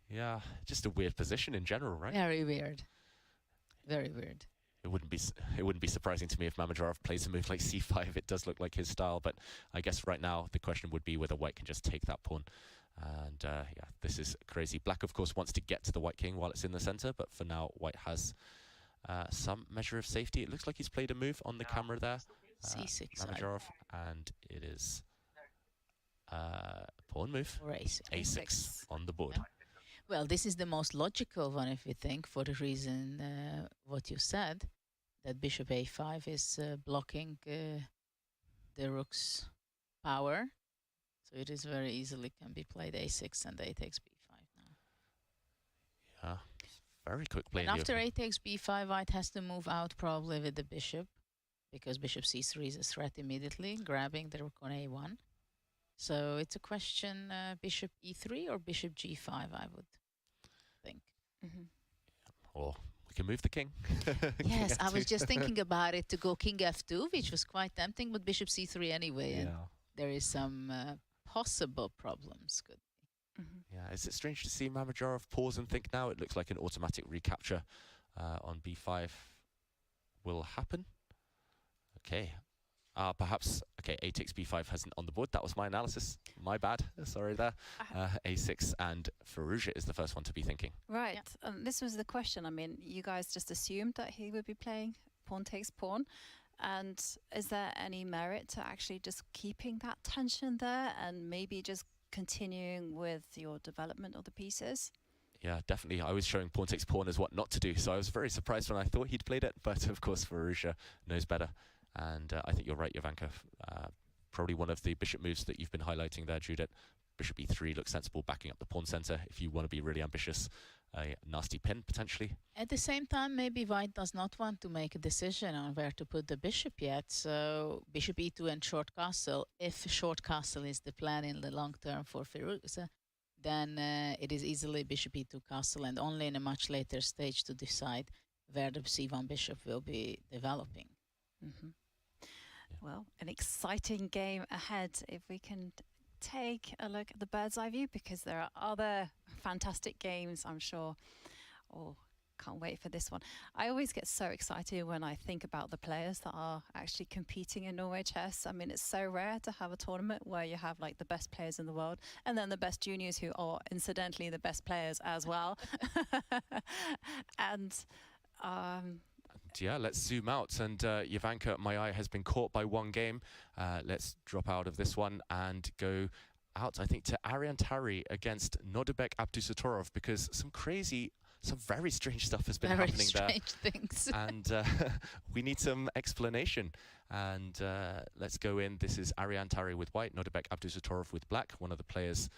Yeah, just a weird position in general, right? Very weird. Very weird. It wouldn't be surprising to me if Mamedyarov plays a move like c5. It does look like his style, but I guess right now the question would be whether white can just take that pawn. And yeah, this is crazy. Black, of course, wants to get to the white king while it's in the center, but for now, white has some measure of safety. It looks like he's played a move on the camera there, C6. Mamedyarov, and it is pawn move, Or A6. A6 on the board. Well, this is the most logical one, if you think, for the reason what you said, that bishop a5 is blocking the rook's power. So it is very easily can be played a6 and a takes b5 now. Yeah, very quick play. And after a takes b5, white has to move out probably with the bishop, because bishop c3 is a threat immediately, grabbing the rook on a1. So it's a question, bishop e3 or bishop g5, I would think. Mm-hmm. Or we can move the king. Yes, I was just thinking about it, to go king f2, which was quite tempting, but bishop c3 anyway. Yeah. And there is some possible problems. Could be. Mm-hmm. Yeah, is it strange to see Mamedyarov pause and think now? It looks like an automatic recapture on b5 will happen. Okay. Perhaps, okay, a takes b5 hasn't on the board. That was my analysis. My bad. Sorry there. A6, and Firouzja is the first one to be thinking. Right. Yeah. This was the question. I mean, you guys just assumed that he would be playing pawn takes pawn. And is there any merit to actually just keeping that tension there and maybe just continuing with your development of the pieces? Yeah, definitely. I was showing pawn takes pawn as what not to do, so I was very surprised when I thought he'd played it. But of course, Firouzja knows better. And I think you're right, Jovanka. Probably one of the bishop moves that you've been highlighting there, Judith. Bishop e3 looks sensible, backing up the pawn center if you want to be really ambitious. A nasty pin, potentially. At the same time, maybe white does not want to make a decision on where to put the bishop yet. So bishop e2 and short castle. If short castle is the plan in the long term for Firouzja, then it is easily bishop e2 castle, and only in a much later stage to decide where the c1 bishop will be developing. Mm-hmm. Yeah. Well, an exciting game ahead if we can take a look at the bird's eye view, because there are other fantastic games, I'm sure. Oh, can't wait for this one. I always get so excited when I think about the players that are actually competing in Norway chess. I mean, it's so rare to have a tournament where you have like the best players in the world and then the best juniors who are incidentally the best players as well. And yeah, let's zoom out. And Jovanka, my eye has been caught by one game. Let's drop out of this one and go out, I think, to Ariantari against Nodibek Abdusatorov, because some very strange stuff has been happening there. Very strange things. And we need some explanation. And let's go in. This is Ariantari with white, Nodibek Abdusatorov with black, one of the players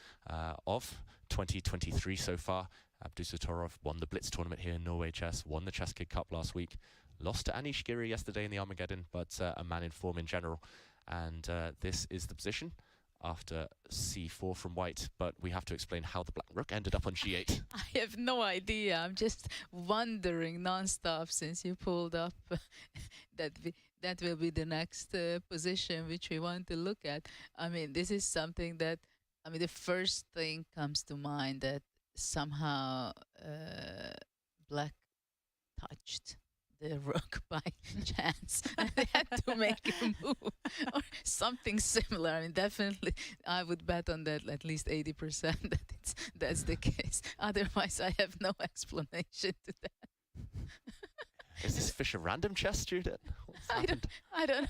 of 2023 so far. Abdusatorov won the Blitz tournament here in Norway Chess, won the Chess Kid Cup last week, lost to Anish Giri yesterday in the Armageddon, but a man in form in general. And this is the position after c4 from white, but we have to explain how the black rook ended up on g8. I have no idea. I'm just wondering non-stop since you pulled up that will be the next position which we want to look at. I mean, this is something that, I mean, the first thing comes to mind that somehow black touched the rook by chance and they had to make a move or something similar. I mean, definitely I would bet on that at least 80% that that's the case. Otherwise, I have no explanation to that. Is this Fischer random chess, Judith? I don't know.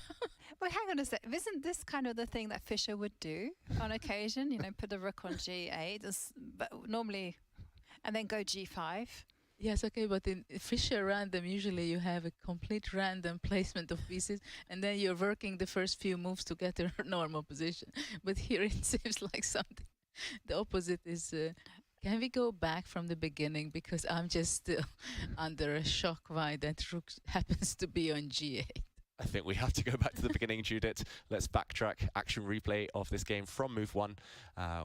Well, hang on a sec. Isn't this kind of the thing that Fischer would do on occasion? You know, put the rook on g8, but normally, and then go g5. Yes, okay, but in Fischer random, usually you have a complete random placement of pieces, and then you're working the first few moves to get a normal position. But here it seems like something. The opposite is... can we go back from the beginning? Because I'm just still under a shock why that rook happens to be on g8. I think we have to go back to the beginning, Judith. Let's backtrack. Action replay of this game from move one.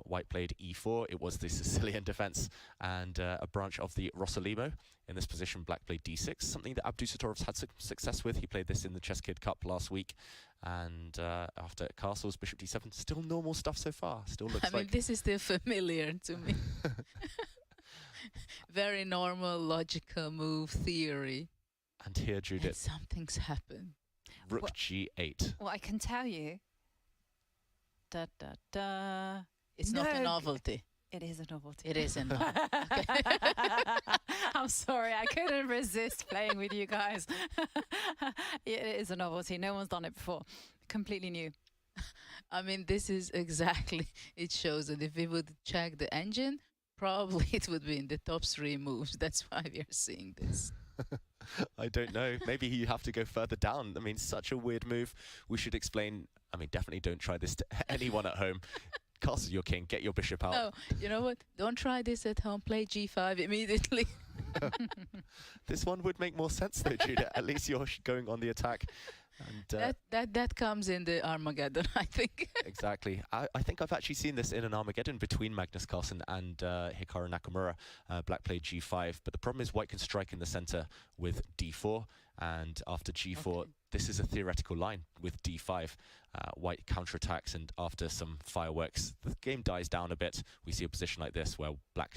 White played e4. It was the Sicilian defense and a branch of the Rossolimo. In this position, black played d6, something that Abdusatorov's had success with. He played this in the Chess Kid Cup last week. And after castles, bishop d7, still normal stuff so far. Still looks like... I mean, this is still familiar to me. very normal, logical move theory. And here, And Judith, something's happened. rook Well- g8. Well, I can tell you. Da da da. It's not a No. novelty. It is a novelty. It isn't. I'm sorry, I couldn't resist playing with you guys. It is a novelty. No one's done it before. Completely new. I mean, this is exactly, it shows that if we would check the engine, probably it would be in the top 3 moves. That's why we are seeing this. I don't know. Maybe you have to go further down. I mean, such a weird move. We should explain. I mean, definitely don't try this to anyone at home. Castle your king. Get your bishop out. No, you know what? Don't try this at home. Play g5 immediately. This one would make more sense, though, Judah. At least you're going on the attack. And That comes in the Armageddon, I think. exactly. I think I've actually seen this in an Armageddon between Magnus Carlsen and Hikaru Nakamura. Black played g5, but the problem is white can strike in the center with d4, and after g4, Okay. this is a theoretical line with d5. White counterattacks, and after some fireworks, the game dies down a bit. We see a position like this where black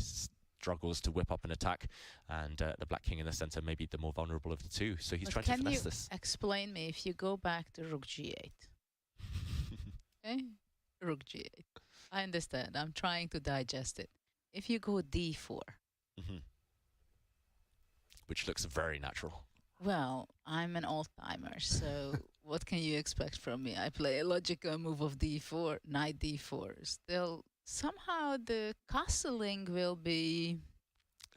struggles to whip up an attack, and the black king in the center may be the more vulnerable of the two. So he's But trying to can finesse you this. explain me if you go back to rook g8? Okay? Rook g8. I understand. I'm trying to digest it. If you go d4, Mhm. Which looks very natural. well, I'm an old-timer, so what can you expect from me? I play a logical move of d4, knight d4. Still, somehow the castling will be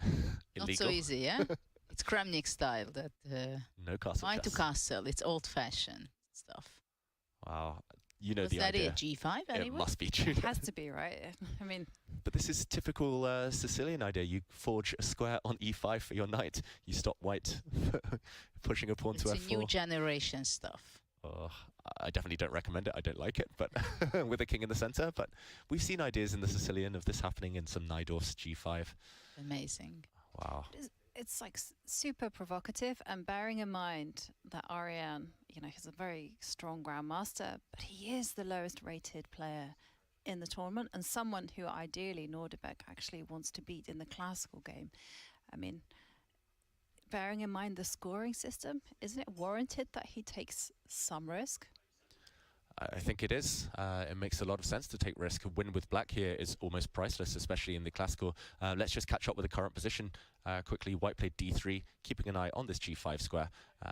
not so Illegal. easy, yeah? It's Kramnik style, that No castle knight to chess. castle. It's old-fashioned stuff. Wow. You know Was the that idea. it? G5 It anyway? must be It Judah. has to be, right? I mean, But this is typical Sicilian idea. You forge a square on e5 for your knight. You stop white pushing a pawn It's to a f4. new generation stuff. Oh, I definitely don't recommend it. I don't like it, but with a king in the center. But we've seen ideas in the Sicilian of this happening in some Najdorf's g5. Amazing. Wow. it's like super provocative, and bearing in mind that Ariane, he's a very strong grandmaster, but he is the lowest rated player in the tournament, and someone who ideally Nordic actually wants to beat in the classical game. I mean, bearing in mind the scoring system, isn't it warranted that he takes some risk? I think it is. It makes a lot of sense to take risk. A win with black here is almost priceless, especially in the classical. Let's just catch up with the current position quickly. White played d3, keeping an eye on this g5 square.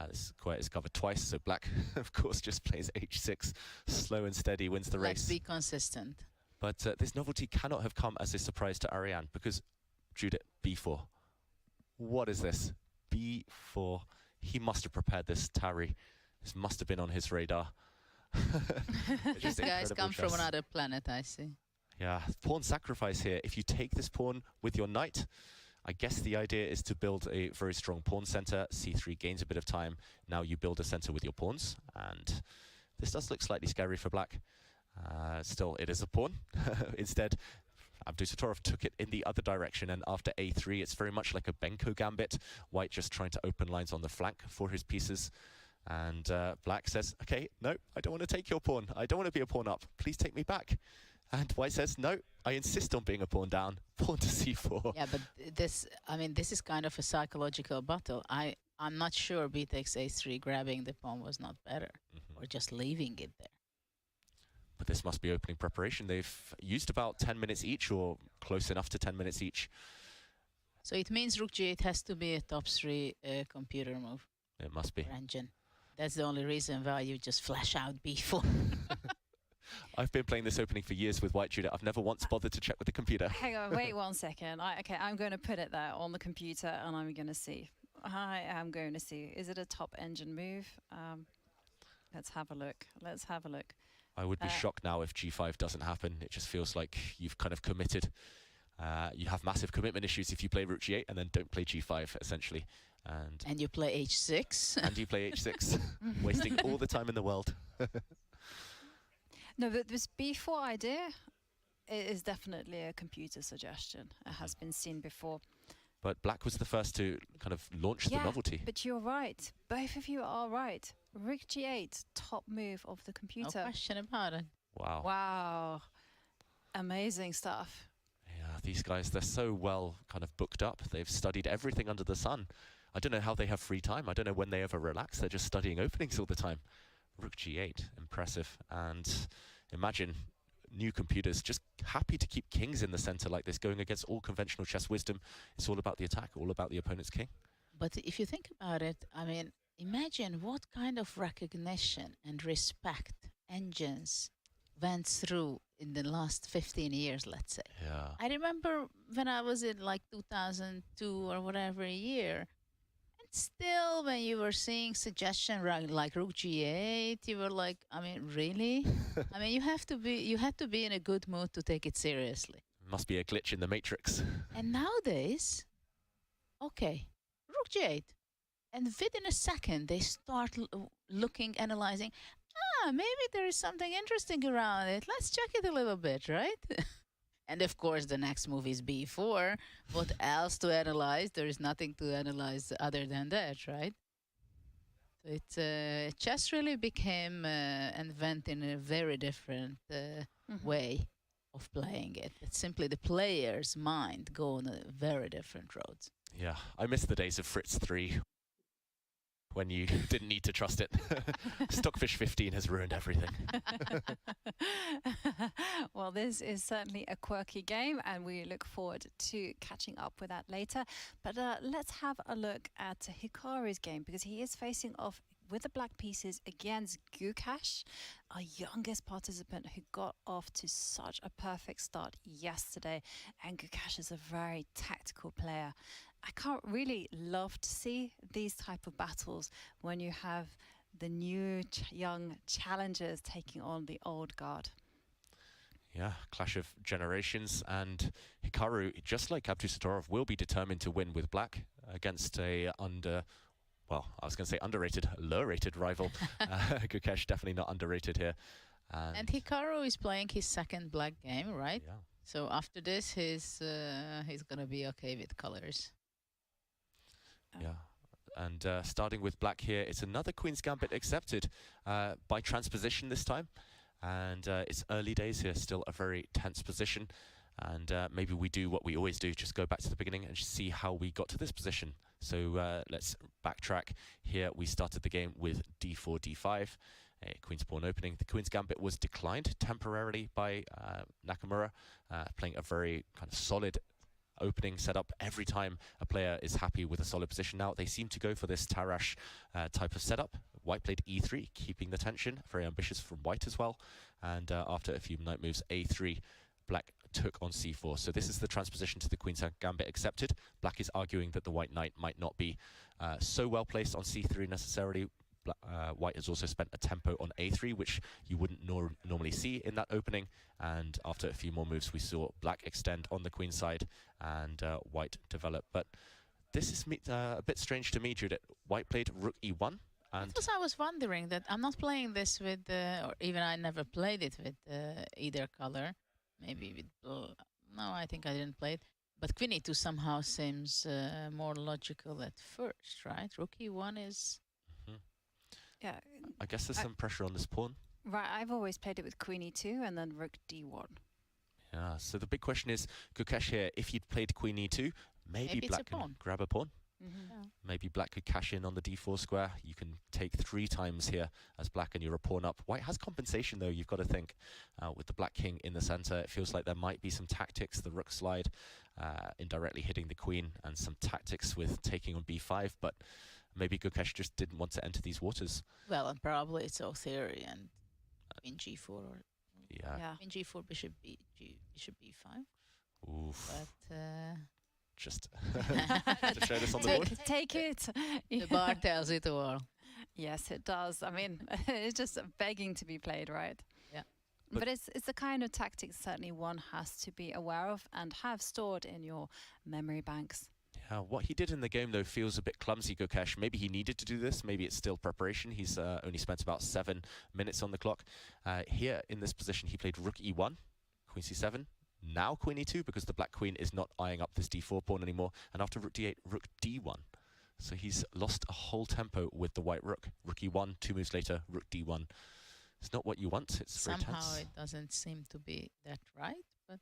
This square is covered twice, so black, of course, just plays h6. Slow and steady wins the Let's race. be consistent. But this novelty cannot have come as a surprise to Ariane, because Judith, b4. What is this? b4. He must have prepared this Tari. This must have been on his radar. These guys incredible come from chess. another planet, I see. Yeah, pawn sacrifice here. If you take this pawn with your knight, I guess the idea is to build a very strong pawn center. c3 gains a bit of time. Now you build a center with your pawns, and this does look slightly scary for black. Still, it is a pawn. Instead, Abdusattorov took it in the other direction, and after a3, it's very much like a Benko gambit. White just trying to open lines on the flank for his pieces. And black says, okay, no, I don't want to take your pawn. I don't want to be a pawn up. Please take me back. And white says, no, I insist on being a pawn down. Pawn to c4. Yeah, but this is kind of a psychological battle. I'm not sure b takes a3 grabbing the pawn was not better, or just leaving it there. But this must be opening preparation. They've used about 10 minutes each, or close enough to 10 minutes each. So it means rook g8 has to be a top 3 computer move It must be. or engine. That's the only reason why you just flash out b4. I've been playing this opening for years with white Judah. I've never once bothered to check with the computer. Hang on, wait 1 second. I'm going to put it there on the computer, and I'm going to see. I am going to see. Is it a top engine move? Let's have a look. Let's have a look. I would be shocked now if g5 doesn't happen. It just feels like you've kind of committed. You have massive commitment issues if you play rook g8 and then don't play g5, essentially. And you play h6. And you play h6, wasting all the time in the world. No, but this b4 idea is definitely a computer suggestion. It has been seen before. But black was the first to kind of launch the novelty. But you're right. Both of you are right. Rook g8, top move of the No computer. question about it. Wow. Wow. Amazing stuff. Yeah, these guys, they're so well kind of booked up. They've studied everything under the sun. I don't know how they have free time. I don't know when they ever relax. They're just studying openings all the time. Rook G8, impressive. And imagine new computers just happy to keep kings in the center like this, going against all conventional chess wisdom. It's all about the attack, all about the opponent's king. But if you think about it, I mean, imagine what kind of recognition and respect engines went through in the last 15 years, let's say. Yeah. I remember when I was in like 2002 or whatever year, and still when you were seeing suggestion like Rook G8, you were like, I mean, really? I mean, you had to be in a good mood to take it seriously. Must be a glitch in the matrix. And nowadays, okay, Rook G8, and within a second they start looking, analyzing. Maybe there is something interesting around it. Let's check it a little bit, right? And of course, the next move is B4. What else to analyze? There is nothing to analyze other than that, right? So chess really became and went in a very different way of playing it. It's simply the player's mind go on a very different roads. Yeah, I miss the days of Fritz 3 when you didn't need to trust it. Stockfish 15 has ruined everything. Well, this is certainly a quirky game, and we look forward to catching up with that later. But let's have a look at Hikaru's game, because he is facing off with the black pieces against Gukash, our youngest participant who got off to such a perfect start yesterday. And Gukash is a very tactical player. I can't really love to see these type of battles when you have the new young challengers taking on the old guard. Yeah, clash of generations, and Hikaru, just like Abdusattorov, will be determined to win with black against a underrated, low-rated rival. Gukash definitely not underrated here. And Hikaru is playing his second black game, right? Yeah. So after this, he's gonna be okay with colors. Yeah, and starting with black here, it's another Queen's Gambit accepted by transposition this time. And it's early days here, still a very tense position. And maybe we do what we always do, just go back to the beginning and see how we got to this position. So let's backtrack. Here we started the game with d4, d5, a Queen's Pawn opening. The Queen's Gambit was declined temporarily by Nakamura, playing a very kind of solid opening setup. Every time a player is happy with a solid position now, they seem to go for this Tarrasch type of setup. White played e3, keeping the tension, very ambitious from white as well. And after a few knight moves, a3, black took on c4. So this is the transposition to the Queen's Gambit accepted. Black is arguing that the white knight might not be so well placed on c3 necessarily. White has also spent a tempo on a3, which you wouldn't normally see in that opening. And after a few more moves, we saw black extend on the queen side and white develop. But this is a bit strange to me, Judith. White played rook e1. And Because I was wondering that I'm not playing this with, or even I never played it with either color. Maybe with blue. No, I think I didn't play it. But Queen e2 somehow seems more logical at first, right? Rook e1 is... Yeah, I guess there's some pressure on this pawn. right. I've always played it with Queen e2 and then Rook d1. Yeah, so the big question is, Gukash here, if you'd played Queen e2, maybe black can grab a pawn. Yeah. Maybe black could cash in on the d4 square. You can take 3 times here as black and you're a pawn up. White has compensation though, you've got to think. With the black king in the center, it feels like there might be some tactics. The rook slide indirectly hitting the queen, and some tactics with taking on b5, but maybe Gukash just didn't want to enter these waters. Well, and probably it's all theory and Queen g4 or Yeah. Queen g4, bishop b5. Oof. But Just to show this on the board. Take it. the bar tells it all. Yes, it does. I mean, it's just begging to be played, right? Yeah. But it's the kind of tactics certainly one has to be aware of and have stored in your memory banks. Yeah, what he did in the game, though, feels a bit clumsy, Gukash. Maybe he needed to do this. Maybe it's still preparation. He's only spent about 7 minutes on the clock. Here in this position, he played rook e1, queen c7. Now queen e2, because the black queen is not eyeing up this d4 pawn anymore. And after rook d8, rook d1. So he's lost a whole tempo with the white rook. Rook e1, 2 moves later, rook d1. It's not what you want. It's very Somehow tense. it doesn't seem to be that right, but...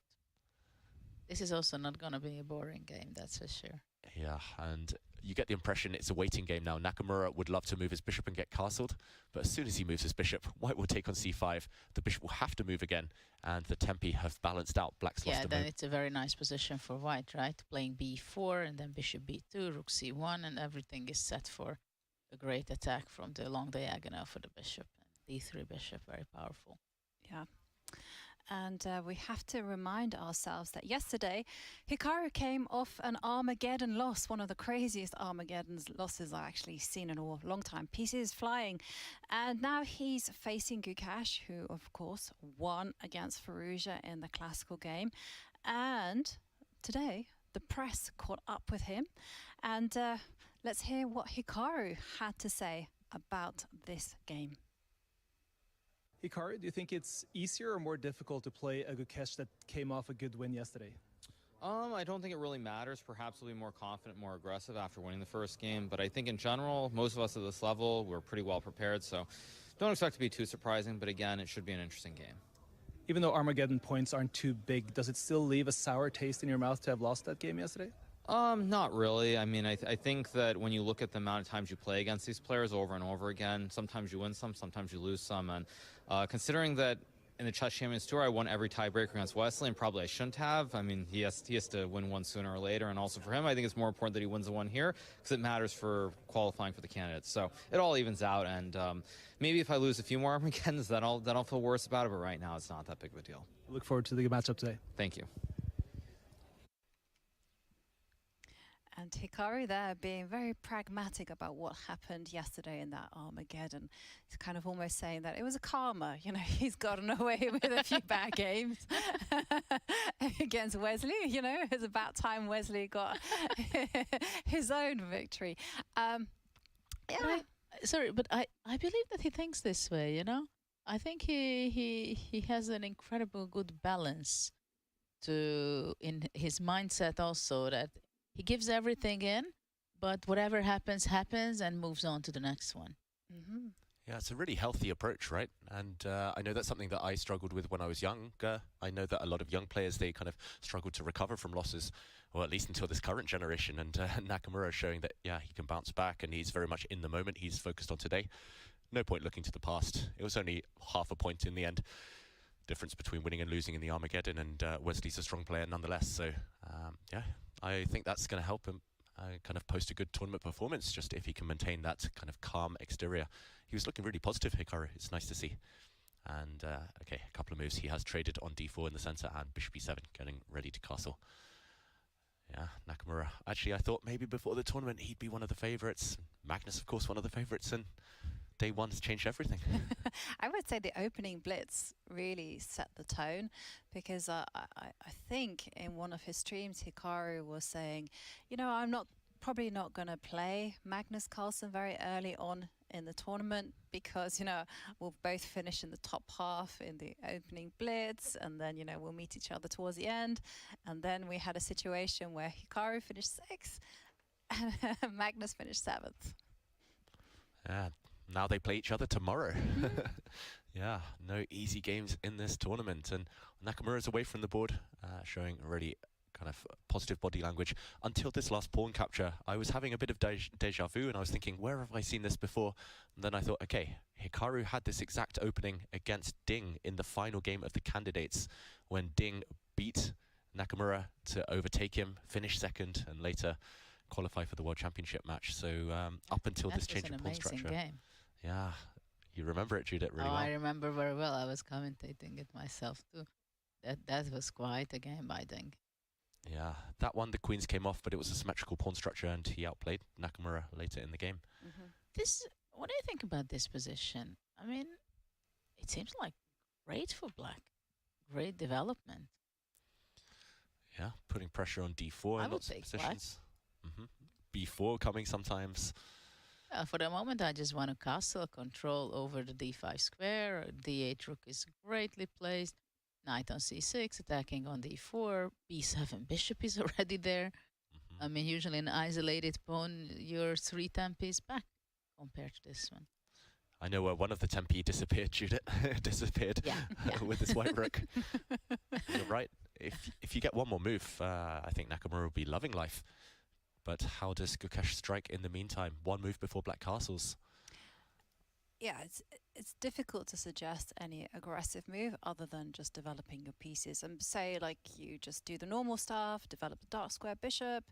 This is also not going to be a boring game, that's for sure. Yeah, and you get the impression it's a waiting game now. Nakamura would love to move his bishop and get castled, but as soon as he moves his bishop, White will take on c5. The bishop will have to move again, and the tempi have balanced out. Black's lost a then move. it's a very nice position for White, right? Playing b4 and then bishop b2, rook c1, and everything is set for a great attack from the long diagonal for the bishop. And d3 bishop, very powerful. Yeah. And we have to remind ourselves that yesterday, Hikaru came off an Armageddon loss, one of the craziest Armageddon losses I've actually seen in a long time. Pieces flying. And now he's facing Gukash, who, of course, won against Firouzja in the classical game. And today, the press caught up with him. And let's hear what Hikaru had to say about this game. Hikaru, do you think it's easier or more difficult to play a Gukesh that came off a good win yesterday? I don't think it really matters. Perhaps we'll be more confident, more aggressive after winning the first game. But I think in general, most of us at this level, we're pretty well prepared. So don't expect to be too surprising. But again, it should be an interesting game. Even though Armageddon points aren't too big, does it still leave a sour taste in your mouth to have lost that game yesterday? Not really. I mean, I think that when you look at the amount of times you play against these players over and over again, sometimes you win some, sometimes you lose some. And considering that in the Chess Champions Tour, I won every tiebreaker against Wesley, and probably I shouldn't have. I mean, he has to win one sooner or later. And also for him, I think it's more important that he wins the one here because it matters for qualifying for the candidates. So it all evens out. And maybe if I lose a few more Armageddons, then I'll feel worse about it. But right now, it's not that big of a deal. Look forward to the matchup today. Thank you. And Hikaru there being very pragmatic about what happened yesterday in that Armageddon. He's kind of almost saying that it was a karma. You know, he's gotten away with a few bad games against Wesley. You know, it's about time Wesley got his own victory. Yeah. But I believe that he thinks this way, you know? I think he has an incredible good balance in his mindset also, that he gives everything in, but whatever happens, happens, and moves on to the next one. Mm-hmm. Yeah, it's a really healthy approach, right? And I know that's something that I struggled with when I was younger. I know that a lot of young players, they kind of struggle to recover from losses, or at least until this current generation. And Nakamura is showing that, yeah, he can bounce back, and he's very much in the moment. He's focused on today. No point looking to the past. It was only half a point in the end. Difference between winning and losing in the Armageddon, and Wesley's a strong player nonetheless. So, yeah, I think that's going to help him kind of post a good tournament performance, just if he can maintain that kind of calm exterior. He was looking really positive, Hikaru. It's nice to see. And, okay, a couple of moves. He has traded on d4 in the center and bishop e7, getting ready to castle. Yeah, Nakamura. Actually, I thought maybe before the tournament he'd be one of the favorites. Magnus, of course, one of the favorites, and day one has changed everything. I would say the opening blitz really set the tone, because I think in one of his streams Hikaru was saying, you know, I'm probably not going to play Magnus Carlsen very early on in the tournament, because, you know, we'll both finish in the top half in the opening blitz, and then, you know, we'll meet each other towards the end. And then we had a situation where Hikaru finished 6th and Magnus finished 7th. Yeah. Now they play each other tomorrow. Yeah, no easy games in this tournament. And Nakamura's away from the board, showing really kind of positive body language. Until this last pawn capture, I was having a bit of deja vu, and I was thinking, where have I seen this before? And then I thought, okay, Hikaru had this exact opening against Ding in the final game of the candidates, when Ding beat Nakamura to overtake him, finish second, and later qualify for the World Championship match. So up until this change of pawn structure. Game. Yeah, you remember it, Judith, really well. I remember very well. I was commentating it myself too. That was quite a game, I think. Yeah, that one the queens came off, but it was a symmetrical pawn structure, and he outplayed Nakamura later in the game. What do you think about this position? I mean, it seems like great for Black. Great development. Yeah, putting pressure on d4 in lots of positions. B4 coming sometimes. For the moment, I just want to castle control over the d5 square. D8 rook is greatly placed. Knight on c6, attacking on d4. b7 bishop is already there. I mean, usually an isolated pawn, your 3 tempi is back compared to this one. I know one of the tempi disappeared, Judith. Disappeared yeah. with this white rook. You're right. if you get one more move, I think Nakamura will be loving life. But how does Gukesh strike in the meantime? One move before Black Castles. Yeah, it's difficult to suggest any aggressive move other than just developing your pieces and say like you just do the normal stuff, develop the dark square bishop,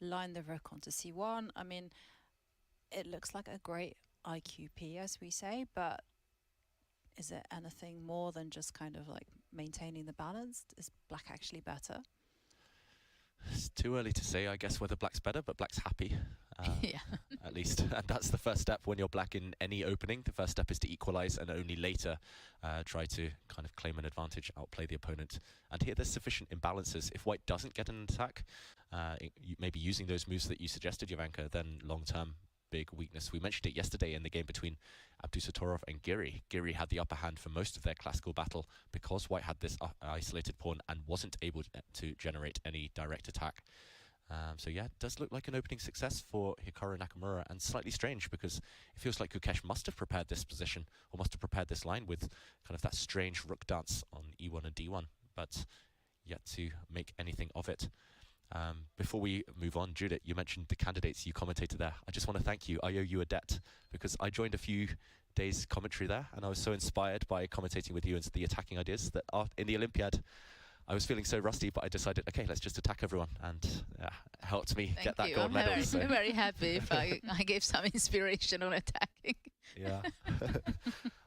line the rook onto c1. I mean, it looks like a great IQP as we say, but is it anything more than just kind of like maintaining the balance? Is Black actually better? It's too early to say, I guess, whether Black's better, but Black's happy. Yeah. At least. And that's the first step when you're Black in any opening. The first step is to equalize and only later try to kind of claim an advantage, outplay the opponent. And here there's sufficient imbalances. If White doesn't get an attack, maybe using those moves that you suggested, Jovanka, then long-term big weakness. We mentioned it yesterday in the game between Abdusattorov and Giri. Giri had the upper hand for most of their classical battle because White had this isolated pawn and wasn't able to generate any direct attack. So yeah, it does look like an opening success for Hikaru Nakamura, and slightly strange because it feels like Gukesh must have prepared this position, or must have prepared this line with kind of that strange rook dance on e1 and d1, but yet to make anything of it. Before we move on, Judith, you mentioned the candidates you commentated there. I just want to thank you. I owe you a debt because I joined a few days commentary there and I was so inspired by commentating with you and the attacking ideas that in the Olympiad, I was feeling so rusty, but I decided, okay, let's just attack everyone, and helped me get that gold medal. I'm very happy if I gave some inspiration on attacking. Yeah.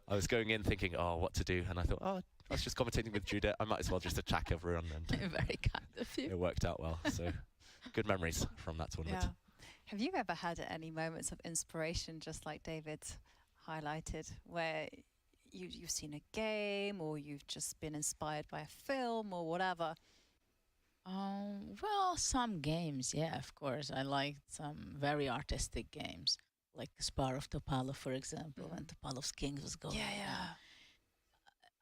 I was going in thinking, oh, what to do, and I thought, oh, I was just commentating with Judith. I might as well just attack everyone, and Very kind of you. it worked out well. So good memories from that tournament. Yeah. Have you ever had any moments of inspiration, just like David highlighted, where you've seen a game or you've just been inspired by a film or whatever? Well, some games, yeah, of course. I liked some very artistic games, like Spar of Topalov, for example, when Topalov's Kings was going down.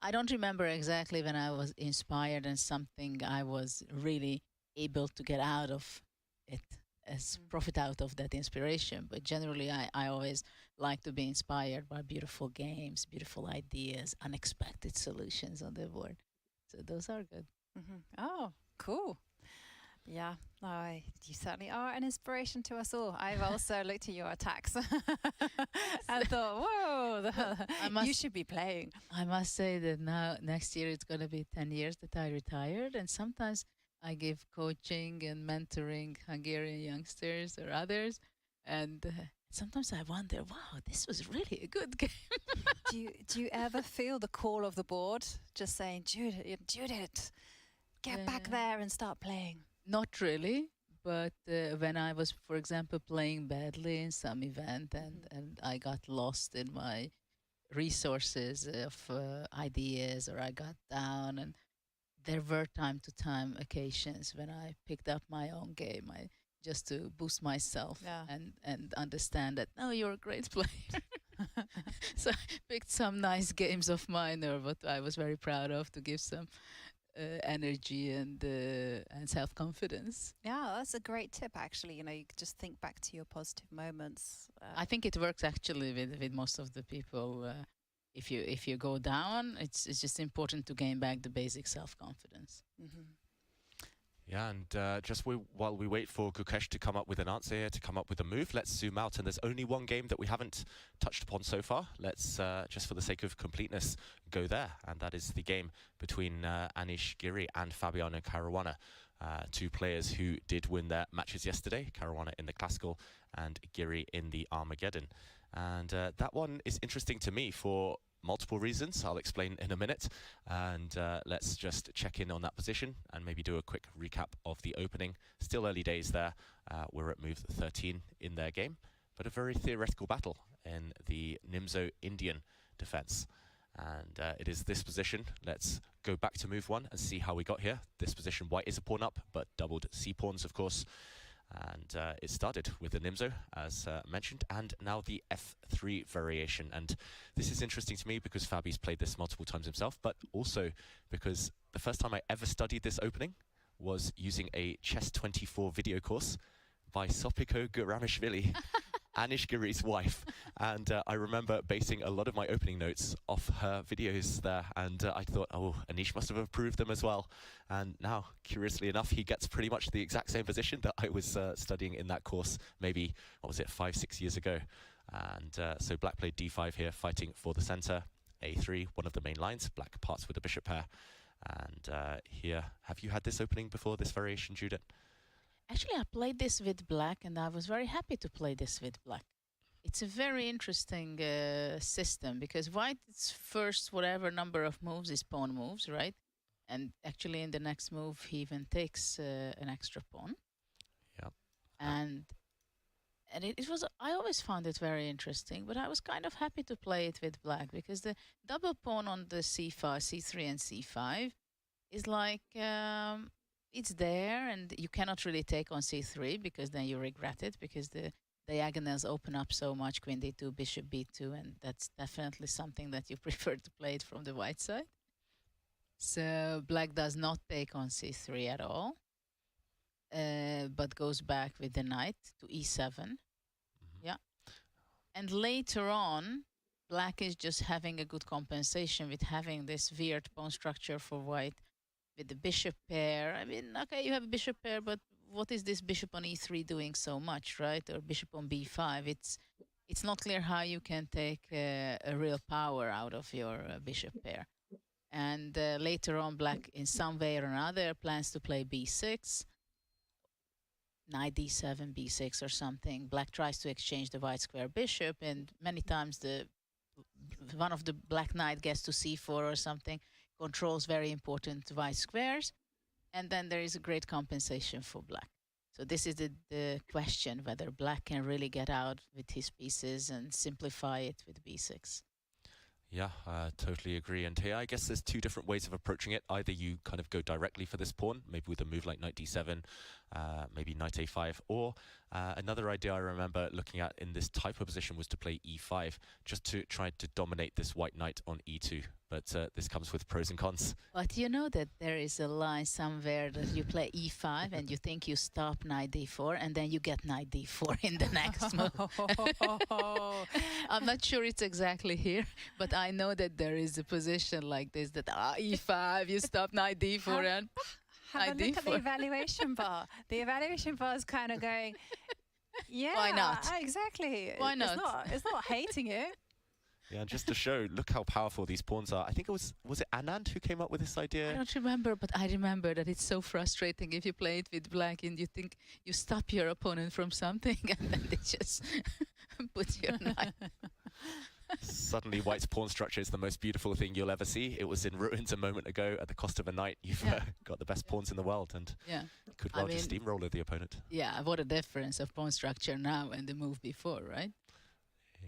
I don't remember exactly when I was inspired and something I was really able to get out of it, as profit out of that inspiration. But generally, I always like to be inspired by beautiful games, beautiful ideas, unexpected solutions on the board. So those are good. Oh, cool. Yeah, no, you certainly are an inspiration to us all. I've also looked at your attacks and thought, whoa, you should be playing. I must say that now, next year, it's going to be 10 years that I retired. And sometimes I give coaching and mentoring Hungarian youngsters or others. And sometimes I wonder, wow, this was really a good game. Do you ever feel the call of the board just saying, Judith, get back there and start playing? Not really, but when I was, for example, playing badly in some event and I got lost in my resources of ideas, or I got down, and there were time to time occasions when I picked up my own game, just to boost myself and understand that, no, you're a great player. So I picked some nice games of mine, or what I was very proud of, to give some energy and self-confidence. Yeah, that's a great tip, actually. You know, you could just think back to your positive moments. I think it works actually with most of the people. If you go down, it's just important to gain back the basic self-confidence. Yeah, and just while we wait for Gukesh to come up with an answer here, to come up with a move, let's zoom out. And there's only one game that we haven't touched upon so far. Let's, just for the sake of completeness, go there. And that is the game between Anish Giri and Fabiano Caruana, two players who did win their matches yesterday, Caruana in the Classical and Giri in the Armageddon. And that one is interesting to me for multiple reasons. I'll explain in a minute, and let's just check in on that position and maybe do a quick recap of the opening. Still early days there. We're at move 13 in their game, but a very theoretical battle in the Nimzo Indian defense. And it is this position. Let's go back to move 1 and see how we got here. This position, White is a pawn up, but doubled c-pawns, of course. And it started with the Nimzo, as mentioned, and now the f3 variation. And this is interesting to me because Fabi's played this multiple times himself, but also because the first time I ever studied this opening was using a Chess 24 video course by Sopiko Guramishvili. Anish Giri's wife, and I remember basing a lot of my opening notes off her videos there, and I thought, oh, Anish must have approved them as well. And now, curiously enough, he gets pretty much the exact same position that I was studying in that course maybe, what was it, 5-6 years ago. And so black played d5 here, fighting for the center. a3, one of the main lines. Black parts with a bishop pair. And here, have you had this opening before, this variation, Judith? Actually, I played this with black, and I was very happy to play this with black. It's a very interesting system, because white is first whatever number of moves is pawn moves, right? And actually in the next move he even takes an extra pawn. Yeah. And it was, I always found it very interesting, but I was kind of happy to play it with black, because the double pawn on the c5, c3 and c5 is like, it's there, and you cannot really take on c3, because then you regret it, because the diagonals open up so much, queen d2, bishop b2, and that's definitely something that you prefer to play it from the white side. So black does not take on c3 at all, but goes back with the knight to e7. Yeah. And later on, black is just having a good compensation with having this weird pawn structure for white with the bishop pair. I mean, okay, you have a bishop pair, but what is this bishop on e3 doing so much, right? Or bishop on b5. It's not clear how you can take a real power out of your bishop pair. And later on, black, in some way or another, plans to play b6, knight d7, b6 or something. Black tries to exchange the white square bishop, and many times one of the black knight gets to c4 or something, controls very important white squares, and then there is a great compensation for black. So this is the question, whether black can really get out with his pieces and simplify it with b6. Yeah, totally agree. And here, I guess there's two different ways of approaching it. Either you kind of go directly for this pawn, maybe with a move like knight d7, maybe knight a5, or another idea I remember looking at in this type of position was to play e5, just to try to dominate this white knight on e2. But this comes with pros and cons. But you know that there is a line somewhere that you play e5 and you think you stop knight d4, and then you get knight d4 in the next move. I'm not sure it's exactly here, but I know that there is a position like this, that e5, you stop knight d4 and Have a knight look at the d4. evaluation bar. The evaluation bar is kind of going, yeah, Why not? Exactly. Why not? It's not hating it. Yeah, just to show, look how powerful these pawns are. I think it was it Anand who came up with this idea? I don't remember, but I remember that it's so frustrating if you play it with black and you think you stop your opponent from something and then they just put your knight. Suddenly, white's pawn structure is the most beautiful thing you'll ever see. It was in ruins a moment ago. At the cost of a knight, you've got the best pawns in the world, and Yeah. could well just steamroller the opponent. Yeah, what a difference of pawn structure now and the move before, right?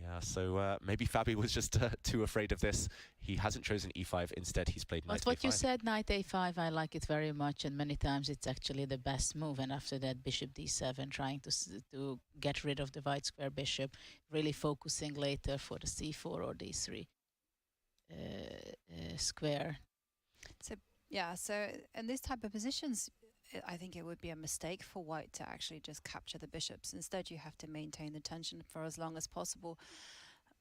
Yeah, so maybe Fabi was just too afraid of this. He hasn't chosen e5. Instead, he's played knight But what a5. you said, knight a5, I like it very much, and many times it's actually the best move. And after that, bishop d7, trying to get rid of the white square bishop, really focusing later for the c4 or d3 square. So in this type of positions, I think it would be a mistake for white to actually just capture the bishops. Instead, you have to maintain the tension for as long as possible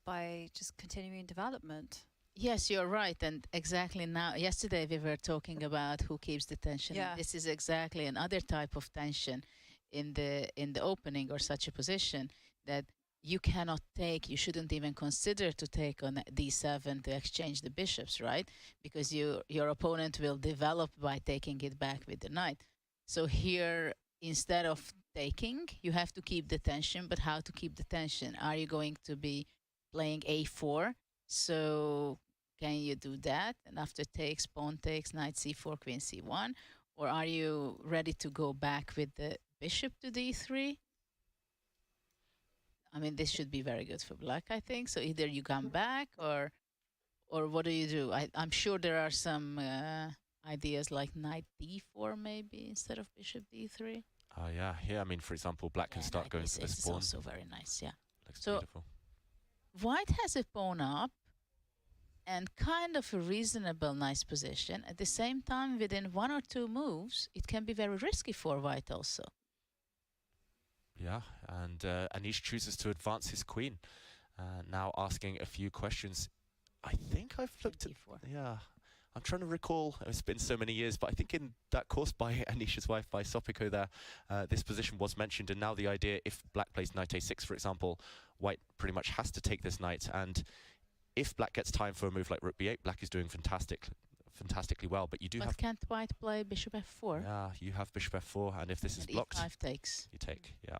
by just continuing development. Yes, you're right. And exactly now, yesterday we were talking about who keeps the tension. Yeah. This is exactly another type of tension in the opening or such a position that you cannot take, you shouldn't even consider to take on d7 to exchange the bishops, right? Because your opponent will develop by taking it back with the knight. So here, instead of taking, you have to keep the tension. But how to keep the tension? Are you going to be playing a4? So can you do that? And after takes, pawn takes, knight c4, queen c1? Or are you ready to go back with the bishop to d3? I mean, this should be very good for black, I think. So either you come back or what do? I'm sure there are some ideas like knight d4 maybe instead of bishop d3. Oh, yeah. Here, I mean, for example, black can start going for this It's pawn. also very nice, yeah. Looks So- beautiful. White has a pawn up and kind of a reasonable, nice position. At the same time, within one or two moves, it can be very risky for white also. Yeah, and Anish chooses to advance his queen. Now asking a few questions. I think I've looked at... Yeah, I'm trying to recall. It's been so many years, but I think in that course by Anish's wife, by Sopiko there, this position was mentioned. And now the idea, if black plays knight a6, for example, white pretty much has to take this knight. And if black gets time for a move like rook b8, black is doing fantastically well. But you do have... can't white play bishop f4? Yeah, you have bishop f4, and if this is blocked... e5 takes. You take, yeah.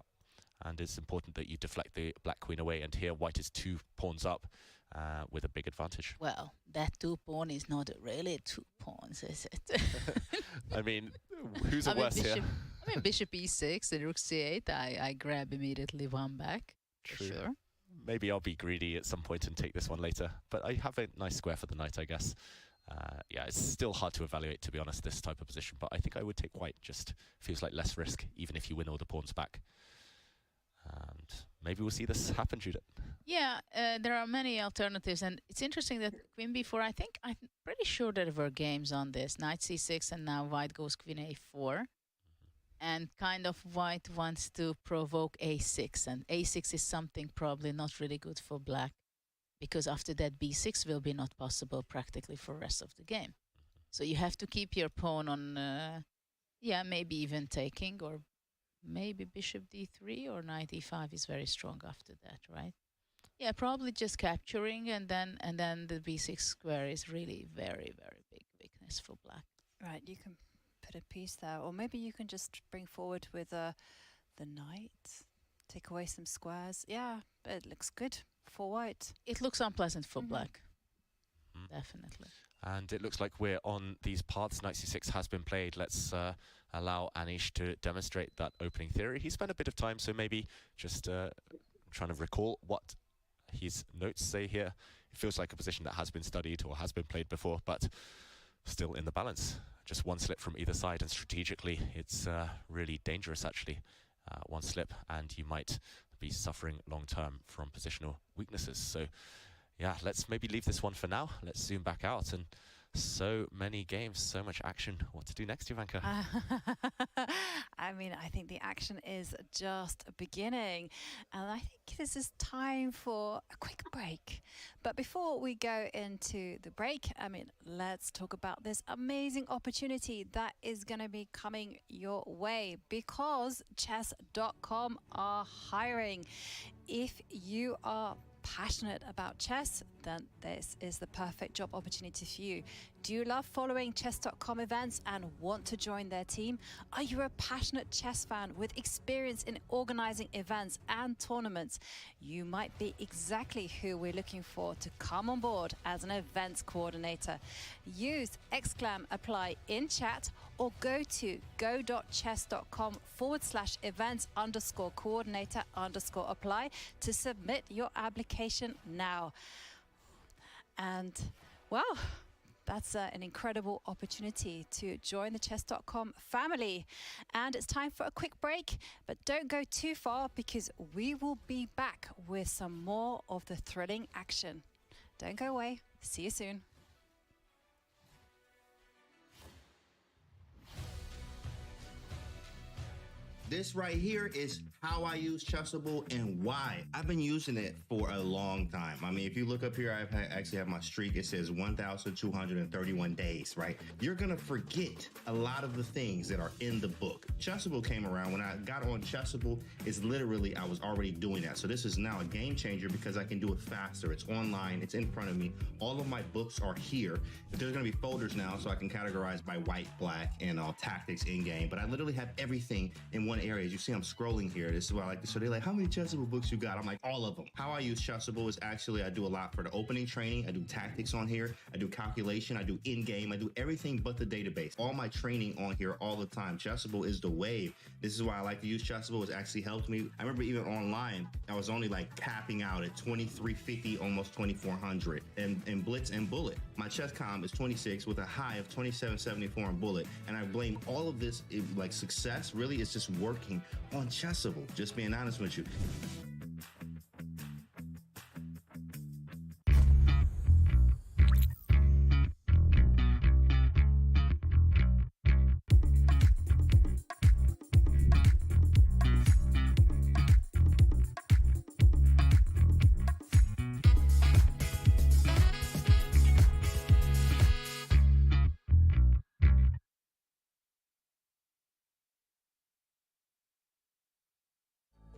And it's important that you deflect the black queen away. And here white is 2 pawns up with a big advantage. Well, that 2 pawn is not really 2 pawns, is it? I mean, who's worse here? I mean, bishop e6 and rook c8, I grab immediately 1 back. True. Sure. Maybe I'll be greedy at some point and take this one later. But I have a nice square for the knight, I guess. Yeah, it's still hard to evaluate, to be honest, this type of position. But I think I would take white. Just feels like less risk, even if you win all the pawns back. And maybe we'll see this happen, Judith. Yeah, there are many alternatives, and it's interesting that queen b4, I'm pretty sure there were games on this. Knight c6, and now white goes queen a4. And kind of white wants to provoke a6, and a6 is something probably not really good for black, because after that b6 will be not possible practically for the rest of the game. So you have to keep your pawn on, yeah, maybe even taking, or maybe bishop d3 or knight e5 is very strong after that, right? Yeah, probably just capturing, and then the b6 square is really very, very big weakness for black. Right, you can put a piece there, or maybe you can just bring forward with the knight, take away some squares. Yeah, it looks good for white. It looks unpleasant for black, definitely. And it looks like we're on these paths. Knight c6 has been played. Let's allow Anish to demonstrate that opening theory. He spent a bit of time, so maybe just trying to recall what his notes say here. It feels like a position that has been studied or has been played before, but still in the balance. Just one slip from either side, and strategically it's really dangerous, actually. One slip and you might be suffering long-term from positional weaknesses. So yeah, let's maybe leave this one for now. Let's zoom back out, and so many games, so much action. What to do next, Ivanka? I mean, I think the action is just beginning, and I think this is time for a quick break. But before we go into the break, I mean, let's talk about this amazing opportunity that is going to be coming your way, because chess.com are hiring. If you are passionate about chess, then this is the perfect job opportunity for you. Do you love following chess.com events and want to join their team? Are you a passionate chess fan with experience in organizing events and tournaments? You might be exactly who we're looking for to come on board as an events coordinator. Use !apply in chat or go to go.chess.com/events_coordinator_apply to submit your application now. And well, that's an incredible opportunity to join the chess.com family. And it's time for a quick break, but don't go too far, because we will be back with some more of the thrilling action. Don't go away. See you soon. This right here is how I use Chessable and why. I've been using it for a long time. I mean, if you look up here, I actually have my streak. It says 1,231 days, right? You're gonna forget a lot of the things that are in the book. Chessable came around. When I got on Chessable, it's literally, I was already doing that. So this is now a game changer because I can do it faster. It's online, it's in front of me. All of my books are here. There's gonna be folders now, so I can categorize by white, black, and tactics in game. But I literally have everything in one area. As you see, I'm scrolling here. This is why I like this. So they're like, how many Chessable books you got? I'm like, all of them. How I use Chessable is actually, I do a lot for the opening training. I do tactics on here. I do calculation. I do in-game. I do everything but the database. All my training on here all the time. Chessable is the wave. This is why I like to use Chessable. It's actually helped me. I remember even online, I was only like capping out at 2350, almost 2400 in Blitz and Bullet. My chess comm is 26 with a high of 2774 in Bullet. And I blame all of this, like success, really, it's just working on Chessable. Just being honest with you.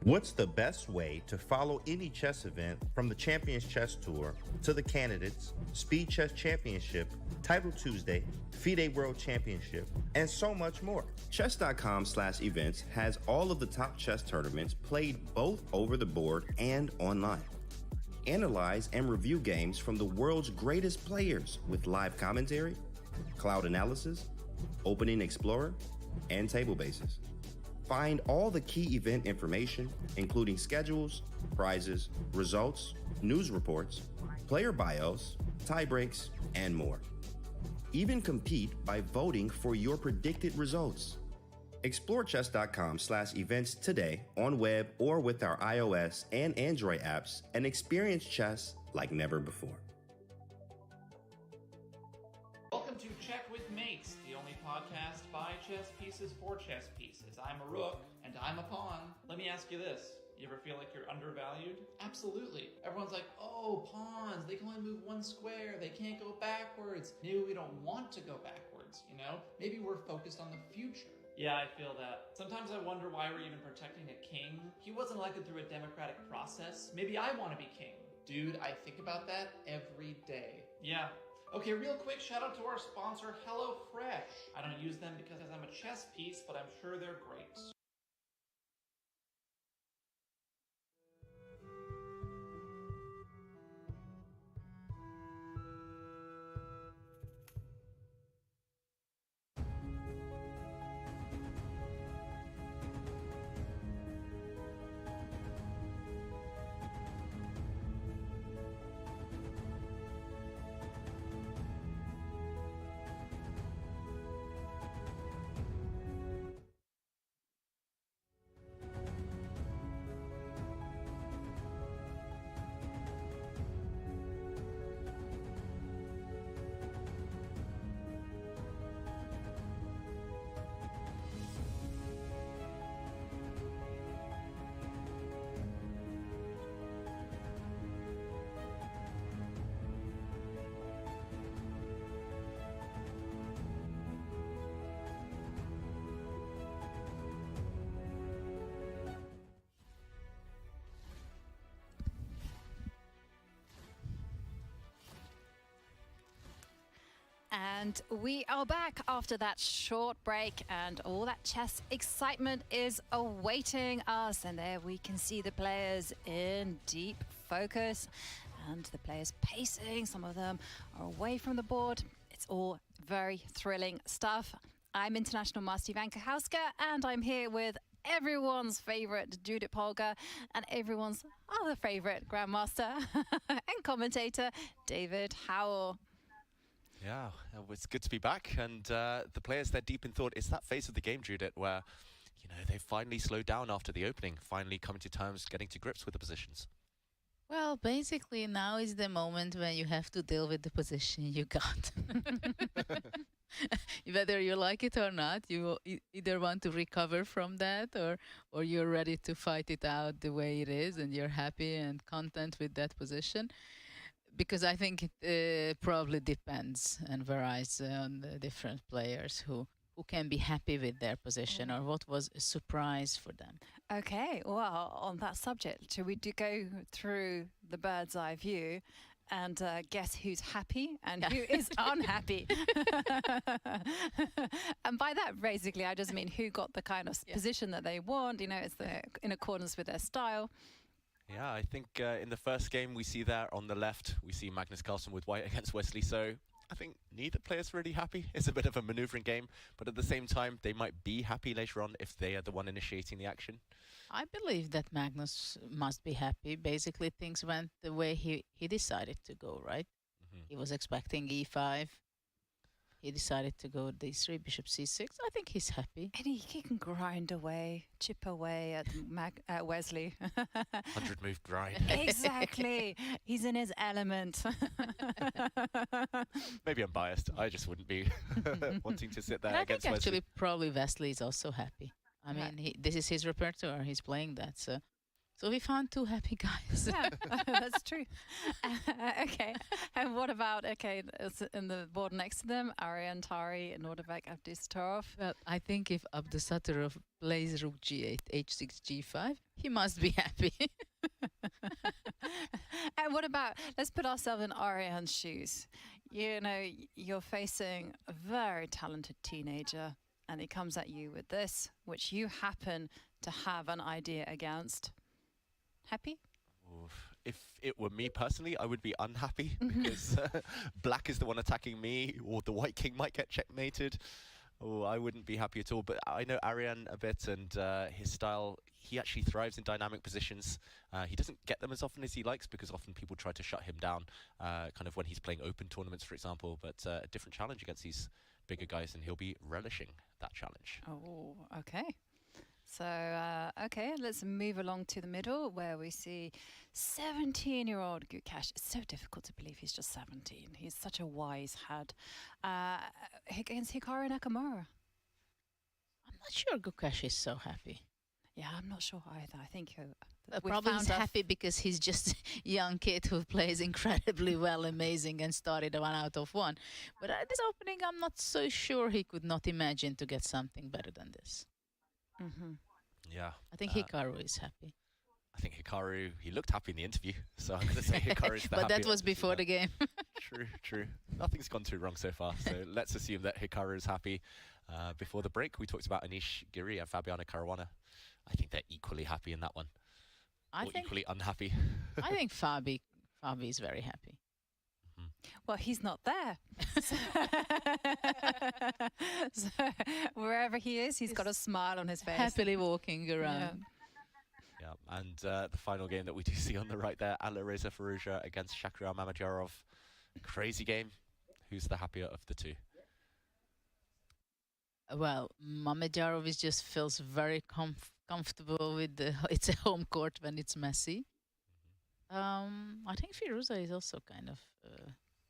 What's the best way to follow any chess event from the Champions Chess Tour to the Candidates, Speed Chess Championship, Title Tuesday, FIDE World Championship, and so much more? Chess.com/events has all of the top chess tournaments played both over the board and online. Analyze and review games from the world's greatest players with live commentary, cloud analysis, Opening Explorer, and table bases. Find all the key event information, including schedules, prizes, results, news reports, player bios, tie breaks, and more. Even compete by voting for your predicted results. Explore chess.com/events today on web or with our iOS and Android apps and experience chess like never before. Welcome to Check with Mates, the only podcast by chess pieces for chess pieces. I'm a rook and I'm a pawn. Let me ask you this. You ever feel like you're undervalued? Absolutely. Everyone's like, oh, pawns, they can only move one square. They can't go backwards. Maybe we don't want to go backwards, you know? Maybe we're focused on the future. Yeah, I feel that. Sometimes I wonder why we're even protecting a king. He wasn't elected through a democratic process. Maybe I want to be king. Dude, I think about that every day. Yeah. Okay, real quick, shout out to our sponsor, HelloFresh. I don't use them because I'm a chess piece, but I'm sure they're great. And we are back after that short break, and all that chess excitement is awaiting us. And there we can see the players in deep focus and the players pacing. Some of them are away from the board. It's all very thrilling stuff. I'm International Master Ivanka Hauska, and I'm here with everyone's favorite Judith Polgar and everyone's other favorite Grandmaster and commentator, David Howell. Yeah, it's good to be back, and the players, they're deep in thought. It's that phase of the game, Judith, where, you know, they finally slowed down after the opening, finally coming to terms, getting to grips with the positions. Well, basically now is the moment when you have to deal with the position you got. Whether you like it or not, you either want to recover from that, or you're ready to fight it out the way it is, and you're happy and content with that position. Because I think it probably depends and varies on the different players who can be happy with their position, or what was a surprise for them. Okay, well, on that subject, should we go through the bird's eye view and guess who's happy and who is unhappy? And by that, basically, I just mean who got the kind of position that they want. You know, it's in accordance with their style. Yeah, I think in the first game we see there on the left, we see Magnus Carlsen with white against Wesley. So I think neither player's really happy. It's a bit of a maneuvering game, but at the same time, they might be happy later on if they are the one initiating the action. I believe that Magnus must be happy. Basically, things went the way he decided to go, right? Mm-hmm. He was expecting e5. He decided to go d3, bishop c6. I think he's happy. And he can grind away, chip away at Wesley. 100-move grind. Exactly. He's in his element. Maybe I'm biased. I just wouldn't be wanting to sit there And I against think Wesley. actually probably Wesley is also happy. I mean, this is his repertoire. He's playing that. So So we found two happy guys. Yeah, that's true. Okay, and what about, in the board next to them, Arian Tari, Nordebek, Abdusattorov? Well, I think if Abdusattorov plays Rook G8, H6, G5, he must be happy. And what about, let's put ourselves in Arian's shoes. You know, you're facing a very talented teenager, and he comes at you with this, which you happen to have an idea against. Happy? Oof. If it were me personally, I would be unhappy because black is the one attacking me, or the white king might get checkmated. Oh, I wouldn't be happy at all. But I know Arian a bit, and his style, he actually thrives in dynamic positions. He doesn't get them as often as he likes because often people try to shut him down, kind of when he's playing open tournaments, for example. But a different challenge against these bigger guys, and he'll be relishing that challenge. Oh, okay. So, okay, let's move along to the middle where we see 17-year-old Gukash. It's so difficult to believe he's just 17. He's such a wise head. Against Hikaru Nakamura. I'm not sure Gukash is so happy. Yeah, I'm not sure either. I think Probably he's happy because he's just a young kid who plays incredibly well, amazing, and started a 1 out of 1. But at this opening, I'm not so sure he could not imagine to get something better than this. Mm-hmm. Yeah. I think Hikaru is happy. I think Hikaru, he looked happy in the interview, so I'm going to say Hikaru's the But that happier was before of the game. True. Nothing's gone too wrong so far, so let's assume that Hikaru is happy. Before the break, we talked about Anish Giri and Fabiana Caruana. I think they're equally happy in that one. Or equally unhappy. I think Fabi is very happy. Well, he's not there. So wherever he is, he's got a smile on his face. Happily walking around. Yeah, and the final game that we do see on the right there, Alireza Firouzja against Shakhriyar Mamedyarov. Crazy game. Who's the happier of the two? Well, Mamedyarov just feels very comfortable with it's a home court when it's messy. I think Firouzja is also kind of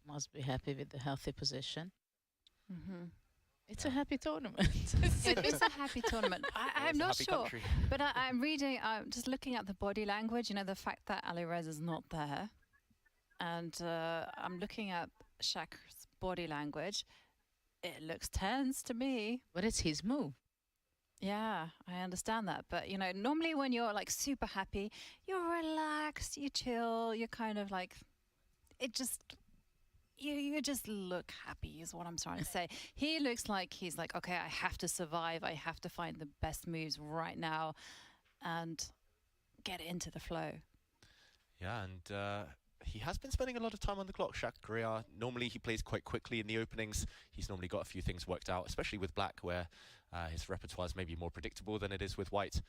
must be happy with the healthy position. Mm-hmm. It's a happy tournament. It is a happy tournament. I'm not sure, country. but I'm reading. I'm just looking at the body language. You know, the fact that Alireza is not there, and I'm looking at Shakr's body language. It looks tense to me. But it's his move. Yeah, I understand that. But, you know, normally when you're like super happy, you're relaxed, you chill, you're kind of like, it just, you just look happy is what I'm trying to say. He looks like he's like, okay, I have to survive. I have to find the best moves right now and get into the flow. Yeah, and he has been spending a lot of time on the clock, Shakhriyar. Normally he plays quite quickly in the openings. He's normally got a few things worked out, especially with black, where his repertoire is maybe more predictable than it is with white.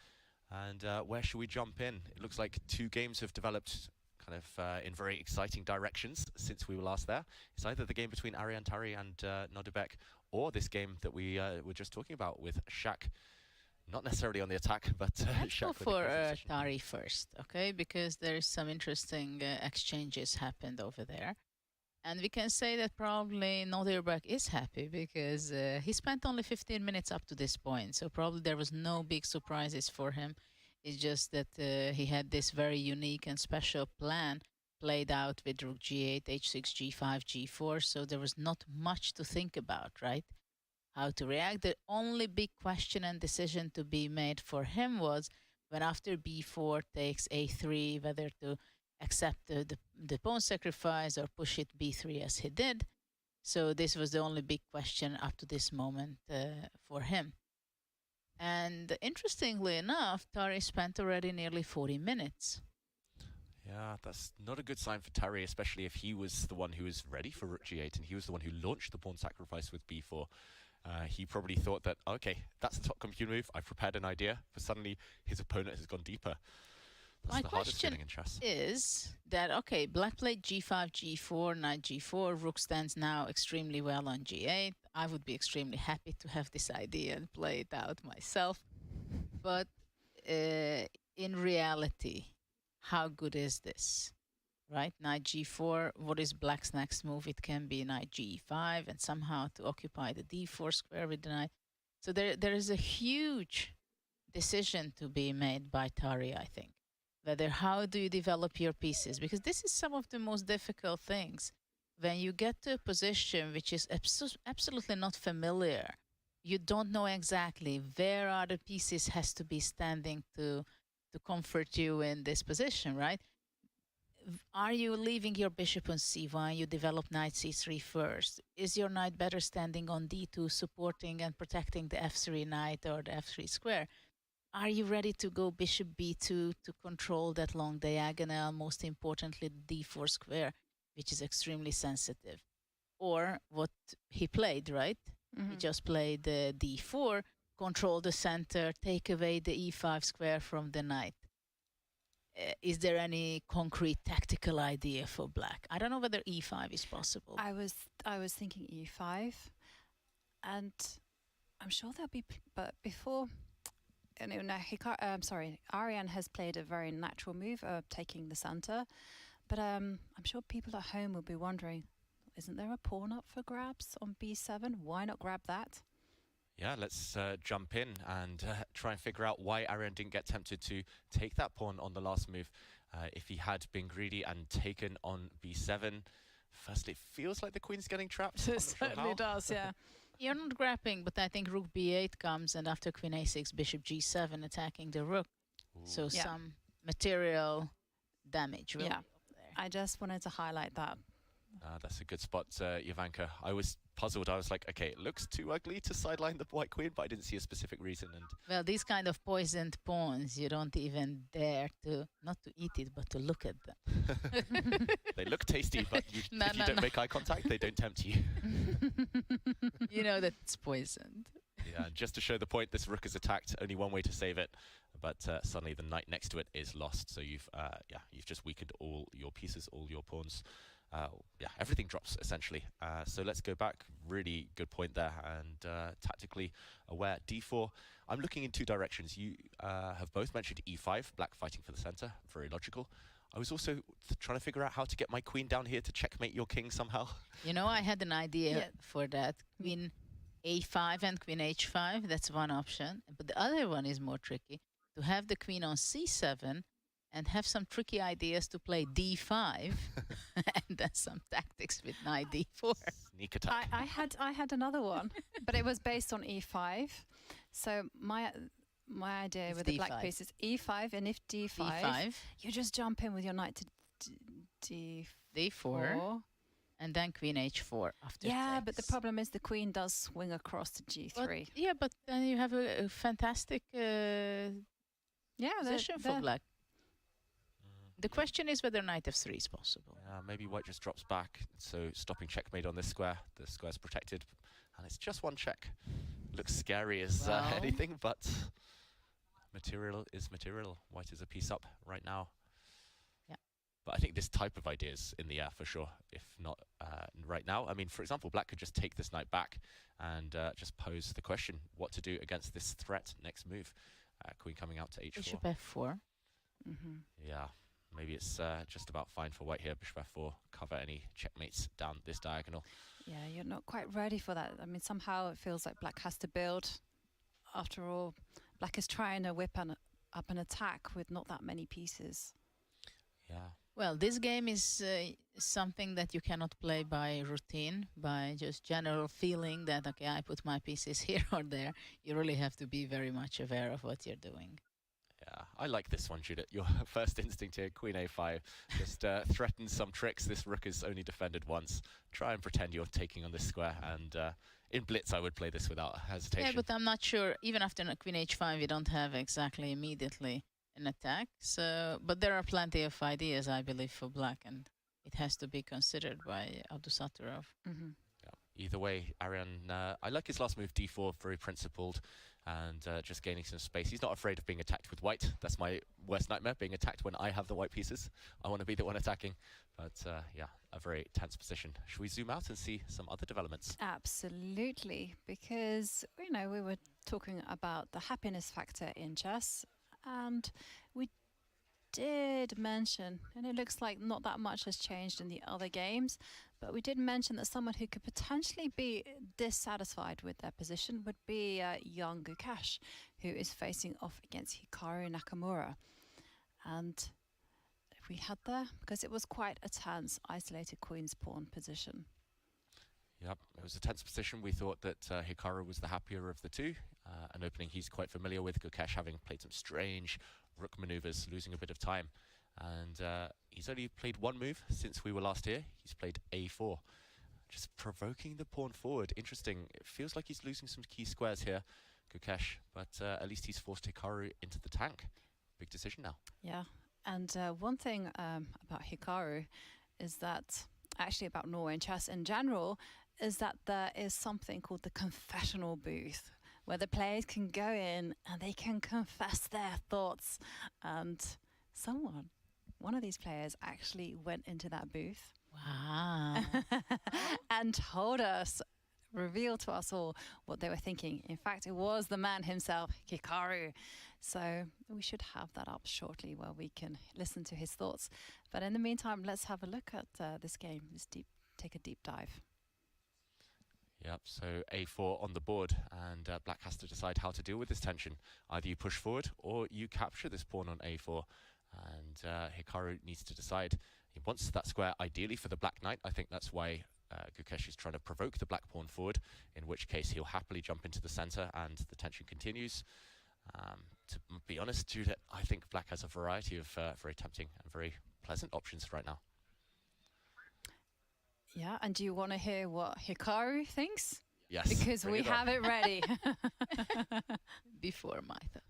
And where should we jump in? It looks like two games have developed kind of in very exciting directions since we were last there. It's either the game between Arian Tari and Nordebek, or this game that we were just talking about with Shak. Not necessarily on the attack, but Let's go for Tari first, okay? Because there's some interesting exchanges happened over there. And we can say that probably Nordebek is happy because he spent only 15 minutes up to this point. So probably there was no big surprises for him. It's just that he had this very unique and special plan played out with Rook G8, H6, G5, G4. So there was not much to think about, right? How to react. The only big question and decision to be made for him was when after B4 takes A3, whether to accept the pawn sacrifice or push it B3 as he did. So this was the only big question up to this moment for him. And interestingly enough, Tari spent already nearly 40 minutes. Yeah, that's not a good sign for Tari, especially if he was the one who was ready for Rook G8 and he was the one who launched the pawn sacrifice with B4. He probably thought that, okay, that's the top computer move. I've prepared an idea, but suddenly his opponent has gone deeper. That's My the hardest question feeling in chess. is that, okay, black played G5, G4, Knight G4, Rook stands now extremely well on G8. I would be extremely happy to have this idea and play it out myself. But in reality, how good is this? Right, Knight G4, what is black's next move? It can be Knight G5 and somehow to occupy the D4 square with the knight. So there is a huge decision to be made by Tari, I think. whether how do you develop your pieces, because this is some of the most difficult things. When you get to a position which is absolutely not familiar, you don't know exactly where are the pieces has to be standing to comfort you in this position, right? Are you leaving your bishop on c1, you develop knight c3 first? Is your knight better standing on d2, supporting and protecting the f3 knight or the f3 square? Are you ready to go bishop b2 to control that long diagonal, most importantly the d4 square, which is extremely sensitive? Or what he played, right? He just played the d4, control the center, take away the e5 square from the knight. Is there any concrete tactical idea for black? I don't know whether e5 is possible. I was thinking e5, and I'm sure there'll be, but before. No, I'm sorry. Ariane has played a very natural move of taking the center, but I'm sure people at home will be wondering, isn't there a pawn up for grabs on b7? Why not grab that? Yeah, let's jump in and try and figure out why Ariane didn't get tempted to take that pawn on the last move. If he had been greedy and taken on b7, firstly, it feels like the queen's getting trapped. It certainly does, yeah. You're not grabbing, but I think rook b8 comes, and after queen a6, bishop g7 attacking the rook. Ooh. So some material damage really up there. I just wanted to highlight that. That's a good spot, Jovanka. I was puzzled. I was like, okay, it looks too ugly to sideline the white queen, but I didn't see a specific reason. And well, these kind of poisoned pawns, you don't even dare to, not to eat it, but to look at them. they look tasty, but if you don't make eye contact, they don't tempt you. You know that it's poisoned. Yeah, just to show the point, this rook is attacked. Only one way to save it, but suddenly the knight next to it is lost. So you've just weakened all your pieces, all your pawns. Everything drops essentially. So let's go back. Really good point there, and tactically aware. d4. I'm looking in two directions. You have both mentioned e5, black fighting for the center. Very logical. I was also trying to figure out how to get my queen down here to checkmate your king somehow. You know, I had an idea for that. Queen a5 and queen h5. That's one option. But the other one is more tricky. To have the queen on c7 and have some tricky ideas to play d5 and then some tactics with knight d4. Sneak attack. I had another one, but it was based on e5. So my idea with the black piece is e5, and if d5, you just jump in with your knight to d4. And then queen h4 after Yeah, takes. but the problem is the queen does swing across to g3. But then you have a fantastic position for black. The question is whether knight f3 is possible. Maybe white just drops back, so stopping checkmate on this square. The square's protected, and it's just one check. Looks scary as anything, but material is material. White is a piece up right now. Yeah. But I think this type of idea is in the air for sure, if not right now. I mean, for example, black could just take this knight back and just pose the question, what to do against this threat next move. Queen coming out to h4. Bishop f4. Yeah. Maybe it's just about fine for white here. Bishop f4, cover any checkmates down this diagonal. Yeah, you're not quite ready for that. I mean, somehow it feels like black has to build. After all, black is trying to whip up an attack with not that many pieces. Yeah. Well, this game is something that you cannot play by routine, by just general feeling that, okay, I put my pieces here or there. You really have to be very much aware of what you're doing. Yeah, I like this one, Judith. Your first instinct here, queen a5, just threatens some tricks. This rook is only defended once. Try and pretend you're taking on this square, and in blitz I would play this without hesitation. Yeah, but I'm not sure. Even after queen h5, you don't have exactly immediately an attack. So, but there are plenty of ideas, I believe, for black, and it has to be considered by Abdusattorov. Either way, Ariane, I like his last move, d4, very principled, and just gaining some space. He's not afraid of being attacked with white. That's my worst nightmare, being attacked when I have the white pieces. I want to be the one attacking. But yeah, a very tense position. Should we zoom out and see some other developments? Absolutely, because, you know, we were talking about the happiness factor in chess, and we did mention, and it looks like not that much has changed in the other games, but we did mention that someone who could potentially be dissatisfied with their position would be young Gukash, who is facing off against Hikaru Nakamura. And we had there? Because it was quite a tense, isolated queen's pawn position. Yep, it was a tense position. We thought that Hikaru was the happier of the two. An opening he's quite familiar with, Gukesh having played some strange rook maneuvers, losing a bit of time. And he's only played one move since we were last here. He's played a4, just provoking the pawn forward. Interesting. It feels like he's losing some key squares here, Gukesh, but at least he's forced Hikaru into the tank. Big decision now. Yeah, and one thing about Hikaru is that, actually about Norway and chess in general, is that there is something called the confessional booth, where the players can go in and they can confess their thoughts. And one of these players actually went into that booth. Wow. And told us, revealed to us all what they were thinking. In fact, it was the man himself, Hikaru. So we should have that up shortly where we can listen to his thoughts. But in the meantime, let's have a look at this game, take a deep dive. Yep, so a4 on the board, and black has to decide how to deal with this tension. Either you push forward or you capture this pawn on a4, and Hikaru needs to decide. He wants that square ideally for the black knight. I think that's why Gukesh is trying to provoke the black pawn forward, in which case he'll happily jump into the center and the tension continues. To be honest, Judith, I think black has a variety of very tempting and very pleasant options right now. Yeah, and do you want to hear what Hikaru thinks? Yes. Because we have it ready. Before Martha.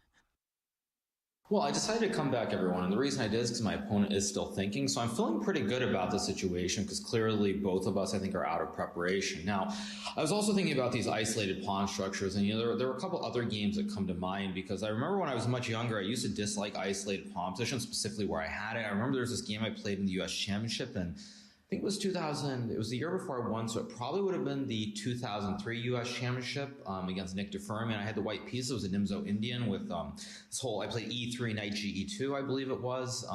Well, I decided to come back, everyone, and the reason I did is because my opponent is still thinking, so I'm feeling pretty good about the situation because clearly both of us, I think, are out of preparation. Now, I was also thinking about these isolated pawn structures, and there were a couple other games that come to mind because I remember when I was much younger, I used to dislike isolated pawn positions, specifically where I had it. I remember there was this game I played in the U.S. Championship, and I think it was 2000, it was the year before I won, so it probably would have been the 2003 U.S. Championship against Nick DeFermi, and I had the white piece. It was a Nimzo Indian with this whole, I played E3, Knight Ge2, I believe it was.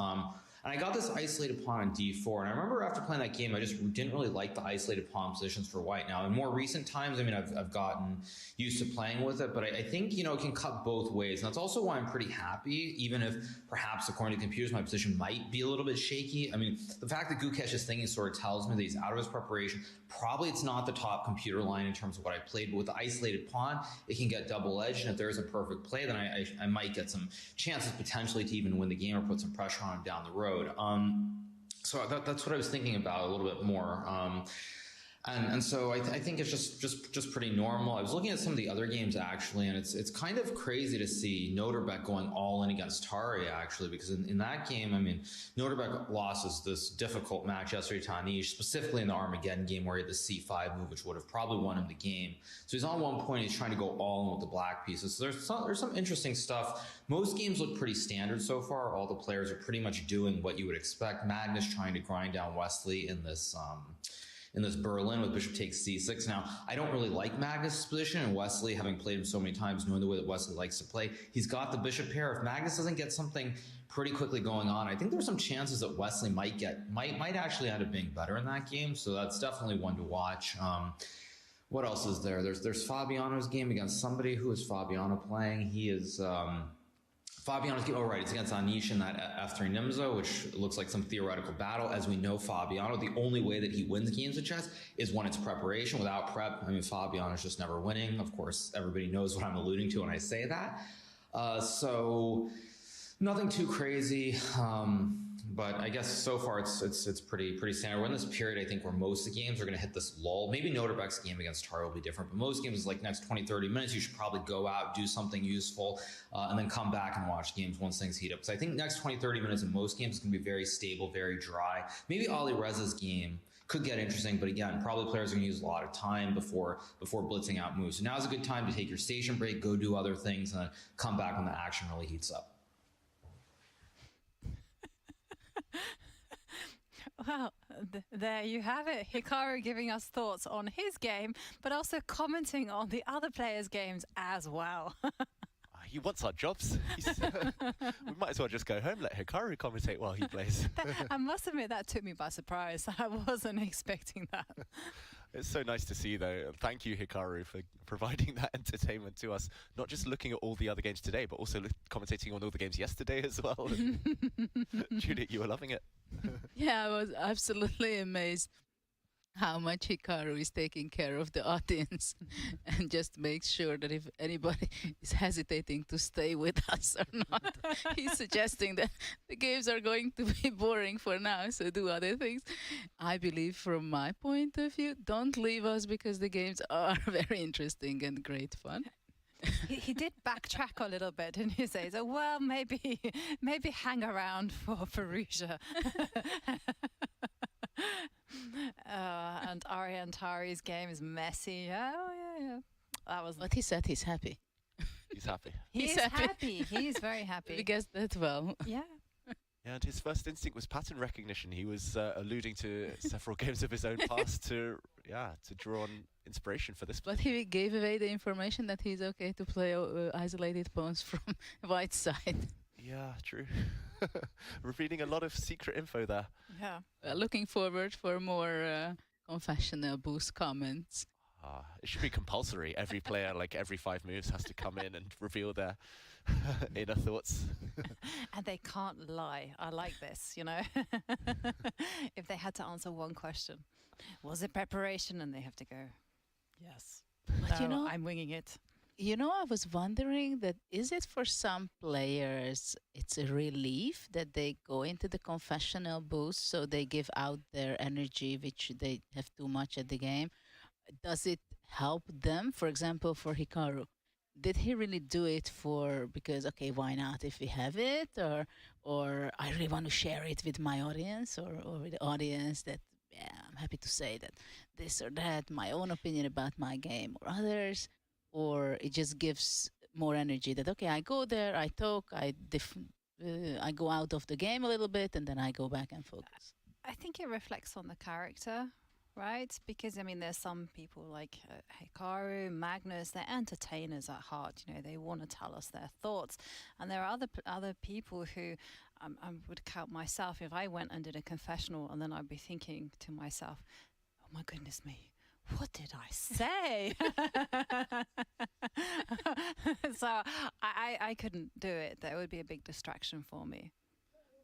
And I got this isolated pawn on D4, and I remember after playing that game, I just didn't really like the isolated pawn positions for white. Now, in more recent times, I mean, I've gotten used to playing with it, but I think, you know, it can cut both ways. And that's also why I'm pretty happy, even if perhaps according to computers, my position might be a little bit shaky. I mean, the fact that Gukesh is thinking sort of tells me that he's out of his preparation. Probably it's not the top computer line in terms of what I played, but with the isolated pawn, it can get double-edged, and if there is a perfect play, then I might get some chances potentially to even win the game or put some pressure on him down the road. So that's what I was thinking about a little bit more. And so I think it's just pretty normal. I was looking at some of the other games actually, and it's kind of crazy to see Noterbeck going all in against Tari actually, because in that game, I mean, Noterbeck lost this difficult match yesterday to Anish, specifically in the Armageddon game where he had the C5 move, which would have probably won him the game. So he's on one point, he's trying to go all in with the black pieces. So there's some interesting stuff. Most games look pretty standard so far. All the players are pretty much doing what you would expect. Magnus trying to grind down Wesley in this Berlin with bishop takes c6. Now, I don't really like Magnus' position, and Wesley, having played him so many times, knowing the way that Wesley likes to play, he's got the bishop pair. If Magnus doesn't get something pretty quickly going on, I think there's some chances that Wesley might actually end up being better in that game, so that's definitely one to watch. What else is there? There's Fabiano's game against somebody. Who is Fabiano playing? He is... Fabiano's game, oh right, it's against Anish in that F3 Nimzo, which looks like some theoretical battle. As we know, Fabiano, the only way that he wins games of chess is when it's preparation. Without prep, I mean, Fabiano's just never winning. Of course, everybody knows what I'm alluding to when I say that. So nothing too crazy. But I guess so far it's pretty standard. We're in this period, I think, where most of the games are going to hit this lull. Maybe Noterbeck's game against Tari will be different, but most games, like next 20, 30 minutes, you should probably go out, do something useful, and then come back and watch games once things heat up. So I think next 20, 30 minutes in most games is going to be very stable, very dry. Maybe Ali Reza's game could get interesting, but again, probably players are going to use a lot of time before blitzing out moves. So now's a good time to take your station break, go do other things, and then come back when the action really heats up. Well, there you have it. Hikaru giving us thoughts on his game, but also commenting on the other players' games as well. He wants our jobs. We might as well just go home, let Hikaru commentate while he plays. I must admit that took me by surprise. I wasn't expecting that. It's so nice to see, though. Thank you, Hikaru, for providing that entertainment to us. Not just looking at all the other games today, but also commentating on all the games yesterday as well. Judith, you were loving it. Yeah, I was absolutely amazed how much Hikaru is taking care of the audience and just makes sure that if anybody is hesitating to stay with us or not, he's suggesting that the games are going to be boring for now, so do other things. I believe from my point of view, don't leave us because the games are very interesting and great fun. He did backtrack a little bit, and he says, "Oh well, maybe hang around for Fallujah." And Ariantari's game is messy. Oh yeah. That was. But he said he's happy. He's happy. He's happy. He's very happy. We guessed that well. Yeah. Yeah, and his first instinct was pattern recognition. He was alluding to several games of his own past to draw on inspiration for this. But he gave away the information that he's okay to play isolated pawns from white side. Yeah, true. Revealing a lot of secret info there. Yeah. Looking forward for more confessional boost comments. It should be compulsory. Every player, like every 5 moves, has to come in and reveal their inner thoughts. And they can't lie. I like this, you know. If they had to answer one question, was it preparation? And they have to go, yes. But you know, I'm winging it. You know, I was wondering that is it for some players, it's a relief that they go into the confessional boost, so they give out their energy, which they have too much at the game. Does it help them? For example, for Hikaru, did he really do it because, okay, why not if we have it? Or I really want to share it with my audience or with the audience that, yeah, I'm happy to say that this or that, my own opinion about my game or others. Or it just gives more energy that, okay, I go there, I talk, I go out of the game a little bit, and then I go back and focus. I think it reflects on the character, right? Because, I mean, there's some people like Hikaru, Magnus, they're entertainers at heart. You know, they want to tell us their thoughts. And there are other people who I would count myself. If I went and did a confessional, and then I'd be thinking to myself, oh, my goodness me. What did I say? So I couldn't do it. That would be a big distraction for me.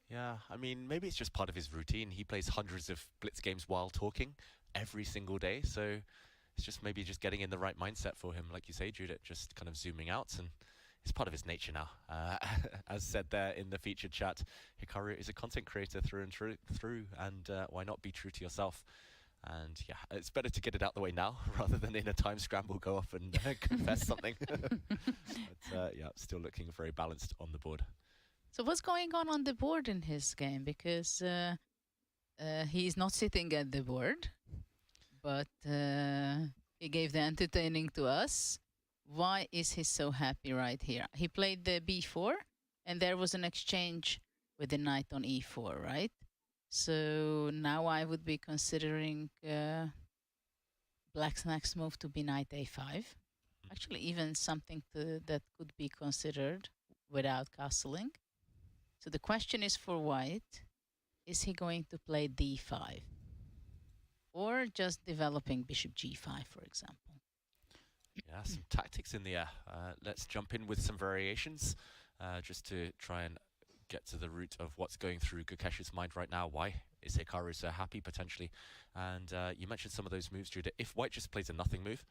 Yeah, I mean, maybe it's just part of his routine. He plays hundreds of Blitz games while talking every single day. So it's just maybe just getting in the right mindset for him. Like you say, Judith, just kind of zooming out. And it's part of his nature now. As said there in the featured chat, Hikaru is a content creator through and through. And why not be true to yourself? And yeah, it's better to get it out the way now rather than in a time scramble go off and confess something. But yeah, still looking very balanced on the board. So what's going on the board in his game? Because he's not sitting at the board, but he gave the entertaining to us. Why is he so happy right here? He played the b4, and there was an exchange with the knight on e4, right? So now I would be considering Black's next move to be knight a5. Actually, even something that could be considered without castling. So the question is for white, is he going to play d5? Or just developing bishop g5, for example? Yeah, some tactics in the air. Let's jump in with some variations just to try and get to the root of what's going through Gukesh's mind right now. Why is Hikaru so happy, potentially? And you mentioned some of those moves, Judah. If white just plays a nothing move,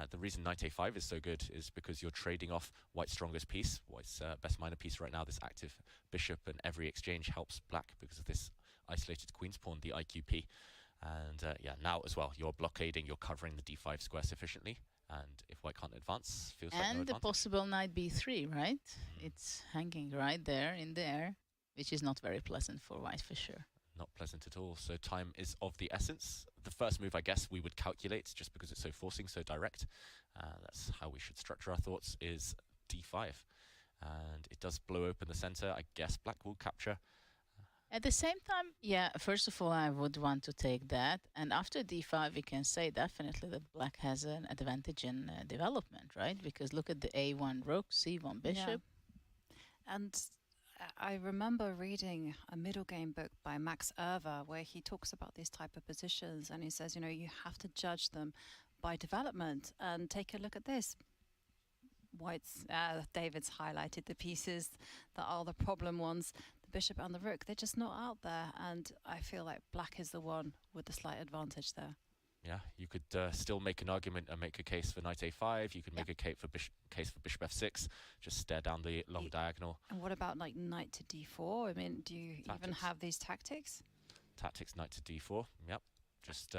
the reason knight a5 is so good is because you're trading off white's strongest piece, white's best minor piece right now, this active bishop, and every exchange helps black because of this isolated queen's pawn, the IQP. And yeah, now as well, you're blockading, you're covering the d5 square sufficiently. And if white can't advance, feels like no And the advantage. possible knight b3, right? It's hanging right there in the air, which is not very pleasant for white for sure. Not pleasant at all. So time is of the essence. The first move, I guess, we would calculate just because it's so forcing, so direct. That's how we should structure our thoughts, is d5. And it does blow open the center. I guess black will capture. At the same time, yeah, first of all, I would want to take that. And after d5, we can say definitely that black has an advantage in development, right? Because look at the a1 rook, c1 bishop. Yeah. And I remember reading a middle game book by Max Erver where he talks about these type of positions, and he says, you know, you have to judge them by development. And take a look at this. David's highlighted the pieces that are the problem ones. The bishop and the rook, they're just not out there, and I feel like black is the one with the slight advantage there. Yeah, you could still make an argument and make a case for knight a5. You could make a case for bishop f6. Just stare down the long diagonal. And what about like knight to d4? I mean, do you even have these tactics? Tactics, knight to d4. Yep. Just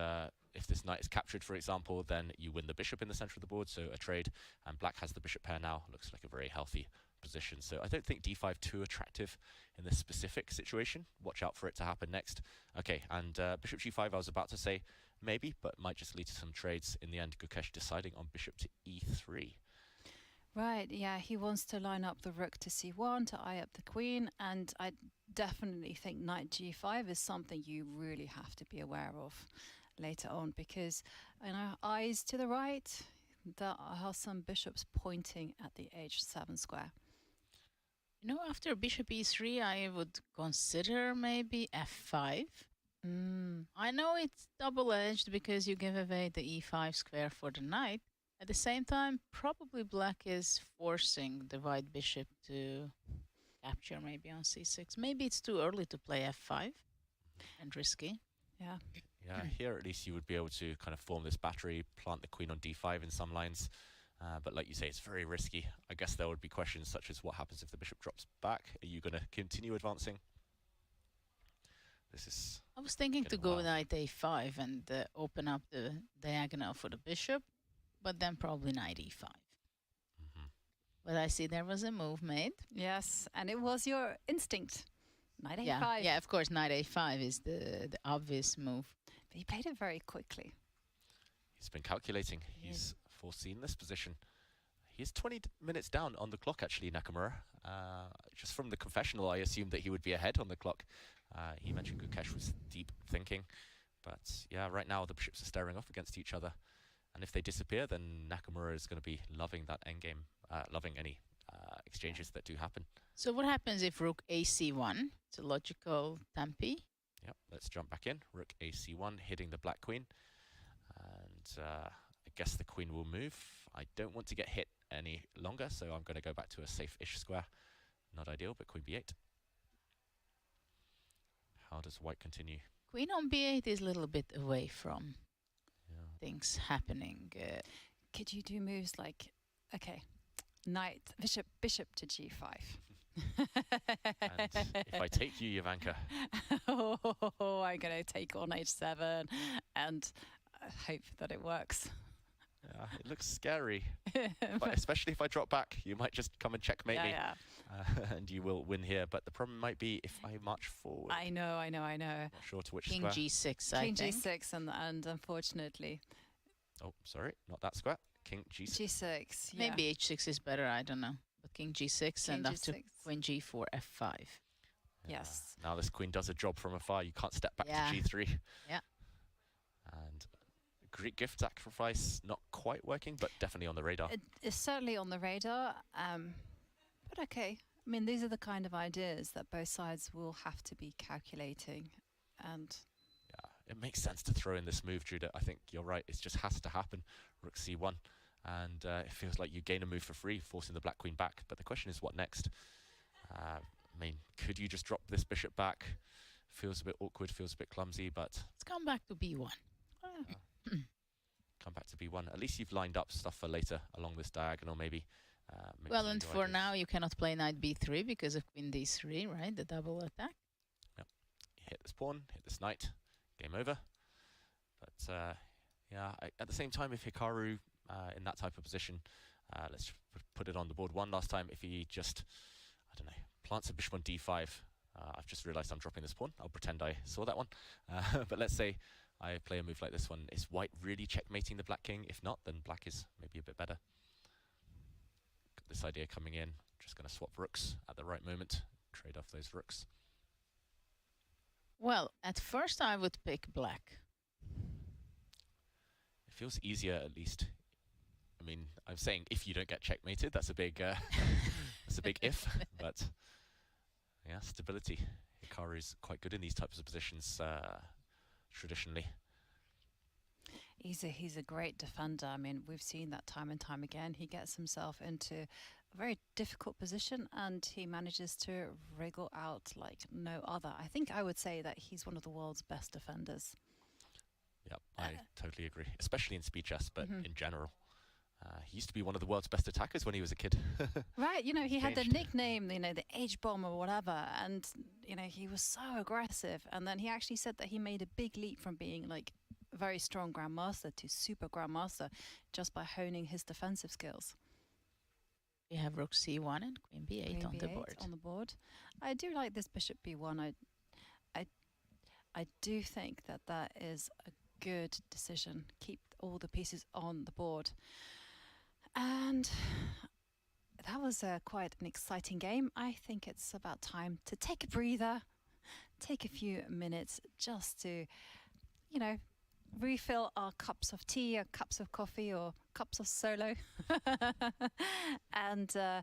if this knight is captured, for example, then you win the bishop in the center of the board. So a trade, and black has the bishop pair now. Looks like a very healthy position. So I don't think d5 too attractive in this specific situation. Watch out for it to happen next. Okay, and bishop g5, I was about to say maybe, but might just lead to some trades in the end. Gukesh deciding on bishop to e3. Right, yeah, he wants to line up the rook to c1 to eye up the queen, and I definitely think knight g5 is something you really have to be aware of later on, because, you know, eyes to the right, there are some bishops pointing at the h7 square. You know, after bishop e3, I would consider maybe f5. I know it's double-edged because you give away the e5 square for the knight. At the same time, probably black is forcing the white bishop to capture maybe on c6. Maybe it's too early to play f5 and risky. Yeah. Yeah, here at least you would be able to kind of form this battery, plant the queen on d5 in some lines. But like you say, it's very risky. I guess there would be questions such as what happens if the bishop drops back? Are you going to continue advancing? This is. I was thinking to go knight a5 and open up the diagonal for the bishop, but then probably knight e5. But I see there was a move made. Yes, and it was your instinct. Knight Yeah, a5. yeah, of course, knight a5 is the obvious move. But he played it very quickly. He's been calculating. He's foreseen this position. He's 20 minutes down on the clock, actually, Nakamura. Just from the confessional, I assumed that he would be ahead on the clock. He mentioned Gukesh was deep thinking. But yeah, right now the bishops are staring off against each other. And if they disappear, then Nakamura is going to be loving that endgame, loving any exchanges that do happen. So what happens if rook ac1? It's a logical tempi. Yep, let's jump back in. Rook ac1, hitting the black queen. And I guess the queen will move. I don't want to get hit any longer, so I'm going to go back to a safe-ish square. Not ideal, but queen b8. How does white continue? Queen on b8 is a little bit away from things happening. Could you do moves like, okay, knight, bishop to g5? And if I take you, Ivanka. Oh, I'm going to take on h7 and hope that it works. Yeah, it looks scary. But especially if I drop back, you might just come and checkmate me. And you will win here. But the problem might be if I march forward. I know. Not sure to which King square. g6, I King think. g6 and unfortunately. Oh, sorry, not that square. King g6. G6, yeah. Maybe h6 is better, I don't know. But king g6 King and after G6. queen g4, f5. Yes. Now this queen does a job from afar. You can't step back to g3. Yeah. And Greek gift sacrifice, not quite working, but definitely on the radar. It's certainly on the radar. But okay. I mean, these are the kind of ideas that both sides will have to be calculating. And yeah, it makes sense to throw in this move, Judah. I think you're right. It just has to happen. Rook c1. And it feels like you gain a move for free, forcing the black queen back. But the question is, what next? I mean, could you just drop this bishop back? Feels a bit awkward, feels a bit clumsy, but... Let's come back to b1. Come back to b1. At least you've lined up stuff for later along this diagonal, maybe. Well, and for now, you cannot play knight b3 because of queen d3, right? The double attack. Yep. Hit this pawn, hit this knight. Game over. But, yeah, at the same time, if Hikaru... in that type of position, let's put it on the board one last time. If he just, I don't know, plants a bishop on d5. I've just realized I'm dropping this pawn. I'll pretend I saw that one. But let's say I play a move like this one. Is white really checkmating the black king? If not, then black is maybe a bit better. Got this idea coming in. Just going to swap rooks at the right moment. Trade off those rooks. Well, at first I would pick black. It feels easier, at least. I mean, I'm saying if you don't get checkmated, that's a big, that's a big if. But Yeah, stability. Hikaru's quite good in these types of positions traditionally. He's a great defender. I mean, we've seen that time and time again. He gets himself into a very difficult position and he manages to wriggle out like no other. I think I would say that he's one of the world's best defenders. Yep, I totally agree, especially in speed chess, but in general. He used to be one of the world's best attackers when he was a kid. Right, you know, he had the Changed. nickname, you know, the H-bomb or whatever, and, you know, he was so aggressive. And then he actually said that he made a big leap from being, like, a very strong grandmaster to super grandmaster just by honing his defensive skills. We have rook c1 and queen b8 on the B8 board. on the board. I do like this bishop b1. I do think that that is a good decision. Keep all the pieces on the board. And that was quite an exciting game. I think it's about time to take a breather, take a few minutes just to, you know, refill our cups of tea, our cups of coffee, or cups of solo. And there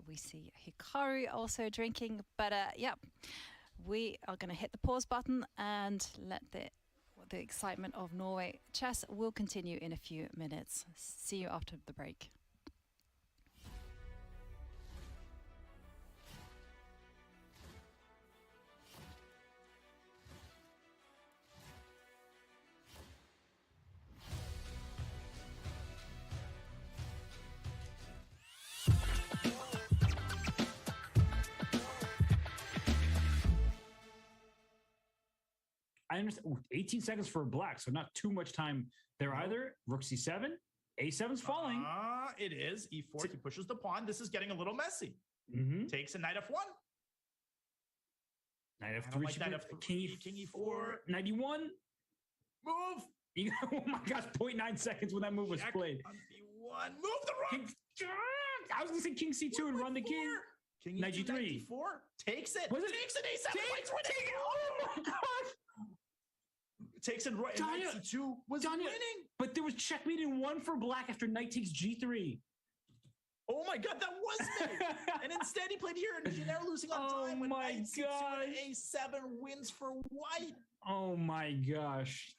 we see Hikaru also drinking. But yeah, we are going to hit the pause button and let the excitement of Norway chess will continue in a few minutes. See you after the break. I understand. Ooh, 18 seconds for black, so not too much time there either. Rook c7, a7's falling. It is. E4, he pushes the pawn. This is getting a little messy. Mm-hmm. Takes a knight f1. Knight I don't f3, like that F3. king e4, 91. Move. Oh my gosh, 0.9 seconds when that move was Check played. on b1. Move the rook. I was going to say king c2 and run the king. King Knight e2, g3. knight d4. Takes it. Was it? Takes an a7. White's winning. Oh my gosh. Takes it right. Danya, Knight c2 was Danya, winning. But there was checkmate in 1 for black after knight takes g3. Oh my god, that was made. And instead he played here and he's now losing on Oh time when my knight c2 gosh. and a7 wins for white. Oh my gosh.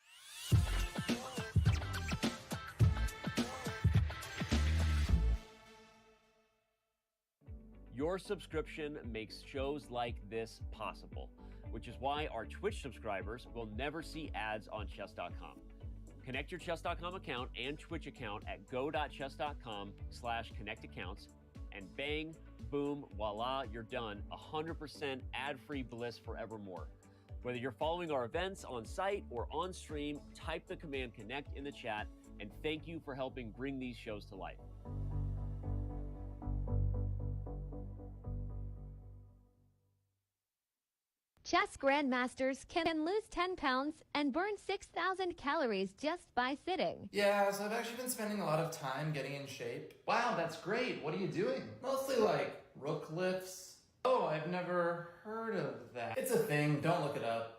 Your subscription makes shows like this possible, which is why our Twitch subscribers will never see ads on chess.com. Connect your chess.com account and Twitch account at go.chess.com/connectaccounts and bang, boom, voila, you're done. 100% ad-free bliss forevermore. Whether you're following our events on site or on stream, type the command connect in the chat, and thank you for helping bring these shows to life. Chess grandmasters can lose 10 pounds and burn 6,000 calories just by sitting. Yeah, so I've actually been spending a lot of time getting in shape. Wow, that's great. What are you doing? Mostly like rook lifts. Oh, I've never heard of that. It's a thing, don't look it up.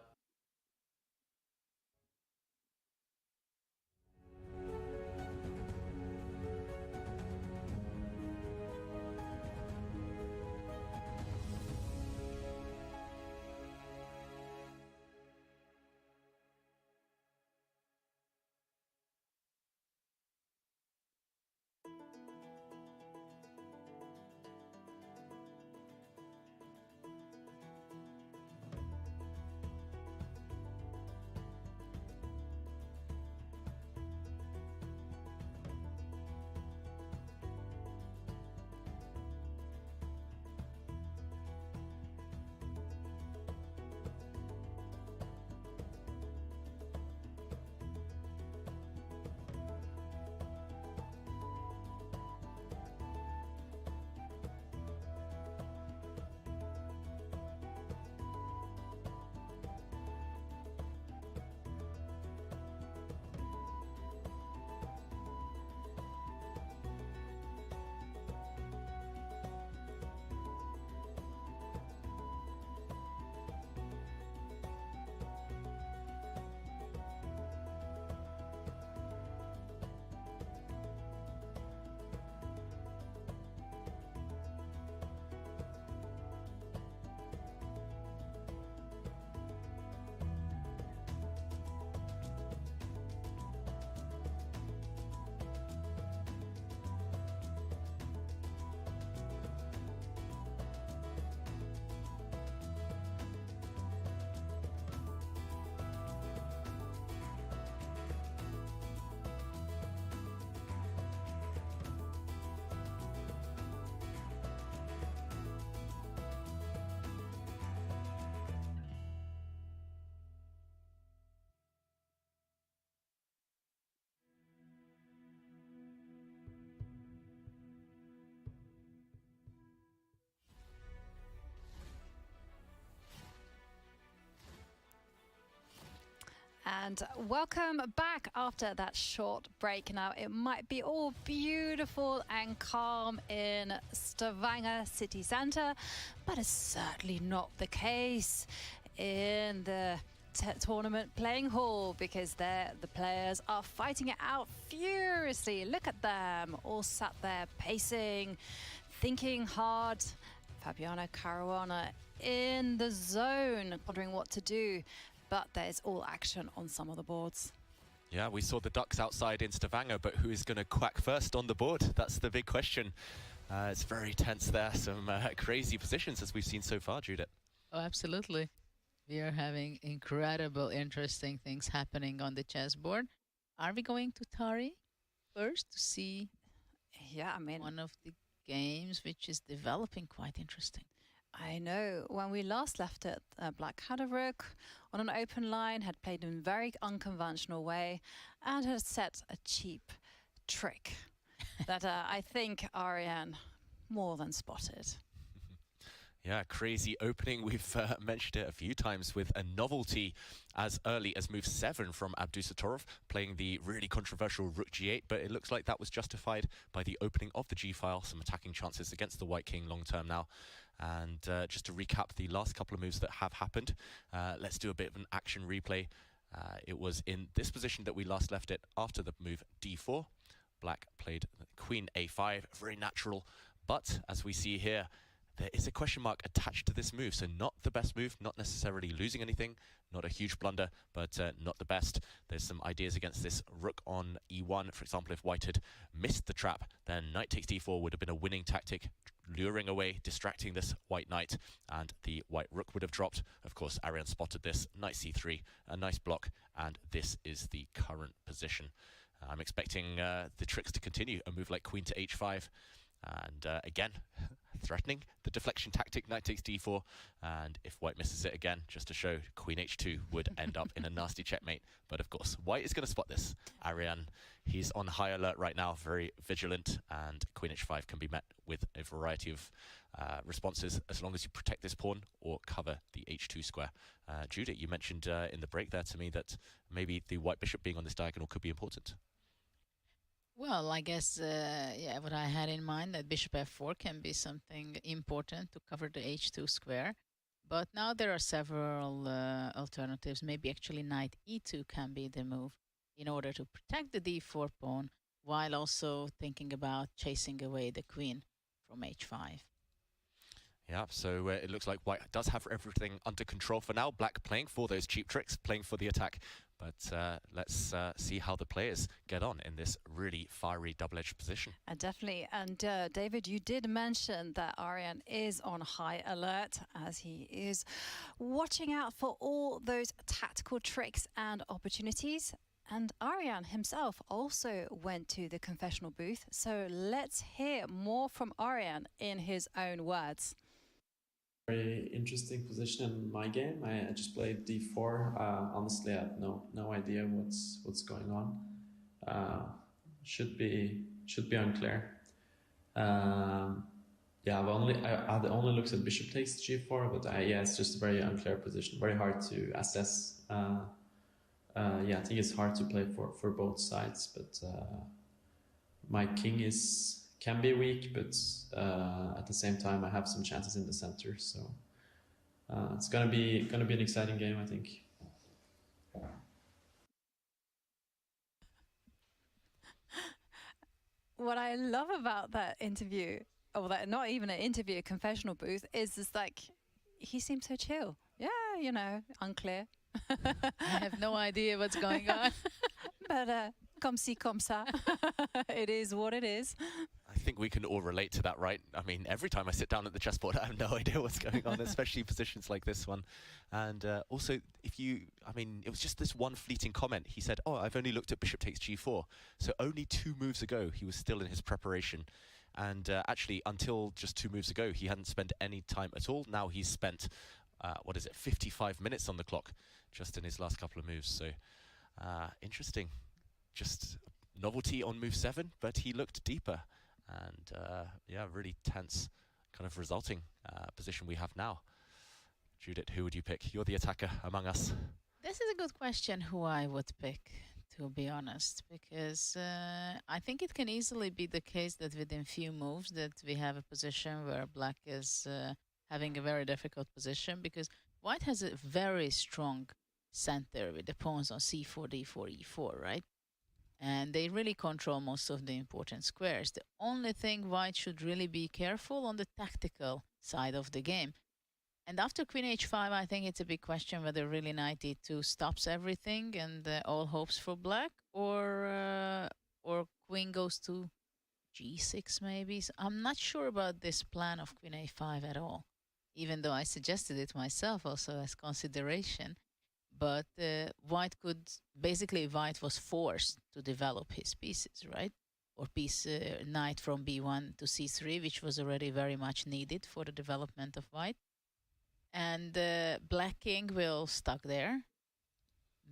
And welcome back after that short break. Now, it might be all beautiful and calm in Stavanger city centre, but it's certainly not the case in the tournament playing hall, because there the players are fighting it out furiously. Look at them, all sat there pacing, thinking hard. Fabiano Caruana in the zone, wondering what to do. But there's all action on some of the boards. Yeah, we saw the ducks outside in Stavanger, but who is going to quack first on the board? That's the big question. It's very tense there. Some crazy positions as we've seen so far, Judith. Oh, absolutely. We are having incredible, interesting things happening on the chessboard. Are we going to Tari first to see one of the games which is developing quite interesting? I know. When we last left it, Black had a rook on an open line, had played in a very unconventional way, and had set a cheap trick that I think Ariane more than spotted. Yeah, crazy opening. We've mentioned it a few times with a novelty as early as move 7 from Abdusattorov, playing the really controversial rook g8, but it looks like that was justified by the opening of the g-file, some attacking chances against the white king long term now. And just to recap the last couple of moves that have happened, let's do a bit of an action replay. It was in this position that we last left it after the move d4. Black played queen a5, very natural, but as we see here, there is a question mark attached to this move, so not the best move, not necessarily losing anything, not a huge blunder, but not the best. There's some ideas against this rook on e1. For example, if white had missed the trap, then knight takes d4 would have been a winning tactic, luring away, distracting this white knight, and the white rook would have dropped. Of course, Ariane spotted this, knight c3, a nice block, and this is the current position. I'm expecting the tricks to continue, a move like queen to h5, and again, threatening the deflection tactic, knight takes d4, and if white misses it again, just to show, queen h2 would end up in a nasty checkmate. But of course, white is going to spot this. Ariane, he's on high alert right now, very vigilant, and queen h5 can be met with a variety of responses as long as you protect this pawn or cover the h2 square. Judith, you mentioned in the break there to me that maybe the white bishop being on this diagonal could be important. Well, I guess, yeah, what I had in mind, that bishop f4 can be something important to cover the h2 square. But now there are several alternatives. Maybe actually knight e2 can be the move in order to protect the d4 pawn, while also thinking about chasing away the queen from h5. Yeah, so it looks like white does have everything under control for now. Black playing for those cheap tricks, playing for the attack. But let's see how the players get on in this really fiery double-edged position. Definitely. And David, you did mention that Ariane is on high alert, as he is watching out for all those tactical tricks and opportunities. And Ariane himself also went to the confessional booth. So let's hear more from Ariane in his own words. Very interesting position in my game. I just played d4. Honestly, I have no idea what's going on. Should be unclear. Yeah, I had only looked at bishop takes g4, but yeah, it's just a very unclear position. Very hard to assess. Yeah, I think it's hard to play for both sides, but my king can be weak, but at the same time I have some chances in the center, so it's gonna be an exciting game, I think. What I love about that interview, or that not even an interview, a confessional booth, is just like he seems so chill. Yeah, you know, unclear. I have no idea what's going on. But comme ci, comme ça. It is what it is. I think we can all relate to that, right? I mean, every time I sit down at the chessboard, I have no idea what's going on, especially positions like this one. And also, I mean, it was just this one fleeting comment. He said, oh, I've only looked at bishop takes g4. So only 2 moves ago, he was still in his preparation. And actually, until just 2 moves ago, he hadn't spent any time at all. Now he's spent, 55 minutes on the clock just in his last couple of moves. So interesting. Just novelty on move 7, but he looked deeper. And yeah, really tense kind of resulting position we have now. Judith, who would you pick? You're the attacker among us. This is a good question who I would pick, to be honest, because I think it can easily be the case that within few moves that we have a position where black is having a very difficult position, because white has a very strong center with the pawns on c4, d4, e4, right? And they really control most of the important squares. The only thing white should really be careful on the tactical side of the game. And after queen h5, I think it's a big question whether really knight e2 stops everything and all hopes for black, or queen goes to g6 maybe. So I'm not sure about this plan of queen a5 at all, even though I suggested it myself also as consideration. But white could, basically white was forced to develop his pieces, right? Or piece knight from b1 to c3, which was already very much needed for the development of white. And black king will stuck there.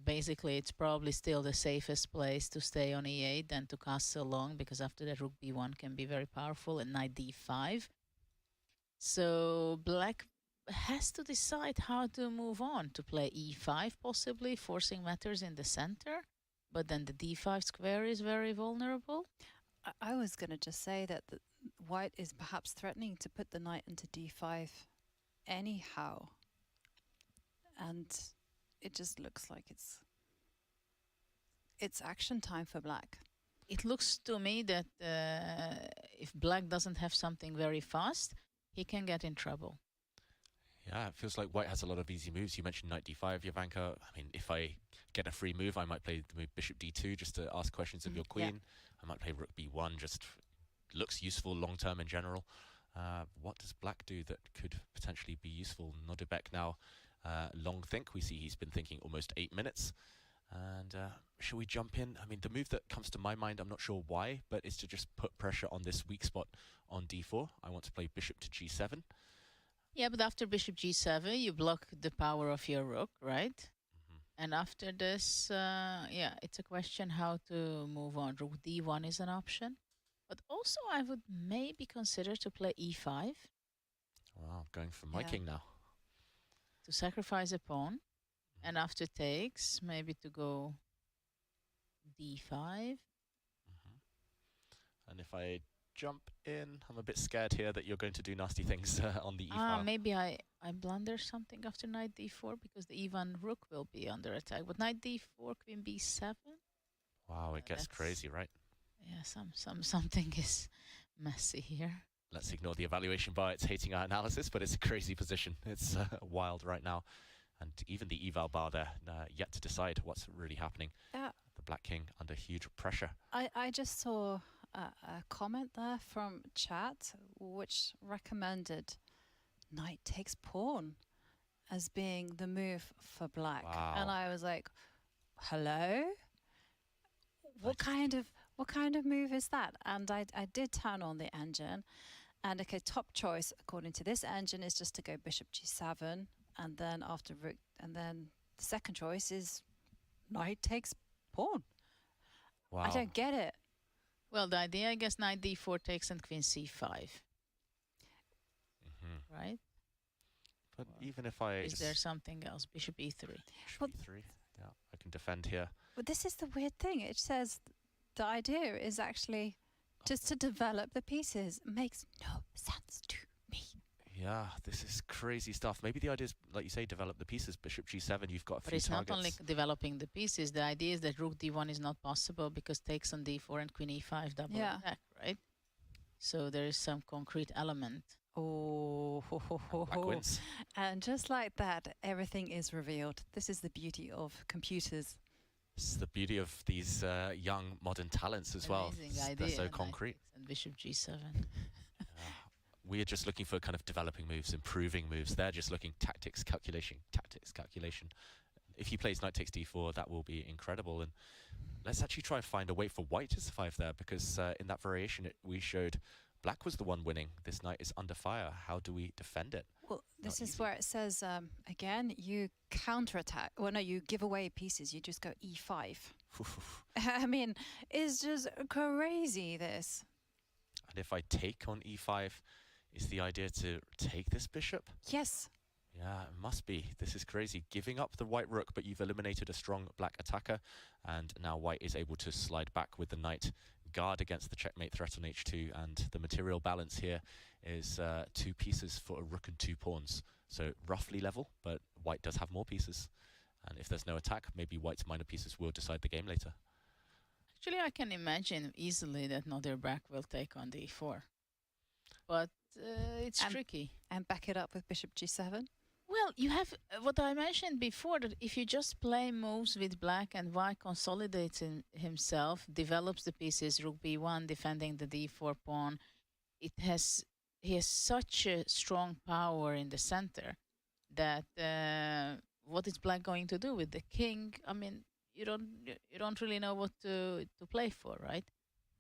Basically, it's probably still the safest place to stay on e8 than to castle long, because after that rook b1 can be very powerful, and knight d5. So black has to decide how to move on, to play e5 possibly, forcing matters in the center, but then the d5 square is very vulnerable. I was going to just say that white is perhaps threatening to put the knight into d5 anyhow, and it just looks like it's action time for black. It looks to me that if black doesn't have something very fast, he can get in trouble. Yeah, it feels like white has a lot of easy moves. You mentioned knight d5, Jovanka. I mean, if I get a free move, I might play the move bishop d2 just to ask questions of your queen. Yeah. I might play rook b1, just looks useful long term in general. What does black do that could potentially be useful? Nodebek now long think. We see he's been thinking almost 8 minutes. And shall we jump in? I mean, the move that comes to my mind, I'm not sure why, but is to just put pressure on this weak spot on d4. I want to play bishop to g7. Yeah, but after bishop g7, you block the power of your rook, right? Mm-hmm. And after this, yeah, it's a question how to move on. Rook d1 is an option. But also, I would maybe consider to play e5. Wow, going for my king now. To sacrifice a pawn. And after takes, maybe to go d5. Mm-hmm. And if I jump in, I'm a bit scared here that you're going to do nasty things on the e-file. Maybe I blunder something after knight d4, because the e1 rook will be under attack. But knight d4, queen b7. Wow, it gets crazy, right? Yeah, something is messy here. Let's ignore the evaluation bar. It's hating our analysis, but it's a crazy position. It's wild right now. And even the eval bar there, yet to decide what's really happening. The black king under huge pressure. I just saw a comment there from chat which recommended knight takes pawn as being the move for black. Wow. And I was like, hello? What kind of move is that? And I did turn on the engine, and okay, top choice according to this engine is just to go bishop g7, and then after rook, and then the second choice is knight takes pawn. Wow. I don't get it. Well, the idea, I guess, knight d4 takes and queen c5. Mm-hmm. Right? But even if I... Is there something else? Bishop e3. Bishop e3. Yeah, I can defend here. But this is the weird thing. It says the idea is actually just to develop the pieces. It makes no sense to me. Yeah, this is crazy stuff. Maybe the idea is, like you say, develop the pieces. Bishop g7, you've got a few targets. But it's not only developing the pieces. The idea is that rook d1 is not possible because takes on d4 and queen e5 double attack, right? So there is some concrete element. Oh, black wins. And just like that, everything is revealed. This is the beauty of computers. This is the beauty of these young modern talents as well. They're so concrete. And bishop g7. We are just looking for kind of developing moves, improving moves. They're just looking tactics, calculation. If he plays knight takes d4, that will be incredible. And let's actually try and find a way for white to survive there, because in that variation we showed black was the one winning. This knight is under fire. How do we defend it? Well, this is where it says, again, you counterattack. Well, no, you give away pieces. You just go e5. I mean, it's just crazy, this. And if I take on e5, is the idea to take this bishop? Yes. Yeah, it must be. This is crazy. Giving up the white rook, but you've eliminated a strong black attacker, and now white is able to slide back with the knight, guard against the checkmate threat on h2, and the material balance here is 2 pieces for a rook and 2 pawns. So roughly level, but white does have more pieces. And if there's no attack, maybe white's minor pieces will decide the game later. Actually, I can imagine easily that Norway will take on d4. But it's tricky. And back it up with bishop g7? Well, you have what I mentioned before, that if you just play moves with black and white consolidates himself, develops the pieces, rook b1, defending the d4 pawn, he has such a strong power in the center that what is black going to do with the king? I mean, you don't really know what to play for, right?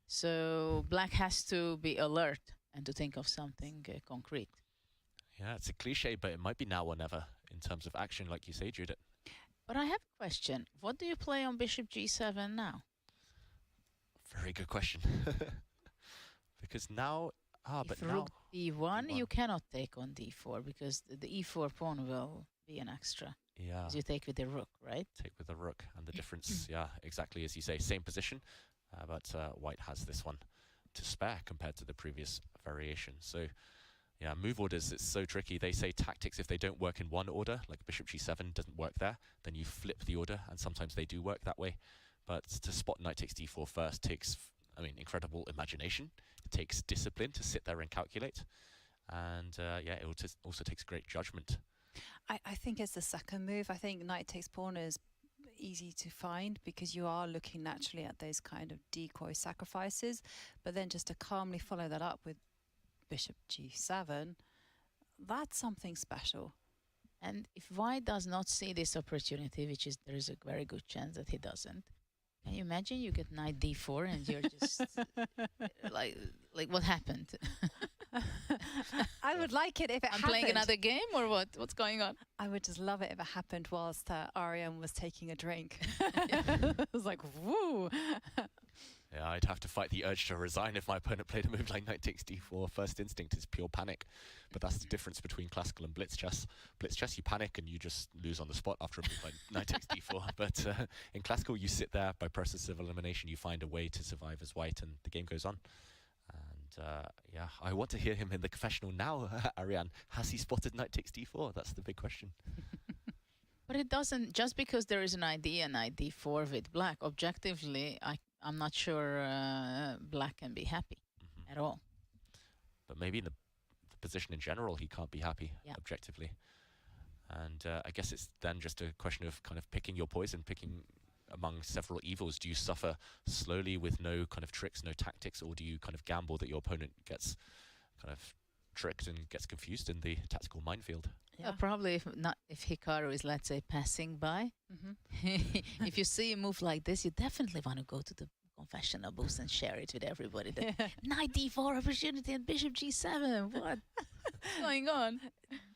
So black has to be alert and to think of something concrete. Yeah, it's a cliche, but it might be now or never in terms of action, like you say, Judith. But I have a question. What do you play on bishop g7 now? Very good question. Because now... if rook d1, you cannot take on d4, because the e4 pawn will be an extra. Yeah. Because you take with the rook, right? Take with the rook. And the difference, yeah, exactly as you say, same position, but white has this one to spare compared to the previous variation. So... yeah, move orders, it's so tricky. They say tactics, if they don't work in one order, like bishop g7 doesn't work there, then you flip the order, and sometimes they do work that way. But to spot knight takes d4 first takes, I mean, incredible imagination. It takes discipline to sit there and calculate. And yeah, it also takes great judgment. I think it's the second move. I think knight takes pawn is easy to find because you are looking naturally at those kind of decoy sacrifices. But then just to calmly follow that up with bishop g7, that's something special. And if white does not see this opportunity, which is there is a very good chance that he doesn't, can you imagine you get knight d4 and you're just like what happened? I would like it if it happened. I'm playing another game or what? What's going on? I would just love it if it happened whilst Ariane was taking a drink. I was like, woo! Yeah, I'd have to fight the urge to resign if my opponent played a move like knight takes d4. First instinct is pure panic. But that's the difference between classical and blitz chess. Blitz chess, you panic and you just lose on the spot after a move like knight takes d4. But in classical, you sit there by process of elimination. You find a way to survive as white and the game goes on. And yeah, I want to hear him in the confessional now, Ariane. Has he spotted knight takes d4? That's the big question. But it doesn't, just because there is an idea knight d4 with black, objectively, I'm not sure black can be happy at all. But maybe in the position in general, he can't be happy objectively. And I guess it's then just a question of kind of picking your poison, picking among several evils. Do you suffer slowly with no kind of tricks, no tactics, or do you kind of gamble that your opponent gets kind of tricked and gets confused in the tactical minefield? Yeah. Probably if Hikaru is, let's say, passing by. If you see a move like this, you definitely want to go to the confessional booth and share it with everybody. Knight d4 opportunity and bishop g7. What's going on?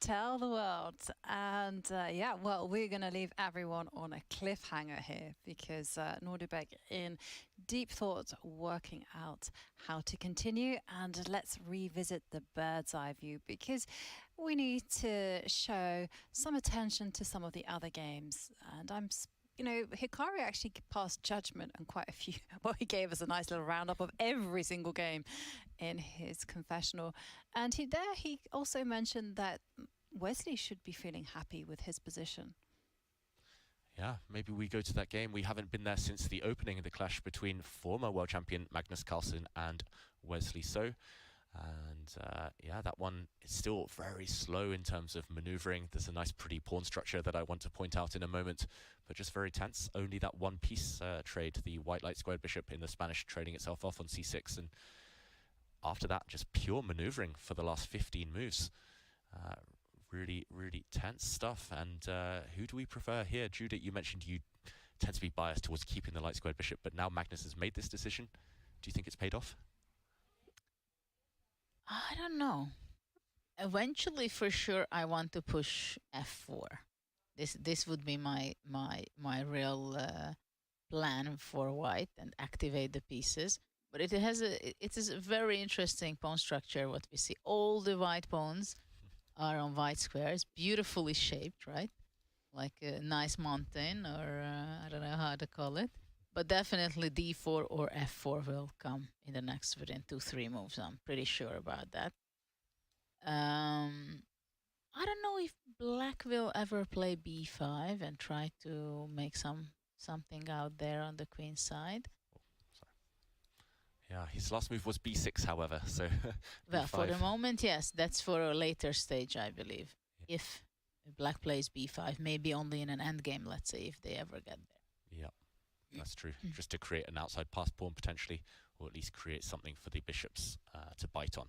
Tell the world. And yeah, well, we're going to leave everyone on a cliffhanger here because Norway in deep thought working out how to continue. And let's revisit the bird's eye view because we need to show some attention to some of the other games. And you know, Hikaru actually passed judgment on quite a few. Well, he gave us a nice little roundup of every single game in his confessional. And he also mentioned that Wesley should be feeling happy with his position. Yeah, maybe we go to that game. We haven't been there since the opening of the clash between former world champion Magnus and Wesley So. And yeah, that one is still very slow in terms of maneuvering. There's a nice pretty pawn structure that I want to point out in a moment, but just very tense. Only that one piece trade, the white light squared bishop in the Spanish trading itself off on c6, and after that just pure maneuvering for the last 15 moves. Really, really tense stuff. And who do we prefer here? Judith, you mentioned you tend to be biased towards keeping the light squared bishop, but now Magnus has made this decision. Do you think it's paid off? I don't know. Eventually, for sure, I want to push f4. This would be my real plan for white and activate the pieces. But it is a very interesting pawn structure. What we see, all the white pawns are on white squares, beautifully shaped, right? Like a nice mountain, or I don't know how to call it. But definitely d4 or f4 will come in the next within 2-3 moves. I'm pretty sure about that. I don't know if black will ever play b5 and try to make something out there on the queen side. Yeah, his last move was b6, however, so Well, for the b5. moment, yes, that's for a later stage, I believe. If black plays b5, maybe only in an endgame, let's say, if they ever get there. Yeah, that's true. Just to create an outside pass pawn potentially, or at least create something for the bishops to bite on.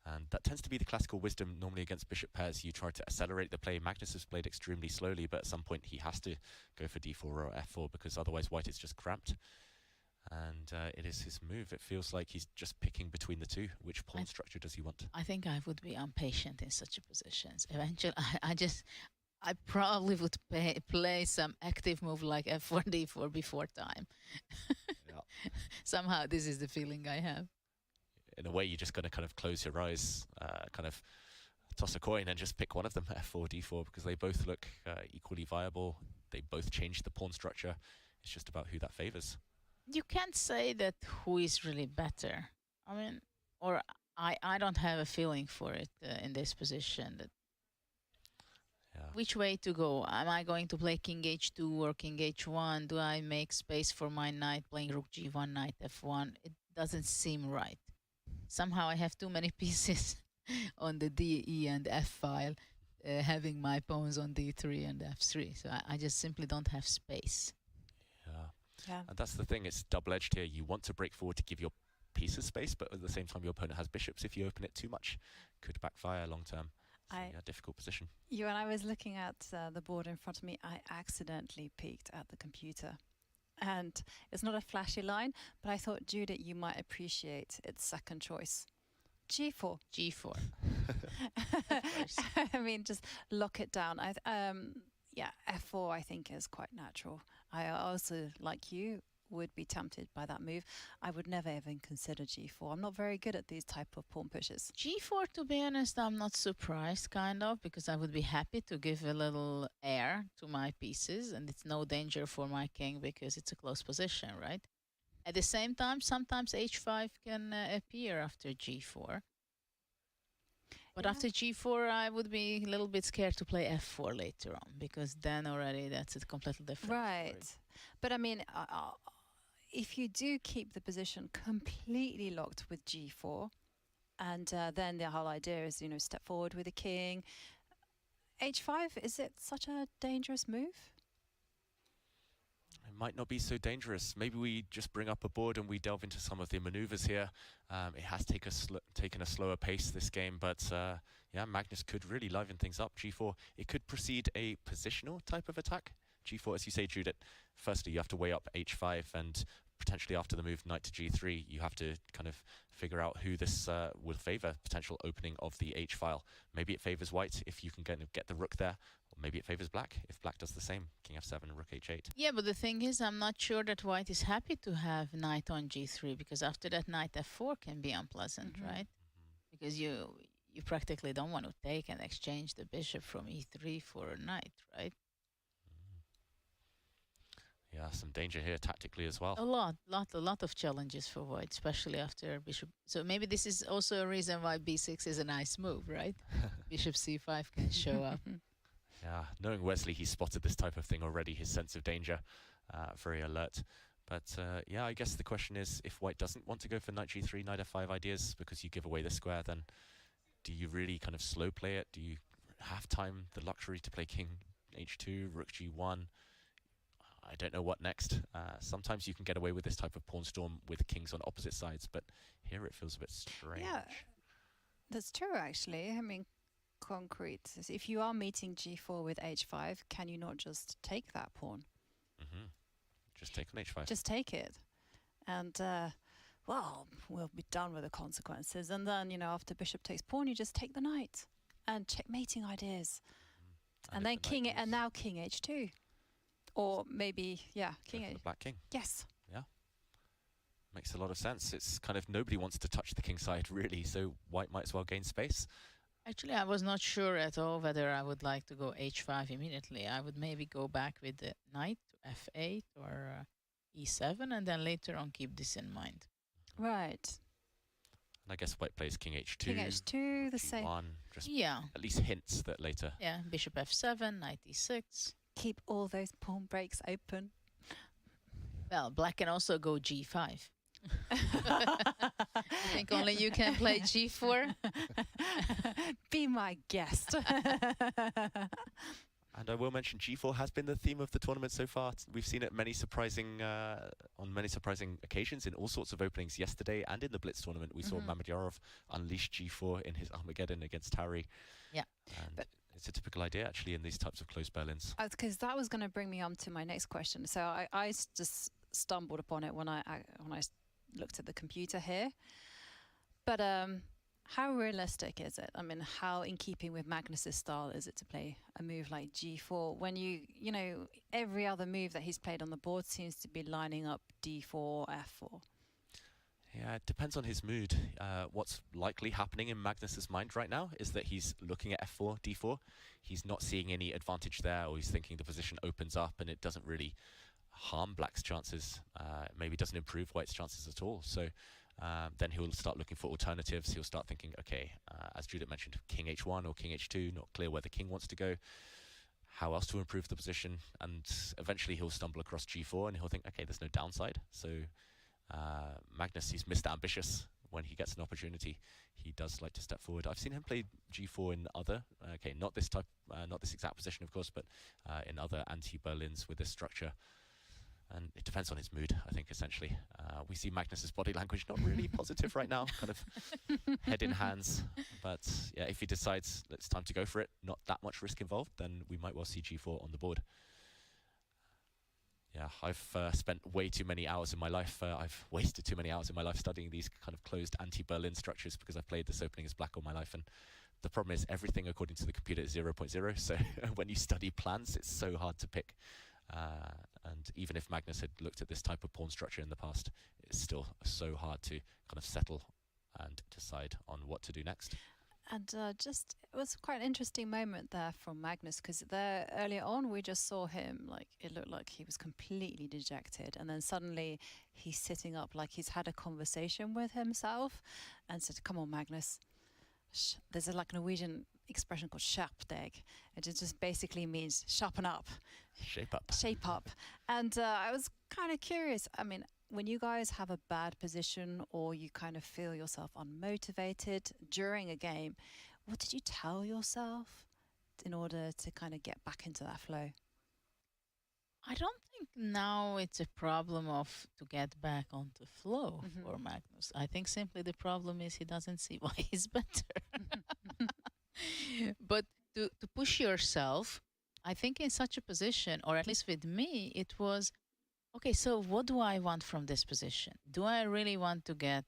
And that tends to be the classical wisdom normally against bishop pairs. You try to accelerate the play. Magnus has played extremely slowly, but at some point he has to go for d4 or f4 because otherwise white is just cramped. And it is his move. It feels like he's just picking between the two. Which pawn structure does he want? I think I would be impatient in such positions. Eventually, I probably would play some active move like f4, d4 before time. Yeah. Somehow this is the feeling I have. In a way, you're just going to kind of close your eyes, kind of toss a coin and just pick one of them, f4, d4, because they both look equally viable. They both change the pawn structure. It's just about who that favors. You can't say that who is really better. I mean, or I don't have a feeling for it in this position. That which way to go? Am I going to play king h2 or king h1? Do I make space for my knight playing rook g1, knight f1? It doesn't seem right. Somehow I have too many pieces on the D, E, and F file, having my pawns on D3 and F3. So I just simply don't have space. Yeah. And that's the thing, it's double-edged here. You want to break forward to give your pieces space, but at the same time your opponent has bishops. If you open it too much, could backfire long-term. So, yeah, difficult position. When I was looking at the board in front of me, I accidentally peeked at the computer. And it's not a flashy line, but I thought, Judith, you might appreciate its second choice. G4. G4. I mean, just lock it down. Yeah, F4 I think is quite natural. I also, like you, would be tempted by that move. I would never even consider G4. I'm not very good at these type of pawn pushes. G4, to be honest, I'm not surprised, kind of, because I would be happy to give a little air to my pieces, and it's no danger for my king because it's a close position, right? At the same time, sometimes H5 can appear after G4. But after G4, I would be a little bit scared to play F4 later on, because then already that's a completely different Right. story. But I mean, if you do keep the position completely locked with G4, and then the whole idea is, step forward with the king. H5, is it such a dangerous move? It might not be so dangerous. Maybe we just bring up a board and we delve into some of the maneuvers here. It has taken a slower pace this game, but yeah, Magnus could really liven things up. G4, it could precede a positional type of attack. G4, as you say, Judith, firstly, you have to weigh up H5, and potentially after the move knight to G3, you have to kind of figure out who this will favor, potential opening of the H file. Maybe it favors white if you can get the rook there, or maybe it favors black if black does the same, king F7, rook H8. Yeah, but the thing is, I'm not sure that white is happy to have knight on G3, because after that knight F4 can be unpleasant, right? Because you practically don't want to take and exchange the bishop from E3 for a knight, right? Yeah, some danger here tactically as well. A lot of challenges for white, especially after bishop. So maybe this is also a reason why B6 is a nice move, right? Bishop C5 can show up. Yeah, knowing Wesley, he spotted this type of thing already, his sense of danger, very alert. But yeah, I guess the question is, if white doesn't want to go for knight G3, knight F5 ideas, because you give away the square, then do you really kind of slow play it? Do you have time, the luxury to play king H2, rook G1? I don't know what next. Sometimes you can get away with this type of pawn storm with kings on opposite sides, but here it feels a bit strange. Yeah, that's true, actually. I mean, concrete. If you are meeting G4 with H5, can you not just take that pawn? Just take on H5. Just take it. And, well, we'll be done with the consequences. And then, after bishop takes pawn, you just take the knight. And checkmating ideas. And then king, and now king H2. Or maybe, yeah, king H. Black king. Yes. Yeah. Makes a lot of sense. It's kind of nobody wants to touch the king side, really, so white might as well gain space. Actually, I was not sure at all whether I would like to go h5 immediately. I would maybe go back with the knight to f8 or e7, and then later on keep this in mind. Right. And I guess white plays king h2. King h2, the same. G1, just Yeah. at least hints that later. Yeah, bishop f7, knight e6. Keep all those pawn breaks open. Well, black can also go g5. I think only you can play g4. Be my guest. And I will mention G4 has been the theme of the tournament so far. We've seen it on many surprising occasions in all sorts of openings yesterday and in the Blitz tournament. We saw Mamedyarov unleash G4 in his Armageddon against Harry. Yeah. And it's a typical idea actually in these types of closed Berlins. Because that was going to bring me on to my next question. So I just stumbled upon it when I looked at the computer here. But how realistic is it? I mean, how in keeping with Magnus's style is it to play a move like G4 when you know, every other move that he's played on the board seems to be lining up D4, F4? Yeah, it depends on his mood. What's likely happening in Magnus's mind right now is that he's looking at F4, D4. He's not seeing any advantage there, or he's thinking the position opens up and it doesn't really harm black's chances, maybe doesn't improve white's chances at all. So then he'll start looking for alternatives. He'll start thinking, okay, as Judith mentioned, king h1 or king h2, not clear where the king wants to go. How else to improve the position? And eventually he'll stumble across g4 and he'll think, okay, there's no downside. So Magnus, he's Mr. Ambitious. When he gets an opportunity, he does like to step forward. I've seen him play g4 in other, not this exact position, of course, but in other anti-Berlins with this structure. And it depends on his mood, I think, essentially. We see Magnus's body language not really positive right now, kind of head in hands. But yeah, if he decides it's time to go for it, not that much risk involved, then we might well see g4 on the board. Yeah, I've spent way too many hours in my life. I've wasted too many hours in my life studying these kind of closed anti-Berlin structures because I've played this opening as black all my life. And the problem is everything according to the computer is 0.0. So when you study plans, it's so hard to pick. And even if Magnus had looked at this type of pawn structure in the past, it's still so hard to kind of settle and decide on what to do next. And it was quite an interesting moment there from Magnus, because there earlier on we just saw him, like, it looked like he was completely dejected, and then suddenly he's sitting up like he's had a conversation with himself and said, come on, Magnus. There's a like Norwegian expression called skjerp. It just basically means sharpen up. Shape up. Shape up. And I was kind of curious. I mean, when you guys have a bad position or you kind of feel yourself unmotivated during a game, what did you tell yourself in order to kind of get back into that flow? I don't think now it's a problem of to get back onto flow for Magnus. I think simply the problem is he doesn't see why he's better. But to push yourself, I think in such a position, or at least with me, it was, okay, so what do I want from this position? Do I really want to get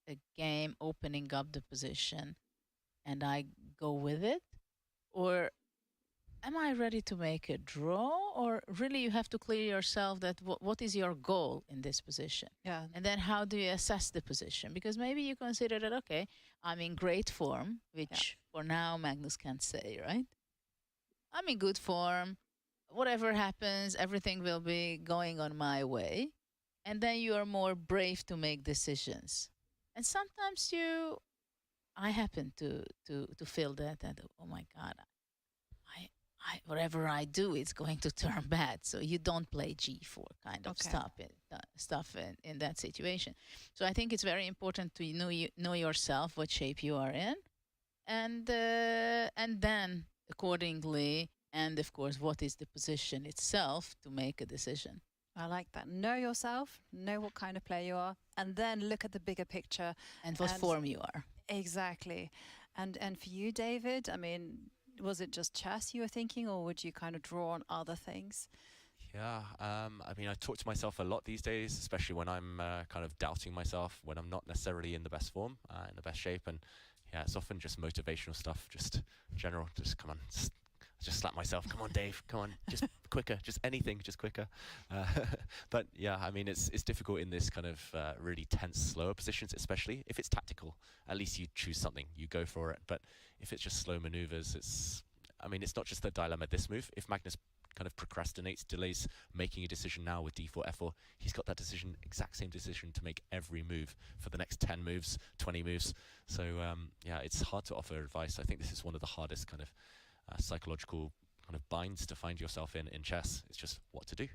a game opening up the position and I go with it? Or am I ready to make a draw? Or really you have to clear yourself that what is your goal in this position? Yeah. And then how do you assess the position? Because maybe you consider that, okay, I'm in great form, which for now Magnus can't say, right? I'm in good form. Whatever happens, everything will be going on my way. And then you are more brave to make decisions. And sometimes I happen to feel that, oh my God, whatever I do, it's going to turn bad. So you don't play G4 kind of stuff in that situation. So I think it's very important to know yourself, what shape you are in, and then accordingly, and of course, what is the position itself to make a decision. I like that. Know yourself, know what kind of player you are, and then look at the bigger picture. And what form you are. Exactly. And for you, David, I mean, was it just chess you were thinking, or would you kind of draw on other things? Yeah, I mean, I talk to myself a lot these days, especially when I'm kind of doubting myself, when I'm not necessarily in the best form, in the best shape. And yeah, it's often just motivational stuff, just general, just come on, just slap myself. Come on, Dave, come on, just quicker, just anything, just quicker. But yeah, I mean, it's difficult in this kind of really tense, slower positions, especially if it's tactical. At least you choose something, you go for it. But if it's just slow maneuvers, I mean, it's not just the dilemma this move. If Magnus kind of procrastinates, delays making a decision now with d4, f4, he's got that exact same decision to make every move for the next 10 moves, 20 moves. So yeah, it's hard to offer advice. I think this is one of the hardest kind of psychological kind of binds to find yourself in chess. It's just what to do.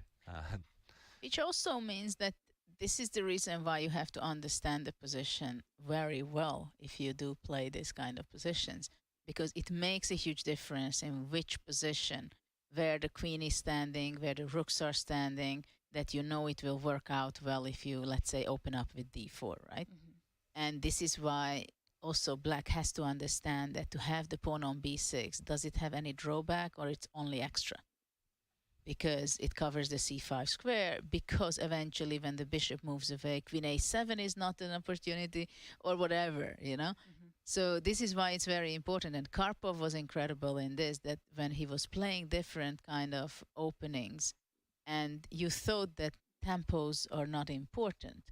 Which also means that this is the reason why you have to understand the position very well if you do play this kind of positions, because it makes a huge difference in which position, where the queen is standing, where the rooks are standing, that you know it will work out well if you, let's say, open up with d4, right? And this is why also black has to understand that to have the pawn on b6, does it have any drawback or it's only extra? Because it covers the c5 square, because eventually when the bishop moves away, queen a7 is not an opportunity or whatever, you know? So this is why it's very important. And Karpov was incredible in this, that when he was playing different kind of openings and you thought that tempos are not important,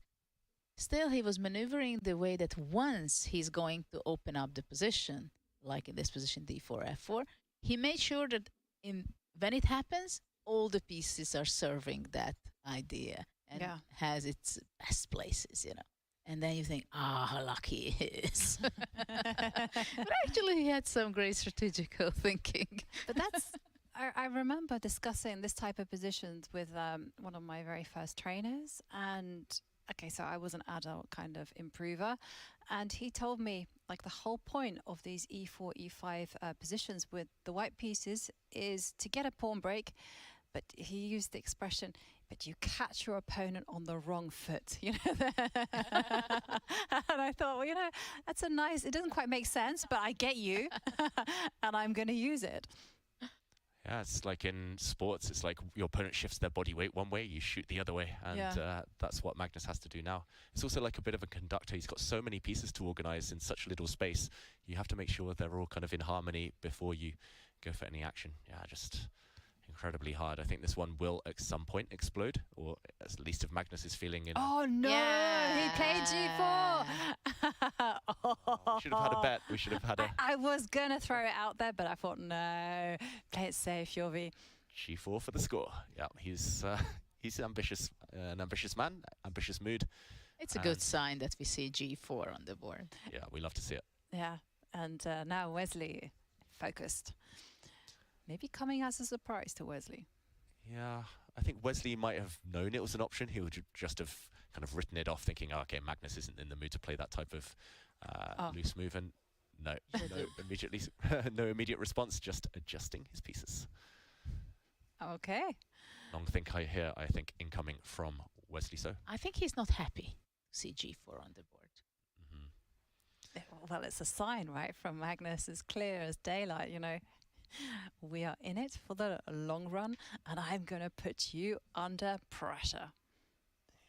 still he was maneuvering the way that once he's going to open up the position, like in this position d4, f4, he made sure that when it happens, all the pieces are serving that idea and has its best places, you know. And then you think, how lucky he is. But actually he had some great strategical thinking. But I remember discussing this type of positions with one of my very first trainers. And okay, so I was an adult kind of improver. And he told me, like, the whole point of these e4, e5 positions with the white pieces is to get a pawn break. But he used the expression, but you catch your opponent on the wrong foot, you know. And I thought, well, you know, that's it doesn't quite make sense, but I get you, and I'm going to use it. Yeah, it's like in sports, it's like your opponent shifts their body weight one way, you shoot the other way, and that's what Magnus has to do now. It's also like a bit of a conductor. He's got so many pieces to organize in such little space. You have to make sure they're all kind of in harmony before you go for any action. Yeah, just incredibly hard. I think this one will at some point explode, or at least if Magnus is feeling in. Oh no, he played g4. We should have had a bet. We should have had a. I was gonna throw it out there, but I thought no, play it safe, Jovi. g4 for the score. Yeah, he's ambitious, an ambitious man, ambitious mood. It's a good sign that we see g4 on the board. Yeah, we love to see it. Yeah, and now Wesley focused. Maybe coming as a surprise to Wesley. Yeah, I think Wesley might have known it was an option. He would just have kind of written it off, thinking, oh, okay, Magnus isn't in the mood to play that type of loose move. And no immediate response, just adjusting his pieces. Okay. Long think here, I think, incoming from Wesley. So I think he's not happy to see g4 on the board. Well, it's a sign, right, from Magnus, as clear as daylight, you know. We are in it for the long run, and I'm going to put you under pressure.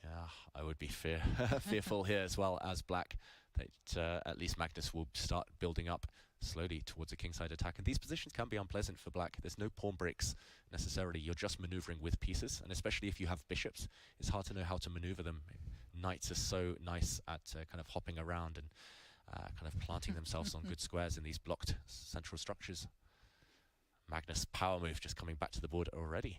Yeah, I would be fearful here as well as black, that at least Magnus will start building up slowly towards a kingside attack. And these positions can be unpleasant for black. There's no pawn breaks necessarily. You're just maneuvering with pieces, and especially if you have bishops, it's hard to know how to maneuver them. Knights are so nice at kind of hopping around and kind of planting themselves on good squares in these blocked central structures. Magnus power move just coming back to the board already.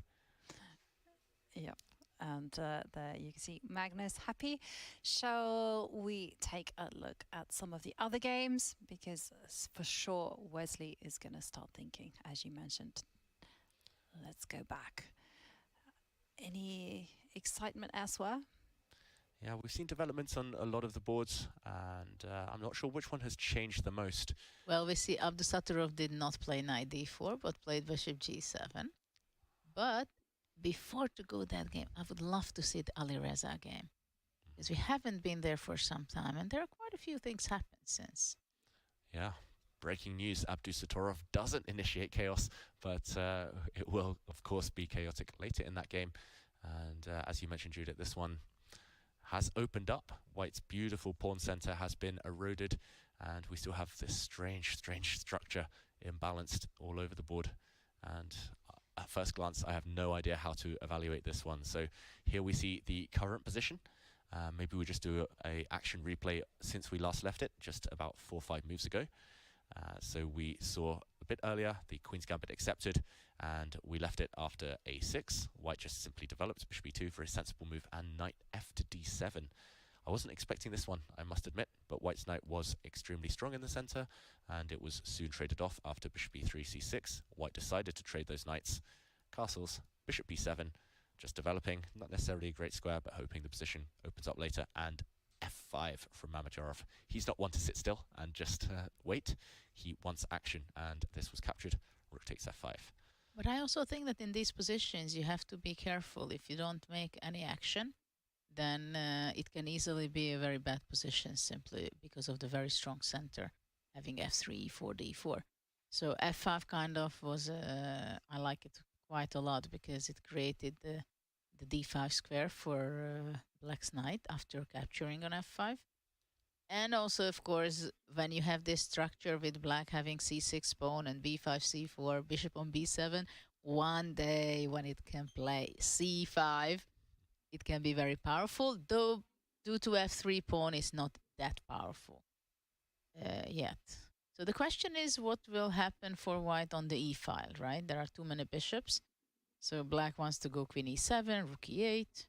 Yep, and there you can see Magnus happy. Shall we take a look at some of the other games? Because for sure Wesley is going to start thinking, as you mentioned. Let's go back. Any excitement elsewhere? Yeah, we've seen developments on a lot of the boards, and I'm not sure which one has changed the most. Well, we see Abdusattorov did not play knight d4, but played bishop g7. But before to go that game, I would love to see the Ali Reza game, because we haven't been there for some time, and there are quite a few things happened since. Yeah, breaking news, Abdusattorov doesn't initiate chaos, but it will, of course, be chaotic later in that game. And as you mentioned, Judith, this one has opened up. White's beautiful pawn center has been eroded, and we still have this strange structure imbalanced all over the board. And at first glance, I have no idea how to evaluate this one. So here we see the current position. Maybe we just do a action replay since we last left it, just about 4 or 5 moves ago. So we saw a bit earlier the Queen's Gambit accepted, and we left it after a6. White just simply developed bishop e2, very sensible move, and knight f to d7. I wasn't expecting this one, I must admit, but White's knight was extremely strong in the center, and it was soon traded off after bishop e3, c6. White decided to trade those knights. Castles, bishop b7, just developing, not necessarily a great square, but hoping the position opens up later, and f5 from Mamedyarov. He's not one to sit still and just wait. He wants action, and this was captured. Rook takes f5. But I also think that in these positions you have to be careful. If you don't make any action, then it can easily be a very bad position simply because of the very strong center, having f3, e4, d4. So f5 kind of was, I like it quite a lot because it created the d5 square for Black's knight after capturing on f5. And also, of course, when you have this structure with Black having c6 pawn and b5, c4, bishop on b7, one day when it can play c5, it can be very powerful, though due to f3 pawn is not that powerful yet. So the question is what will happen for White on the e-file, right? There are too many bishops. So Black wants to go queen e7, rook e8.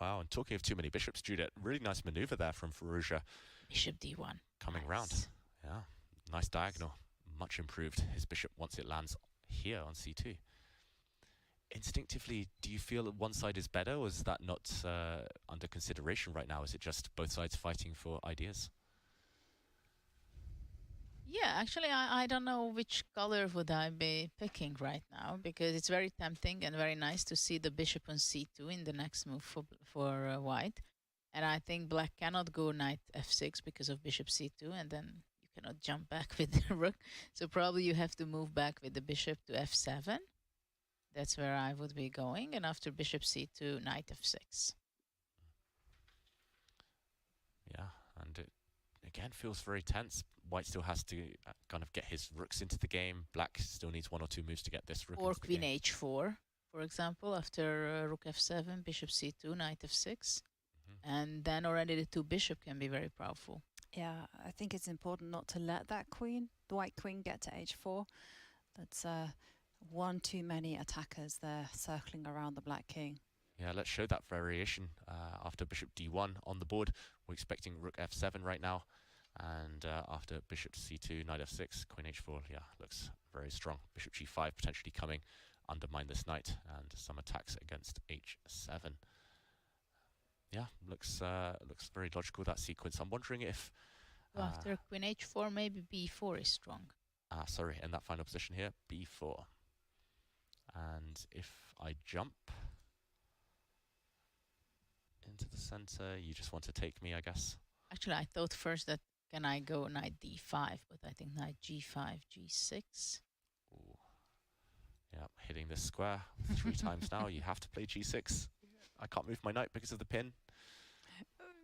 Wow, and talking of too many bishops, Judith, really nice maneuver there from Firouzja. Bishop d1. Coming nice. round. Yeah, nice diagonal. Much improved his bishop once it lands here on c2. Instinctively, do you feel that one side is better, or is that not under consideration right now? Is it just both sides fighting for ideas? Yeah, actually, I don't know which color would I be picking right now, because it's very tempting and very nice to see the bishop on c2 in the next move for White. And I think Black cannot go knight f6 because of bishop c2, and then you cannot jump back with the rook. So probably you have to move back with the bishop to f7. That's where I would be going. And after bishop c2, knight f6. Yeah, and it again feels very tense. White still has to kind of get his rooks into the game. Black still needs 1 or 2 moves to get this rook or into the queen game. h4, for example, after rook f7, bishop c2, knight f6. And then already the 2 bishop can be very powerful. Yeah, I think it's important not to let that queen, the white queen, get to h4. That's one too many attackers there circling around the black king. Yeah, let's show that variation after bishop d1 on the board. We're expecting rook f7 right now. And after bishop c2, knight f6, queen h4, yeah, looks very strong. Bishop g5 potentially coming, undermine this knight, and some attacks against h7. Yeah, looks very logical, that sequence. I'm wondering if... So after queen h4, maybe b4 is strong. Sorry, in that final position here, b4. And if I jump into the center, you just want to take me, I guess. Actually, I thought first that can I go knight d5, but I think knight g5, g6. Ooh. Yeah, hitting this square 3 times now. You have to play g6. I can't move my knight because of the pin.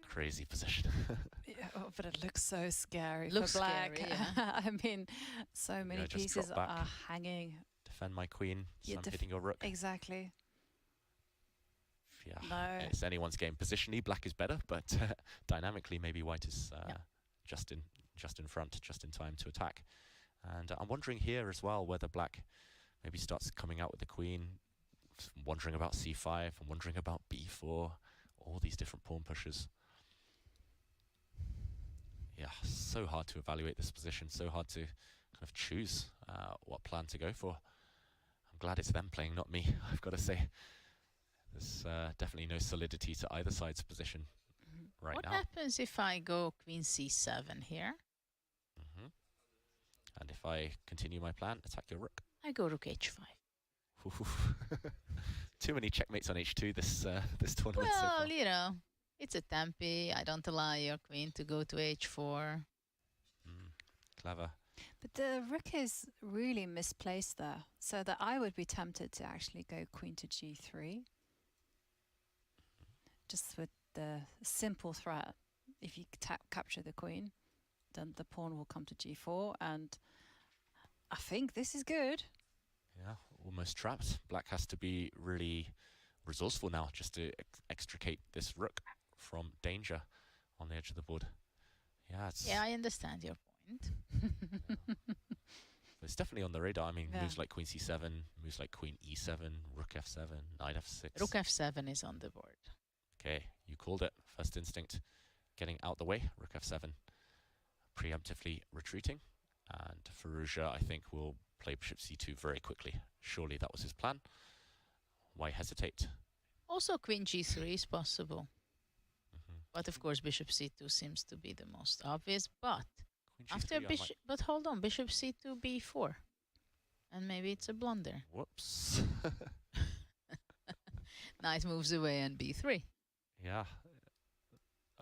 Crazy position. Yeah, but it looks so scary Looks for Black. scary, yeah. I mean, so many pieces are hanging. Defend my queen, so Yeah, I'm hitting your rook. Exactly. Yeah, No. it's anyone's game. Positionally, Black is better, but dynamically, maybe White is just in front, just in time to attack. And I'm wondering here as well whether Black maybe starts coming out with the queen, wondering about c5, and wondering about b4, all these different pawn pushes. Yeah, so hard to evaluate this position, so hard to kind of choose what plan to go for. I'm glad it's them playing, not me, I've got to say. There's definitely no solidity to either side's position right now. What happens if I go queen c7 here? And if I continue my plan, attack your rook. I go rook h5. Too many checkmates on h2 this tournament so far. Well, you know, it's a tempi. I don't allow your queen to go to h4. Clever. But the rook is really misplaced there, so that I would be tempted to actually go queen to g3. Just with the simple threat, if you capture the queen, then the pawn will come to g4, and I think this is good. Yeah, almost trapped. Black has to be really resourceful now just to extricate this rook from danger on the edge of the board. Yeah, I understand your point. It's definitely on the radar. I mean, Yeah. moves like queen c7, moves like queen e7, rook f7, knight f6. Rook f7 is on the board. Okay, you called it. First instinct, getting out the way. Rook f7, preemptively retreating. And Firouzja, I think, will play bishop c2 very quickly. Surely that was his plan. Why hesitate? Also, queen g3 is possible. But of course, bishop c2 seems to be the most obvious. But Queen g3, after bishop, but hold on, bishop c2 b4, and maybe it's a blunder. Whoops. Knight moves away and b3. Yeah,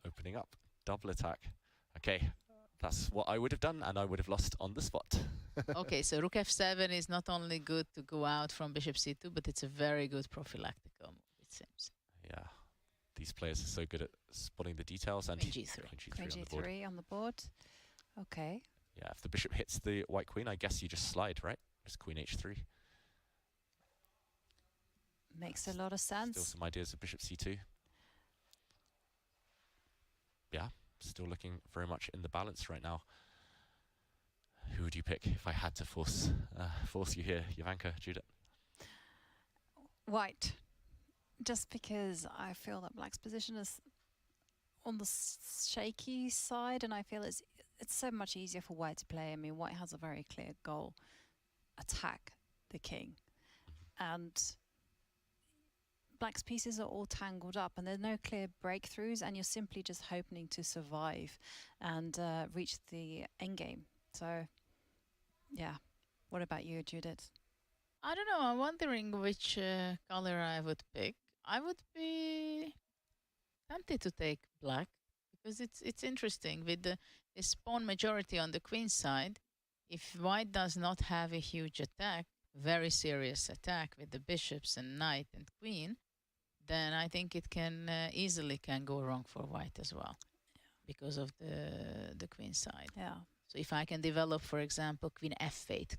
opening up, double attack. Okay, that's what I would have done, and I would have lost on the spot. Okay, so rook f7 is not only good to go out from bishop c2, but it's a very good prophylactical move, it seems. Yeah, these players are so good at spotting the details. And Queen g3. Queen g3 on the board. Okay. Yeah, if the bishop hits the white queen, I guess you just slide, right? Just queen h3. Makes a lot of sense. Still some ideas of bishop c2. Yeah, still looking very much in the balance right now. Who would you pick if I had to force you here, Jovanka, Judith? White. Just because I feel that Black's position is on the shaky side, and I feel it's so much easier for White to play. I mean, White has a very clear goal: attack the king, and Black's pieces are all tangled up, and there's no clear breakthroughs, and you're simply just hoping to survive and reach the endgame. So, yeah. What about you, Judith? I don't know. I'm wondering which color I would pick. I would be tempted to take black because it's interesting with the pawn majority on the queen side. If white does not have a huge attack, very serious attack with the bishops and knight and queen, then I think it can easily go wrong for white as well, because of the queen side. Yeah. So if I can develop, for example, queen f8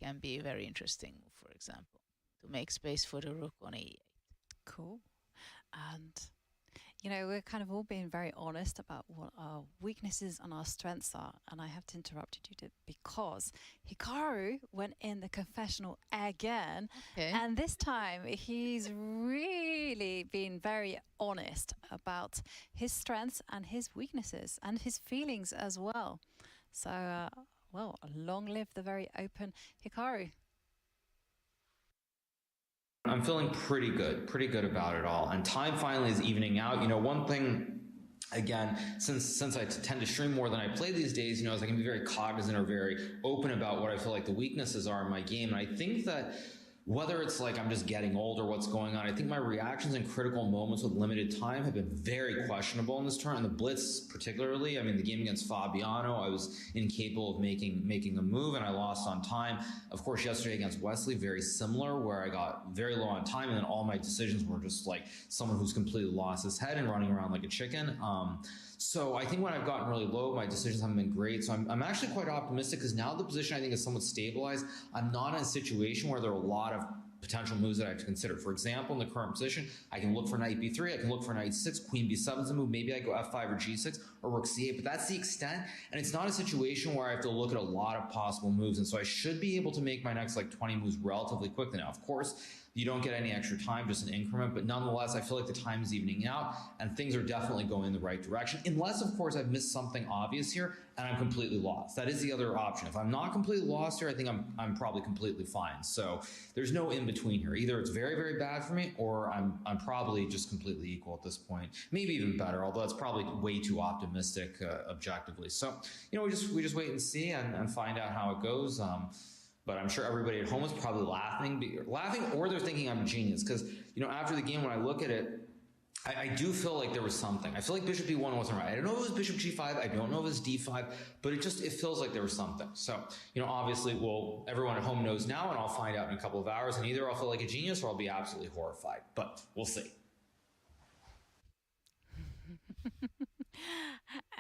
can be a very interesting move, for example, to make space for the rook on e8. Cool. And, you know, we're kind of all being very honest about what our weaknesses and our strengths are. And I have to interrupt you, Judith, because Hikaru went in the confessional again. Okay. And this time he's really been very honest about his strengths and his weaknesses and his feelings as well. So, well, long live the very open Hikaru. I'm feeling pretty good about it all. And time finally is evening out. You know, one thing, again, since I tend to stream more than I play these days, you know, is I can be very cognizant or very open about what I feel like the weaknesses are in my game. And I think that whether it's like I'm just getting old or what's going on, I think my reactions in critical moments with limited time have been very questionable in this tournament. And the Blitz particularly, I mean, the game against Fabiano, I was incapable of making a move and I lost on time. Of course, yesterday against Wesley, very similar, where I got very low on time and then all my decisions were just like someone who's completely lost his head and running around like a chicken. So I think when I've gotten really low, my decisions haven't been great. So I'm actually quite optimistic because now the position I think is somewhat stabilized. I'm not in a situation where there are a lot of potential moves that I have to consider. For example, in the current position, I can look for knight b3, I can look for knight 6, queen b7 is a move, maybe I go f5 or g6 or rook c8, but that's the extent. And it's not a situation where I have to look at a lot of possible moves. And so I should be able to make my next like 20 moves relatively quickly. Now, of course, you don't get any extra time, just an increment, but nonetheless, I feel like the time is evening out and things are definitely going in the right direction. Unless, of course, I've missed something obvious here and I'm completely lost. That is the other option. If I'm not completely lost here, I think I'm probably completely fine. So there's no in between here. Either it's very, very bad for me or I'm probably just completely equal at this point. Maybe even better, although it's probably way too optimistic objectively. So, you know, we just wait and see and find out how it goes. But I'm sure everybody at home is probably laughing or they're thinking I'm a genius. Because, you know, after the game, when I look at it, I do feel like there was something. I feel like bishop b1 wasn't right. I don't know if it was bishop g5. I don't know if it was d5. But it feels like there was something. So, you know, obviously, well, everyone at home knows now, and I'll find out in a couple of hours. And either I'll feel like a genius or I'll be absolutely horrified. But we'll see.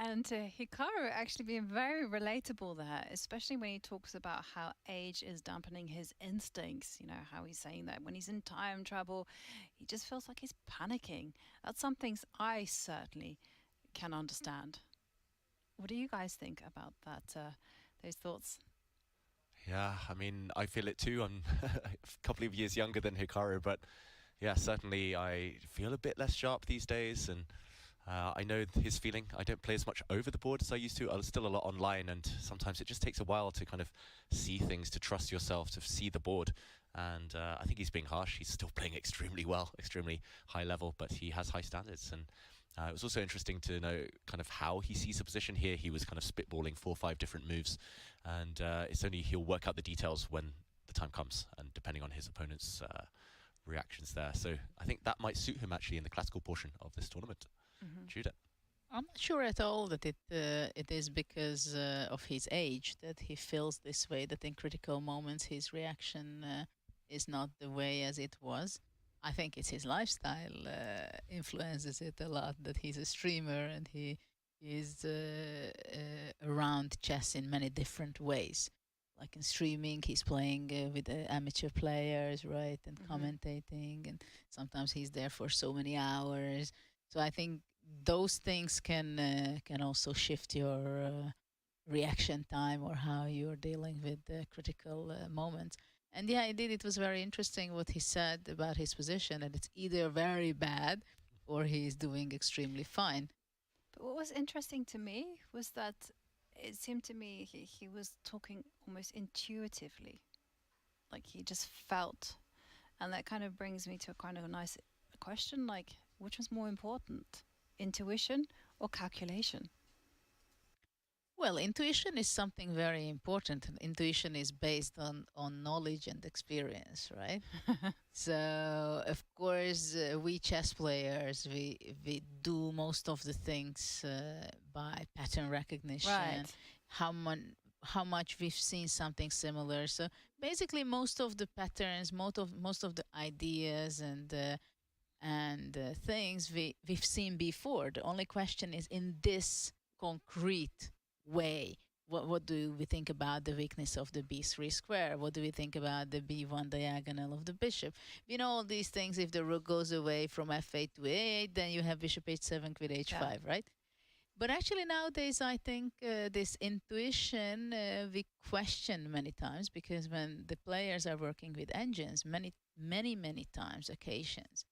And Hikaru actually being very relatable there, especially when he talks about how age is dampening his instincts. You know, how he's saying that when he's in time travel, he just feels like he's panicking. That's some things I certainly can understand. What do you guys think about that? Those thoughts? Yeah, I mean, I feel it too. I'm a couple of years younger than Hikaru, but yeah, certainly I feel a bit less sharp these days, and I know his feeling. I don't play as much over the board as I used to. I'm still a lot online, and sometimes it just takes a while to kind of see things, to trust yourself, to see the board. And I think he's being harsh. He's still playing extremely well, extremely high level, but he has high standards. And it was also interesting to know kind of how he sees the position here. He was kind of spitballing 4 or 5 different moves, and it's only he'll work out the details when the time comes, and depending on his opponent's reactions there. So I think that might suit him actually in the classical portion of this tournament. Judith. I'm not sure at all that it is because of his age that he feels this way, that in critical moments his reaction is not the way as it was. I think it's his lifestyle influences it a lot, that he's a streamer and he is around chess in many different ways. Like in streaming, he's playing with amateur players, right, and commentating, and sometimes he's there for so many hours. So I think those things can also shift your reaction time or how you're dealing with the critical moments. And yeah, indeed, it was very interesting what he said about his position, and it's either very bad or he's doing extremely fine. But what was interesting to me was that it seemed to me he was talking almost intuitively, like he just felt. And that kind of brings me to a kind of a nice question, like, which was more important, intuition or calculation? Well, intuition is something very important. Intuition is based on knowledge and experience, right? So, of course, we chess players, we do most of the things by pattern recognition. Right. How much we've seen something similar. So basically, most of the patterns, most of the ideas and things we've seen before. The only question is in this concrete way. What do we think about the weakness of the b3 square? What do we think about the b1 diagonal of the bishop? We know all these things. If the rook goes away from f8 to a8, then you have bishop h7, queen h5, right? But actually nowadays, I think this intuition we question many times, because when the players are working with engines, many times, occasions,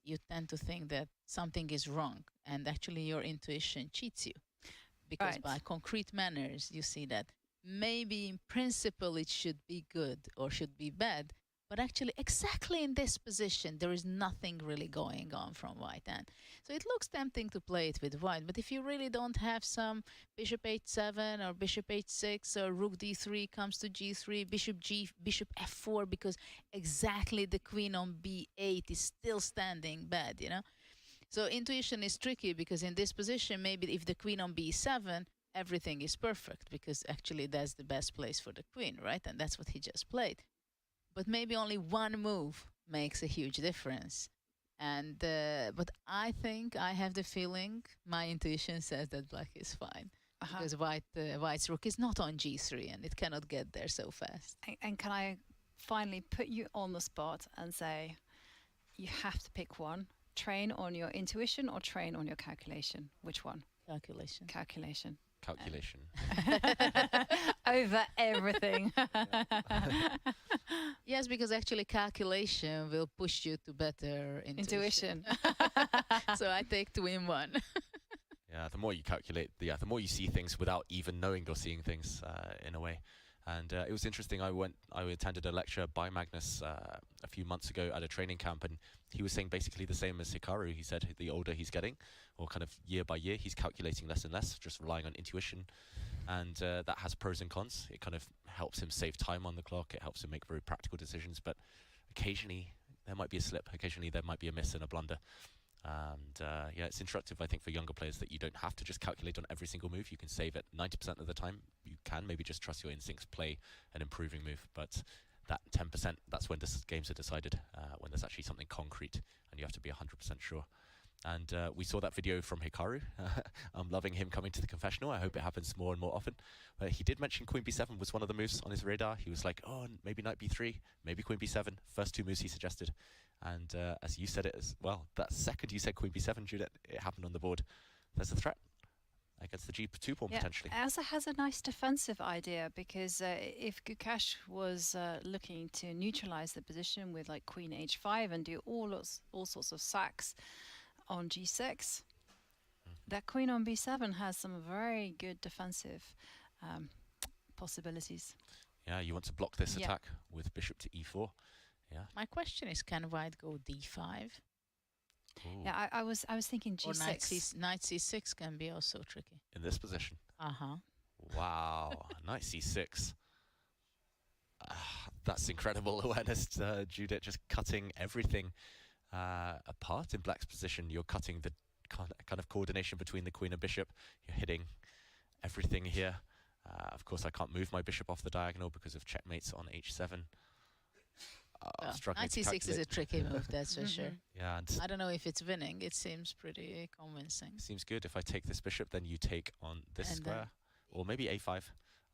you tend to think that something is wrong, and actually your intuition cheats you. Because Right. by concrete manners, you see that maybe in principle it should be good or should be bad, but actually exactly in this position, there is nothing really going on from white end. So it looks tempting to play it with white, but if you really don't have some bishop h7 or bishop h6 or rook d3 comes to g3, bishop f4, because exactly the queen on b8 is still standing bad, you know? So intuition is tricky, because in this position, maybe if the queen on b7, everything is perfect, because actually that's the best place for the queen, right? And that's what he just played. But maybe only one move makes a huge difference. And but I think I have the feeling, my intuition says that black is fine, because white's rook is not on g3 and it cannot get there so fast. And can I finally put you on the spot and say you have to pick one? Train on your intuition or train on your calculation? Which one? Calculation. Calculation. Calculation. Over everything. Yes, because actually calculation will push you to better intuition. So I take 2-in-1. Yeah, the more you calculate, the more you see things without even knowing you're seeing things in a way. And it was interesting. I attended a lecture by Magnus a few months ago at a training camp, and he was saying basically the same as Hikaru. He said the older he's getting, or kind of year by year, he's calculating less and less, just relying on intuition. And that has pros and cons. It kind of helps him save time on the clock. It helps him make very practical decisions. But occasionally there might be a slip. Occasionally there might be a miss and a blunder. And yeah, it's instructive, I think, for younger players that you don't have to just calculate on every single move. You can save it 90% of the time. You can maybe just trust your instincts, play an improving move. But that 10%, that's when games are decided, when there's actually something concrete and you have to be 100% sure. And we saw that video from Hikaru. I'm loving him coming to the confessional. I hope it happens more and more often. But he did mention Queen B7 was one of the moves on his radar. He was like, oh, maybe Knight B3, maybe Queen B7. First two moves he suggested. And as you said it as well, that second you said Queen B7, Judith, it happened on the board. There's a threat against the G2 pawn potentially. It also has a nice defensive idea because if Gukash was looking to neutralize the position with like Queen H5 and do all sorts of sacks on G6, that Queen on B7 has some very good defensive possibilities. Yeah, you want to block this attack with bishop to E4. Yeah. My question is, can White go D5? Ooh. Yeah, I was thinking G6. Or Knight C6 can be also tricky. In this position. Wow, Knight C6. That's incredible awareness, Judith, just cutting everything apart in Black's position. You're cutting the kind of coordination between the queen and bishop. You're hitting everything here. Of course, I can't move my bishop off the diagonal because of checkmates on H7. Well, Knight C6 is a tricky move, that's for sure. Yeah, and I don't know if it's winning. It seems pretty convincing. Seems good. If I take this bishop, then you take on this square. Or maybe A5. I'm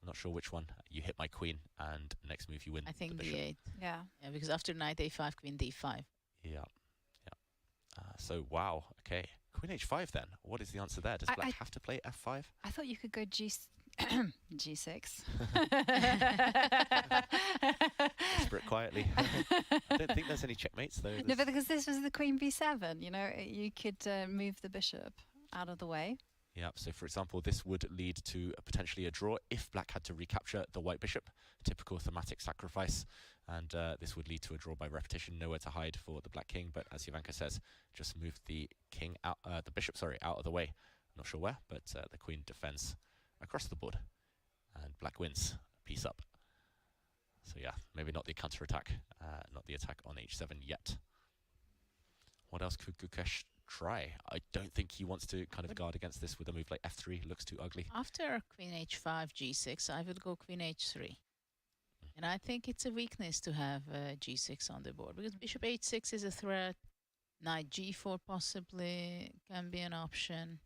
not sure which one. You hit my queen, and next move you win. I think the bishop. D8. Yeah, because after Knight A5, Queen D5. Yeah. So, wow. Okay. Queen H5 then. What is the answer there? Does Black have to play F5? I thought you could go G6. Whisper quietly. I don't think there's any checkmates though. No, but because this was the Queen B7, you know, you could move the bishop out of the way. Yeah, so for example, this would lead to potentially a draw if Black had to recapture the white bishop, typical thematic sacrifice, and this would lead to a draw by repetition, nowhere to hide for the Black king, but as Ivanka says, just move the king out, the bishop, sorry, out of the way. I'm not sure where, but the queen defends across the board, and Black wins, piece up. So yeah, maybe not the counter-attack, not the attack on H7 yet. What else could Gukesh try? I don't think he wants to kind of guard against this with a move like F3, looks too ugly. After Queen H5, G6, I would go Queen H3. And I think it's a weakness to have G6 on the board, because Bishop H6 is a threat, Knight G4 possibly can be an option,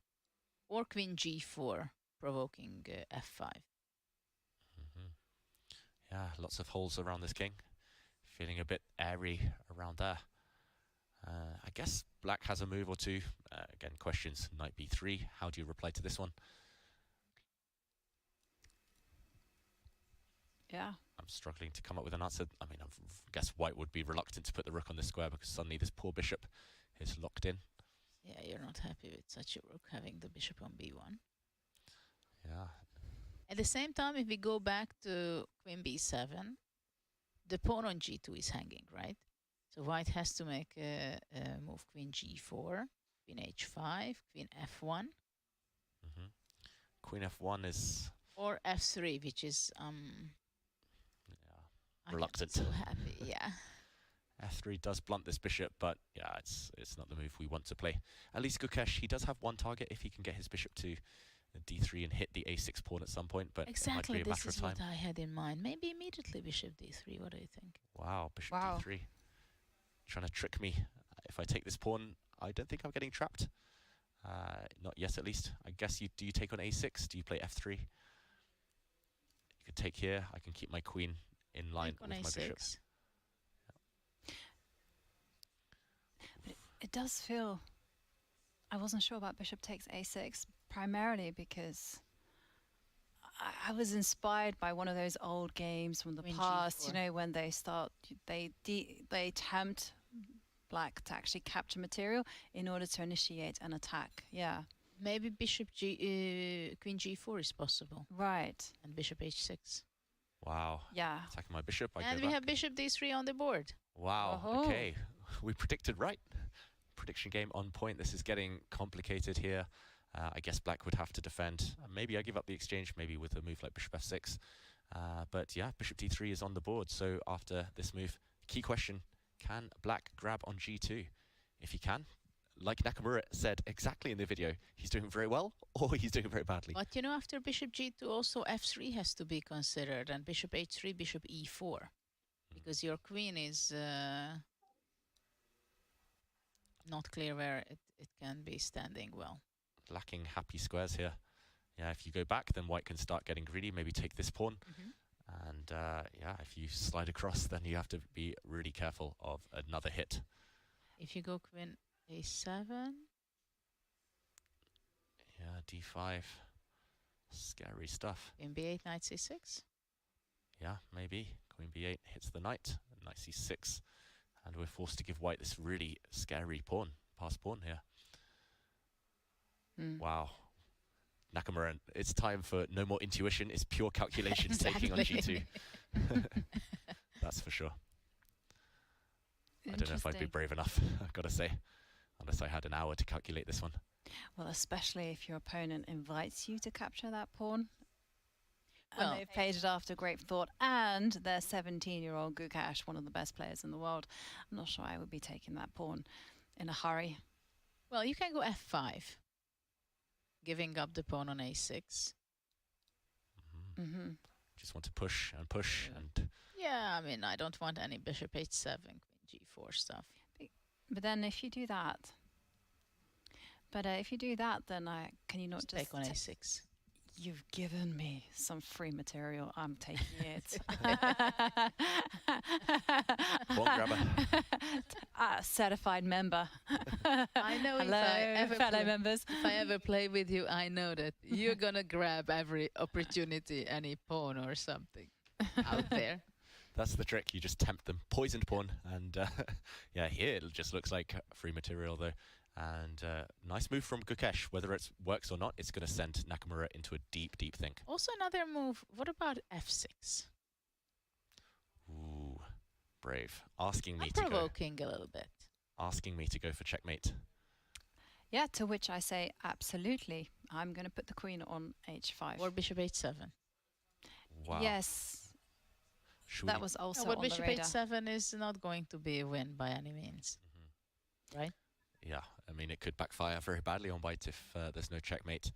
or Queen G4 provoking F5. Yeah, lots of holes around this king. Feeling a bit airy around there. I guess Black has a move or two. Again, questions. Knight B3. How do you reply to this one? Yeah. I'm struggling to come up with an answer. I mean, I guess White would be reluctant to put the rook on this square because suddenly this poor bishop is locked in. Yeah, you're not happy with such a rook having the bishop on B1. Yeah. At the same time, if we go back to Queen B7, the pawn on G2 is hanging, right? So White has to make a move Queen G4, Queen H5, Queen F1. Queen F1 is... Or F3, which is... reluctant. I'm not so happy, yeah. F3 does blunt this bishop, but yeah, it's not the move we want to play. At least Gukesh, he does have one target if he can get his bishop to D3 and hit the A6 pawn at some point, but exactly, it might be a matter of time. This is what I had in mind. Maybe immediately bishop D3, what do you think? Wow, bishop D3. Trying to trick me. If I take this pawn, I don't think I'm getting trapped. Not yet, at least. I guess do you take on A6? Do you play F3? You could take here. I can keep my queen in line with my bishop. But it does feel... I wasn't sure about bishop takes A6, primarily because I was inspired by one of those old games from the past, you know, when they tempt Black to actually capture material in order to initiate an attack. Yeah. Maybe bishop Queen G4 is possible. Right. And bishop H6. Wow. Yeah. Attacking my bishop. And we have bishop D3 on the board. Wow. Okay. We predicted right. Prediction game on point. This is getting complicated here. I guess Black would have to defend. Maybe I give up the exchange, maybe with a move like bishop F6. But yeah, bishop D3 is on the board. So after this move, key question, can Black grab on G2? If he can, like Nakamura said exactly in the video, he's doing very well or he's doing very badly. But you know, after bishop G2, also F3 has to be considered, and bishop H3, bishop E4. Because your queen is not clear where it can be standing well. Lacking happy squares here. Yeah, if you go back, then white can start getting greedy, maybe take this pawn. And yeah, if you slide across, then you have to be really careful of another hit. If you go queen a7. Yeah, d5. Scary stuff. Queen b8, knight c6. Yeah, maybe. Queen b8 hits the knight, knight c6. And we're forced to give white this really scary pawn, pass pawn here. Wow. Nakamura, it's time for no more intuition, it's pure calculations taking on g2. That's for sure. I don't know if I'd be brave enough, I've got to say, unless I had an hour to calculate this one. Well, especially if your opponent invites you to capture that pawn. Well, And they've played it after great thought, and their 17-year-old Gukash, one of the best players in the world. I'm not sure I would be taking that pawn in a hurry. Well, you can go f5, giving up the pawn on a6. Just want to push and push and... Yeah, I mean, I don't want any bishop h7, queen g4 stuff. But then if you do that, then can you not just take on a6? You've given me some free material. I'm taking it. Pawn grabber. Certified member. I know. Hello, fellow members. If I ever play with you, I know that you're gonna grab every opportunity, any pawn or something out there. That's the trick, you just tempt them. Poisoned pawn, and yeah, here it just looks like free material though. And nice move from Gukesh. Whether it works or not, it's going to send Nakamura into a deep, deep think. Also another move, what about f6? Ooh, brave. Asking me I'm provoking a little bit. Asking me to go for checkmate. Yeah, to which I say, absolutely. I'm going to put the queen on h5. Or bishop h7. Wow. Yes. That was also but on the bishop radar. h7 is not going to be a win by any means. Right? Yeah, I mean, it could backfire very badly on white if there's no checkmate.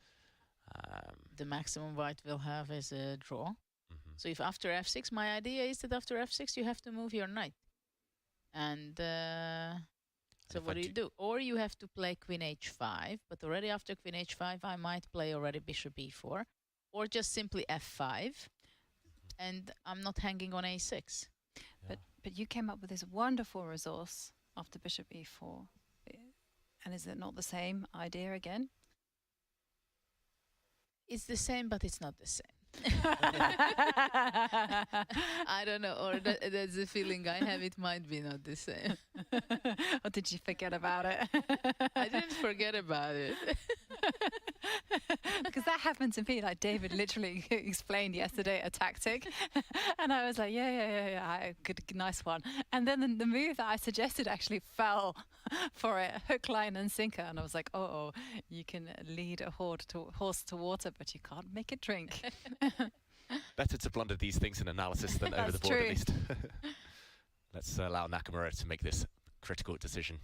The maximum white will have is a draw. So if after f6, my idea is that after f6 you have to move your knight. And so what do you do? Or you have to play queen h5, but already after queen h5 I might play already bishop e4. Or just simply f5, and I'm not hanging on a6. Yeah. But you came up with this wonderful resource after bishop e4. And is it not the same idea again? It's the same, but it's not the same. I don't know, or that's the feeling I have. It might be not the same. Or did you forget about it? I didn't forget about it. Because that happened to me. Like David literally explained yesterday a tactic, and I was like, yeah, good, nice one. And then the move that I suggested actually fell for it, hook, line, and sinker. And I was like, oh, you can lead a horse to water, but you can't make it drink. Better to blunder these things in analysis than over the board, at least. Let's allow Nakamura to make this critical decision.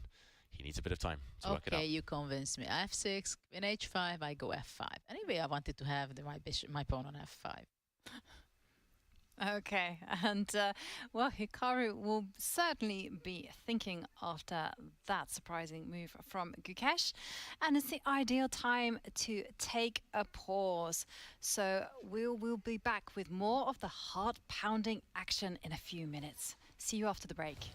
He needs a bit of time to work it out. Okay, you convinced me. f6, in h5, I go f5. Anyway, I wanted to have my pawn on f5. Okay, and well, Hikaru will certainly be thinking after that surprising move from Gukesh, and it's the ideal time to take a pause. So we'll be back with more of the heart-pounding action in a few minutes. See you after the break.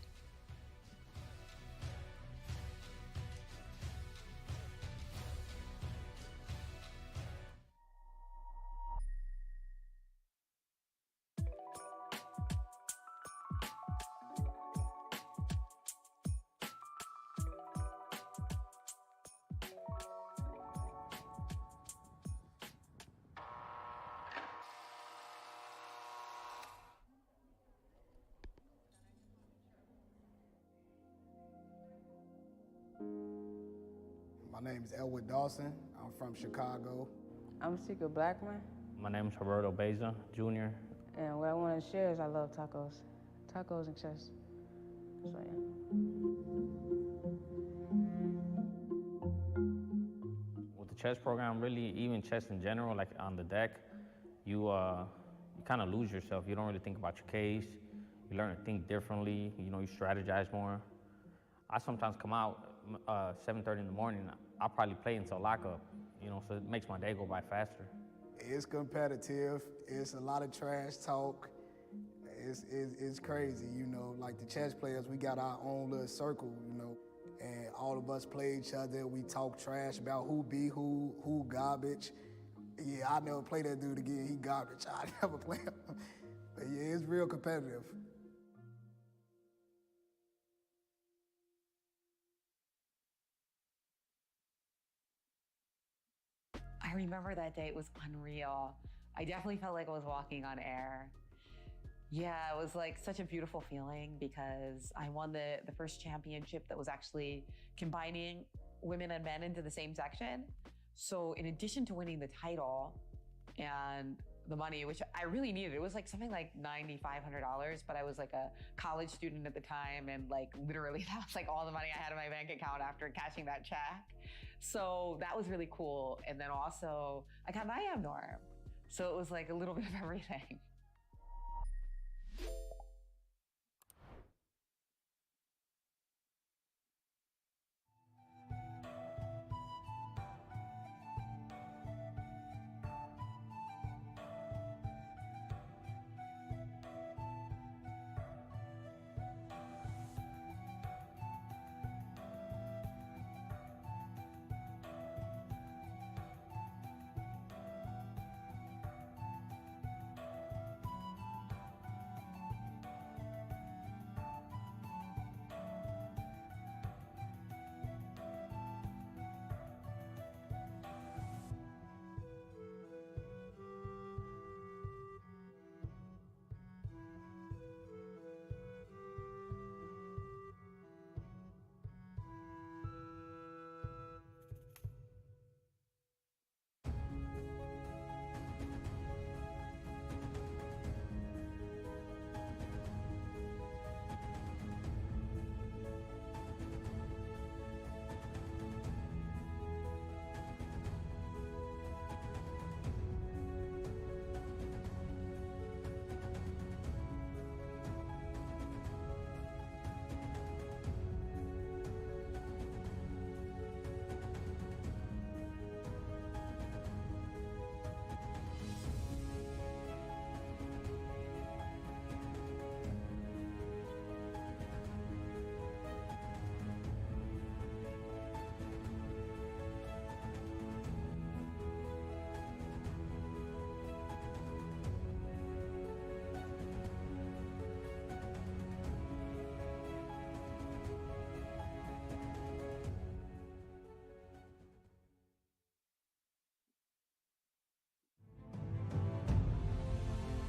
My name is Elwood Dawson. I'm from Chicago. I'm Secret Blackman. My name is Roberto Beza, Jr. And what I want to share is I love tacos. Tacos and chess. So, yeah. With the chess program, really, even chess in general, like on the deck, you kind of lose yourself. You don't really think about your case. You learn to think differently. You know, you strategize more. I sometimes come out 7:30 in the morning, I'll probably play until lockup, you know, so it makes my day go by faster. It's competitive. It's a lot of trash talk. It's crazy, you know. Like the chess players, we got our own little circle, you know, and all of us play each other. We talk trash about who be who garbage. Yeah, I never play that dude again. He garbage. I never play him. But yeah, it's real competitive. I remember that day. It was unreal. I definitely felt like I was walking on air. Yeah, it was like such a beautiful feeling because I won the first championship that was actually combining women and men into the same section. So in addition to winning the title and the money, which I really needed, it was like something like $9,500, but I was like a college student at the time, and like literally that was like all the money I had in my bank account after cashing that check. So that was really cool. And then also I got an IM norm. So it was like a little bit of everything.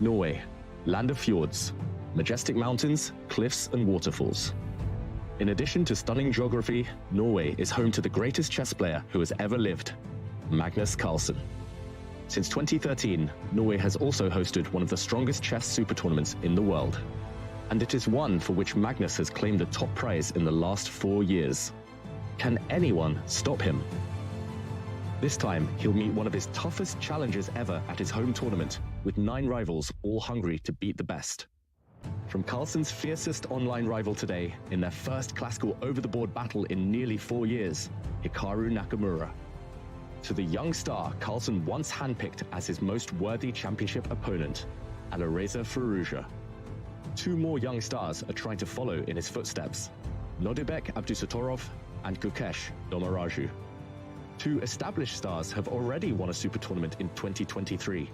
Norway, land of fjords, majestic mountains, cliffs and waterfalls. In addition to stunning geography, Norway is home to the greatest chess player who has ever lived, Magnus Carlsen. Since 2013, Norway has also hosted one of the strongest chess super tournaments in the world. And it is one for which Magnus has claimed the top prize in the last 4 years. Can anyone stop him? This time, he'll meet one of his toughest challengers ever at his home tournament, with 9 rivals all hungry to beat the best. From Carlsen's fiercest online rival today, in their first classical over-the-board battle in nearly 4 years, Hikaru Nakamura, to the young star Carlsen once handpicked as his most worthy championship opponent, Alireza Firouzja. 2 more young stars are trying to follow in his footsteps, Nodibek Abdusatorov and Gukesh Domaraju. 2 established stars have already won a super tournament in 2023,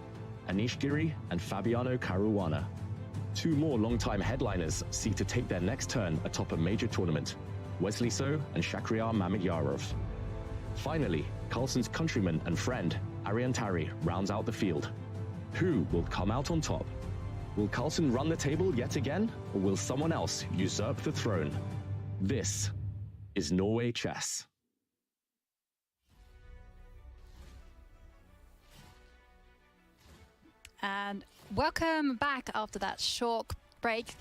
Anish Giri and Fabiano Caruana. 2 more long-time headliners seek to take their next turn atop a major tournament, Wesley So and Shakhriyar Mamedyarov. Finally, Carlsen's countryman and friend, Arian Tari, rounds out the field. Who will come out on top? Will Carlsen run the table yet again, or will someone else usurp the throne? This is Norway Chess. And welcome back after that short break.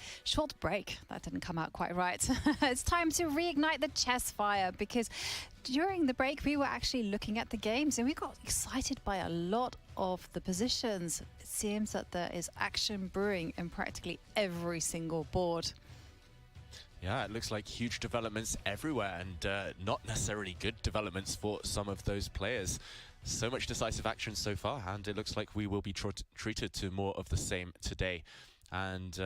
That didn't come out quite right. It's time to reignite the chess fire, because during the break we were actually looking at the games and we got excited by a lot of the positions. It seems that there is action brewing in practically every single board. Yeah, it looks like huge developments everywhere, and not necessarily good developments for some of those players. So much decisive action so far, and it looks like we will be treated to more of the same today. And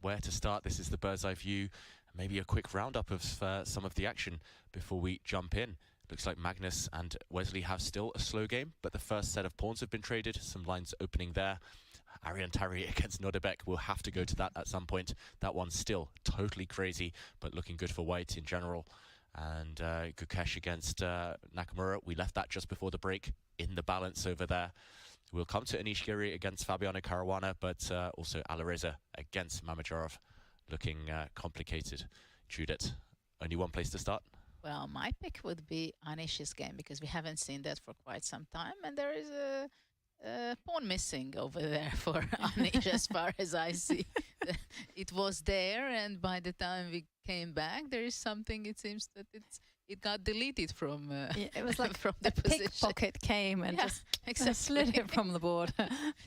where to start? This is the bird's eye view. Maybe a quick roundup of some of the action before we jump in. Looks like Magnus and Wesley have still a slow game, but the first set of pawns have been traded. Some lines opening there. Arian Tari against Nordebek. We'll have to go to that at some point. That one's still totally crazy, but looking good for white in general. And Gukesh against Nakamura. We left that just before the break in the balance over there. We'll come to Anish Giri against Fabiano Caruana, but also Alireza against Mamajorov. Looking complicated. Judith, only one place to start? Well, my pick would be Anish's game, because we haven't seen that for quite some time, and there is a pawn missing over there for Anish as far as I see. It was there, and by the time we came back, there is something, it seems that it got deleted from it was like from the position. Pickpocket came and just slid it from the board.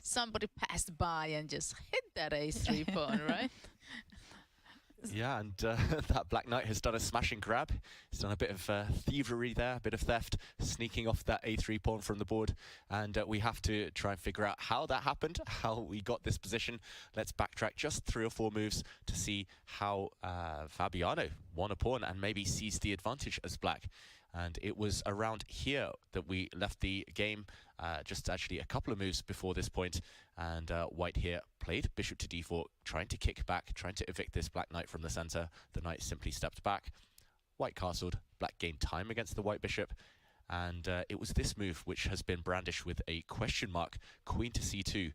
Somebody passed by and just hit that a3 pawn, right? Yeah, and that Black Knight has done a smashing grab. He's done a bit of thievery there, a bit of theft, sneaking off that a3 pawn from the board. And we have to try and figure out how that happened, how we got this position. Let's backtrack just 3 or 4 moves to see how Fabiano won a pawn and maybe seized the advantage as Black. And it was around here that we left the game, just actually a couple of moves before this point. And white here played bishop to d4, trying to kick back, trying to evict this Black Knight from the center. The knight simply stepped back. White castled. Black gained time against the white bishop. And it was this move which has been brandished with a question mark, queen to c2.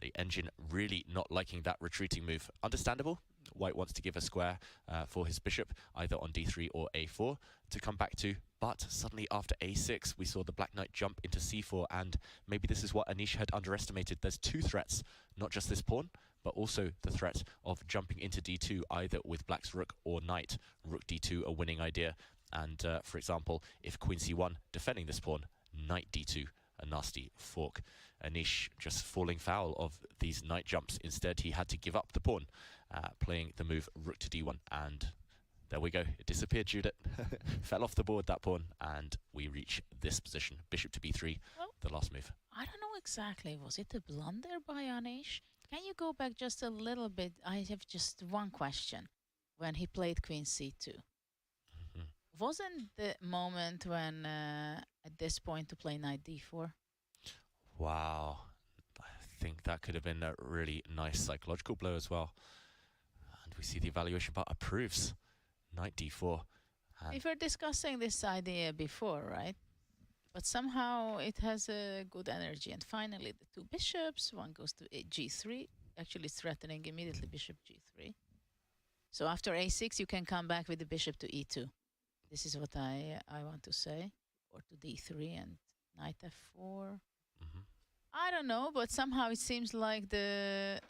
The engine really not liking that retreating move. Understandable. White wants to give a square for his bishop, either on d3 or a4 to come back to. But suddenly after a6, we saw the Black Knight jump into c4, and maybe this is what Anish had underestimated. There's 2 threats, not just this pawn, but also the threat of jumping into d2, either with Black's rook or knight. Rook d2, a winning idea. And for example, if queen c1, defending this pawn, knight d2, a nasty fork. Anish just falling foul of these knight jumps. Instead, he had to give up the pawn, playing the move rook to d1, and there we go. It disappeared, Judith. Fell off the board, that pawn, and we reach this position. Bishop to b3, the last move. I don't know exactly. Was it a blunder by Anish? Can you go back just a little bit? I have just one question. When he played queen c2, wasn't the moment when, at this point, to play knight d4? Wow. I think that could have been a really nice psychological blow as well. And we see the evaluation bar approves. Knight d4. We were discussing this idea before, right? But somehow it has a good energy. And finally, the 2 bishops, one goes to g3, actually threatening immediately bishop g3. So after a6, you can come back with the bishop to e2. This is what I want to say. Or to d3 and knight f4. I don't know, but somehow it seems like the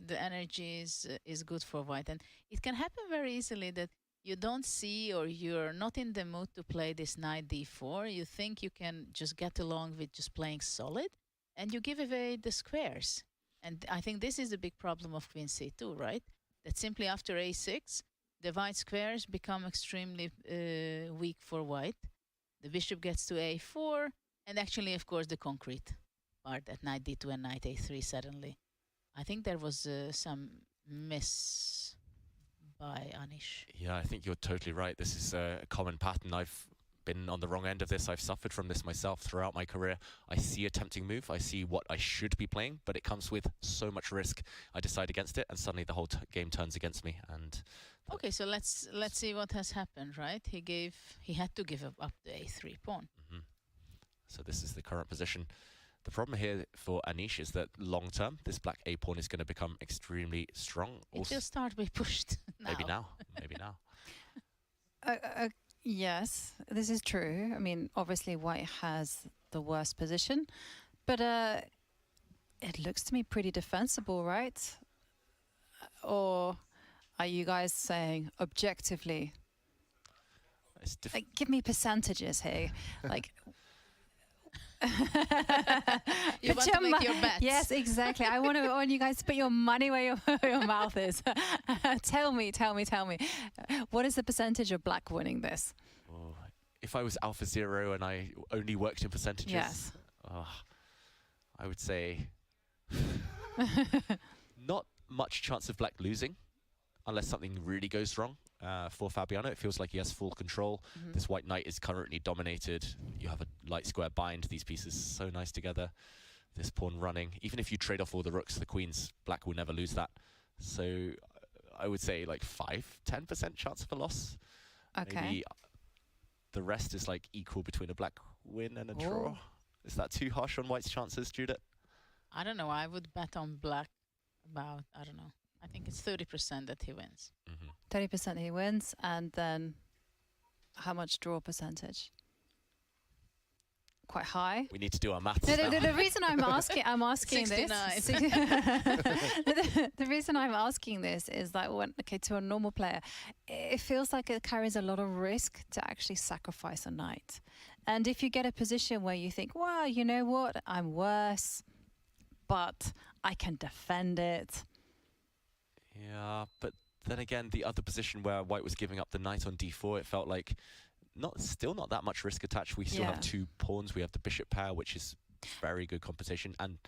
energy is good for white. And it can happen very easily that you don't see, or you're not in the mood to play this knight d4. You think you can just get along with just playing solid, and you give away the squares. And I think this is the big problem of queen c2, right? That simply after a6, the white squares become extremely weak for white. The bishop gets to a4, and actually, of course, the concrete part at knight d2 and knight a3 suddenly. I think there was some miss by Anish. Yeah, I think you're totally right. This is a common pattern. I've been on the wrong end of this. I've suffered from this myself throughout my career. I see a tempting move. I see what I should be playing, but it comes with so much risk. I decide against it, and suddenly the whole game turns against me. And okay, so let's see what has happened, right? He had to give up the a3 pawn. So this is the current position. The problem here for Anish is that long term, this black a pawn is going to become extremely strong. It will start to be pushed now. Maybe now. Yes, this is true. I mean, obviously white has the worst position, but it looks to me pretty defensible, right? Or are you guys saying objectively? It's like, give me percentages here. Like, You want to make your bets. Yes, exactly. I want you guys to put your money where your mouth is. Tell me. What is the percentage of black winning this? Oh, if I was Alpha Zero and I only worked in percentages, yes. I would say not much chance of black losing unless something really goes wrong. For Fabiano, it feels like he has full control. This white knight is currently dominated. You have a light square bind. These pieces so nice together. This pawn running. Even if you trade off all the rooks, the queens, black will never lose that. So I would say like 5-10% chance of a loss. Okay. Maybe the rest is like equal between a black win and a draw. Is that too harsh on white's chances, Judith? I don't know. I would bet on black about, I don't know. I think it's 30% that he wins. 30% he wins, and then how much draw percentage? Quite high. We need to do our maths. The reason I'm asking this. 69. The reason I'm asking this is that to a normal player, it feels like it carries a lot of risk to actually sacrifice a knight. And if you get a position where you think, well, you know what, I'm worse, but I can defend it. Yeah, but then again, the other position where white was giving up the knight on d4, it felt like still not that much risk attached. We still have two pawns. We have the bishop pair, which is very good compensation, and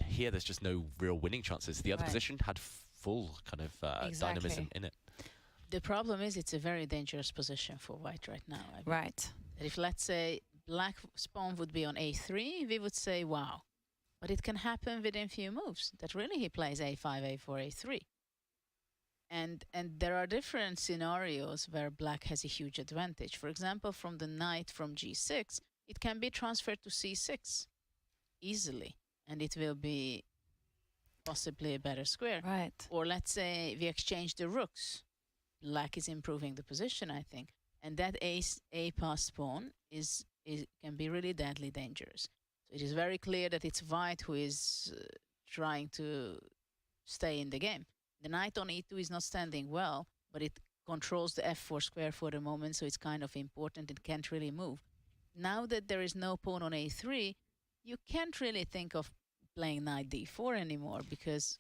here there's just no real winning chances. The other position had full kind of dynamism in it. The problem is it's a very dangerous position for white right now. Right. If, let's say, black's pawn would be on a3, we would say, wow. But it can happen within few moves that really he plays a5, a4, a3. And there are different scenarios where black has a huge advantage. For example, from the knight from g6, it can be transferred to c6 easily, and it will be possibly a better square. Right. Or let's say we exchange the rooks. Black is improving the position, I think. And that a passed pawn can be really deadly dangerous. So it is very clear that it's white who is trying to stay in the game. The knight on e2 is not standing well, but it controls the f4 square for the moment, so it's kind of important. It can't really move. Now that there is no pawn on a3, you can't really think of playing knight d4 anymore, because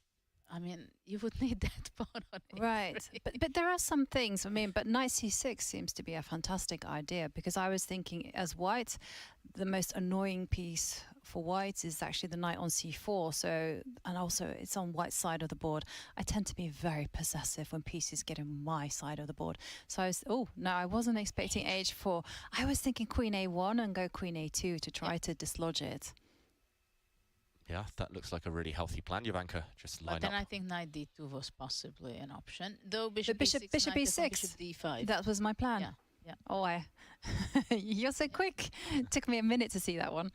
you would need that pawn on a3. Right. But there are some things, but knight c6 seems to be a fantastic idea, because I was thinking as white, the most annoying piece for white is actually the knight on c4. So, and also it's on white side of the board. I tend to be very possessive when pieces get on my side of the board. So I wasn't expecting h4. I was thinking queen a1 and go queen a2 to try to dislodge it. Yeah, that looks like a really healthy plan, Jovanka. Just line up. But then I think knight d2 was possibly an option. Though bishop bishop e6, e6. bishop d5. That was my plan. Yeah. Oh, you're so quick. Took me a minute to see that one.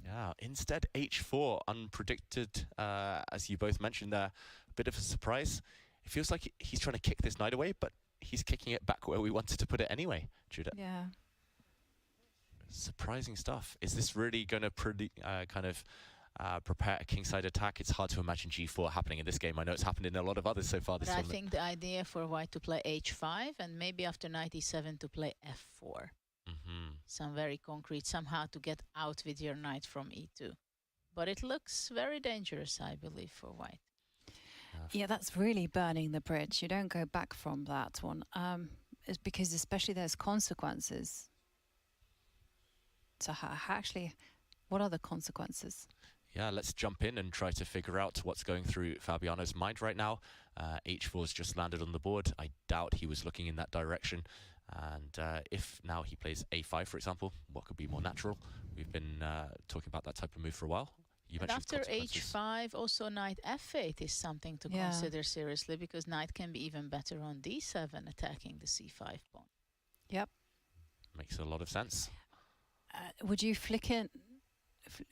Yeah, instead h4, unpredicted, as you both mentioned there, a bit of a surprise. It feels like he's trying to kick this knight away, but he's kicking it back where we wanted to put it anyway, Judith. Yeah. Surprising stuff. Is this really going to prepare a kingside attack? It's hard to imagine g4 happening in this game. I know it's happened in a lot of others so far this tournament. I think the idea for white to play h5 and maybe after knight e7 to play f4. Some very concrete, somehow to get out with your knight from e2. But it looks very dangerous, I believe, for white. Yeah, that's really burning the bridge. You don't go back from that one. It's because especially there's consequences. So actually, what are the consequences? Yeah, let's jump in and try to figure out what's going through Fabiano's mind right now. H4's just landed on the board. I doubt he was looking in that direction. And if now he plays a5, for example, what could be more natural? We've been talking about that type of move for a while. You mentioned after h5, also knight f8 is something to consider seriously, because knight can be even better on d7, attacking the c5 pawn. Yep. Makes a lot of sense. Would you flick in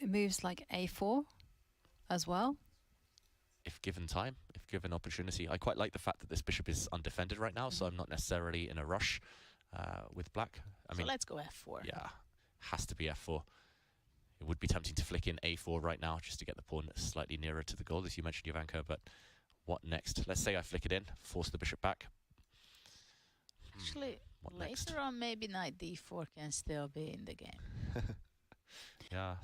moves like a4 as well? If given time, if given opportunity. I quite like the fact that this bishop is undefended right now, so I'm not necessarily in a rush with black. I mean, let's go f4. Yeah, has to be f4. It would be tempting to flick in a4 right now just to get the pawn slightly nearer to the goal, as you mentioned, Jovanka, but what next? Let's say I flick it in, force the bishop back. Actually, later on, maybe knight d4 can still be in the game. Yeah.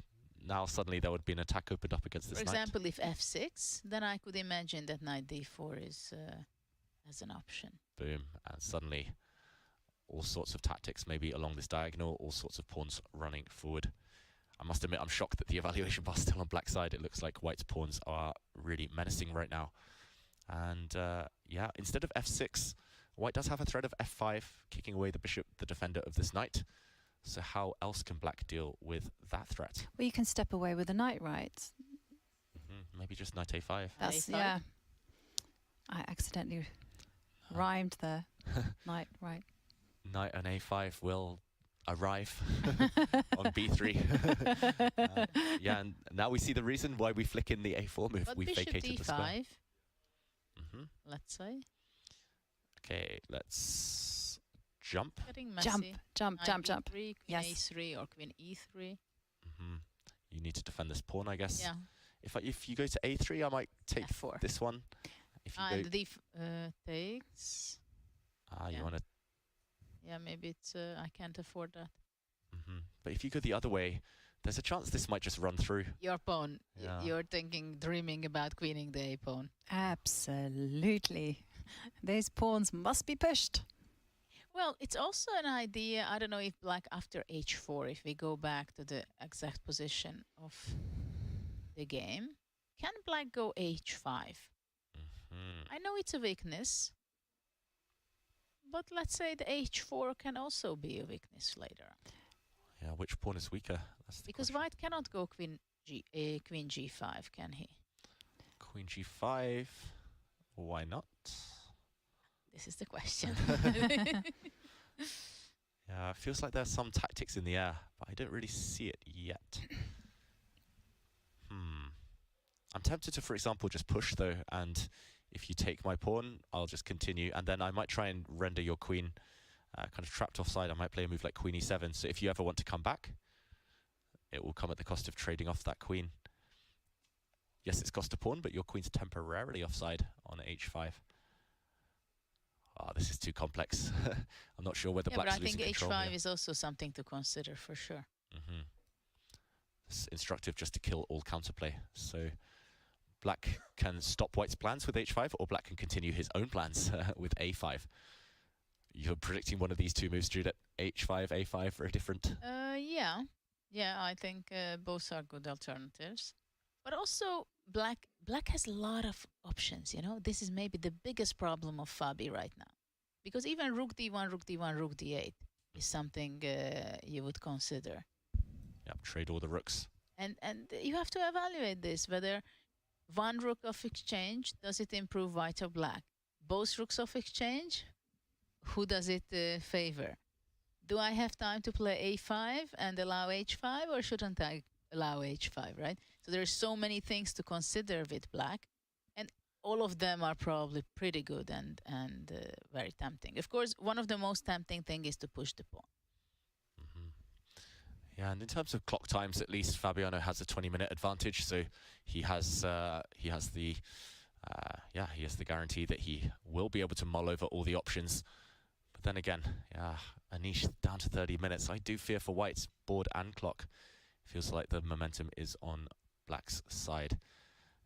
Now suddenly there would be an attack opened up against this For knight. example, if f6, then I could imagine that knight d4 is as an option. Boom. And suddenly all sorts of tactics maybe along this diagonal, all sorts of pawns running forward. I must admit I'm shocked that the evaluation bar's still on black side. It looks like white's pawns are really menacing right now. And yeah, instead of f6, white does have a threat of f5, kicking away the bishop, the defender of this knight. So how else can black deal with that threat? Well, you can step away with the knight, right? Maybe just knight a5. That's, A5? yeah. I accidentally rhymed there. Knight, right. Knight and a5 will arrive on b3. Yeah, and now we see the reason why we flick in the a4 move. But We bishop vacated the square. d5, let's say. Okay, let's jump. Getting messy. Jump, Knight jump, jump. b3, queen Yes. a3 or queen e3. You need to defend this pawn, I guess. Yeah. If you go to a3, I might take f4. this one. If you And go, d takes. you yeah. want to. Yeah, maybe it's I can't afford that. But if you go the other way, there's a chance this might just run through. Your pawn. Yeah. You're dreaming about queening the a pawn. Absolutely. Those pawns must be pushed. Well, it's also an idea. I don't know if black after h4, if we go back to the exact position of the game, can black go h5? I know it's a weakness, but let's say the h4 can also be a weakness later. Yeah, which pawn is weaker? That's the Because question. white cannot go queen g5, can he? Queen g5. Why not? This is the question. Yeah, it feels like there's some tactics in the air, but I don't really see it yet. I'm tempted to, for example, just push though, and if you take my pawn, I'll just continue, and then I might try and render your queen kind of trapped offside. I might play a move like queen e7, so if you ever want to come back, it will come at the cost of trading off that queen. Yes, it's cost a pawn, but your queen's temporarily offside on h5. Oh, this is too complex. I'm not sure whether Yeah, but black's I think losing control h5 here. is also something to consider for sure. It's instructive just to kill all counterplay. So black can stop white's plans with h5, or black can continue his own plans with a5. You're predicting one of these two moves, Judith. h5, a5 for a different... Yeah, I think both are good alternatives. But also, black has a lot of options, you know. This is maybe the biggest problem of Fabi right now. Because even rook d1, rook d1, rook d8 is something you would consider. Yep, trade all the rooks. And you have to evaluate this, whether one rook of exchange, does it improve white or black? Both rooks of exchange, who does it favor? Do I have time to play a5 and allow h5, or shouldn't I allow h5, right? So there's so many things to consider with black, and all of them are probably pretty good and very tempting. Of course, one of the most tempting thing is to push the pawn. Yeah, and in terms of clock times, at least Fabiano has a 20-minute advantage, so he has the guarantee that he will be able to mull over all the options. But then again, yeah, Anish down to 30 minutes. I do fear for white's board and clock. Feels like the momentum is on black's side.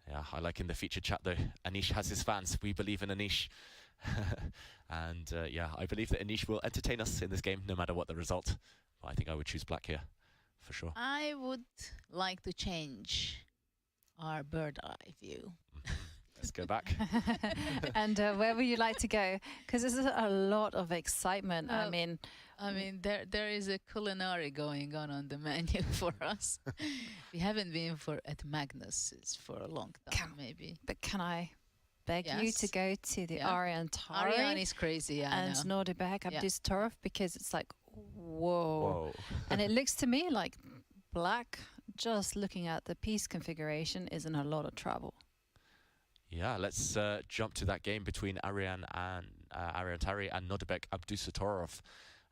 Yeah, I like in the featured chat though, Anish has his fans. We believe in Anish. And yeah, I believe that Anish will entertain us in this game no matter what the result. But I think I would choose black here, for sure. I would like to change our bird eye view. Let's go back. And where would you like to go? Because this is a lot of excitement. I mean, there is a culinary going on the menu for us. We haven't been at Magnus for a long time, maybe. But can I beg you to go to the Ariane Tari? Ariane is crazy, and Norway Abdus because it's like, whoa. And it looks to me like black, just looking at the piece configuration, is in a lot of trouble. Yeah, let's jump to that game between Ariane Tari and Norway Abdus.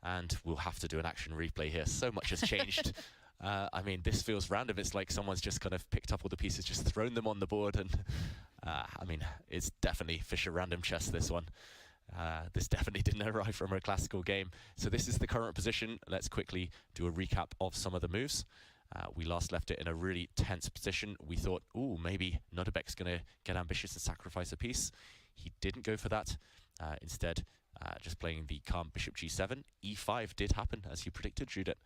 And we'll have to do an action replay here. So much has changed. I mean, this feels random. It's like someone's just kind of picked up all the pieces, just thrown them on the board. And I mean, it's definitely Fischer random chess, this one. This definitely didn't arrive from a classical game. So this is the current position. Let's quickly do a recap of some of the moves. We last left it in a really tense position. We thought, ooh, maybe Nodebek's going to get ambitious and sacrifice a piece. He didn't go for that. Instead, just playing the calm bishop g7. e5 did happen, as you predicted, Judith.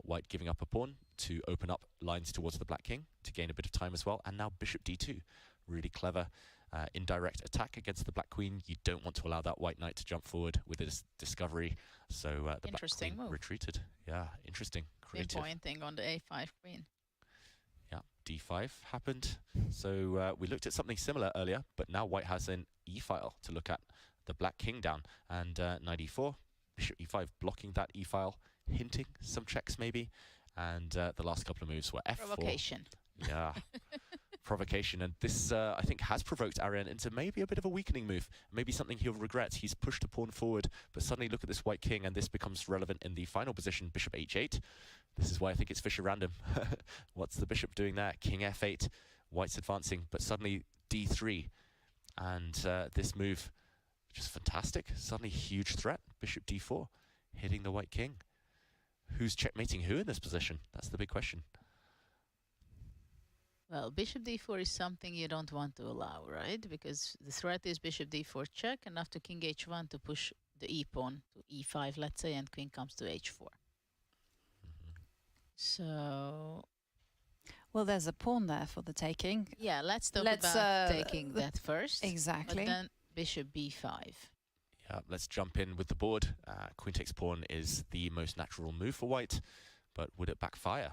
White giving up a pawn to open up lines towards the black king to gain a bit of time as well. And now bishop d2. Really clever indirect attack against the black queen. You don't want to allow that white knight to jump forward with his discovery. So the black queen retreated. Yeah, interesting. Creative. Pinpointing on the a5 queen. Yeah, d5 happened. So we looked at something similar earlier, but now white has an e-file to look at. The black king down, and knight e4, bishop e5 blocking that e-file, hinting some checks maybe, and the last couple of moves were f4. Provocation. Yeah, provocation, and this I think has provoked Arian into maybe a bit of a weakening move, maybe something he'll regret. He's pushed a pawn forward, but suddenly look at this white king, and this becomes relevant in the final position, bishop h8. This is why I think it's Fischer random. What's the bishop doing there? King f8, white's advancing, but suddenly d3, and this move, just fantastic. Suddenly huge threat. Bishop d4, hitting the white king. Who's checkmating who in this position? That's the big question. Well, bishop d4 is something you don't want to allow, right? Because the threat is bishop d4 check, and after king h1 to push the e-pawn to e5, let's say, and queen comes to h4. So... Well, there's a pawn there for the taking. Yeah, let's talk about taking that first. Exactly. But then bishop b5. Yeah, let's jump in with the board. Queen takes pawn is the most natural move for white, but would it backfire?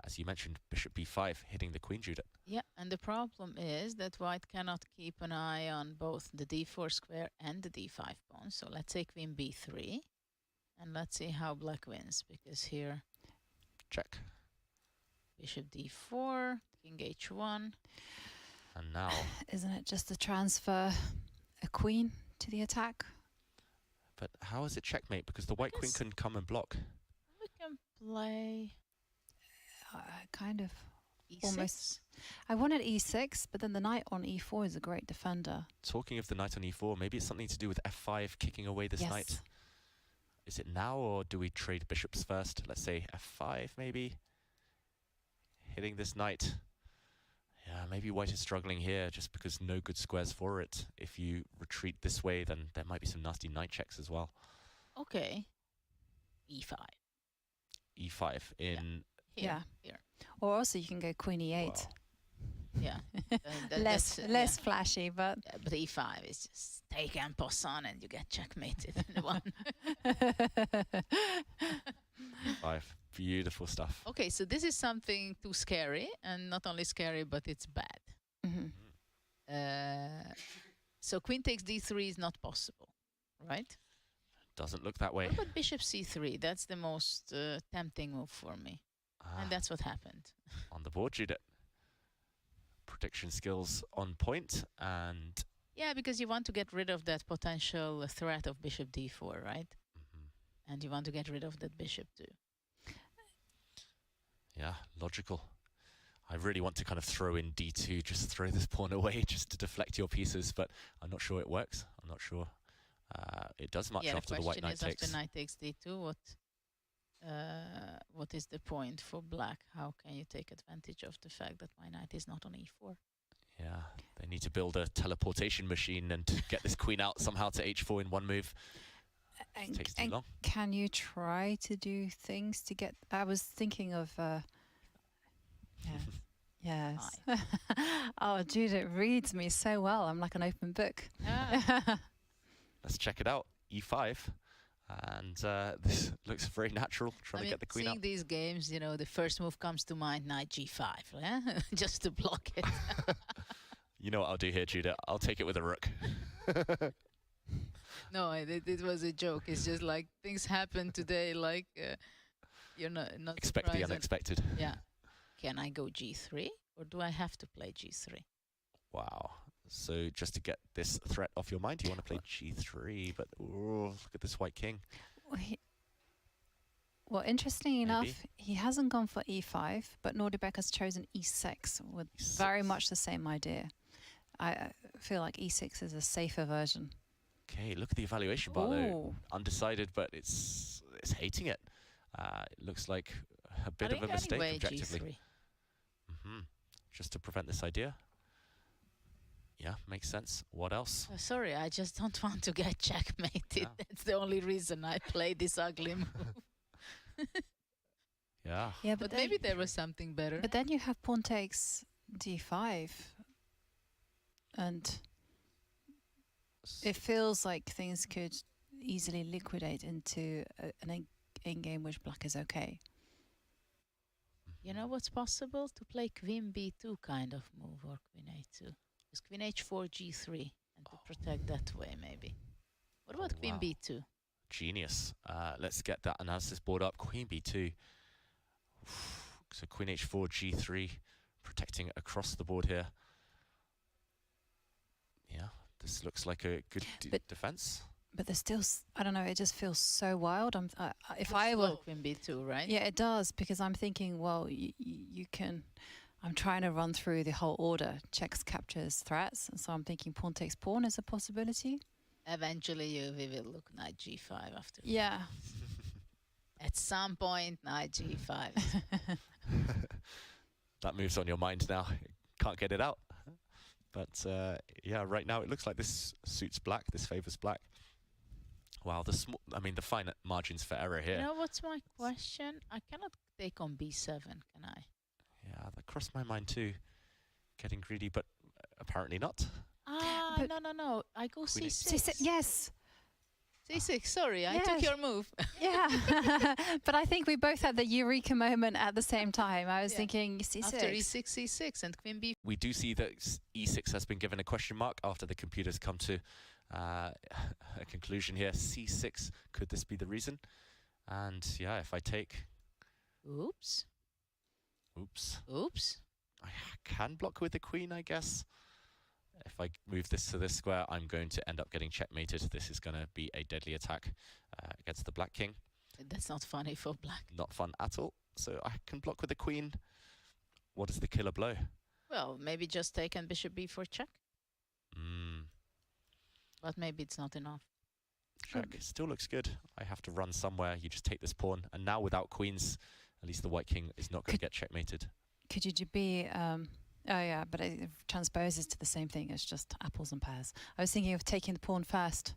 As you mentioned, bishop b5 hitting the queen, Judith. Yeah, and the problem is that white cannot keep an eye on both the d4 square and the d5 pawn. So let's say queen b3, and let's see how black wins, because here... Check. Bishop d4, king h1. And now... Isn't it just to transfer a queen to the attack? But how is it checkmate? Because the white queen can come and block. We can play... kind of. E6? Almost. I wanted e6, but then the knight on e4 is a great defender. Talking of the knight on e4, maybe it's something to do with f5 kicking away this knight. Is it now, or do we trade bishops first? Let's say f5 maybe. Hitting this knight. Yeah, maybe white is struggling here just because no good squares for it. If you retreat this way, then there might be some nasty knight checks as well. Okay. e5. e5 in... Here. Or also you can go queen e8. Wow. Yeah. less flashy, but... Yeah, but e5 is just take and pass on, and you get checkmated in one. e5. Beautiful stuff. Okay, so this is something too scary, and not only scary, but it's bad. So queen takes d3 is not possible, right? Doesn't look that way. What about bishop c3? That's the most tempting move for me. And that's what happened. On the board, Judith. Prediction skills on point, and... Yeah, because you want to get rid of that potential threat of bishop d4, right? And you want to get rid of that bishop too. Yeah, logical. I really want to kind of throw in d2, just throw this pawn away, just to deflect your pieces, but I'm not sure it works. I'm not sure it does much after the white knight takes. After knight takes d2, what is the point for black? How can you take advantage of the fact that my knight is not on e4? Yeah, they need to build a teleportation machine and get this queen out somehow to h4 in one move. It takes too long. Can you try to do things to get... I was thinking of... Yes. Oh, Judith reads me so well. I'm like an open book. Let's check it out. e5. And this looks very natural, trying to get the queen seeing up. These games, you know, the first move comes to mind, knight g5, yeah? Just to block it. You know what I'll do here, Judah? I'll take it with a rook. No, it was a joke. It's just like things happen today, like you're not expect the unexpected. Yeah. Can I go g3, or do I have to play g3? Wow. So just to get this threat off your mind, you want to play g3, but look at this white king. Well, interestingly enough, he hasn't gone for e5, but Nordebek has chosen e6 with very much the same idea. I feel like e6 is a safer version. Okay, look at the evaluation bar though. Undecided, but it's hating it. It looks like a bit I of a think mistake anyway, objectively. G3. Just to prevent this idea. Yeah, makes sense. What else? Sorry, I just don't want to get checkmated. Yeah. That's the only reason I play this ugly move. Yeah. Yeah, But maybe there was something better. But then you have pawn takes d5, and it feels like things could easily liquidate into an in-game which black is okay. You know what's possible? To play queen b2 kind of move, or queen a2. Because queen h4, g3, and to protect that way, maybe. What about queen wow. b2? Genius. Let's get that analysis board up. Queen b2. So queen h4, g3, protecting across the board here. Yeah, this looks like a good defense. But there's still, I don't know, it just feels so wild. If I were were queen b2, right? Yeah, it does, because I'm thinking, well, you can. I'm trying to run through the whole order: checks, captures, threats, and so I'm thinking pawn takes pawn is a possibility. Eventually, we will look knight g5 after. Yeah. At some point, knight g5. That move's on your mind now. Can't get it out. But yeah, right now it looks like this suits black. This favors black. Wow, the fine margins for error here. You know what's my question? I cannot take on b7, can I? Yeah, that crossed my mind too. Getting greedy, but apparently not. Ah, no. I go Queen c6. Yes. c6, sorry, I took your move. Yeah. But I think we both had the eureka moment at the same time. I was thinking c6. After e6, c6, and queen b. We do see that e6 has been given a question mark after the computer's come to a conclusion here. c6, could this be the reason? And yeah, if I take... Oops. I can block with the queen, I guess. If I move this to this square, I'm going to end up getting checkmated. This is going to be a deadly attack against the black king. That's not funny for black. Not fun at all. So I can block with the queen. What is the killer blow? Well, maybe just take and bishop b4 check. But maybe it's not enough. Check. Still looks good. I have to run somewhere. You just take this pawn. And now without queens, at least the white king is not going to get checkmated. Could you be... oh yeah, but it transposes to the same thing. It's just apples and pears. I was thinking of taking the pawn first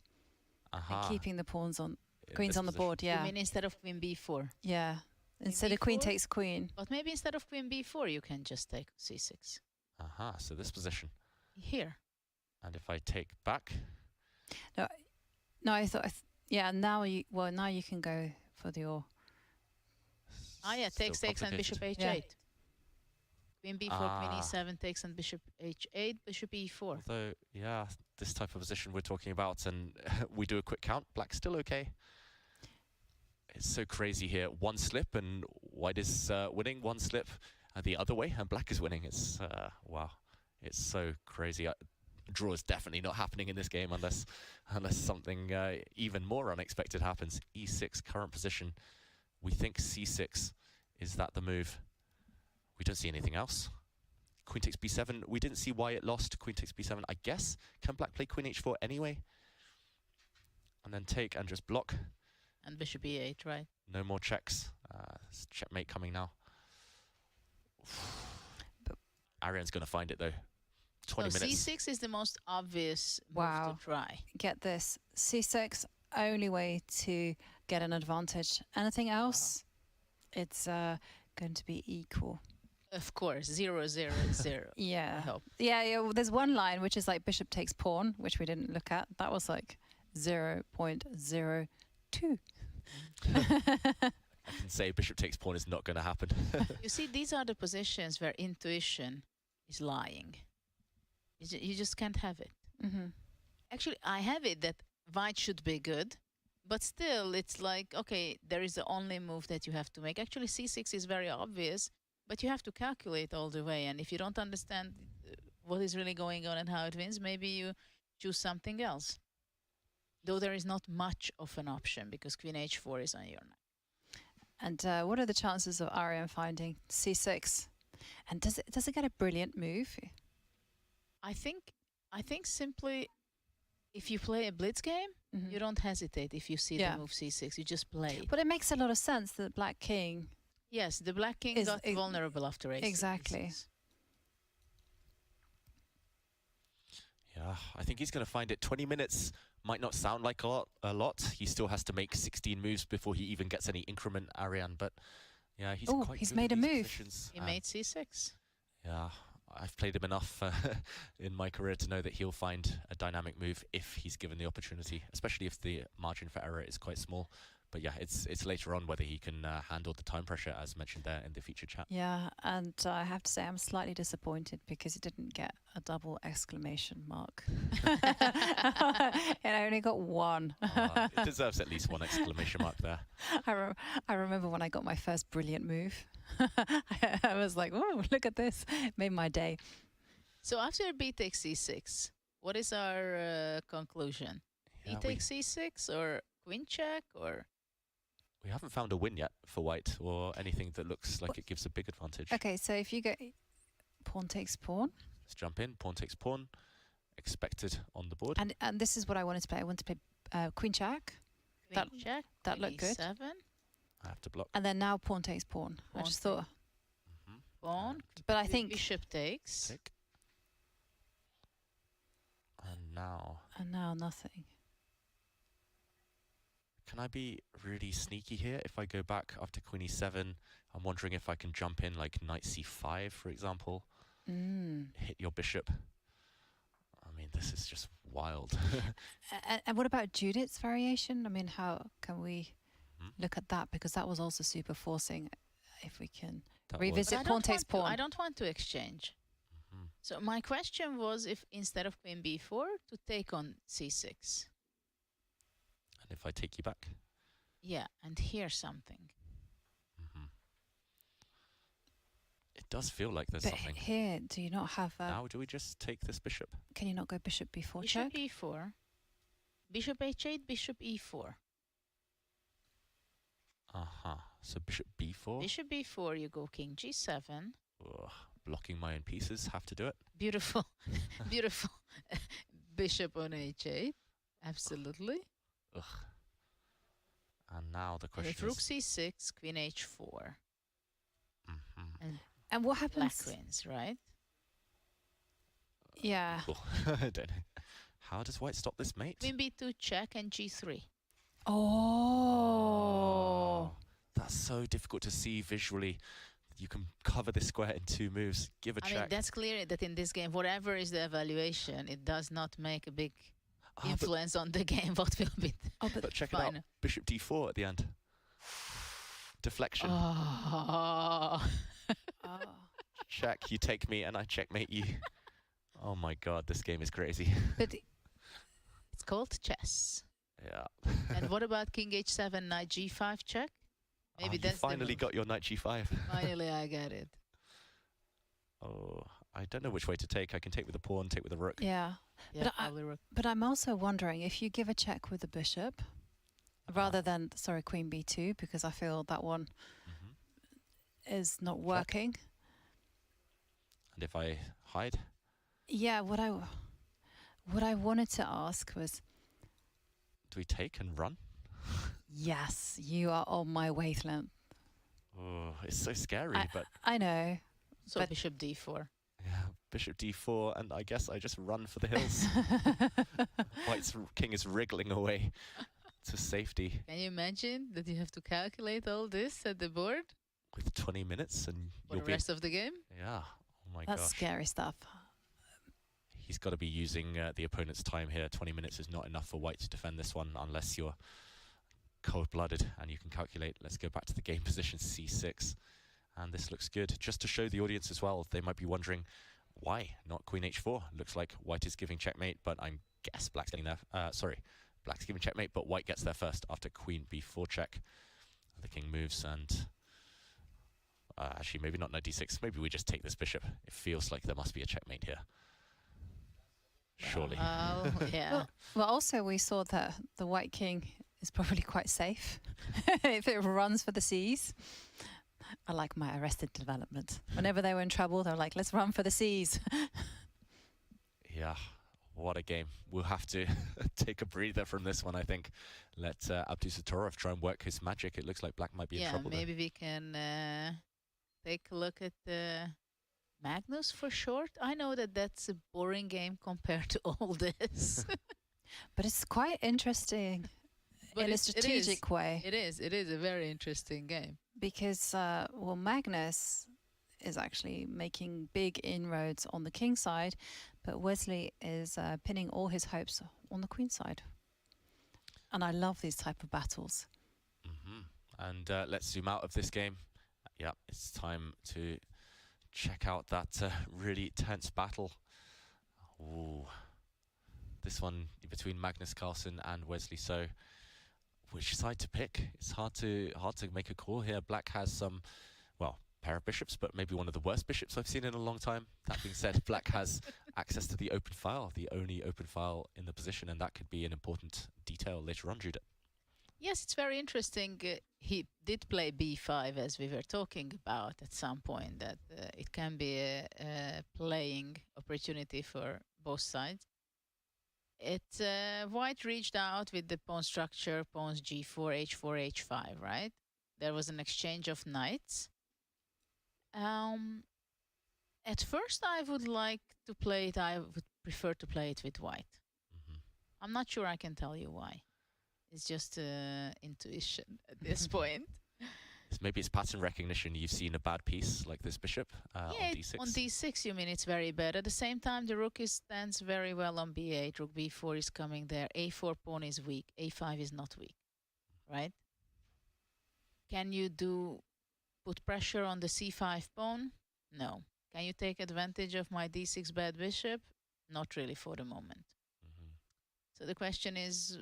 and keeping the pawns on... Queens on the board, yeah. You mean instead of queen b4? Yeah. Instead of queen takes queen. But maybe instead of queen b4, you can just take c6. So this position. Here. And if I take back... No, I thought... yeah, now you can go for your... yeah, takes and bishop h8. Yeah. Queen b4, queen e7 takes and bishop h8, bishop e4. Although, yeah, this type of position we're talking about, and we do a quick count, black's still okay. It's so crazy here. One slip and white is winning, one slip the other way, and black is winning. It's, wow, it's so crazy. Draw is definitely not happening in this game unless something even more unexpected happens. e6, current position. We think c6. Is that the move? We don't see anything else. Queen takes b7. We didn't see why it lost. Queen takes b7. I guess. Can black play queen h4 anyway? And then take and just block. And bishop e8, right? No more checks. Checkmate coming now. Arian's going to find it though. 20 minutes. c6 is the most obvious move to try. Get this. c6, only way to get an advantage. Anything else, it's going to be equal. Of course, 0, 0, 0. Yeah. I hope. Yeah, well, there's one line which is like bishop takes pawn, which we didn't look at. That was like 0.02. I can say bishop takes pawn is not going to happen. You see, these are the positions where intuition is lying. You just can't have it. Actually, I have it that white should be good, but still it's like, okay, there is the only move that you have to make. Actually, c6 is very obvious, but you have to calculate all the way. And if you don't understand what is really going on and how it wins, maybe you choose something else. Though there is not much of an option because queen h4 is on your neck. And what are the chances of Arian finding c6? And does it get a brilliant move? I think simply if you play a blitz game, you don't hesitate if you see the move c6. You just play it. But it makes a lot of sense that black king Yes, the black king got vulnerable after a6. Exactly. Yeah, I think he's going to find it. 20 minutes might not sound like a lot. He still has to make 16 moves before he even gets any increment, Ariane. But yeah, he's quite he's good made in a these move. positions. He made c6. Yeah, I've played him enough in my career to know that he'll find a dynamic move if he's given the opportunity, especially if the margin for error is quite small. But yeah, it's later on whether he can handle the time pressure, as mentioned there in the featured chat. Yeah, and I have to say I'm slightly disappointed because it didn't get a double exclamation mark. It only got one. It deserves at least one exclamation mark there. I remember when I got my first brilliant move. I was like, oh, look at this. Made my day. So after b takes c6, what is our conclusion? Yeah, he takes c6 or queen check or... We haven't found a win yet for white or anything that looks like it gives a big advantage. Okay, so if you go pawn takes pawn. Let's jump in. Pawn takes pawn. Expected on the board. And this is what I wanted to play. I want to play queen check. Queen check. That looked good. e7. I have to block. And then now pawn takes pawn. I just thought. Pawn. But I think bishop takes. Take. And now. And now nothing. Can I be really sneaky here? If I go back after queen e7, I'm wondering if I can jump in like knight c5, for example. Hit your bishop. I mean, this is just wild. And what about Judith's variation? I mean, how can we look at that? Because that was also super forcing. If we can revisit pawn takes pawn. I don't want to exchange. So my question was if instead of queen b4 to take on c6. And if I take you back? Yeah, and here's something. It does feel like there's But something. here, do you not have a... Now, do we just take this bishop? Can you not go bishop b4 Bishop check? e4. Bishop h8, bishop e4. So bishop b4. Bishop b4, you go king g7. Ugh, blocking my own pieces. Have to do it. Beautiful. Beautiful. Bishop on h8. Absolutely. Ugh. And now the question If rook is... c6, queen h4. And what happens? Black wins, right? Yeah. Cool. I don't know. How does white stop this mate? Queen b2 check and g3. Oh. That's so difficult to see visually. You can cover this square in 2 moves. Give a check. I mean, that's clear that in this game, whatever is the evaluation, it does not make a big influence on the game. What will be but check it out. Bishop d4 at the end. Deflection. Check, you take me and I checkmate you. Oh my god, this game is crazy. But it's called chess. Yeah. And what about king h7, knight g5 check? Maybe that's you finally got your knight g5. Finally, I got it. Oh, I don't know which way to take. I can take with the pawn, take with the rook. Yeah. But I'm also wondering if you give a check with the bishop rather than, sorry, queen b2, because I feel that one is not working. And if I hide? Yeah, what I wanted to ask was... Do we take and run? Yes, you are on my wavelength. Oh, it's so scary, but... I know. So but bishop d4. Yeah, bishop d4, and I guess I just run for the hills. White's king is wriggling away to safety. Can you imagine that you have to calculate all this at the board? With 20 minutes and for the rest of the game? Yeah. Oh my That's gosh. scary stuff. He's got to be using the opponent's time here. 20 minutes is not enough for white to defend this one unless you're cold-blooded and you can calculate. Let's go back to the game position, c6. And this looks good. Just to show the audience as well, they might be wondering why not queen h4. Looks like white is giving checkmate, but I guess black's getting there. Black's giving checkmate, but white gets there first after queen b4 check. The king moves and... actually, maybe not knight d6. Maybe we just take this bishop. It feels like there must be a checkmate here. Surely. Oh, yeah. Well, also we saw that the white king is probably quite safe if it runs for the C's. I like my Arrested Development. Whenever they were in trouble, they were like, let's run for the C's. Yeah. What a game. We'll have to take a breather from this one, I think. Let Abdusattorov try and work his magic. It looks like black might be in trouble. Yeah, maybe we can take a look at Magnus for short. I know that that's a boring game compared to all this. But it's quite interesting in a strategic way. It is a very interesting game. Because, well, Magnus is actually making big inroads on the king side, but Wesley is pinning all his hopes on the queen side. And I love these type of battles. And let's zoom out of this game. Yeah, it's time to check out that really tense battle. Ooh. This one between Magnus Carlsen and Wesley. So, which side to pick? It's hard to make a call here. Black has some, well, pair of bishops, but maybe one of the worst bishops I've seen in a long time. That being said, Black has access to the open file, the only open file in the position, and that could be an important detail later on, Judith. Yes, it's very interesting. He did play b5, as we were talking about at some point, that it can be a playing opportunity for both sides. White reached out with the pawn structure, pawns g4, h4, h5, right? There was an exchange of knights. At first, I would like to play it. I would prefer to play it with white. I'm not sure I can tell you why. It's just intuition at this point. Maybe it's pattern recognition. You've seen a bad piece like this bishop on d6. On d6, you mean it's very bad. At the same time, the rook stands very well on b8. Rook b4 is coming there. a4 pawn is weak. a5 is not weak, right? Can you put pressure on the c5 pawn? No. Can you take advantage of my d6 bad bishop? Not really for the moment. So the question is,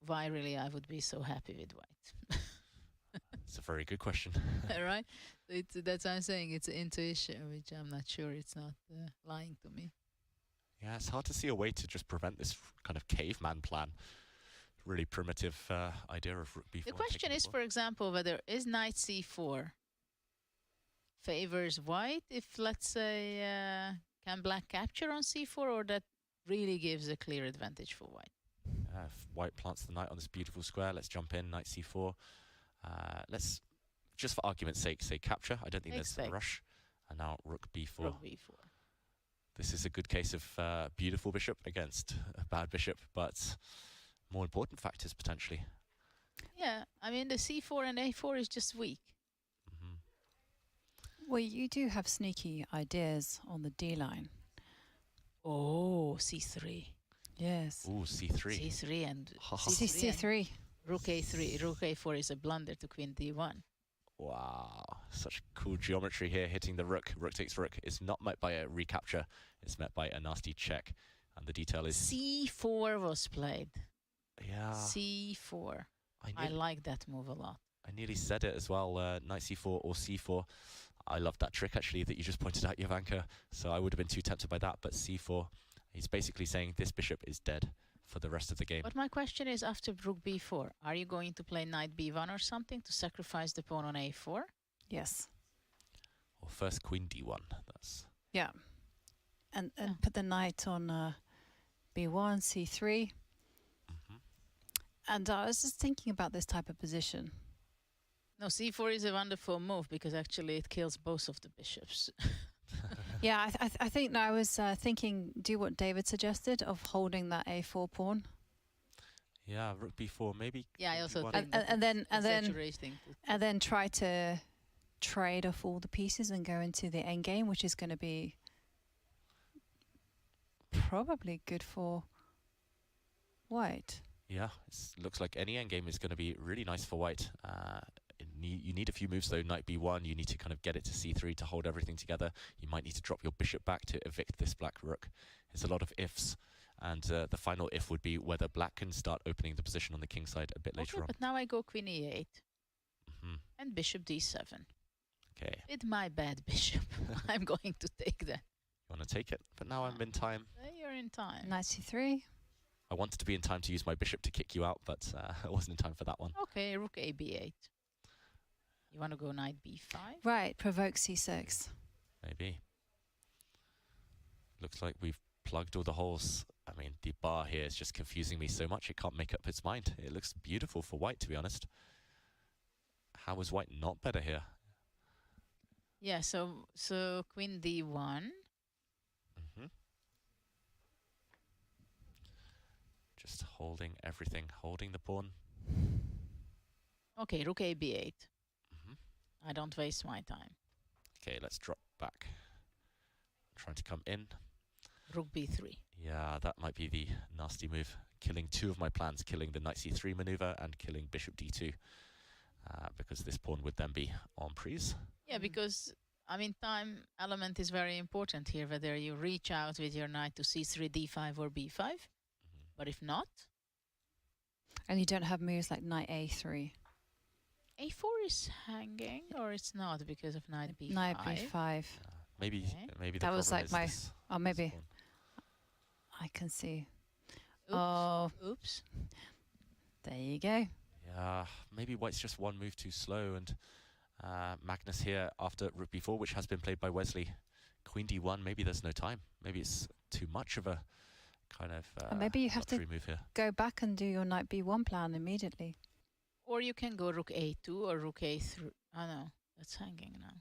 why really I would be so happy with white? It's a very good question. Right? That's what I'm saying. It's intuition, which I'm not sure it's not lying to me. Yeah, it's hard to see a way to just prevent this kind of caveman plan. Really primitive idea of rook b4. The question is, for example, whether is knight c4 favors white if, let's say, can black capture on c4, or that really gives a clear advantage for white? If white plants the knight on this beautiful square, let's jump in, knight c4. Let's, just for argument's sake, say capture. I don't think there's a rush. And now rook b4. Rook b4. This is a good case of beautiful bishop against a bad bishop, but more important factors potentially. Yeah, I mean the c4 and a4 is just weak. Well, you do have sneaky ideas on the D line. Oh, c3. Yes. Ooh, c3. c3 and c3. Rook a3. Rook a4 is a blunder to queen d1. Wow, such cool geometry here, hitting the rook. Rook takes rook. It's not met by a recapture. It's met by a nasty check. And the detail is... c4 was played. Yeah. c4. I like that move a lot. I nearly said it as well, knight c4 or c4. I love that trick, actually, that you just pointed out, Jovanka. So I would have been too tempted by that, but c4, he's basically saying this bishop is dead for the rest of the game. But my question is, after rook b4, are you going to play knight b1 or something to sacrifice the pawn on a4? Yes. Or first queen d1. That's... Yeah. And put the knight on b1, c3. And I was just thinking about this type of position. No, c4 is a wonderful move because actually it kills both of the bishops. Yeah, I think I was thinking, do what David suggested of holding that a4 pawn. Yeah, rook b4, maybe. Yeah, I also think and then try to trade off all the pieces and go into the endgame, which is going to be probably good for white. Yeah, it looks like any endgame is going to be really nice for white. You need a few moves though. Knight b1, you need to kind of get it to c3 to hold everything together. You might need to drop your bishop back to evict this black rook. It's a lot of ifs, and the final if would be whether black can start opening the position on the king side a bit later on. But now I go queen e8 and bishop d7. Okay. With my bad bishop, I'm going to take that. You want to take it? But now I'm in time. You're in time. Knight c3. I wanted to be in time to use my bishop to kick you out, but I wasn't in time for that one. Okay, rook a b8. You want to go knight b5? Right, provoke c6. Maybe. Looks like we've plugged all the holes I mean, the bar here is just confusing me so much it can't make up its mind. It looks beautiful for white, to be honest. How is white not better here? Yeah, so queen d1. Just holding everything, holding the pawn. Okay, rook a b8. I don't waste my time. Okay, let's drop back. Trying to come in. Rook b3. Yeah, that might be the nasty move. Killing two of my plans, killing the knight c3 maneuver and killing bishop d2. Because this pawn would then be en prise. Yeah, because, I mean, time element is very important here, whether you reach out with your knight to c3, d5 or b5. But if not... And you don't have moves like knight a3. a4 is hanging, or it's not because of knight b5? Knight b5. Maybe the that was like my... this Oh, maybe. I can see. Oops. Oh. Oops. There you go. Yeah, maybe white's just one move too slow, and Magnus here after rook b4, which has been played by Wesley. Queen d1, maybe there's no time. Maybe it's too much of a kind of maybe you have to move here. go back and do your knight b1 plan immediately. Or you can go rook a2 or rook a3. Oh no, that's hanging now.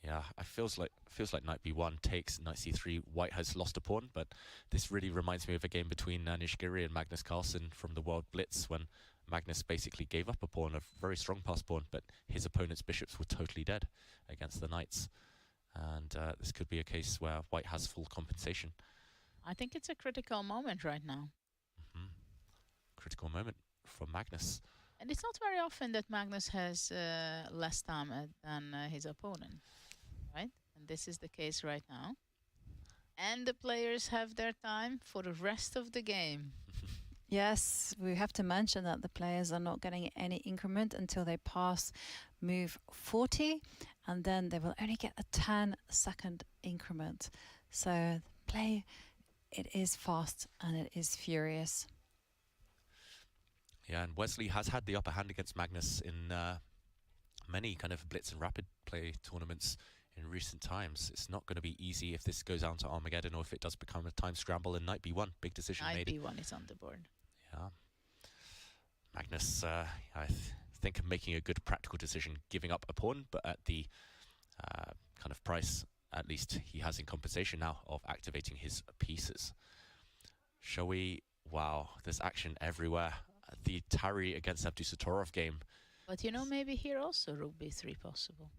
Yeah, it feels like knight b1 takes knight c3. White has lost a pawn, but this really reminds me of a game between Nishikori and Magnus Carlsen from the World Blitz, when Magnus basically gave up a pawn, a very strong pass pawn, but his opponent's bishops were totally dead against the knights. And this could be a case where white has full compensation. I think it's a critical moment right now. Critical moment for Magnus. And it's not very often that Magnus has less time than his opponent, right? And this is the case right now. And the players have their time for the rest of the game. Yes, we have to mention that the players are not getting any increment until they pass move 40, and then they will only get a 10-second increment. So play, it is fast and it is furious. Yeah, and Wesley has had the upper hand against Magnus in many kind of blitz and rapid play tournaments in recent times. It's not going to be easy if this goes down to Armageddon, or if it does become a time scramble. And knight b1, big decision made. Knight b1 is on the board. Yeah. Magnus, I think making a good practical decision, giving up a pawn, but at the kind of price, at least he has in compensation now of activating his pieces. Shall we? Wow, there's action everywhere. The Tari against Abdusatorov game. But you know, maybe here also rook b3 possible.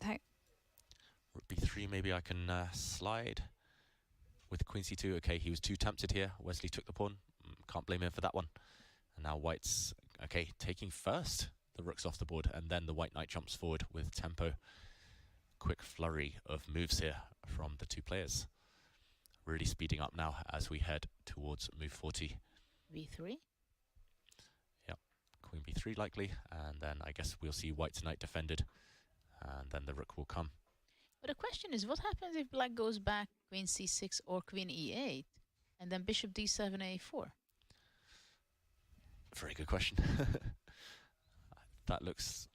Rook b3, maybe I can slide with queen c2. Okay, he was too tempted here. Wesley took the pawn. Can't blame him for that one. And now white's, okay, taking first the rooks off the board, and then the white knight jumps forward with tempo. Quick flurry of moves here from the two players. Really speeding up now as we head towards move 40. b3. Yep, queen b3 likely, and then I guess we'll see white's knight defended, and then the rook will come. But the question is, what happens if black goes back queen c6 or queen e8, and then bishop d7, a4? Very good question. That looks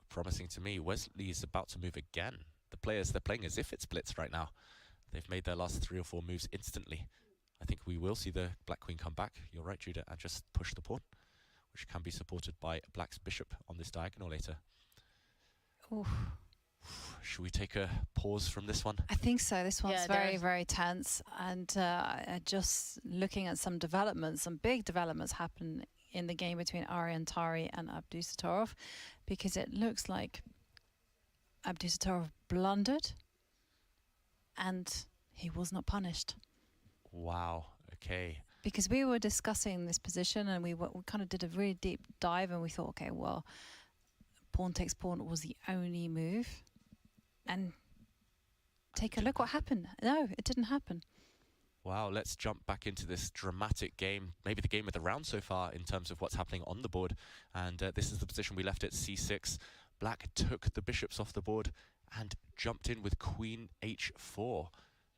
promising to me. Wesley is about to move again. The players, they're playing as if it's blitz right now. They've made their last 3 or 4 moves instantly. I think we will see the black queen come back. You're right, Judah, and just push the pawn, which can be supported by black's bishop on this diagonal later. Oof. Should we take a pause from this one? I think so. This one's very tense. And just looking at some developments, some big developments happen in the game between Arian Tari and Abdusatorov, because it looks like Abdusatorov blundered and he was not punished. Wow, okay. Because we were discussing this position, and we kind of did a really deep dive, and we thought, okay, well, pawn takes pawn was the only move. And take a look what happened. No, it didn't happen. Wow, let's jump back into this dramatic game, maybe the game of the round so far in terms of what's happening on the board. And this is the position we left at c6. Black took the bishops off the board and jumped in with queen h4.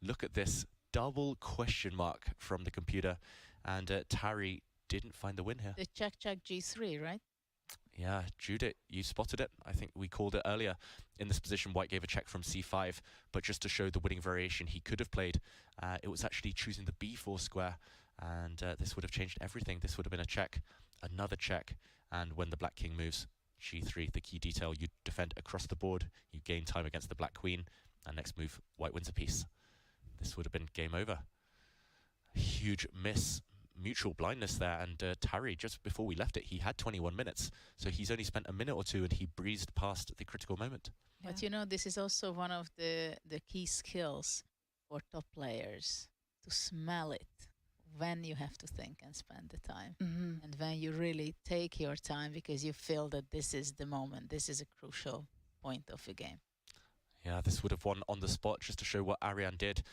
Look at this double question mark from the computer, and Tari didn't find the win here. The check g3, right? Yeah, Judith, you spotted it. I think we called it earlier. In this position, white gave a check from c5, but just to show the winning variation he could have played, it was actually choosing the b4 square, and this would have changed everything. This would have been a check, another check, and when the black king moves, g3, the key detail, you defend across the board, you gain time against the black queen, and next move, white wins a piece. This would have been game over. Huge miss. Mutual blindness there, and Tari, just before we left it, he had 21 minutes, so he's only spent a minute or two and he breezed past the critical moment. But you know, this is also one of the key skills for top players, to smell it when you have to think and spend the time, and when you really take your time because you feel that this is the moment, this is a crucial point of the game. Yeah, this would have won on the spot, just to show what Ariane did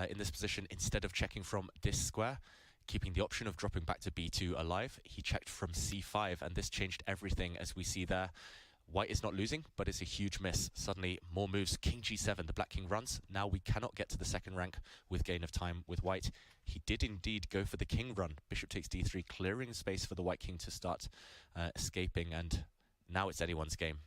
in this position. Instead of checking from this square, keeping the option of dropping back to b2 alive, he checked from c5, and this changed everything, as we see there. White is not losing, but it's a huge miss. Suddenly, more moves. King g7, the black king runs. Now we cannot get to the second rank with gain of time with white. He did indeed go for the king run. Bishop takes d3, clearing space for the white king to start escaping, and now it's anyone's game.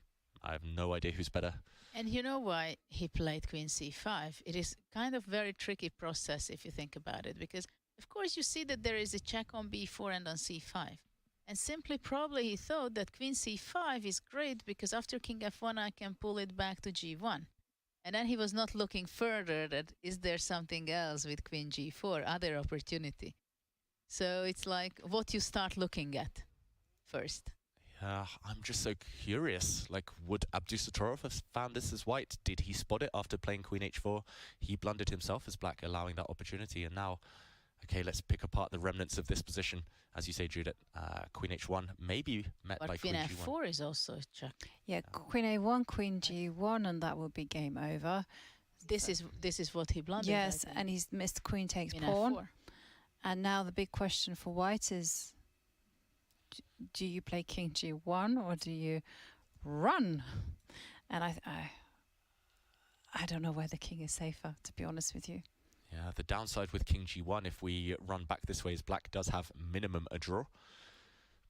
I have no idea who's better. And you know why he played queen c5? It is kind of very tricky process if you think about it, because of course you see that there is a check on b4 and on c5. And simply probably he thought that queen c5 is great because after king f1 I can pull it back to g1. And then he was not looking further that is there something else with queen g4, other opportunity. So it's like what you start looking at first. Yeah, I'm just so curious. Like, would Abdusattorov have found this as white? Did he spot it after playing queen h4? He blundered himself as black, allowing that opportunity. And now, okay, let's pick apart the remnants of this position. As you say, Judith, queen h1 maybe met but by queen queen f4 g1. is also a check. Yeah, queen a1, queen g1, and that would be game over. This is what he blundered. Yes, and he's missed queen takes pawn. F4. And now the big question for white is, do you play king g1 or do you run? And I don't know where the king is safer, to be honest with you. Yeah, the downside with king g1, if we run back this way, is black does have minimum a draw.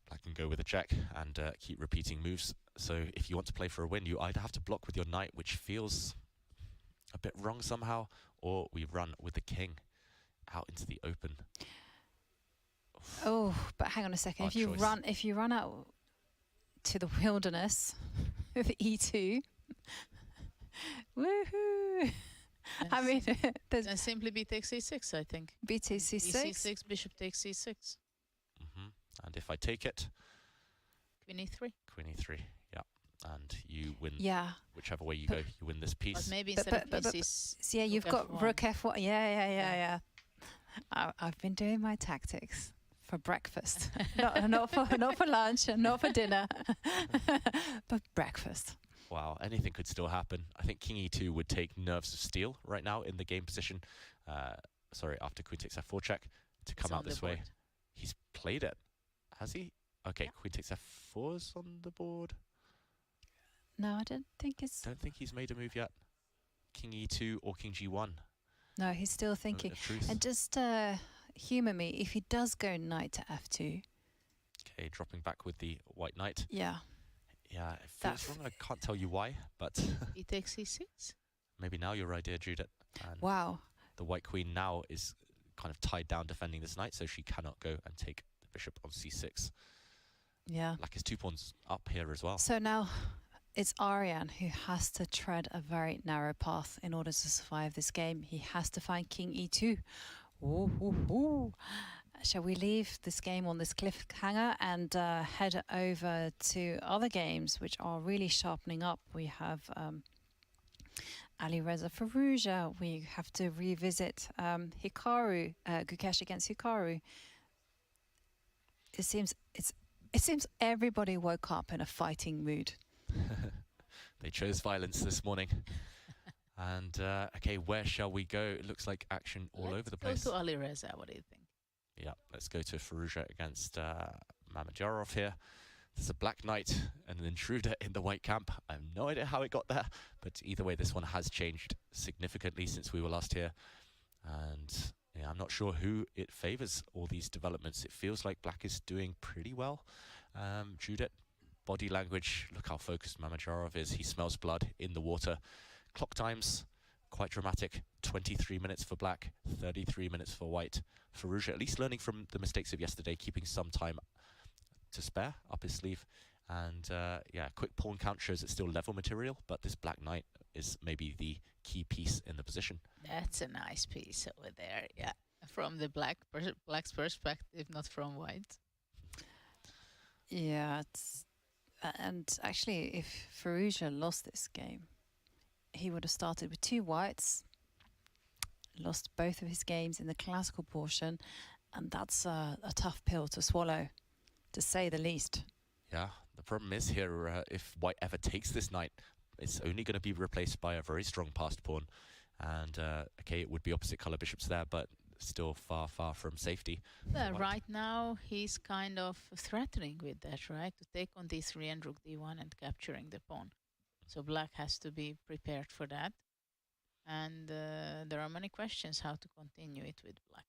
Black can go with a check and keep repeating moves. So if you want to play for a win, you either have to block with your knight, which feels a bit wrong somehow, or we run with the king out into the open. Oh, but hang on a second. If you run out to the wilderness with e2, woohoo! I mean, there's and simply b takes c6, I think. b takes c6. c6, bishop takes c6. And if I take it, Queen e3. queen e3, yeah, and you win. Yeah. Whichever way you go, you win this piece. But maybe instead of pieces. So yeah, you've got rook f1. Yeah. I've been doing my tactics for breakfast, not for lunch, not for dinner, but breakfast. Wow, anything could still happen. I think king e2 would take nerves of steel right now in the game position. Sorry, after queen takes f4 check to come out this way. He's played it, has he? Okay, queen takes f4's on the board. No, I don't think it's... Don't think he's made a move yet. King e2 or king g1. No, he's still thinking. And just humour me, if he does go knight to f2. Okay, dropping back with the white knight. Yeah. Yeah, it feels wrong. I can't tell you why, but... He takes c6? Maybe now your idea, Judith. And wow. The white queen now is kind of tied down defending this knight, so she cannot go and take the bishop on c6. Yeah. Black is 2 pawns up here as well. So now it's Ariane who has to tread a very narrow path in order to survive this game. He has to find king e2. Ooh. Shall we leave this game on this cliffhanger and head over to other games which are really sharpening up? We have Ali Reza Fallujah. We have to revisit Hikaru, Gukesh against Hikaru. It seems everybody woke up in a fighting mood. They chose violence this morning. And okay, where shall we go? It looks like action all over the place. Go to Ali Reza. What do you think? Yeah, let's go to Fallujah against Mamedyarov here. There's a black knight and an intruder in the white camp. I have no idea how it got there, but either way, this one has changed significantly since we were last here. And yeah, I'm not sure who it favors, all these developments. It feels like black is doing pretty well. Judith? body language, look how focused Mamedyarov is. He smells blood in the water. Clock times, quite dramatic. 23 minutes for black, 33 minutes for white. Firouzja at least learning from the mistakes of yesterday, keeping some time to spare up his sleeve. And yeah, quick pawn count shows it's still level material, but this black knight is maybe the key piece in the position. That's a nice piece over there, yeah. From the black's perspective, not from white. Yeah, and actually, if Firouzja lost this game, he would have started with 2 whites, lost both of his games in the classical portion, and that's a tough pill to swallow, to say the least. Yeah, the problem is here, if white ever takes this knight, it's only going to be replaced by a very strong passed pawn. And, okay, it would be opposite color bishops there, but still far, far from safety. Well, right now, he's kind of threatening with that, right? To take on d3 and rook d1 and capturing the pawn. So black has to be prepared for that. And there are many questions how to continue it with black.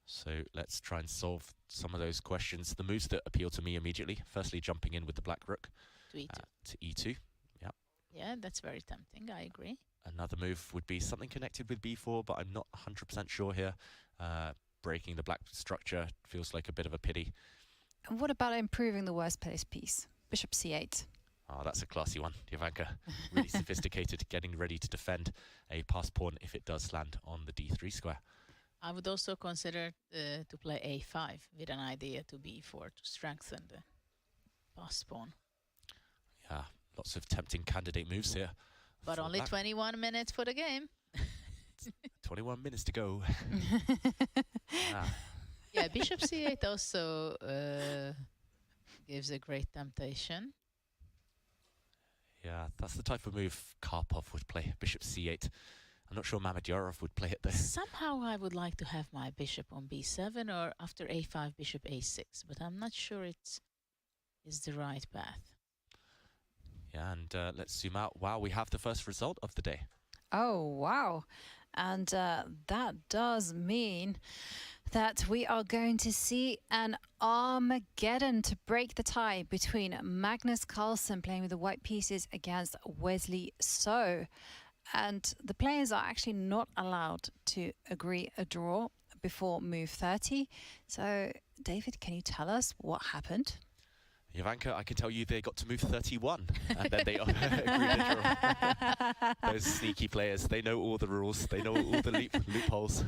So let's try and solve some of those questions. The moves that appeal to me immediately, firstly jumping in with the black rook To e2. To e2. Yeah. Yeah, that's very tempting, I agree. Another move would be something connected with b4, but I'm not 100% sure here. Breaking the black structure feels like a bit of a pity. And what about improving the worst placed piece? Bishop c8. Oh, that's a classy one, Jovanka. Really sophisticated, getting ready to defend a passed pawn if it does land on the d3 square. I would also consider to play a5 with an idea to b4 to strengthen the passed pawn. Yeah, lots of tempting candidate moves here. But only 21 minutes for the game. 21 minutes to go. Yeah, bishop c8 also gives a great temptation. Yeah, that's the type of move Karpov would play, bishop c8. I'm not sure Mamedyarov would play it there. Somehow I would like to have my bishop on b7 or after a5, bishop a6, but I'm not sure it's the right path. Yeah, and let's zoom out. Wow, we have the first result of the day. Oh, wow. And that does mean that we are going to see an Armageddon to break the tie between Magnus Carlsen playing with the white pieces against Wesley So. And the players are actually not allowed to agree a draw before move 30. So, David, can you tell us what happened? Jovanka, I can tell you they got to move 31 and then they agreed to draw. Those sneaky players, they know all the rules, they know all the loopholes.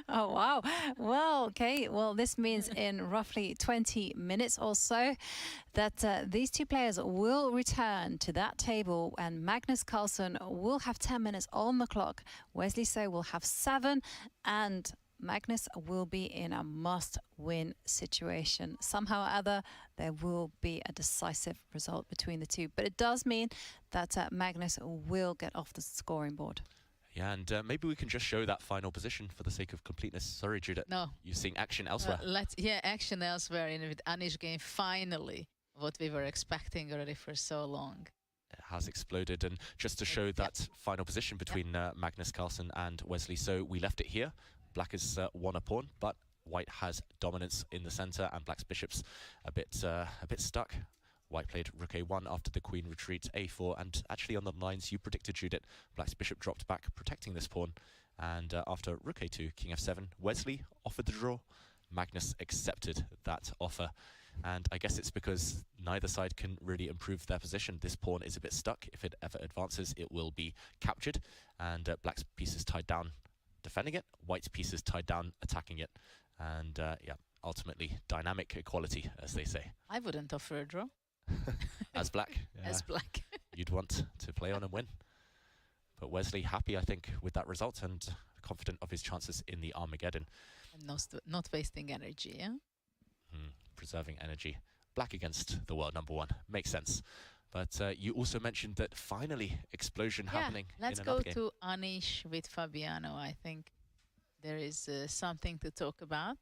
Oh, wow. Well, okay. Well, this means in roughly 20 minutes or so that these two players will return to that table and Magnus Carlsen will have 10 minutes on the clock. Wesley So will have 7 and Magnus will be in a must-win situation. Somehow or other, there will be a decisive result between the two. But it does mean that Magnus will get off the scoring board. Yeah, and maybe we can just show that final position for the sake of completeness. Sorry, Judith. No. You're seeing action elsewhere. Action elsewhere in with Anish game. Finally, what we were expecting already for so long. It has exploded. And just to show that final position between Magnus Carlsen and Wesley So, we left it here. Black has won a pawn, but white has dominance in the center, and black's bishop's a bit stuck. White played rook a1 after the queen retreats a4, and actually on the lines you predicted, Judith, black's bishop dropped back, protecting this pawn. And after rook a2, king f7, Wesley offered the draw. Magnus accepted that offer. And I guess it's because neither side can really improve their position. This pawn is a bit stuck. If it ever advances, it will be captured, and black's piece is tied down, defending it. White's piece is tied down, attacking it. And yeah, ultimately dynamic equality, as they say. I wouldn't offer a draw. As black. As black. You'd want to play on and win. But Wesley happy, I think, with that result and confident of his chances in the Armageddon. And not wasting energy, yeah? Preserving energy. Black against the world #1. Makes sense. But you also mentioned that finally explosion happening. Let's in go another game. to Anish with Fabiano. I think there is something to talk about.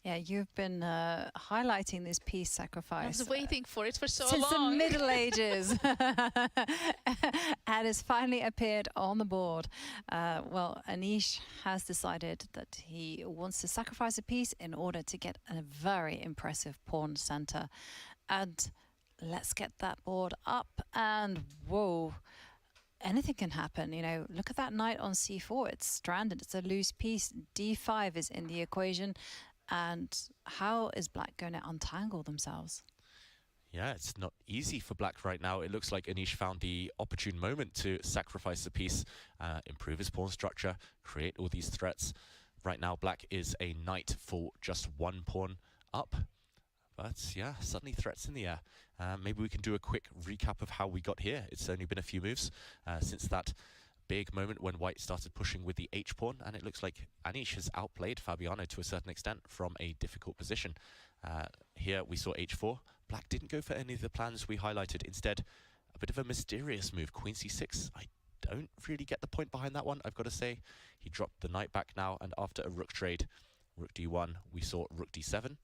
Yeah, you've been highlighting this piece sacrifice. I was waiting for it for so since long. the Middle Ages, and has finally appeared on the board. Well, Anish has decided that he wants to sacrifice a piece in order to get a very impressive pawn center. And let's get that board up. And whoa, anything can happen. You know, look at that knight on c4. It's stranded. It's a loose piece. d5 is in the equation. And how is Black going to untangle themselves? Yeah, it's not easy for Black right now. It looks like Anish found the opportune moment to sacrifice the piece, improve his pawn structure, create all these threats. Right now, Black is a knight for just one pawn up. But yeah, suddenly threats in the air. Maybe we can do a quick recap of how we got here. It's only been a few moves since that big moment when White started pushing with the h-pawn, and it looks like Anish has outplayed Fabiano to a certain extent from a difficult position. Here we saw h4. Black didn't go for any of the plans we highlighted. Instead, a bit of a mysterious move, queen c6. I don't really get the point behind that one, I've got to say. He dropped the knight back now, and after a rook trade, rook d1, we saw rook d7.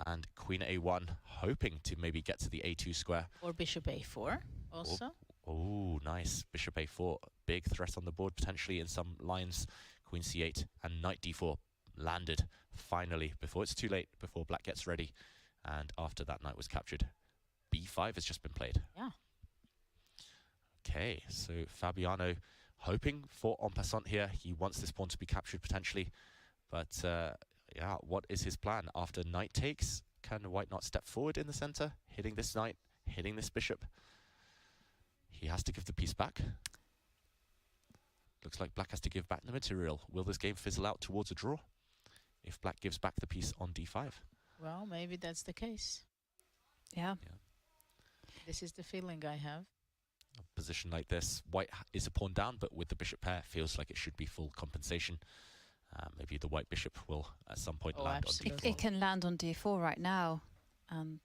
And queen a1, hoping to maybe get to the a2 square. Or bishop a4 also. Oh, nice. Bishop a4, big threat on the board potentially in some lines. Queen c8 and knight d4 landed finally before it's too late, before Black gets ready. And after that knight was captured, b5 has just been played. Yeah. Okay, so Fabiano hoping for en passant here. He wants this pawn to be captured potentially. But yeah, what is his plan? After knight takes, can White not step forward in the center, hitting this knight, hitting this bishop? He has to give the piece back. Looks like Black has to give back the material. Will this game fizzle out towards a draw if Black gives back the piece on d5? Well, maybe that's the case. Yeah. This is the feeling I have. A position like this, White is a pawn down, but with the bishop pair, feels like it should be full compensation. Maybe the white bishop will at some point land absolutely. on d4. It can land on d4 right now. And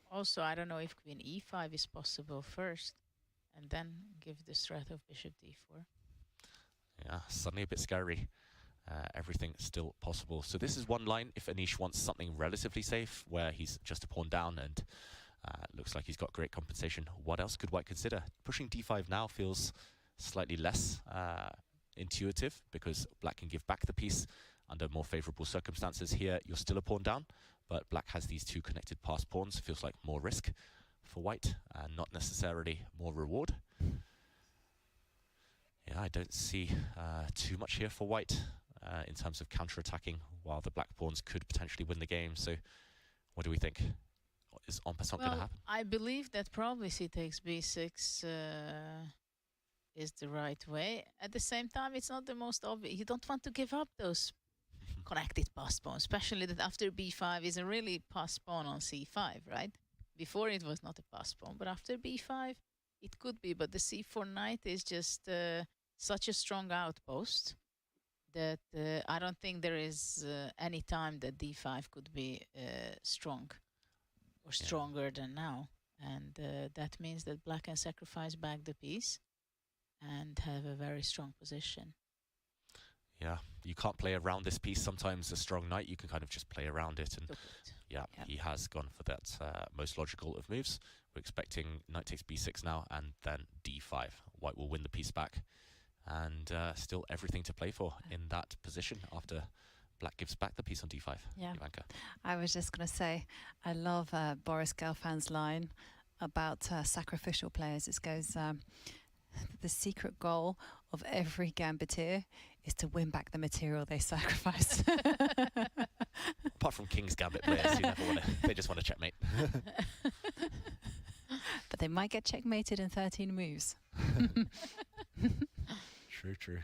also, I don't know if queen e5 is possible first, and then give the threat of bishop d4. Yeah, suddenly a bit scary. Everything still possible. So this is one line if Anish wants something relatively safe, where he's just a pawn down and looks like he's got great compensation. What else could White consider? Pushing d5 now feels slightly less intuitive, because Black can give back the piece under more favorable circumstances. Here, you're still a pawn down, but Black has these two connected passed pawns. Feels like more risk for White, and not necessarily more reward. Yeah, I don't see too much here for White in terms of counter-attacking, while the Black pawns could potentially win the game. So what do we think? Is en passant going to happen? I believe that probably c takes b6 is the right way. At the same time, it's not the most obvious. You don't want to give up those connected passed pawns, especially that after b5 is a really passed pawn on c5, right? Before it was not a passed pawn, but after b5 it could be. But the c4 knight is just such a strong outpost that I don't think there is any time that d5 could be strong or stronger than now. And that means that Black can sacrifice back the piece and have a very strong position. Yeah, you can't play around this piece. Sometimes a strong knight, you can kind of just play around it. And yeah, he has gone for that most logical of moves. We're expecting knight takes b6 now, and then d5. White will win the piece back. And still everything to play for in that position after Black gives back the piece on d5. Yeah, Ivanka. I was just going to say, I love Boris Gelfan's line about sacrificial players. It goes, the secret goal of every gambiteer is to win back the material they sacrifice. Apart from King's Gambit players, you never want to. They just want to checkmate. But they might get checkmated in 13 moves. True.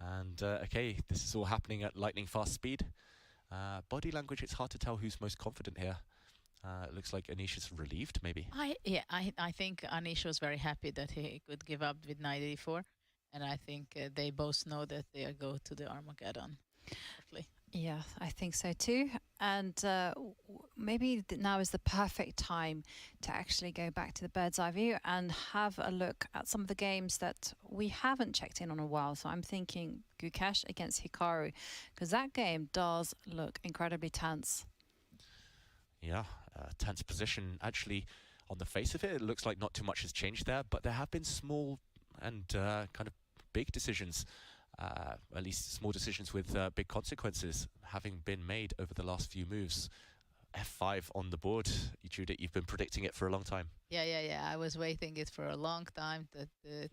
And okay, this is all happening at lightning fast speed. Body language, it's hard to tell who's most confident here. It looks like Anish is relieved, maybe. I think Anish was very happy that he could give up with knight e4, and I think they both know that they go to the Armageddon. Yeah, I think so too. And maybe now is the perfect time to actually go back to the bird's eye view and have a look at some of the games that we haven't checked in on a while. So I'm thinking Gukesh against Hikaru, because that game does look incredibly tense. Yeah, tense position. Actually, on the face of it, it looks like not too much has changed there, but there have been small and kind of big decisions, at least small decisions with big consequences having been made over the last few moves. F5 on the board. Judith, you've been predicting it for a long time. Yeah. I was waiting it for a long time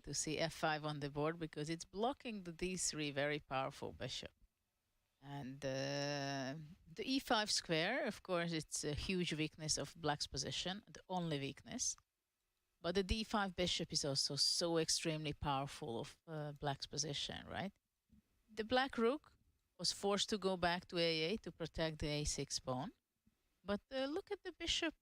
to see F5 on the board, because it's blocking the D3 very powerful bishop. And the E5 square, of course, it's a huge weakness of Black's position, the only weakness. But the D5 bishop is also so extremely powerful of Black's position, right? The Black rook was forced to go back to A8 to protect the A6 pawn. But look at the bishop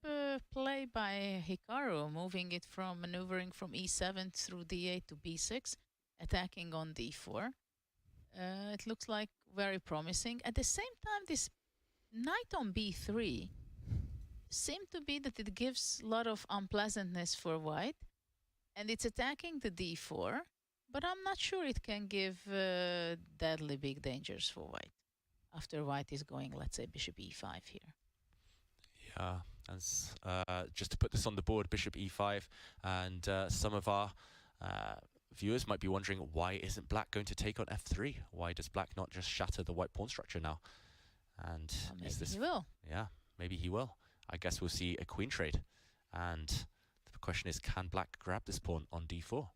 play by Hikaru, moving it from maneuvering from E7 through D8 to B6, attacking on D4. It looks like very promising. At the same time, this knight on B3 seemed to be that it gives a lot of unpleasantness for white, and it's attacking the D4, but I'm not sure it can give deadly big dangers for white after white is going, let's say, bishop E5 here. Yeah, as just to put this on the board, bishop E5, and some of our viewers might be wondering, why isn't Black going to take on F3? Why does Black not just shatter the white pawn structure now? And well, maybe is this... he will. Yeah, maybe he will. I guess we'll see a queen trade. And the question is, can Black grab this pawn on D4?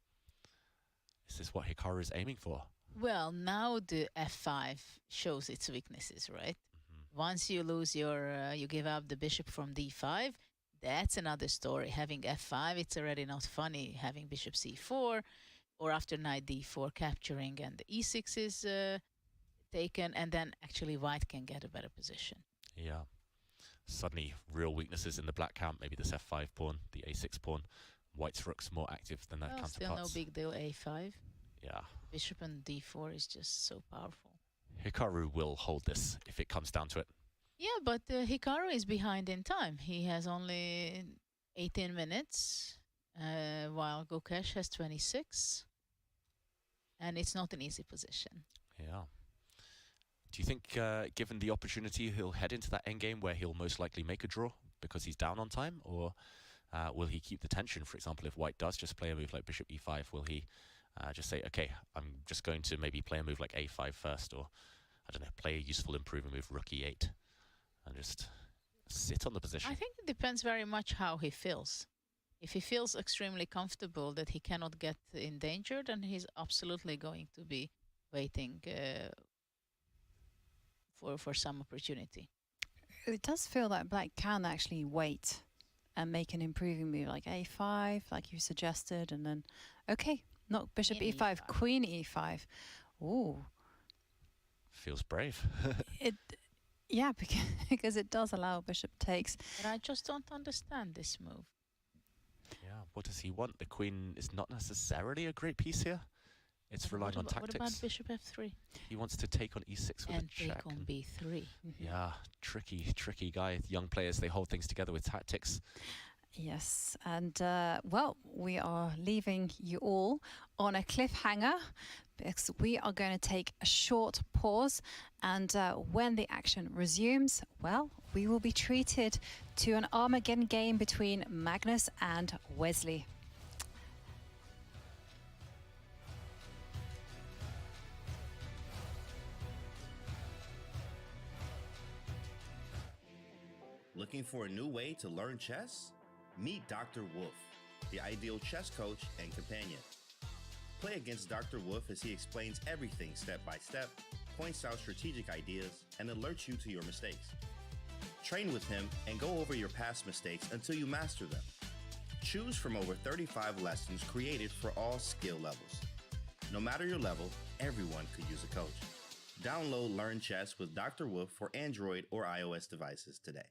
Is this what Hikaru is aiming for? Well, now the F5 shows its weaknesses, right? Once you lose your, you give up the bishop from D5, that's another story. Having F5, it's already not funny. Having bishop C4, or after knight D4 capturing, and the E6 is taken, and then actually white can get a better position. Yeah. Suddenly, real weaknesses in the Black camp. Maybe this F5 pawn, the A6 pawn. White's rook's more active than their counterparts. Still no big deal, A5. Yeah. Bishop and D4 is just so powerful. Hikaru will hold this if it comes down to it. Yeah, but Hikaru is behind in time. He has only 18 minutes, while Gukesh has 26. And it's not an easy position. Yeah. Do you think, given the opportunity, he'll head into that endgame where he'll most likely make a draw because he's down on time? Or will he keep the tension? For example, if white does just play a move like bishop E5, will he just say, okay, I'm just going to maybe play a move like A5 first, or, I don't know, play a useful improving move, rook E8, and just sit on the position? I think it depends very much how he feels. If he feels extremely comfortable that he cannot get endangered, then he's absolutely going to be waiting for some opportunity. It does feel that Black can actually wait and make an improving move like A5, like you suggested, and then, okay, not bishop E5, queen E5. Ooh. Feels brave. Yeah, because it does allow bishop takes. But I just don't understand this move. Yeah, what does he want? The queen is not necessarily a great piece here. It's relying on tactics. What about bishop F3? He wants to take on E6 with and a check. take on B3. Yeah, tricky guy. Young players, they hold things together with tactics. Yes, and well, we are leaving you all on a cliffhanger because we are going to take a short pause, and when the action resumes, well, we will be treated to an Armageddon game between Magnus and Wesley. Looking for a new way to learn chess? Meet Dr. Wolf, the ideal chess coach and companion. Play against Dr. Wolf as he explains everything step by step, points out strategic ideas, and alerts you to your mistakes. Train with him and go over your past mistakes until you master them. Choose from over 35 lessons created for all skill levels. No matter your level, everyone could use a coach. Download Learn Chess with Dr. Wolf for Android or iOS devices today.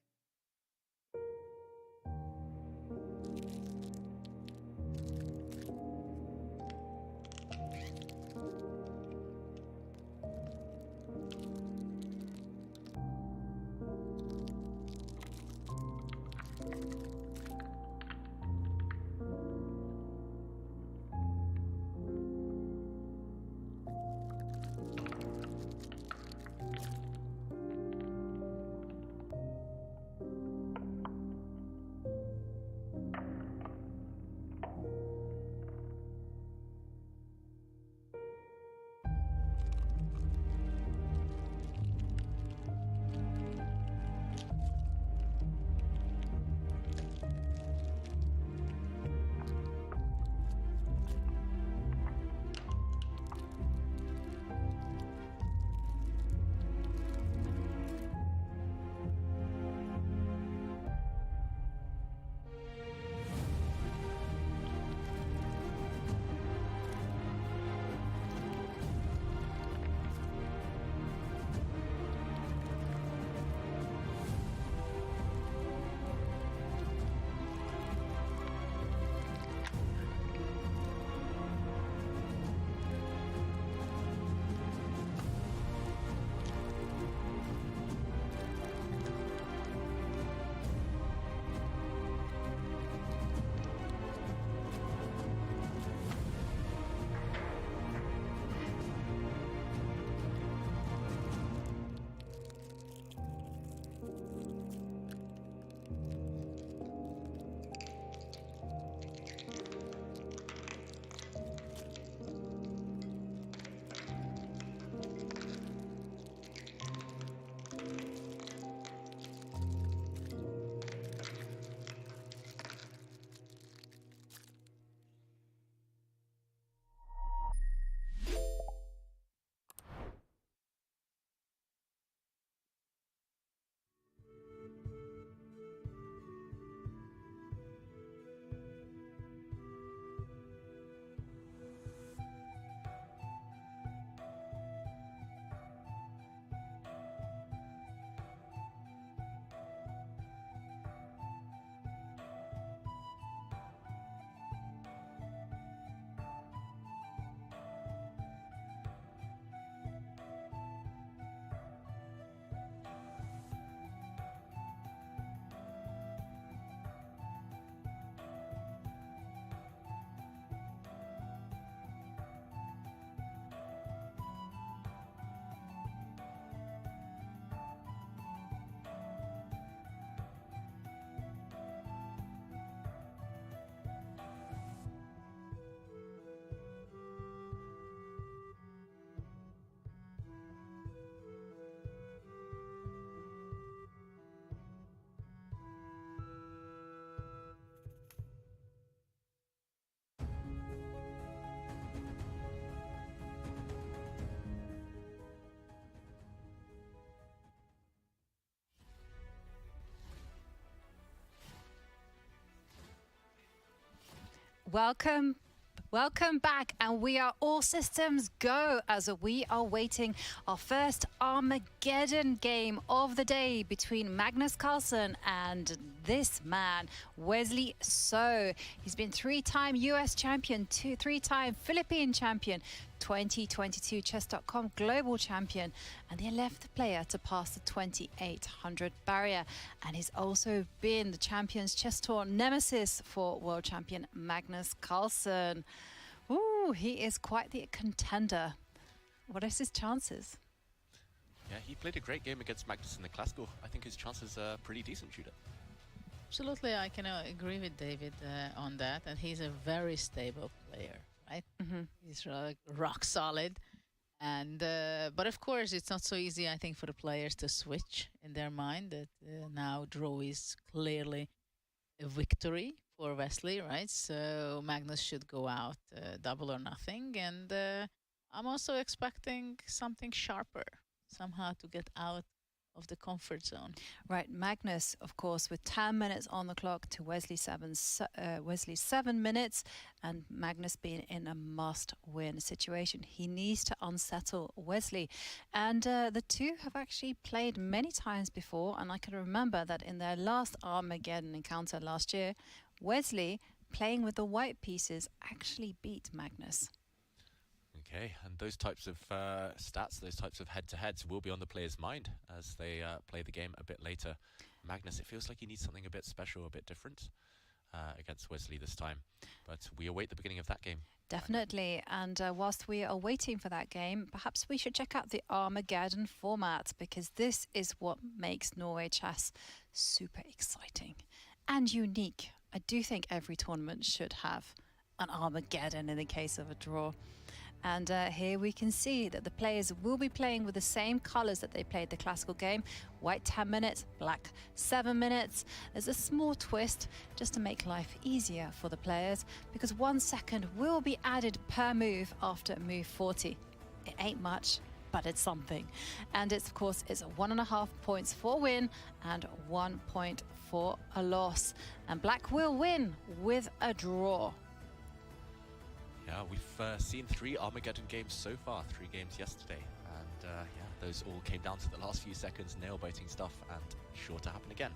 welcome. Welcome back, and we are all systems go as we are waiting our first Armageddon game of the day between Magnus Carlsen and this man, Wesley So. He's been 3-time US champion, 3-time Philippine champion, 2022 Chess.com global champion, and the 11th player to pass the 2800 barrier. And he's also been the Champions Chess Tour nemesis for world champion Magnus Carlsen. Ooh, he is quite the contender. What is his chances? Yeah, he played a great game against Magnus in the Classical. I think his chances are pretty decent, Judith. Absolutely, I can agree with David on that. And he's a very stable player, right? He's rock solid. And but of course, it's not so easy, I think, for the players to switch in their mind that now draw is clearly a victory for Wesley, right? So Magnus should go out double or nothing. And I'm also expecting something sharper somehow to get out of the comfort zone. Right, Magnus, of course, with 10 minutes on the clock to Wesley 7 minutes, and Magnus being in a must-win situation. He needs to unsettle Wesley, and the two have actually played many times before, and I can remember that in their last Armageddon encounter last year, Wesley, playing with the white pieces, actually beat Magnus. Okay, and those types of stats, those types of head-to-heads will be on the player's mind as they play the game a bit later. Magnus, it feels like he needs something a bit special, a bit different against Wesley this time. But we await the beginning of that game. Definitely, and whilst we are waiting for that game, perhaps we should check out the Armageddon format, because this is what makes Norway chess super exciting and unique. I do think every tournament should have an Armageddon in the case of a draw. And here we can see that the players will be playing with the same colors that they played the classical game. White 10 minutes, black 7 minutes. There's a small twist just to make life easier for the players, because 1 second will be added per move after move 40. It ain't much, but it's something. And it's, of course, it's 1.5 points for a win and 1 point for a loss. And black will win with a draw. Yeah, we've seen 3 Armageddon games so far, 3 games yesterday, and yeah, those all came down to the last few seconds, nail-biting stuff, and sure to happen again.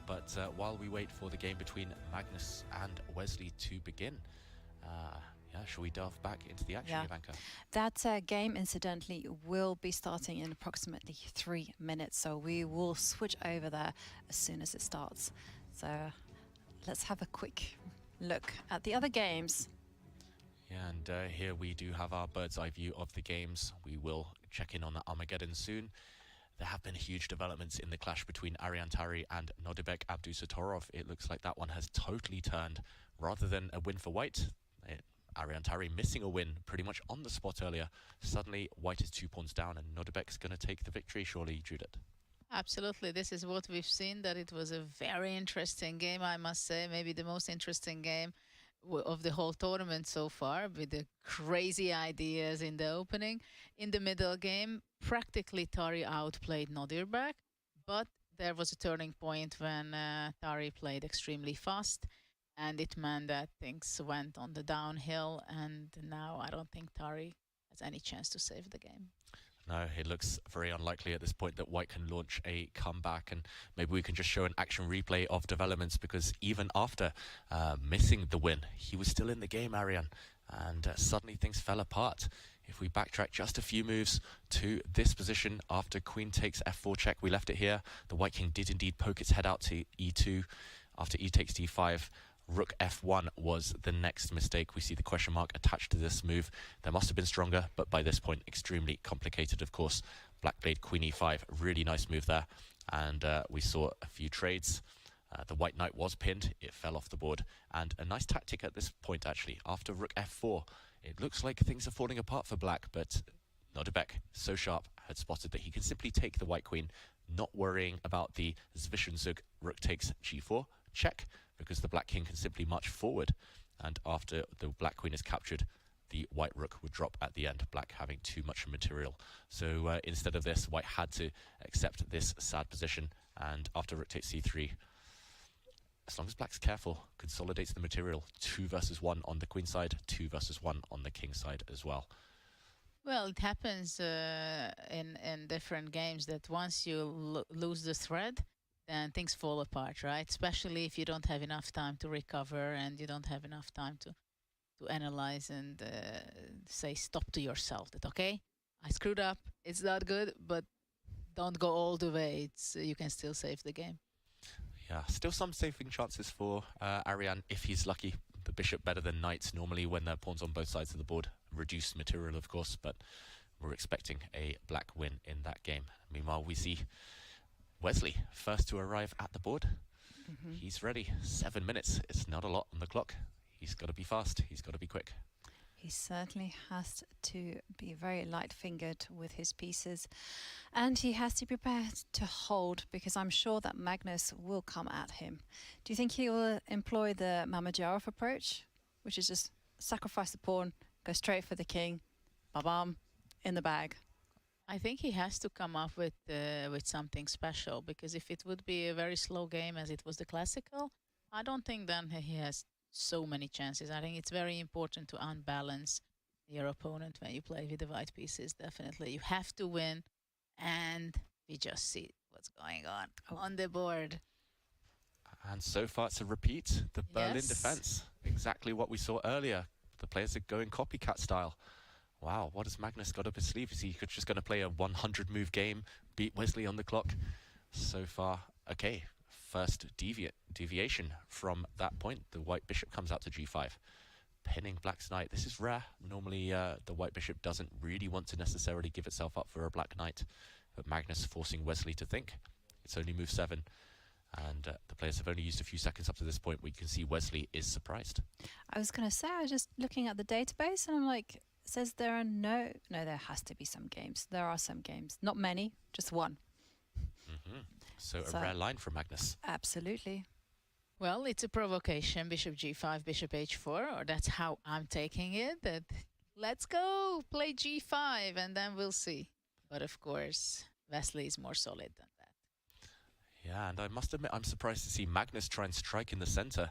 But while we wait for the game between Magnus and Wesley to begin, yeah, shall we delve back into the action, Ivanka? That game, incidentally, will be starting in approximately 3 minutes, so we will switch over there as soon as it starts. So let's have a quick look at the other games. Yeah, and here we do have our bird's eye view of the games. We will check in on the Armageddon soon. There have been huge developments in the clash between Arian Tari and Nodibek Abdusatorov. It looks like that one has totally turned. Rather than a win for White, Arian Tari missing a win pretty much on the spot earlier. Suddenly, White is 2 pawns down, and Nodibek's going to take the victory, surely, Judith. Absolutely. This is what we've seen, that it was a very interesting game, I must say. Maybe the most interesting game of the whole tournament so far, with the crazy ideas in the opening. In the middle game, practically Tari outplayed Nodirbek, but there was a turning point when Tari played extremely fast, and it meant that things went on the downhill, and now I don't think Tari has any chance to save the game. No, it looks very unlikely at this point that White can launch a comeback, and maybe we can just show an action replay of developments, because even after missing the win, he was still in the game, Arian, and suddenly things fell apart. If we backtrack just a few moves to this position, after Queen takes F4 check, we left it here. The White King did indeed poke its head out to E2. After E takes D5, Rook F1 was the next mistake. We see the question mark attached to this move. There must have been stronger, but by this point, extremely complicated, of course. Black played Queen E5, really nice move there. And we saw a few trades. The White Knight was pinned, it fell off the board. And a nice tactic at this point, actually. After Rook F4, it looks like things are falling apart for Black, but Nodibek, so sharp, had spotted that he can simply take the White Queen, not worrying about the Zwischenzug. Rook takes G4, check, because the Black King can simply march forward, and after the Black Queen is captured, the White Rook would drop at the end, Black having too much material. So instead of this, White had to accept this sad position, and after Rook takes C3, as long as black's careful, consolidates the material. 2 versus 1 on the queen side, 2 versus 1 on the king side as well. Well, it happens in different games that once you lose the thread, then things fall apart, right? Especially if you don't have enough time to recover and you don't have enough time to analyze and say stop to yourself that, okay, I screwed up, it's not good, but don't go all the way. You can still save the game. Yeah, still some saving chances for Ariane if he's lucky. The bishop better than knight normally when the pawns on both sides of the board. Reduced material, of course, but we're expecting a black win in that game. Meanwhile, we see Wesley first to arrive at the board. He's ready. 7 minutes. It's not a lot on the clock. He's got to be fast. He's got to be quick. He certainly has to be very light-fingered with his pieces, and he has to be prepared to hold, because I'm sure that Magnus will come at him. Do you think he will employ the Mamadjarov approach, which is just sacrifice the pawn, go straight for the king, ba-bam, in the bag? I think he has to come up with something special, because if it would be a very slow game as it was the classical, I don't think then he has so many chances. I think it's very important to unbalance your opponent when you play with the white pieces. Definitely, you have to win, and we just see what's going on the board. And so far, it's a repeat. The Berlin defense, exactly what we saw earlier. The players are going copycat style. Wow, what has Magnus got up his sleeve? Is he just going to play a 100-move game, beat Wesley on the clock? So far, okay. First deviation from that point. The white bishop comes out to g5, pinning black's knight. This is rare. Normally, the white bishop doesn't really want to necessarily give itself up for a black knight, but Magnus forcing Wesley to think. It's only move 7, and the players have only used a few seconds up to this point. We can see Wesley is surprised. I was going to say, I was just looking at the database, and I'm like, it says there are no, there has to be some games. There are some games. Not many, just one. So a rare line from Magnus. Absolutely. Well, it's a provocation. Bishop g5, bishop h4, or that's how I'm taking it. That let's go, play g5, and then we'll see. But of course, Wesley is more solid than that. Yeah, and I must admit, I'm surprised to see Magnus try and strike in the center.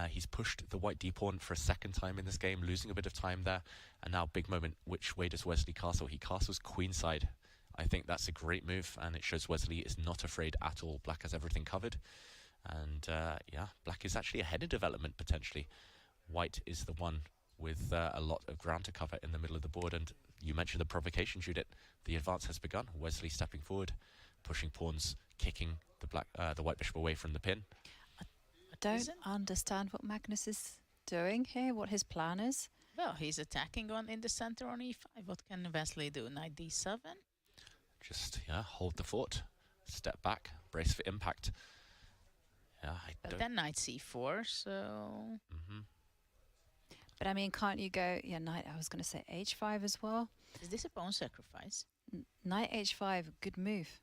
He's pushed the white d-pawn for a second time in this game, losing a bit of time there. And now, big moment, which way does Wesley castle? He castles queenside. I think that's a great move, and it shows Wesley is not afraid at all. Black has everything covered. And yeah, black is actually ahead in development, potentially. White is the one with a lot of ground to cover in the middle of the board. And you mentioned the provocation, Judith. The advance has begun. Wesley stepping forward, pushing pawns, kicking the white bishop away from the pin. I don't understand what Magnus is doing here, what his plan is. Well, he's attacking in the center on e5. What can Wesley do? Knight d7? Just, yeah, hold the fort, step back, brace for impact. Yeah, But then knight c4, so... But I mean, can't you go, knight, I was going to say h5 as well. Is this a pawn sacrifice? Knight h5, good move.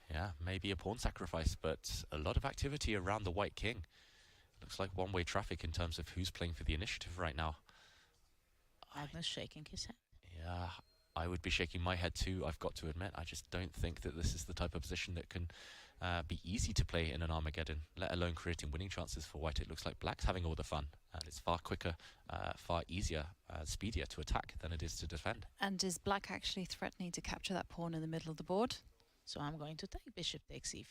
Yeah, maybe a pawn sacrifice, but a lot of activity around the white king. Looks like one-way traffic in terms of who's playing for the initiative right now. Magnus shaking his head. Yeah, I would be shaking my head too, I've got to admit. I just don't think that this is the type of position that can be easy to play in an Armageddon, let alone creating winning chances for white. It looks like black's having all the fun, and it's far quicker, far easier, speedier to attack than it is to defend. And is black actually threatening to capture that pawn in the middle of the board? So I'm going to take bishop takes e5.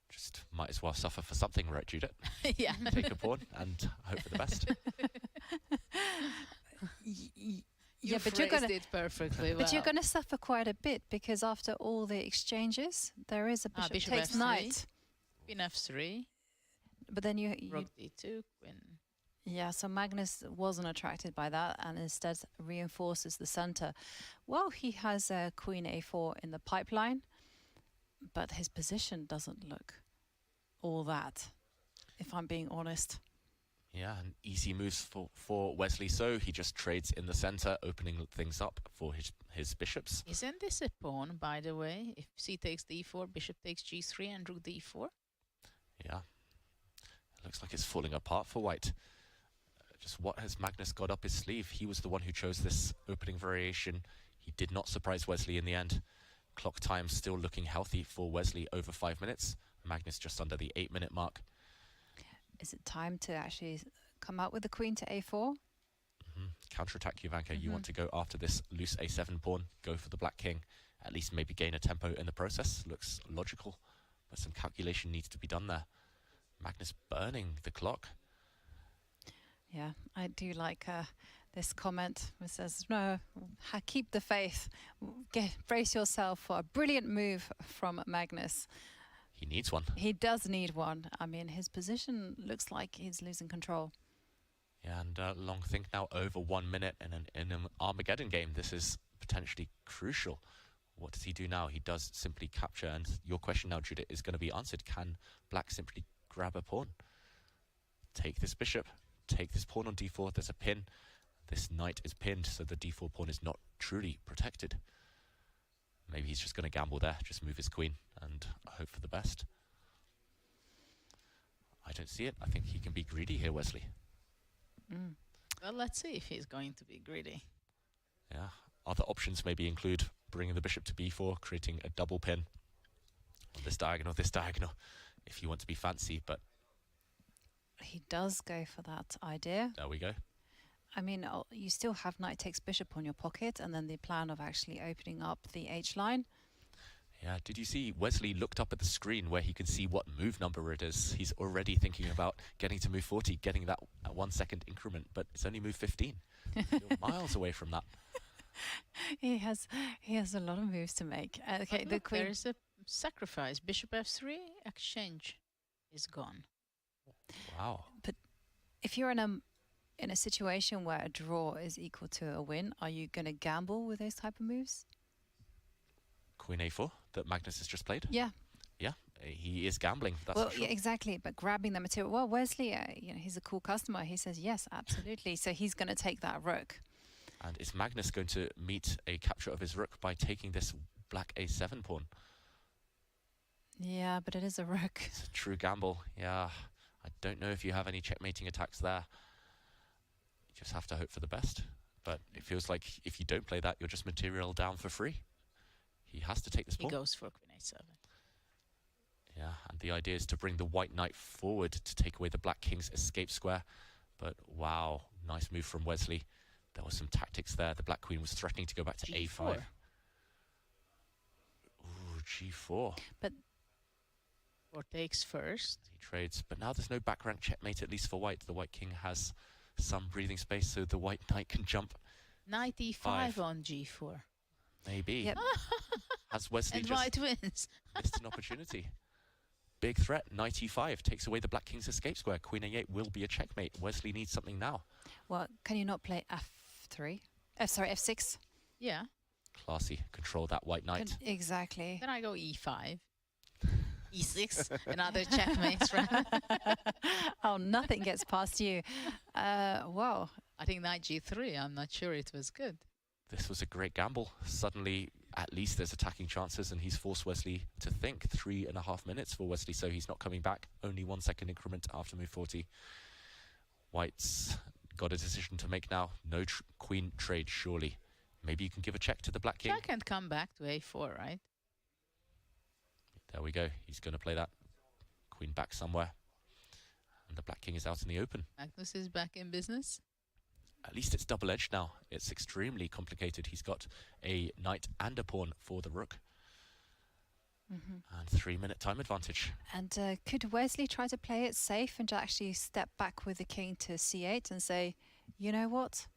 Just might as well suffer for something, right, Judith? Yeah. Take a pawn and hope for the best. You but you're gonna it perfectly well. But you're going to suffer quite a bit, because after all the exchanges, there is a bishop takes f3, knight. Queen f3. But then you rook d2, queen. Yeah, so Magnus wasn't attracted by that and instead reinforces the center. Well, he has queen a4 in the pipeline, but his position doesn't look all that, if I'm being honest. Yeah, and easy moves for Wesley. So he just trades in the center, opening things up for his bishops. Isn't this a pawn, by the way? If c takes d4, bishop takes g3, and rook d4? Yeah. It looks like it's falling apart for white. Just what has Magnus got up his sleeve? He was the one who chose this opening variation. He did not surprise Wesley in the end. Clock time still looking healthy for Wesley, over 5 minutes. Magnus just under the 8-minute mark. Is it time to actually come out with the queen to a4? Counterattack, Jovanka. You want to go after this loose a7 pawn, go for the black king, at least maybe gain a tempo in the process. Looks logical, but some calculation needs to be done there. Magnus burning the clock. Yeah, I do like this comment which says, no, keep the faith, brace yourself for a brilliant move from Magnus. He needs one. He does need one. I mean, his position looks like he's losing control. Yeah, and long think now over 1 minute in an Armageddon game. This is potentially crucial. What does he do now? He does simply capture, and your question now, Judith, is going to be answered. Can black simply grab a pawn? Take this bishop, take this pawn on d4. There's a pin. This knight is pinned, so the d4 pawn is not truly protected. Maybe he's just going to gamble there, just move his queen and hope for the best. I don't see it. I think he can be greedy here, Wesley. Well, let's see if he's going to be greedy. Yeah. Other options maybe include bringing the bishop to b4, creating a double pin on this diagonal, if you want to be fancy, but He does go for that idea. there we go. I mean, you still have knight takes bishop on your pocket, and then the plan of actually opening up the h-line. Yeah, did you see Wesley looked up at the screen where he can see what move number it is? He's already thinking about getting to move 40, getting that at 1 second increment, but it's only move 15. You're miles away from that. He has a lot of moves to make. Okay, But the look, queen. there's a sacrifice. Bishop f3, exchange is gone. Wow. But if you're in a situation where a draw is equal to a win, are you going to gamble with those type of moves? Queen a4 that Magnus has just played? Yeah. Yeah, he is gambling, that's Well, for sure. yeah, exactly. But grabbing the material. Well, Wesley, he's a cool customer. He says yes, absolutely. So he's going to take that rook. And is Magnus going to meet a capture of his rook by taking this black a7 pawn? Yeah, but it is a rook. It's a true gamble. Yeah, I don't know if you have any checkmating attacks there. You just have to hope for the best. But it feels like if you don't play that, you're just material down for free. He has to take this He pawn. goes for queen a7. Yeah, and the idea is to bring the white knight forward to take away the black king's escape square. But wow, nice move from Wesley. There was some tactics there. The black queen was threatening to go back to a5. Ooh, g4. But or takes first. He trades, but now there's no back rank checkmate, at least for white. The white king has some breathing space, so the white knight can jump. Knight e5 on g4. Maybe. Yep. Has Wesley And just white wins. missed an opportunity? Big threat. Knight e5 takes away the black king's escape square. Queen a8 will be a checkmate. Wesley needs something now. Well, can you not play f3? Sorry, f6. Yeah. Classy. Control that white knight. Exactly. Then I go e5. e6. Another checkmate. Oh, nothing gets past you. Wow. I think knight g3. I'm not sure it was good. This was a great gamble. Suddenly, at least there's attacking chances, and he's forced Wesley to think. 3.5 minutes for Wesley, so he's not coming back. Only 1 second increment after move 40. White's got a decision to make now. No queen trade, surely. Maybe you can give a check to the black king. Check and come back to a4, right? There we go. He's going to play that. Queen back somewhere. And the black king is out in the open. Magnus is back in business. At least it's double-edged now. It's extremely complicated. He's got a knight and a pawn for the rook. And 3-minute time advantage. And could Wesley try to play it safe and to actually step back with the king to c8 and say, you know what?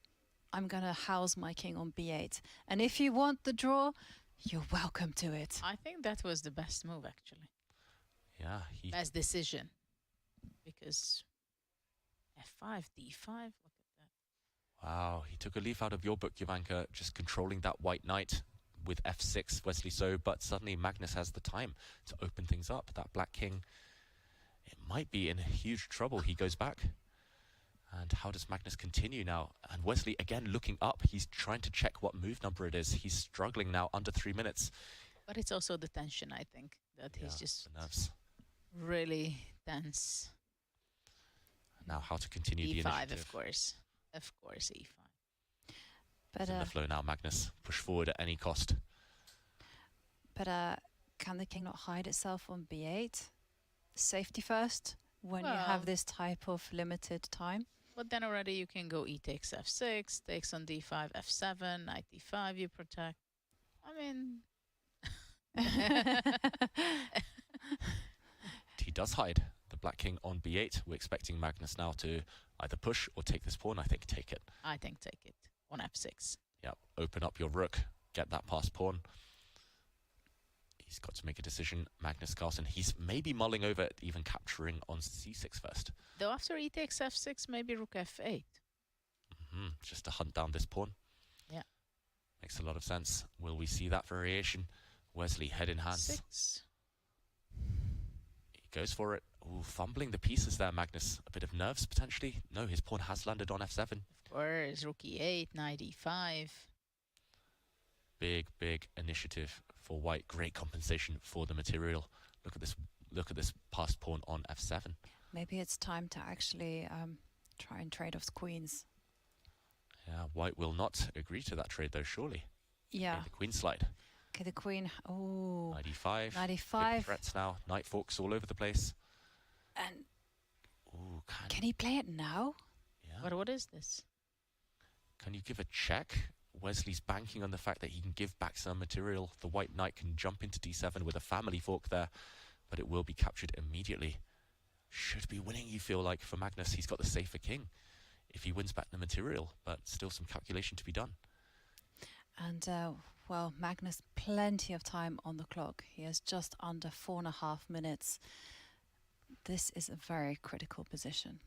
I'm going to house my king on b8. And if you want the draw, you're welcome to it. I think that was the best move, actually. Yeah. Best decision. Because f5, d5, look at that. Wow, he took a leaf out of your book, Jovanka, just controlling that white knight with f6, Wesley so, but suddenly Magnus has the time to open things up. That black king, it might be in huge trouble. He goes back. And how does Magnus continue now? And Wesley, again, looking up. He's trying to check what move number it is. He's struggling now, under 3 minutes. But it's also the tension, I think, that he's just the nerves. really tense. Now how to continue the e5, initiative. of course. Of course, e5. But, It's in the flow now, Magnus. Push forward at any cost. But can the king not hide itself on b8? safety first when you have this type of limited time. But then already you can go e takes f6, takes on d5, f7, knight d5, you protect. I mean... He does hide the black king on b8. We're expecting Magnus now to either push or take this pawn. I think take it. I think take it on f6. Yeah, open up your rook, get that past pawn. He's got to make a decision. Magnus Carlsen, he's maybe mulling over even capturing on c6 first. Though after e takes f6, maybe rook f8. Just to hunt down this pawn. Yeah. Makes a lot of sense. Will we see that variation? Wesley, head in hands. 6. He goes for it. Ooh, fumbling the pieces there, Magnus. A bit of nerves, potentially. No, his pawn has landed on f7. Of course, rook e8, knight e5. Big, big initiative for white. Great compensation for the material. Look at this. Look at this passed pawn on f7. Maybe it's time to actually try and trade off queens. Yeah, white will not agree to that trade, though, surely. Yeah. Okay, the queen slide. Okay, the queen. Oh. Knight e5. Knight e5. Big threats now. Knight forks all over the place. And ooh, can he play it now? Yeah. But what is this? Can you give a check? Wesley's banking on the fact that he can give back some material. The white knight can jump into d7 with a family fork there, but it will be captured immediately. Should be winning, you feel like, for Magnus. He's got the safer king if he wins back the material, but still some calculation to be done. And, well, Magnus, plenty of time on the clock. He has just under 4.5 minutes. This is a very critical position.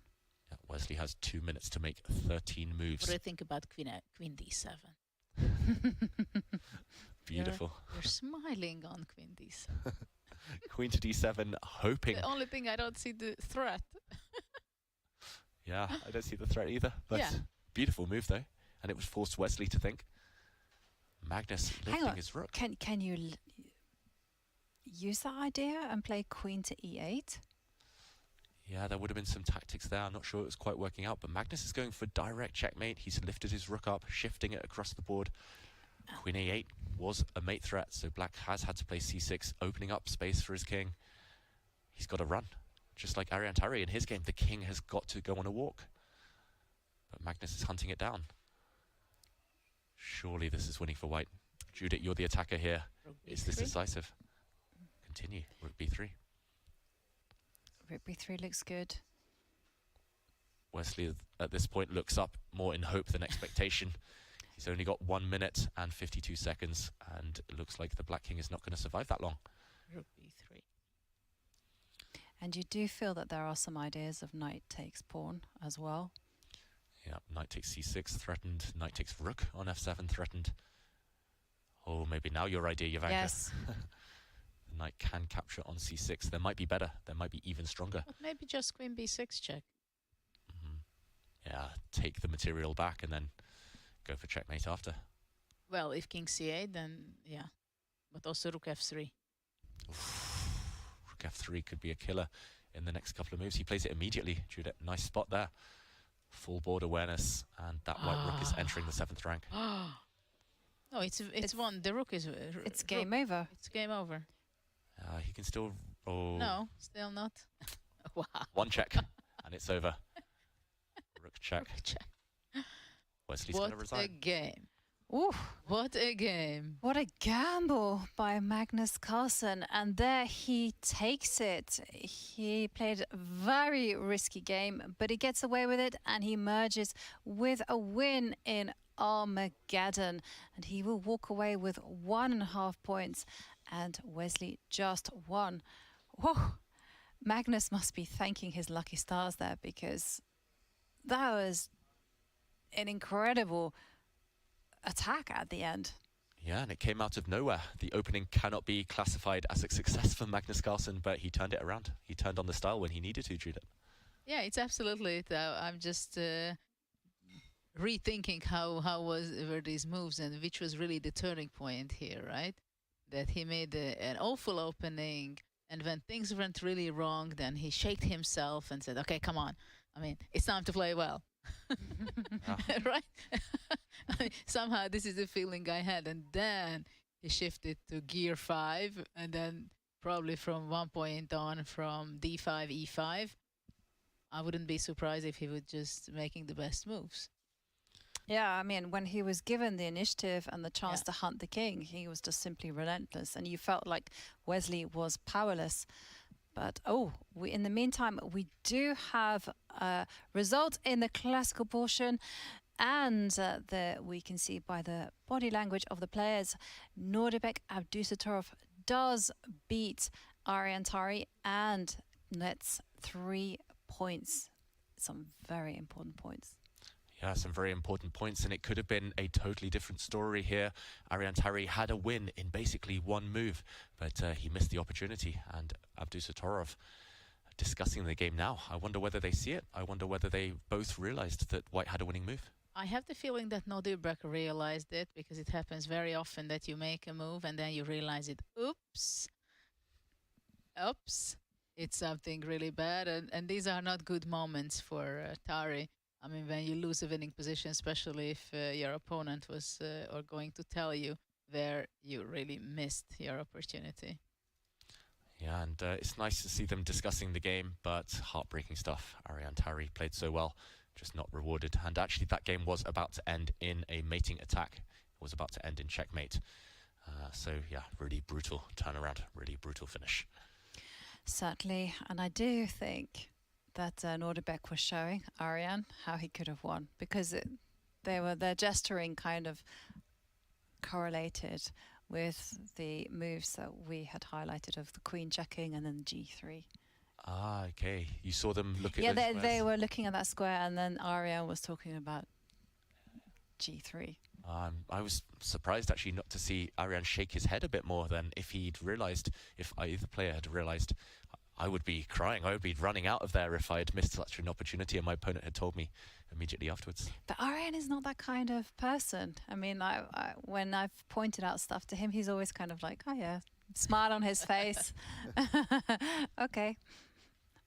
Yeah, Wesley has 2 minutes to make 13 moves. What do you think about queen d7? Beautiful. You're smiling on queen d7. Queen to d7, hoping. The only thing I don't see the threat. Yeah, I don't see the threat either. But yeah. Beautiful move, though. And it was forced Wesley to think. Magnus lifting his rook. Can you use that idea and play queen to e8? Yeah, there would have been some tactics there. I'm not sure it was quite working out. But Magnus is going for direct checkmate. He's lifted his rook up, shifting it across the board. Queen a8 was a mate threat, so black has had to play c6, opening up space for his king. He's got to run. Just like Arian Tari in his game, the king has got to go on a walk. But Magnus is hunting it down. Surely this is winning for white. Judith, you're the attacker here. Is this decisive? Continue. Rook b3. Rook b3 looks good. Wesley at this point looks up more in hope than expectation. He's only got 1 minute and 52 seconds, and it looks like the black king is not going to survive that long. Rook b3. And you do feel that there are some ideas of knight takes pawn as well. Yeah, knight takes c6 threatened. Knight takes rook on f7 threatened. Oh, maybe now your idea, Jovanka. Yes. The knight can capture on c6. There might be better. There might be even stronger. But maybe just queen b6 check. Yeah, take the material back and then go for checkmate after. Well, if king c8, then yeah. But also rook f3. Rook f3 could be a killer in the next couple of moves. He plays it immediately. Judith, nice spot there. Full board awareness, and that white rook is entering the 7th rank. No, it's won. The rook is... it's game over. It's game over. He can still... Oh. No, still not. Wow. One check, and it's over. Rook check. Rook check. Wesley's going to resign. What a game. Ooh, what a game. What a gamble by Magnus Carlsen. And there he takes it. He played a very risky game, but he gets away with it and he emerges with a win in Armageddon. And he will walk away with 1.5 points and Wesley just 1. Whoa. Magnus must be thanking his lucky stars there because that was an incredible attack at the end. Yeah, and it came out of nowhere. The opening cannot be classified as a success for Magnus Carlsen, but he turned it around. He turned on the style when he needed to, Judith. Yeah, it's absolutely it. I'm just rethinking how were these moves and which was really the turning point here, right? That he made an awful opening, and when things went really wrong, then he shaked himself and said, okay, come on. I mean, it's time to play well. Right? I mean, somehow this is the feeling I had, and then he shifted to gear 5 and then probably from one point on from d5, e5. I wouldn't be surprised if he would just making the best moves. Yeah, I mean, when he was given the initiative and the chance to hunt the king, he was just simply relentless, and you felt like Wesley was powerless. But in the meantime, we do have a result in the classical portion, and we can see by the body language of the players, Nordebek Abdusatorov does beat Arian Tari and nets 3 points. Some very important points. Yeah, some very important points, and it could have been a totally different story here. Arian Tari had a win in basically one move, but he missed the opportunity. And Abdusatorov discussing the game now. I wonder whether they see it. I wonder whether they both realized that White had a winning move. I have the feeling that Nordebek realized it, because it happens very often that you make a move and then you realize it. Oops. It's something really bad, and these are not good moments for Tari. I mean, when you lose a winning position, especially if your opponent was or going to tell you where you really missed your opportunity. Yeah, and it's nice to see them discussing the game, but heartbreaking stuff. Arian Tari played so well, just not rewarded. And actually, that game was about to end in a mating attack. It was about to end in checkmate. So, yeah, really brutal turnaround, really brutal finish. Certainly, and I do think that Nordebek was showing Arian how he could have won, because their gesturing kind of correlated with the moves that we had highlighted of the queen checking and then G3. Ah, okay. You saw them look at Yeah, they were looking at that square, and then Arian was talking about G3. I was surprised actually not to see Arian shake his head a bit more than if he'd realized, if either player had realized. I would be crying. I would be running out of there if I had missed such an opportunity and my opponent had told me immediately afterwards. But Arian is not that kind of person. I mean, when I've pointed out stuff to him, he's always kind of like, oh yeah, smile on his face. Okay,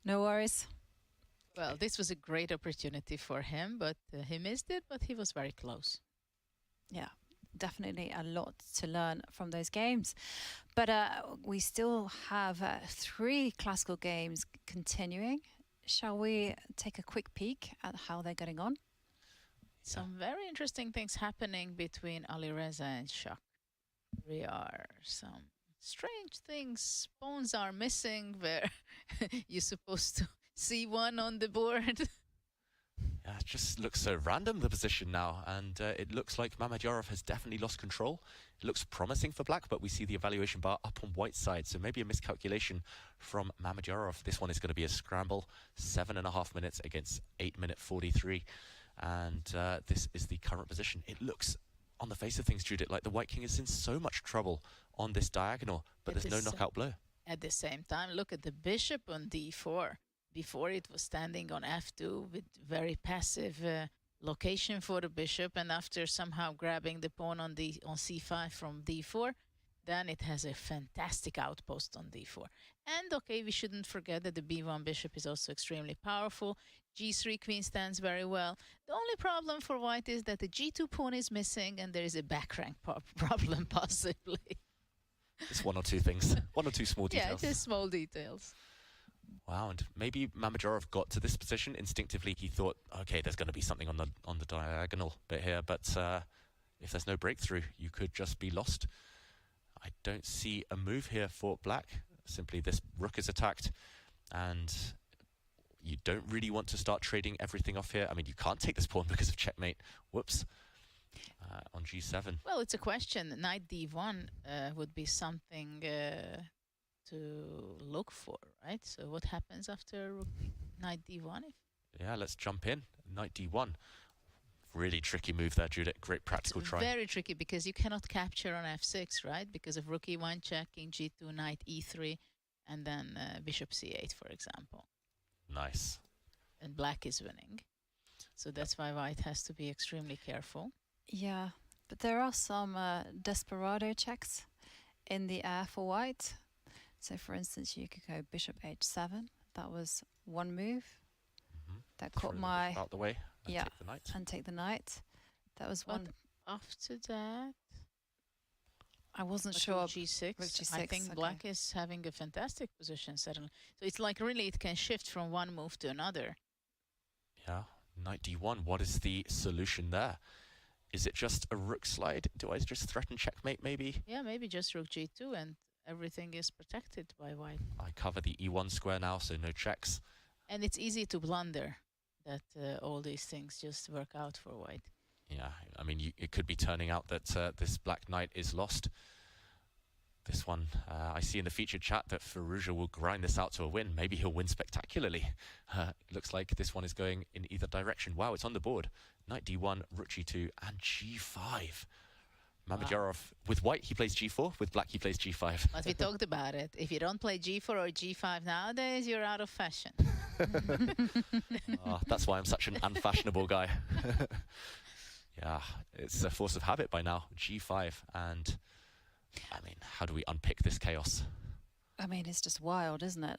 no worries. Well, this was a great opportunity for him, but he missed it, but he was very close. Yeah, definitely a lot to learn from those games. But we still have 3 classical games continuing. Shall we take a quick peek at how they're getting on? Some very interesting things happening between Alireza and Shak. There are some strange things. Pawns are missing where you're supposed to see one on the board. Yeah, it just looks so random, the position now, and it looks like Mamedyarov has definitely lost control. It looks promising for Black, but we see the evaluation bar up on White's side, so maybe a miscalculation from Mamedyarov. This one is going to be a scramble, 7.5 minutes against 8-minute 43, and this is the current position. It looks, on the face of things, Judith, like the White King is in so much trouble on this diagonal, but there's no knockout blow. At the same time, look at the bishop on d4. Before it was standing on f2 with very passive location for the bishop, and after somehow grabbing the pawn on c5 from d4, then it has a fantastic outpost on d4. And okay, we shouldn't forget that the b1 bishop is also extremely powerful. g3 queen stands very well. The only problem for White is that the g2 pawn is missing, and there is a back rank problem possibly. It's one or two things, one or two small details. Yeah, it is small details. Wow, and maybe Mamedyarov got to this position instinctively. He thought, okay, there's going to be something on the diagonal bit here, but if there's no breakthrough, you could just be lost. I don't see a move here for Black. Simply this rook is attacked, and you don't really want to start trading everything off here. I mean, you can't take this pawn because of checkmate. Whoops. On g7. Well, it's a question. Knight d1 would be something to look for, right? So what happens after knight d1? Yeah, let's jump in. Knight d1. Really tricky move there, Judith. Great practical try. Very tricky because you cannot capture on f6, right? Because of rook e1 checking, g2, knight e3, and then bishop c8, for example. Nice. And Black is winning. So that's why White has to be extremely careful. Yeah, but there are some desperado checks in the air for White. So, for instance, you could go bishop h7. That was one move. That caught my... out the way and take the knight. And take the knight. That was one. After that... I wasn't But sure. rook G6, Rook G6, I think okay. black is having a fantastic position suddenly. So it's like really it can shift from one move to another. Yeah, knight d1. What is the solution there? Is it just a rook slide? Do I just threaten checkmate maybe? Yeah, maybe just rook G2 and everything is protected by white. I cover the e1 square now, so no checks. And it's easy to blunder that all these things just work out for white. Yeah, I mean, it could be turning out that this black knight is lost. This one, I see in the featured chat that Firouzja will grind this out to a win. Maybe he'll win spectacularly. Looks like this one is going in either direction. Wow, it's on the board. Knight d1, rook g2, and g5. Mamedyarov, with white, he plays g4. With black, he plays g5. But we talked about it. If you don't play g4 or g5 nowadays, you're out of fashion. That's why I'm such an unfashionable guy. Yeah, it's a force of habit by now. G5, and I mean, how do we unpick this chaos? I mean, it's just wild, isn't it?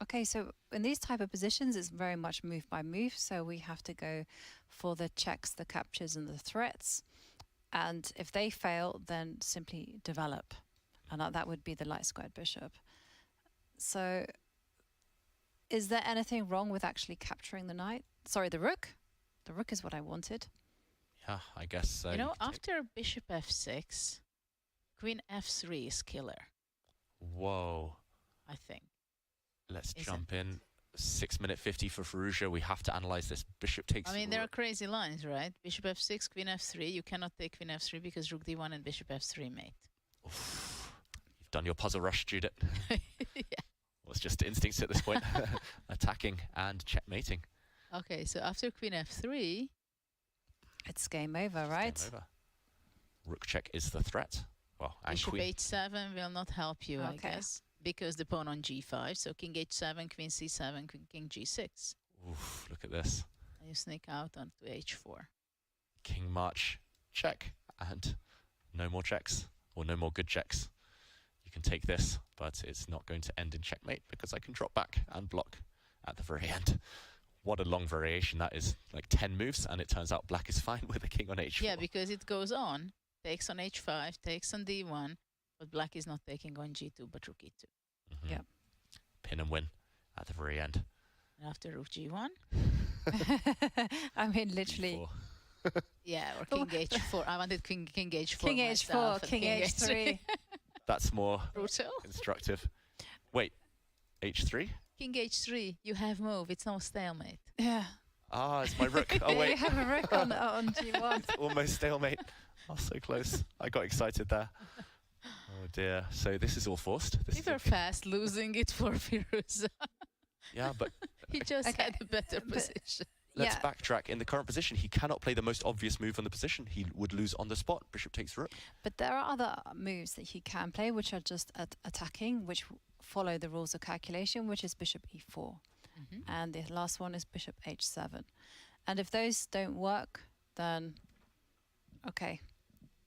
Okay, so in these type of positions, it's very much move by move. So we have to go for the checks, the captures, and the threats. And if they fail, then simply develop. And that would be the light squared bishop. So is there anything wrong with actually capturing the knight? Sorry, the rook? The rook is what I wanted. Yeah, I guess. You know, after bishop f6, queen f3 is killer. Whoa. I think. Let's jump in. 6-minute 50 for Firouzja. We have to analyze this. Bishop takes. I mean, there are crazy lines, right? Bishop f6, queen f3. You cannot take queen f3 because rook d1 and bishop f3 mate. Oof. You've done your puzzle rush, Judith. Yeah. Well, it's just instincts at this point. Attacking and checkmating. Okay, so after queen f3... It's game over, right? Game over. Rook check is the threat. Well, and bishop queen. h7 will not help you, Okay. I guess. Because the pawn on g5, so king h7, queen c7, king g6. Oof, look at this. And you sneak out onto h4. King march, check, and no more checks, or no more good checks. You can take this, but it's not going to end in checkmate because I can drop back and block at the very end. What a long variation that is, like 10 moves, and it turns out black is fine with a king on h4. Yeah, because it goes on, takes on h5, takes on d1, but black is not taking on g2, but rook e2. Mm-hmm. Yeah. Pin and win at the very end. And after rook g1? I mean, literally. Yeah, or king h4. I wanted king h4 King myself, h4, king h3. That's more brutal. Instructive. Wait, h3? King h3, you have move. It's no stalemate. Yeah. Ah, it's my rook. Oh, wait. You have a rook on g1. It's almost stalemate. Oh, so close. I got excited there. Oh, dear. So this is all forced. We were fast losing it for Firouzja. Yeah, but... He just had a better position. Let's backtrack. In the current position, he cannot play the most obvious move on the position. He would lose on the spot. Bishop takes rook. But there are other moves that he can play, which are just attacking, which follow the rules of calculation, which is bishop e4. And the last one is bishop h7. And if those don't work, then, okay,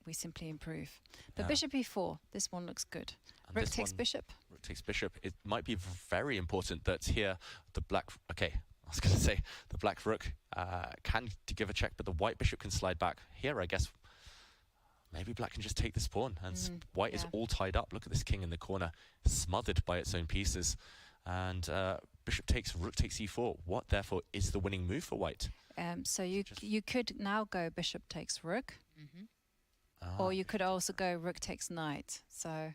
we simply improve. But bishop e4, this one looks good. And Rook this takes one, bishop. Rook takes bishop. It might be very important that here the black... Okay, I was going to say the black rook can give a check, but the white bishop can slide back. Here, I guess, maybe black can just take this pawn, and white is all tied up. Look at this king in the corner, smothered by its own pieces. And bishop takes, rook takes e4. What, therefore, is the winning move for white? So you could now go bishop takes rook, or you could also go rook takes knight. So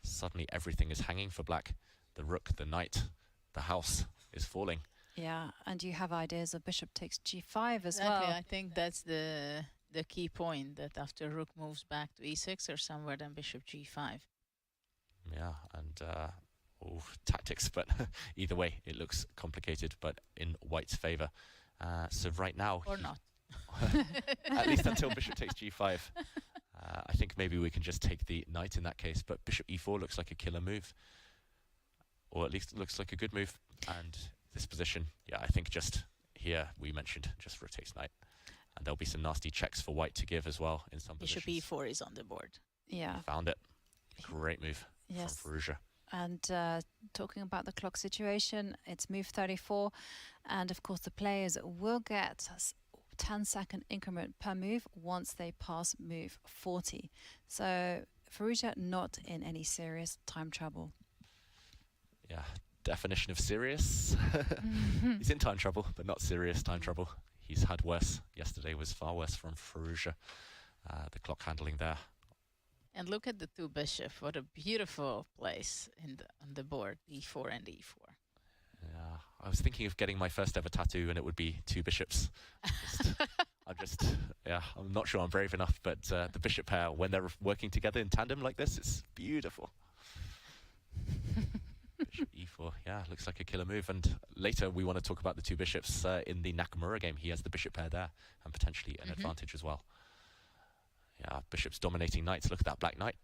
suddenly everything is hanging for black. The rook, the knight, the house is falling. Yeah, and you have ideas of bishop takes g5 as Exactly. well. I think that's the key point, that after rook moves back to e6 or somewhere, then bishop g5. Yeah, and tactics, but either way, it looks complicated, but in white's favor. So right now... Or not. At least until bishop takes g5. I think maybe we can just take the knight in that case, but bishop e4 looks like a killer move. Or at least it looks like a good move. And this position, yeah, I think just here we mentioned just rook takes knight. And there'll be some nasty checks for white to give as well in some Bishop positions. e4 is on the board. Yeah. Found it. Great move Yes. from Firouzja. And talking about the clock situation, it's move 34. And of course, the players will get 10-second increment per move once they pass move 40. So Firouzja not in any serious time trouble. Yeah, definition of serious. He's in time trouble, but not serious time trouble. He's had worse. Yesterday was far worse from Firouzja. The clock handling there. And look at the two bishops. What a beautiful place on the board, e4 and e4. Yeah, I was thinking of getting my first ever tattoo, and it would be two bishops. I'm not sure I'm brave enough, but the bishop pair, when they're working together in tandem like this, it's beautiful. Bishop e4, yeah, looks like a killer move. And later we want to talk about the two bishops in the Nakamura game. He has the bishop pair there, and potentially an advantage as well. Yeah, bishops dominating knights. Look at that black knight.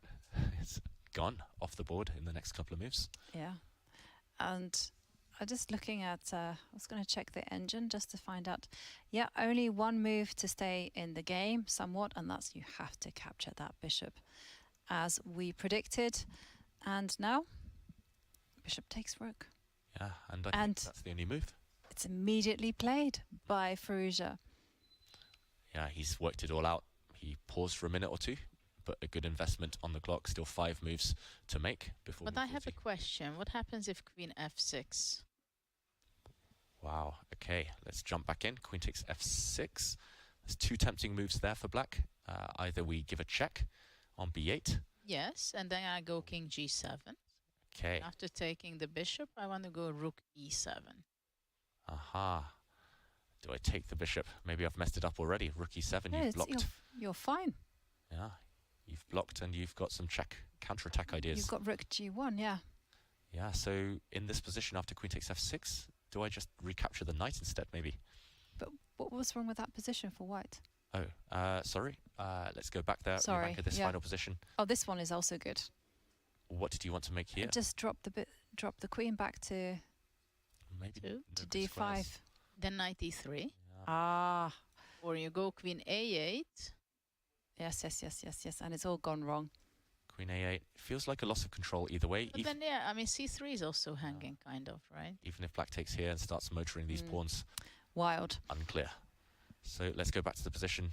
It's gone off the board in the next couple of moves. Yeah, and I'm just looking at, I was going to check the engine just to find out. Yeah, only one move to stay in the game somewhat, and that's you have to capture that bishop as we predicted. And now, bishop takes rook. Yeah, and I think that's the only move. It's immediately played by Firouzja. Yeah, he's worked it all out. He paused for a minute or two, but a good investment on the clock. Still 5 moves to make before. But I have a question. What happens if queen f6? Wow. Okay, let's jump back in. Queen takes f6. There's 2 tempting moves there for black. Either we give a check on b8. Yes, and then I go king g7. Okay. After taking the bishop, I want to go rook e7. Aha. Do I take the bishop? Maybe I've messed it up already. Rook e7, Yeah, you've blocked. You're fine. Yeah, you've blocked and you've got some counter-attack ideas. You've got rook g1, yeah. Yeah, so in this position after queen takes f6, do I just recapture the knight instead, maybe? But what was wrong with that position for white? Oh, sorry. Let's go back there. Sorry, Back at this final position. Oh, this one is also good. What did you want to make here? Just drop the queen back to maybe to d5. Squares. Then knight e3. Yeah. Ah. Or you go queen a8. Yes. And it's all gone wrong. Queen a8. Feels like a loss of control either way. But then, yeah, I mean, c3 is also hanging, kind of, right? Even if black takes here and starts motoring these pawns. Wild. Unclear. So let's go back to the position.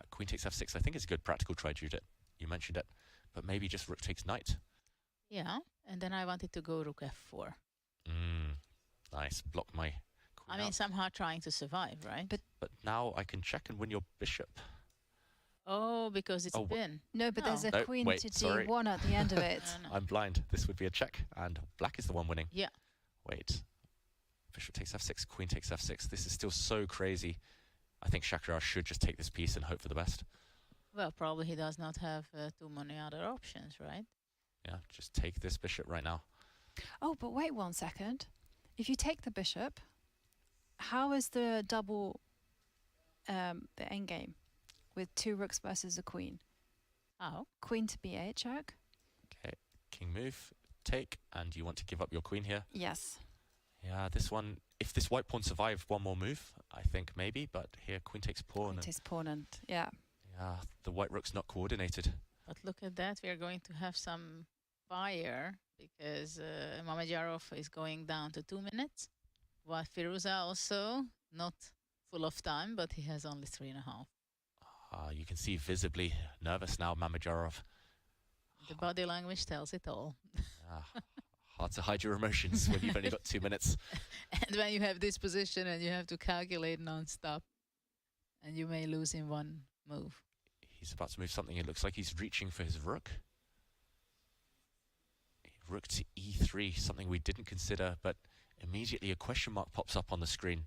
Queen takes f6. I think it's a good practical try, Judith. You mentioned it. But maybe just rook takes knight. Yeah, and then I wanted to go rook f4. Nice. Block my queen I mean, out. somehow trying to survive, right? But now I can check and win your bishop. Oh, because it's a pin. No, but there's a No, queen wait, to sorry. d1 at the end of it. I'm blind. This would be a check, and black is the one winning. Yeah. Wait. Bishop takes f6, queen takes f6. This is still so crazy. I think Shakriyar should just take this piece and hope for the best. Well, probably he does not have too many other options, right? Yeah, just take this bishop right now. Oh, but wait 1 second. If you take the bishop, how is the double, the endgame with 2 rooks versus a queen? Oh. Queen to b8 check. Okay, king move, take, and you want to give up your queen here? Yes. Yeah, this one, if this white pawn survived one more move, I think maybe, but here queen takes pawn. Queen takes pawn and, yeah. Yeah, the white rook's not coordinated. But look at that, we are going to have some fire because Mamedyarov is going down to 2 minutes, while Firouzja also not full of time, but he has only 3.5. You can see visibly nervous now, Mamedyarov. The body language tells it all. Hard to hide your emotions when you've only got 2 minutes. And when you have this position and you have to calculate non-stop, and you may lose in one move. He's about to move something. It looks like he's reaching for his rook. Rook to e3, something we didn't consider, but immediately a question mark pops up on the screen.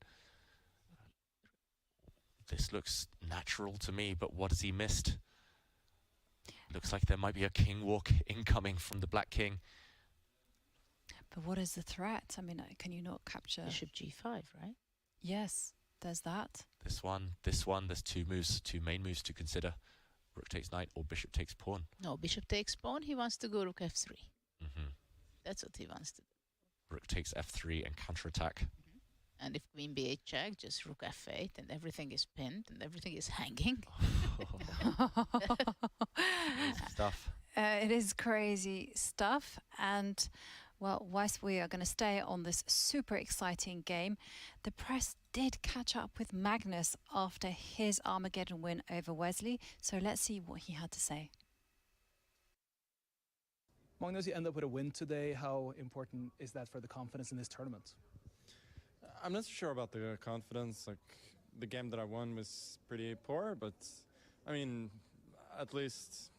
This looks natural to me, but what has he missed? Looks like there might be a king walk incoming from the black king. But what is the threat? I mean, can you not capture... Bishop g5, right? Yes, there's that. This one, there's 2 moves, 2 main moves to consider. Rook takes knight or bishop takes pawn. No, bishop takes pawn, he wants to go rook f3. That's what he wants to do. Rook takes f3 and counterattack. And if queen b8 check, just rook f8 and everything is pinned and everything is hanging. Stuff. It is crazy stuff. And Well, whilst we are going to stay on this super exciting game, the press did catch up with Magnus after his Armageddon win over Wesley. So let's see what he had to say. Magnus, you end up with a win today. How important is that for the confidence in this tournament? I'm not sure about the confidence. Like, the game that I won was pretty poor, but I mean, at least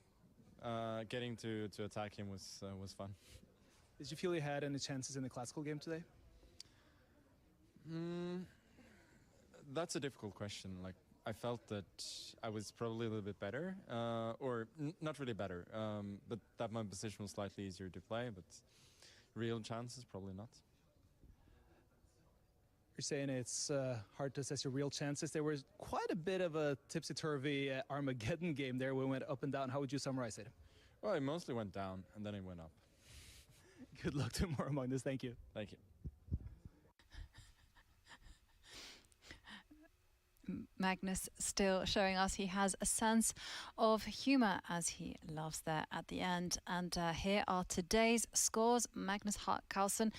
getting to attack him was fun. Did you feel you had any chances in the classical game today? That's a difficult question. Like, I felt that I was probably a little bit better, or not really better, but that my position was slightly easier to play, but real chances, probably not. You're saying it's hard to assess your real chances. There was quite a bit of a tipsy-turvy Armageddon game there when we went up and down. How would you summarize it? Well, it mostly went down, and then it went up. Good luck tomorrow, Magnus. Thank you. Thank you. Magnus still showing us he has a sense of humour, as he loves there at the end. And here are today's scores. Magnus Carlsen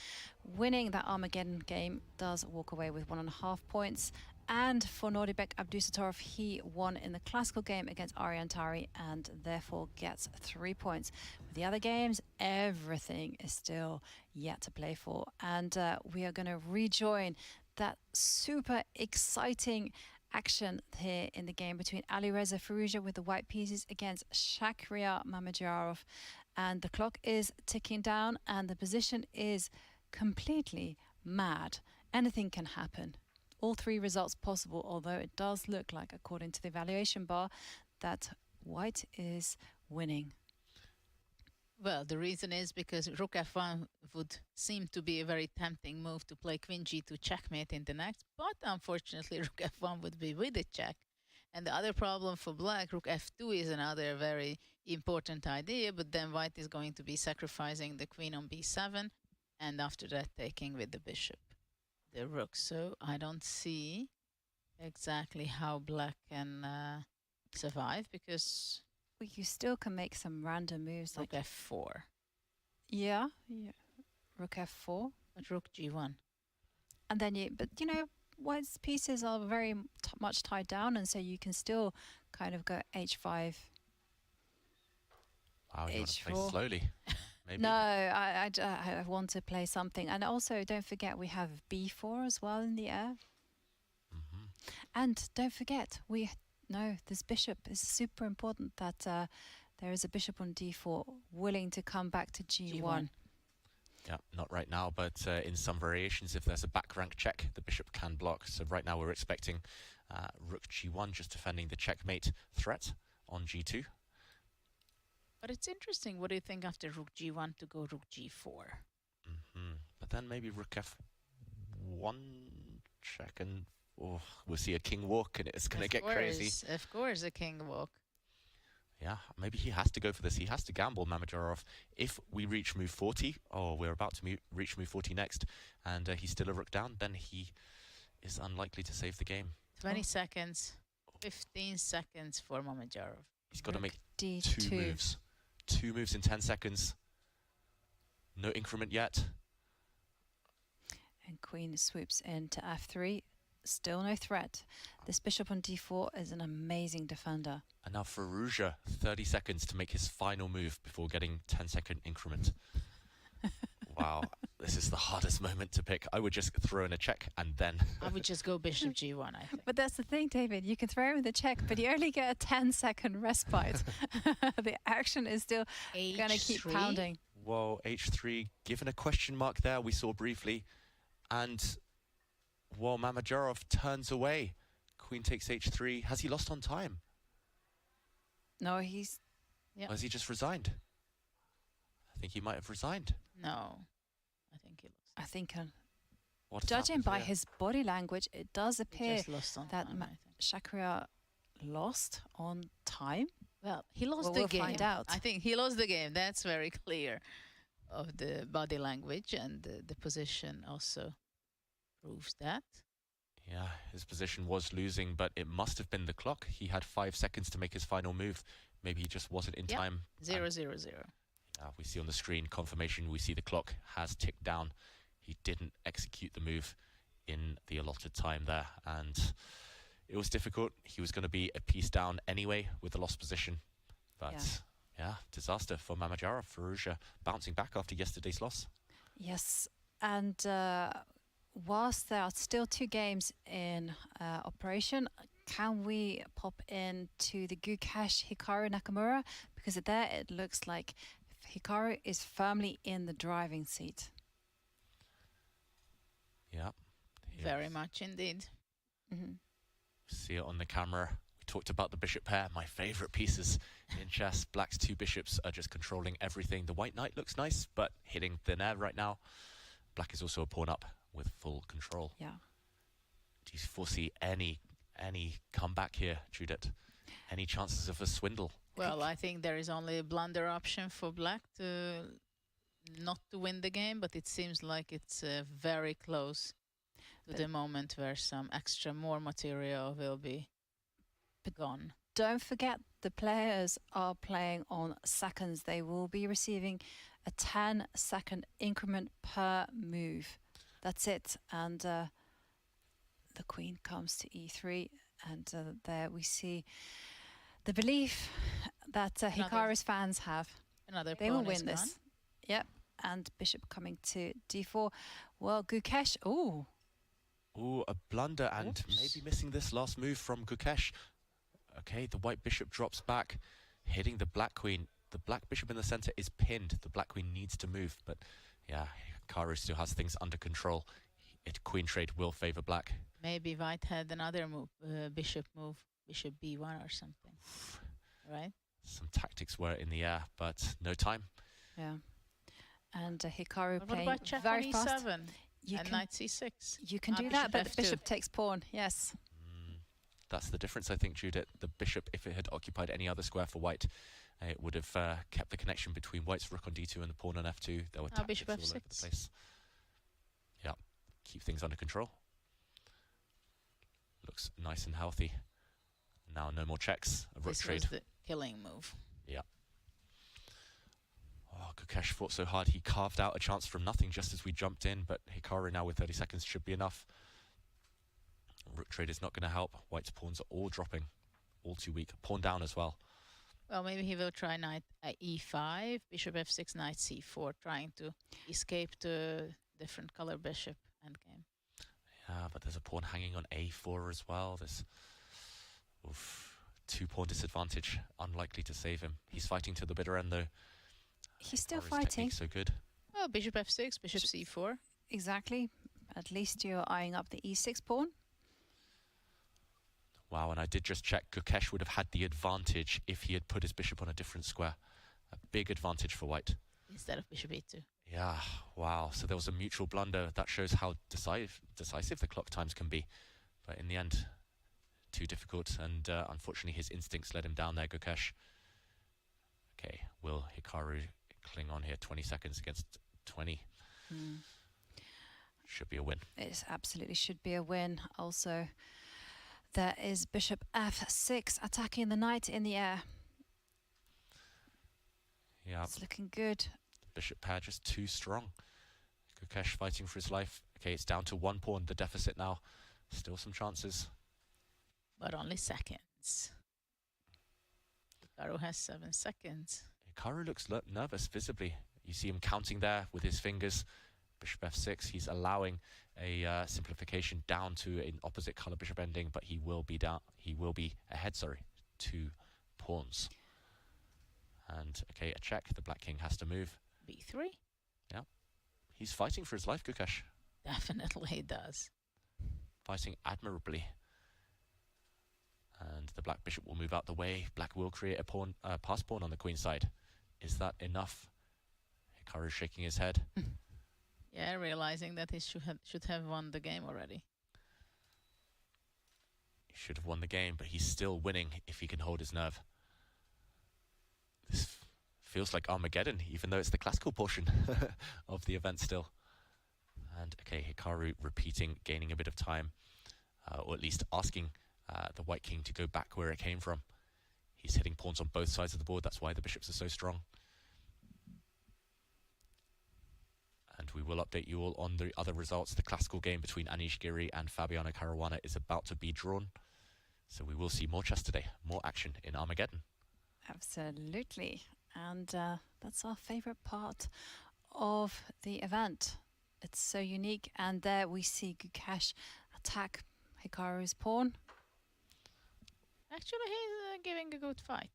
winning that Armageddon game does walk away with 1.5 points. And for Nordibek Abdusattorov, he won in the classical game against Arian Tari and therefore gets 3 points. With the other games, everything is still yet to play for. And we are going to rejoin that super exciting action here in the game between Alireza Firouzja with the white pieces against Shakhriyar Mamedyarov. And the clock is ticking down and the position is completely mad. Anything can happen. All three results possible, although it does look like, according to the evaluation bar, that white is winning. Well, the reason is because Rook F1 would seem to be a very tempting move to play Queen G2 checkmate in the next, but unfortunately Rook F1 would be with the check. And the other problem for black, Rook F2 is another very important idea, but then white is going to be sacrificing the queen on B7, and after that taking with the bishop the rook. So I don't see exactly how black can survive, because well, you still can make some random moves Rook like F4. Yeah, Rook F4. But Rook G1. And then white's pieces are very much tied down, and so you can still kind of go H5. Wow, you want to play H4. slowly. Maybe. No, I want to play something. And also, don't forget, we have B4 as well in the air. And don't forget, this bishop is super important, that there is a bishop on D4 willing to come back to G1. Yeah, not right now, but in some variations, if there's a back rank check, the bishop can block. So right now we're expecting Rook G1 just defending the checkmate threat on G2. But it's interesting. What do you think after Rook G1 to go Rook G4? But then maybe Rook F1 check, and we'll see a king walk, and it's going to get crazy. Of course, a king walk. Yeah, maybe he has to go for this. He has to gamble, Mamedyarov. If we reach move 40, we're about to reach move 40 next, and he's still a rook down, then he is unlikely to save the game. 20 seconds, 15 seconds for Mamedyarov. He's got to make D2. 2 moves. 2 moves in 10 seconds. No increment yet. And queen swoops into F3. Still no threat. This bishop on D4 is an amazing defender. And now Firouzja, 30 seconds to make his final move before getting 10-second increment. Wow, this is the hardest moment to pick. I would just throw in a check and then... I would just go bishop G1, I think. But that's the thing, David. You can throw in the check, but you only get a 10-second respite. The action is still going to keep pounding. Whoa, H3, given a question mark there, we saw briefly. And, well, Mamedyarov turns away. Queen takes H3. Has he lost on time? No, he's... Or has he just resigned? I think he might have resigned. No, I think he lost. I think, judging by his body language, it does appear that time, Shakhriyar lost on time. Well, he lost the we'll game. Find out. I think he lost the game. That's very clear of the body language, and the position also proves that. Yeah, his position was losing, but it must have been the clock. He had 5 seconds to make his final move. Maybe he just wasn't in time. 0-0-0. We see on the screen confirmation. We see the clock has ticked down. He didn't execute the move in the allotted time there, and it was difficult. He was going to be a piece down anyway with the lost position, but yeah, disaster for Mamajara. Fallujah bouncing back after yesterday's loss. Yes, and whilst there are still 2 games in operation, can we pop into the Gukesh Hikaru Nakamura? Because there it looks like Hikaru is firmly in the driving seat. Yeah. Very much indeed. See it on the camera. We talked about the bishop pair, my favorite pieces in chess. Black's 2 bishops are just controlling everything. The white knight looks nice, but hitting thin air right now. Black is also a pawn up with full control. Yeah. Do you foresee any comeback here, Judith? Any chances of a swindle? Well, I think there is only a blunder option for Black to not to win the game, but it seems like it's very close to the moment where some extra more material will be gone. Don't forget, the players are playing on seconds. They will be receiving a 10-second increment per move. That's it. And the queen comes to e3, and there we see the belief that Hikaru's fans have. They will win this. Yep. And bishop coming to d4. Well, Gukesh, ooh, a blunder, and maybe missing this last move from Gukesh. Okay, the white bishop drops back, hitting the black queen. The black bishop in the center is pinned. The black queen needs to move, but yeah, Hikaru still has things under control. Queen trade will favor black. Maybe white had another move, bishop move, bishop b1 or something, right? Some tactics were in the air, but no time. Yeah. And Hikaru What playing about check very on fast. e7 and knight c6? You can do that, but the bishop takes pawn, yes. That's the difference, I think, Judith. The bishop, if it had occupied any other square for white, it would have kept the connection between white's rook on d2 and the pawn on f2. There were tactics all over the place. Yeah, keep things under control. Looks nice and healthy. Now no more checks. A rook trade. This was the killing move. Yeah. Oh, Gukesh fought so hard. He carved out a chance from nothing just as we jumped in, but Hikaru now with 30 seconds should be enough. Rook trade is not going to help. White's pawns are all dropping. All too weak. Pawn down as well. Well, maybe he will try knight e5, bishop f6, knight c4, trying to escape the different color bishop endgame. Yeah, but there's a pawn hanging on a4 as well. There's 2-pawn disadvantage. Unlikely to save him. He's fighting to the bitter end, though. He's still Hikaru's fighting. So good. Well, bishop f6, bishop c4. Exactly. At least you're eyeing up the e6 pawn. Wow, and I did just check. Gukesh would have had the advantage if he had put his bishop on a different square. A big advantage for white. Instead of bishop e2. Yeah, wow. So there was a mutual blunder. That shows how decisive the clock times can be. But in the end, too difficult. And unfortunately, his instincts led him down there, Gukesh. Okay, will Hikaru cling on here? 20 seconds against 20. Should be a win. It absolutely should be a win. Also, there is bishop f6 attacking the knight in the air. Yeah. It's looking good. Bishop pair just too strong. Gukesh fighting for his life. Okay, it's down to 1 pawn, the deficit now. Still some chances. But only seconds. Hikaru has 7 seconds. Hikaru looks nervous visibly. You see him counting there with his fingers. Bishop f6, he's allowing a simplification down to an opposite color bishop ending, but he will be down. He will be ahead, 2 pawns. And okay, a check. The black king has to move. b3. Yeah, he's fighting for his life, Gukesh. Definitely he does. Fighting admirably. And the black bishop will move out the way. Black will create a pawn, pass pawn on the queen side. Is that enough? Hikaru is shaking his head. Yeah, realizing that he should have won the game already. He should have won the game, but he's still winning if he can hold his nerve. This feels like Armageddon, even though it's the classical portion of the event still. And okay, Hikaru repeating, gaining a bit of time, or at least asking the white king to go back where it came from. He's hitting pawns on both sides of the board. That's why the bishops are so strong. And we will update you all on the other results. The classical game between Anish Giri and Fabiano Caruana is about to be drawn. So we will see more chess today, more action in Armageddon. Absolutely. And that's our favorite part of the event. It's so unique. And there we see Gukesh attack Hikaru's pawn. Actually, he's giving a good fight.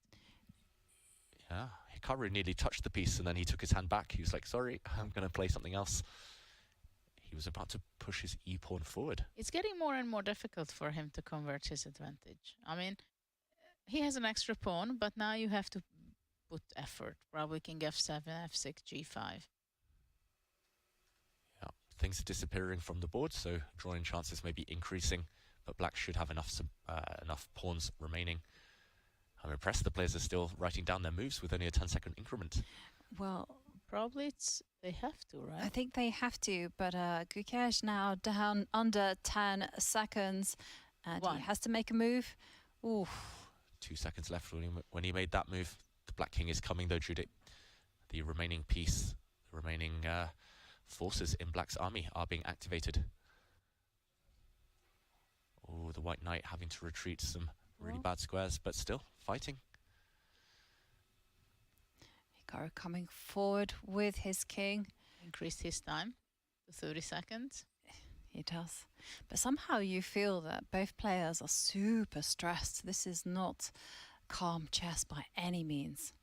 Yeah, Hikaru nearly touched the piece and then he took his hand back. He was like, sorry, I'm going to play something else. He was about to push his e-pawn forward. It's getting more and more difficult for him to convert his advantage. I mean, he has an extra pawn, but now you have to put effort. Probably king f7, f6, g5. Yeah, things are disappearing from the board, so drawing chances may be increasing, but black should have enough pawns remaining. I'm impressed the players are still writing down their moves with only a 10-second increment. Well, probably they have to, right? I think they have to, but Gukesh now down under 10 seconds, and he has to make a move. Ooh. 2 seconds left when he made that move. The black king is coming though, Judith. The remaining piece, the remaining forces in black's army are being activated. Oh, the white knight having to retreat some really bad squares, but still fighting. Hikaru coming forward with his king. Increased his time to 30 seconds. He does. But somehow you feel that both players are super stressed. This is not calm chess by any means.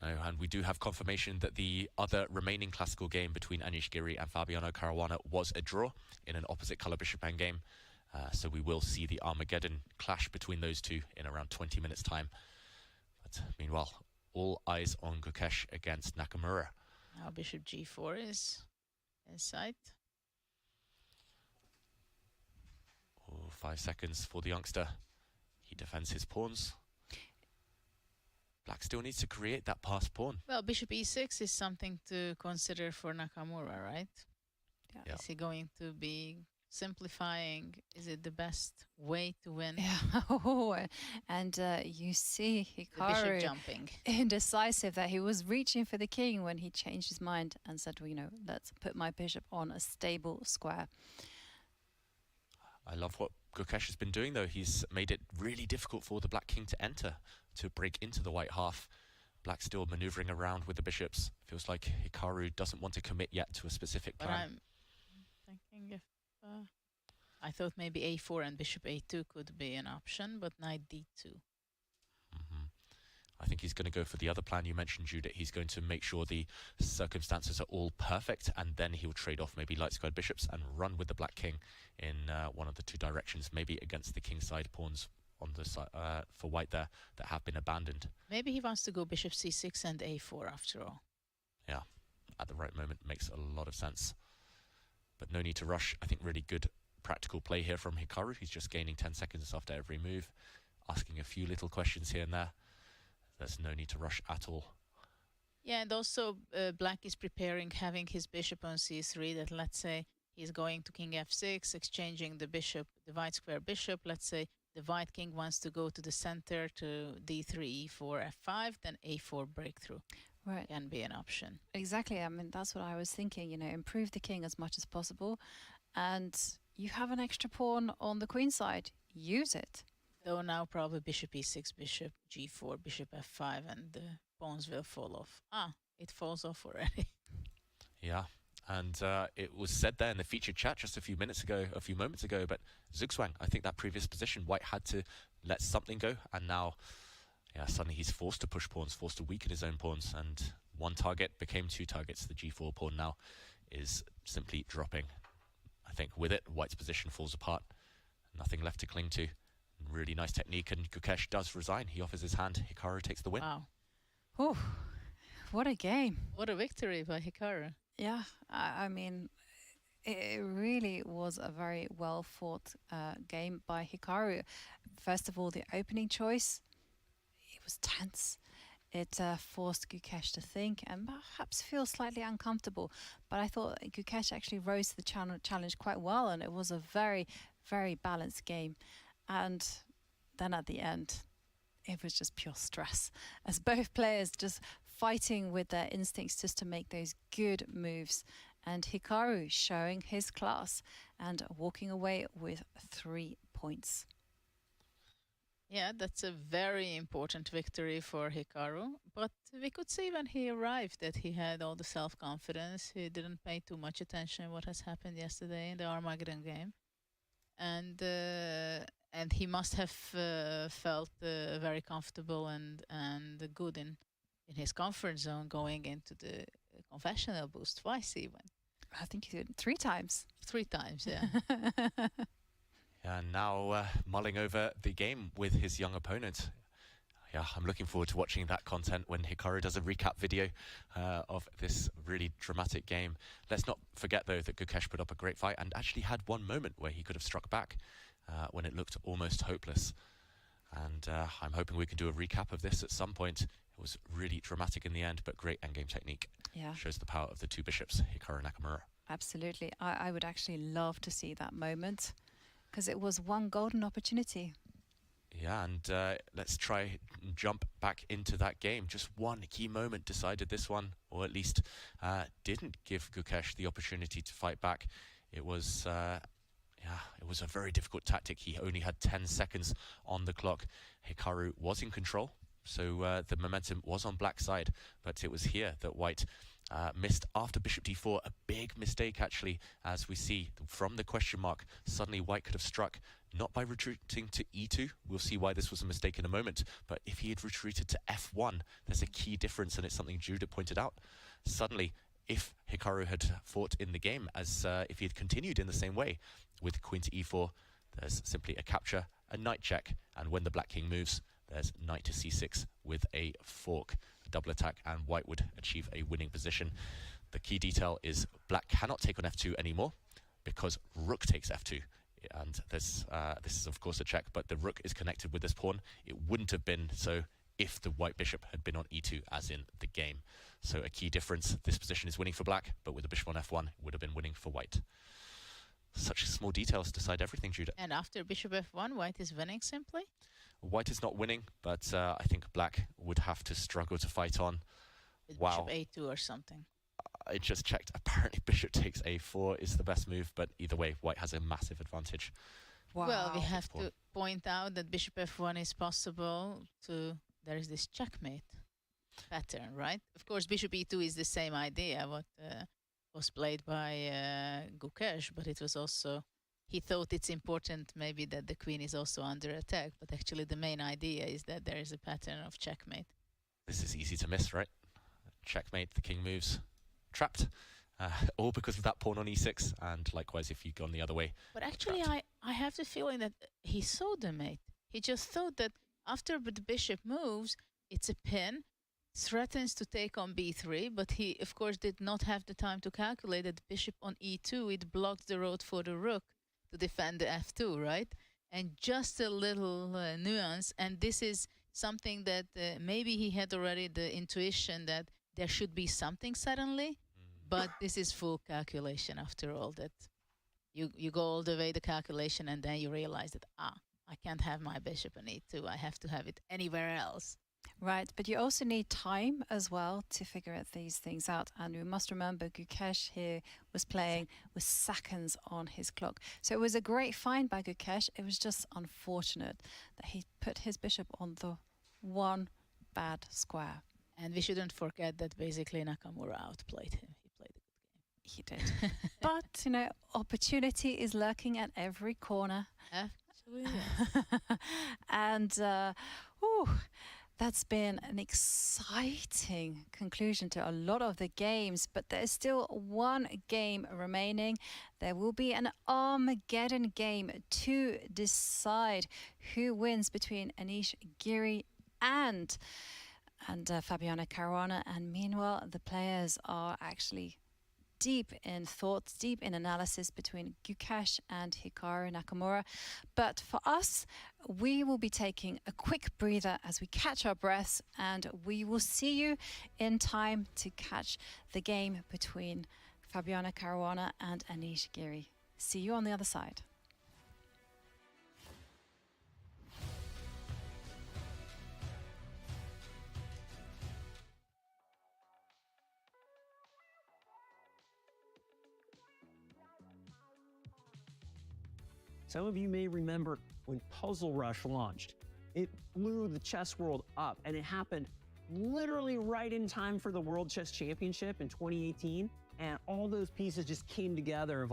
No, and we do have confirmation that the other remaining classical game between Anish Giri and Fabiano Caruana was a draw in an opposite colour bishop endgame. So we will see the Armageddon clash between those two in around 20 minutes' time. But meanwhile, all eyes on Gukesh against Nakamura. Now bishop g4 is in sight. Oh, 5 seconds for the youngster. He defends his pawns. Black still needs to create that passed pawn. Well, bishop e6 is something to consider for Nakamura, right? Yeah. Is he going to be simplifying? Is it the best way to win? Yeah. And you see Hikaru jumping. Indecisive that he was reaching for the king when he changed his mind and said, well, let's put my bishop on a stable square. I love what Gukesh has been doing, though. He's made it really difficult for the black king to enter, to break into the white half. Black still maneuvering around with the bishops. Feels like Hikaru doesn't want to commit yet to a specific plan. But I'm thinking if... I thought maybe a4 and bishop a2 could be an option, but knight d2. I think he's going to go for the other plan you mentioned, Judith. He's going to make sure the circumstances are all perfect, and then he'll trade off maybe light squared bishops and run with the black king in one of the two directions, maybe against the kingside pawns on the side for white there that have been abandoned. Maybe he wants to go bishop c6 and a4 after all. Yeah, at the right moment makes a lot of sense. But no need to rush. I think really good practical play here from Hikaru. He's just gaining 10 seconds after every move, asking a few little questions here and there. There's no need to rush at all. Yeah, and also black is preparing, having his bishop on c3, that let's say he's going to king f6, exchanging the bishop, the white square bishop. Let's say the white king wants to go to the center to d3, e4, f5, then a4 breakthrough. Right. Can be an option. Exactly. I mean, that's what I was thinking, improve the king as much as possible. And you have an extra pawn on the queen side. Use it. Though now probably bishop e6, bishop g4, bishop f5, and the pawns will fall off. It falls off already. Yeah, and it was said there in the featured chat just a few moments ago, but Zugzwang, I think that previous position, white had to let something go, and now suddenly he's forced to push pawns, forced to weaken his own pawns, and one target became two targets. The g4 pawn now is simply dropping. I think with it, white's position falls apart. Nothing left to cling to. Really nice technique, and Gukesh does resign. He offers his hand. Hikaru takes the win. Wow. Oh, what a game. What a victory by Hikaru. Yeah, I mean, it really was a very well fought game by Hikaru. First of all, the opening choice, it was tense. It forced Gukesh to think and perhaps feel slightly uncomfortable. But I thought Gukesh actually rose to the challenge quite well, and it was a very, very balanced game. And then at the end, it was just pure stress, as both players just fighting with their instincts just to make those good moves. and Hikaru showing his class and walking away with 3 points. Yeah, that's a very important victory for Hikaru. But we could see when he arrived that he had all the self-confidence. He didn't pay too much attention what has happened yesterday in the Armageddon game. And he must have felt very comfortable and good in his comfort zone going into the confessional boost twice even. I think he did 3 times. 3 times, yeah. And now mulling over the game with his young opponent. Yeah, I'm looking forward to watching that content when Hikaru does a recap video of this really dramatic game. Let's not forget, though, that Gukesh put up a great fight and actually had one moment where he could have struck back when it looked almost hopeless. And I'm hoping we can do a recap of this at some point. It was really dramatic in the end, but great endgame technique. Yeah. Shows the power of the 2 bishops, Hikaru and Nakamura. Absolutely. I would actually love to see that moment, because it was one golden opportunity. Yeah, and let's try and jump back into that game. Just one key moment decided this one, or at least didn't give Gukesh the opportunity to fight back. It was it was a very difficult tactic. He only had 10 seconds on the clock. Hikaru was in control, so the momentum was on black's side, but it was here that white missed after bishop d4. A big mistake, actually, as we see from the question mark. Suddenly white could have struck, not by retreating to e2. We'll see why this was a mistake in a moment, but if he had retreated to f1, there's a key difference, and it's something Judah pointed out. Suddenly, if Hikaru had fought in the game, as if he had continued in the same way with queen to e4, there's simply a capture, a knight check, and when the black king moves, there's knight to c6 with a fork, a double attack, and white would achieve a winning position. The key detail is black cannot take on f2 anymore because rook takes f2. And this is of course a check, but the rook is connected with this pawn. It wouldn't have been so if the white bishop had been on e2, as in the game. So a key difference, this position is winning for black, but with the bishop on f1, it would have been winning for white. Such small details decide everything, Judah. And after bishop f1, white is winning simply? White is not winning, but I think black would have to struggle to fight on. With Wow. bishop a2 or something. I just checked. Apparently bishop takes a4 is the best move, but either way, white has a massive advantage. Wow. Well, we have to point out that bishop f1 is possible to... There is this checkmate pattern, right? Of course, bishop e2 is the same idea, what was played by Gukesh, but it was also... He thought it's important maybe that the queen is also under attack, but actually the main idea is that there is a pattern of checkmate. This is easy to miss, right? Checkmate, the king moves. Trapped. All because of that pawn on e6, and likewise if you'd gone the other way. But actually, I have the feeling that he saw the mate. He just thought that after the bishop moves, it's a pin, threatens to take on b3, but he, of course, did not have the time to calculate that bishop on e2, it blocked the road for the rook to defend the f2, right? And just a little nuance, and this is something that maybe he had already the intuition that there should be something suddenly, but this is full calculation after all, that you go all the way the calculation and then you realize that, I can't have my bishop on e2, I have to have it anywhere else. Right, but you also need time as well to figure these things out. And we must remember Gukesh here was playing with seconds on his clock. So it was a great find by Gukesh. It was just unfortunate that he put his bishop on the one bad square. And we shouldn't forget that basically Nakamura outplayed him. He played a good game. He did. But, you know, opportunity is lurking at every corner. Actually, yes. And, that's been an exciting conclusion to a lot of the games, but there's still one game remaining. There will be an Armageddon game to decide who wins between Anish Giri and Fabiana Caruana. And meanwhile, the players are actually deep in thoughts, deep in analysis between Gukesh and Hikaru Nakamura. But for us, we will be taking a quick breather as we catch our breaths, and we will see you in time to catch the game between Fabiana Caruana and Anish Giri. See you on the other side. Some of you may remember when Puzzle Rush launched. It blew the chess world up, and it happened literally right in time for the World Chess Championship in 2018. And all those pieces just came together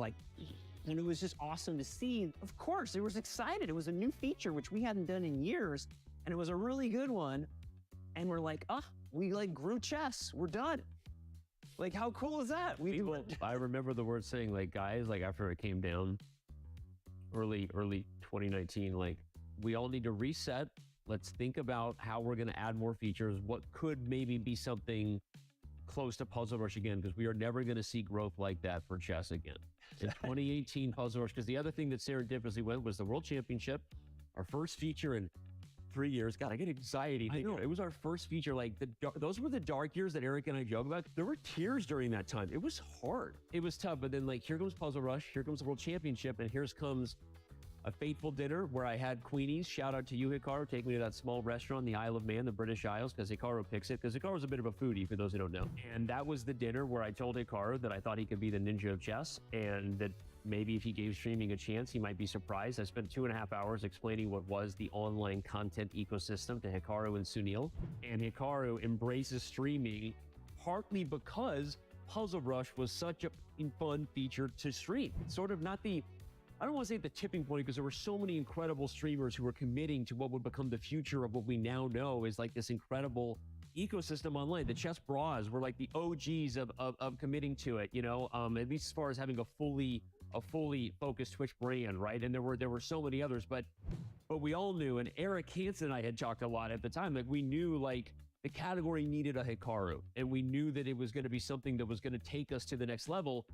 and it was just awesome to see. Of course, it was excited. It was a new feature, which we hadn't done in years, and it was a really good one. And we're like, we like grew chess. We're done. Like, how cool is that? I remember the word saying, like, guys, like after it came down early 2019, like, we all need to reset. Let's think about how we're going to add more features. What could maybe be something close to Puzzle Rush again, because we are never going to see growth like that for chess again. In 2018 Puzzle Rush, because the other thing that serendipitously went was the World Championship, our first feature in 3 years. God, I get anxiety. I know. It was our first feature. Like, those were the dark years that Eric and I joke about. There were tears during that time. It was hard. It was tough. But then, like, here comes Puzzle Rush. Here comes the World Championship. And here comes a fateful dinner where I had Queenies. Shout out to you, Hikaru. Take me to that small restaurant in the Isle of Man, the British Isles, because Hikaru picks it. Because Hikaru's a bit of a foodie, for those who don't know. And that was the dinner where I told Hikaru that I thought he could be the ninja of chess, and that maybe if he gave streaming a chance, he might be surprised. I spent 2.5 hours explaining what was the online content ecosystem to Hikaru and Sunil. And Hikaru embraces streaming partly because Puzzle Rush was such a fun feature to stream. Sort of not the, I don't want to say the tipping point, because there were so many incredible streamers who were committing to what would become the future of what we now know is like this incredible ecosystem online. The chess bras were like the OGs of committing to it, you know, at least as far as having a fully focused Twitch brand, right? And there were so many others, but we all knew, and Eric Hansen and I had talked a lot at the time, like we knew like the category needed a Hikaru, and we knew that it was going to be something that was going to take us to the next level.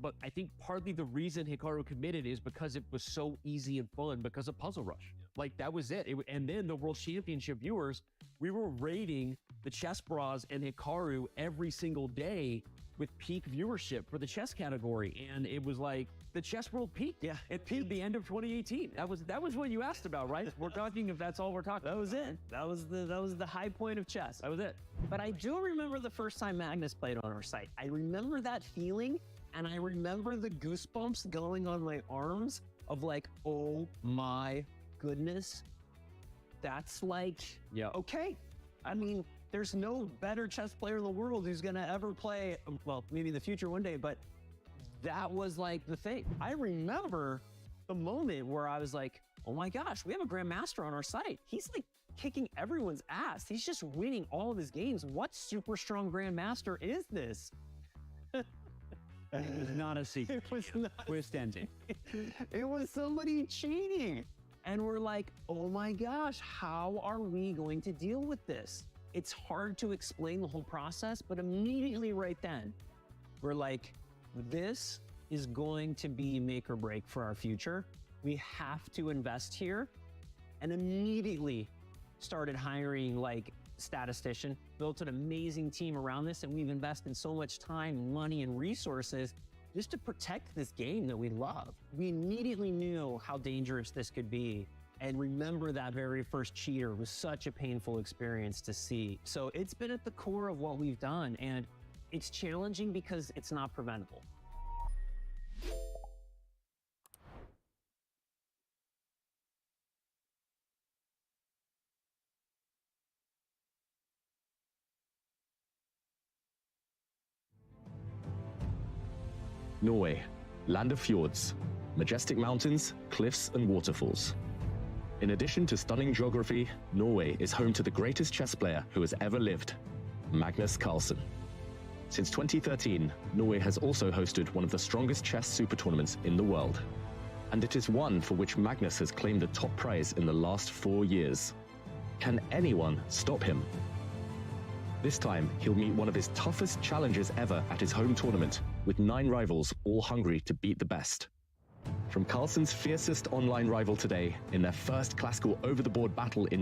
But I think partly the reason Hikaru committed is because it was so easy and fun because of Puzzle Rush. Like, that was it. And then the World Championship viewers, we were rating the chess bras and Hikaru every single day with peak viewership for the chess category. And it was like the chess world peaked. Yeah, it peaked the end of 2018. That was what you asked about, right? We're talking if that's all we're talking about. That was it. That was the high point of chess. That was it. But I do remember the first time Magnus played on our site. I remember that feeling. And I remember the goosebumps going on my arms of like, oh my goodness. That's like, yeah, okay. I mean, there's no better chess player in the world who's gonna ever play, well, maybe in the future one day, but that was like the thing. I remember the moment where I was like, oh my gosh, we have a grandmaster on our site. He's like kicking everyone's ass. He's just winning all of his games. What super strong grandmaster is this? It was not a secret. It was not. We're standing. It was somebody cheating. And we're like, oh my gosh, how are we going to deal with this? It's hard to explain the whole process, but immediately right then, we're like, this is going to be make or break for our future. We have to invest here. And immediately started hiring like statistician, built an amazing team around this, and we've invested so much time, money, and resources just to protect this game that we love. We immediately knew how dangerous this could be, and remember that very first cheater was such a painful experience to see. So it's been at the core of what we've done, and it's challenging because it's not preventable. Norway, land of fjords, majestic mountains, cliffs, and waterfalls. In addition to stunning geography, Norway is home to the greatest chess player who has ever lived, Magnus Carlsen. Since 2013, Norway has also hosted one of the strongest chess super tournaments in the world. And it is one for which Magnus has claimed the top prize in the last 4 years. Can anyone stop him? This time, he'll meet one of his toughest challenges ever at his home tournament, with 9 rivals all hungry to beat the best. From Carlsen's fiercest online rival today, in their first classical over-the-board battle in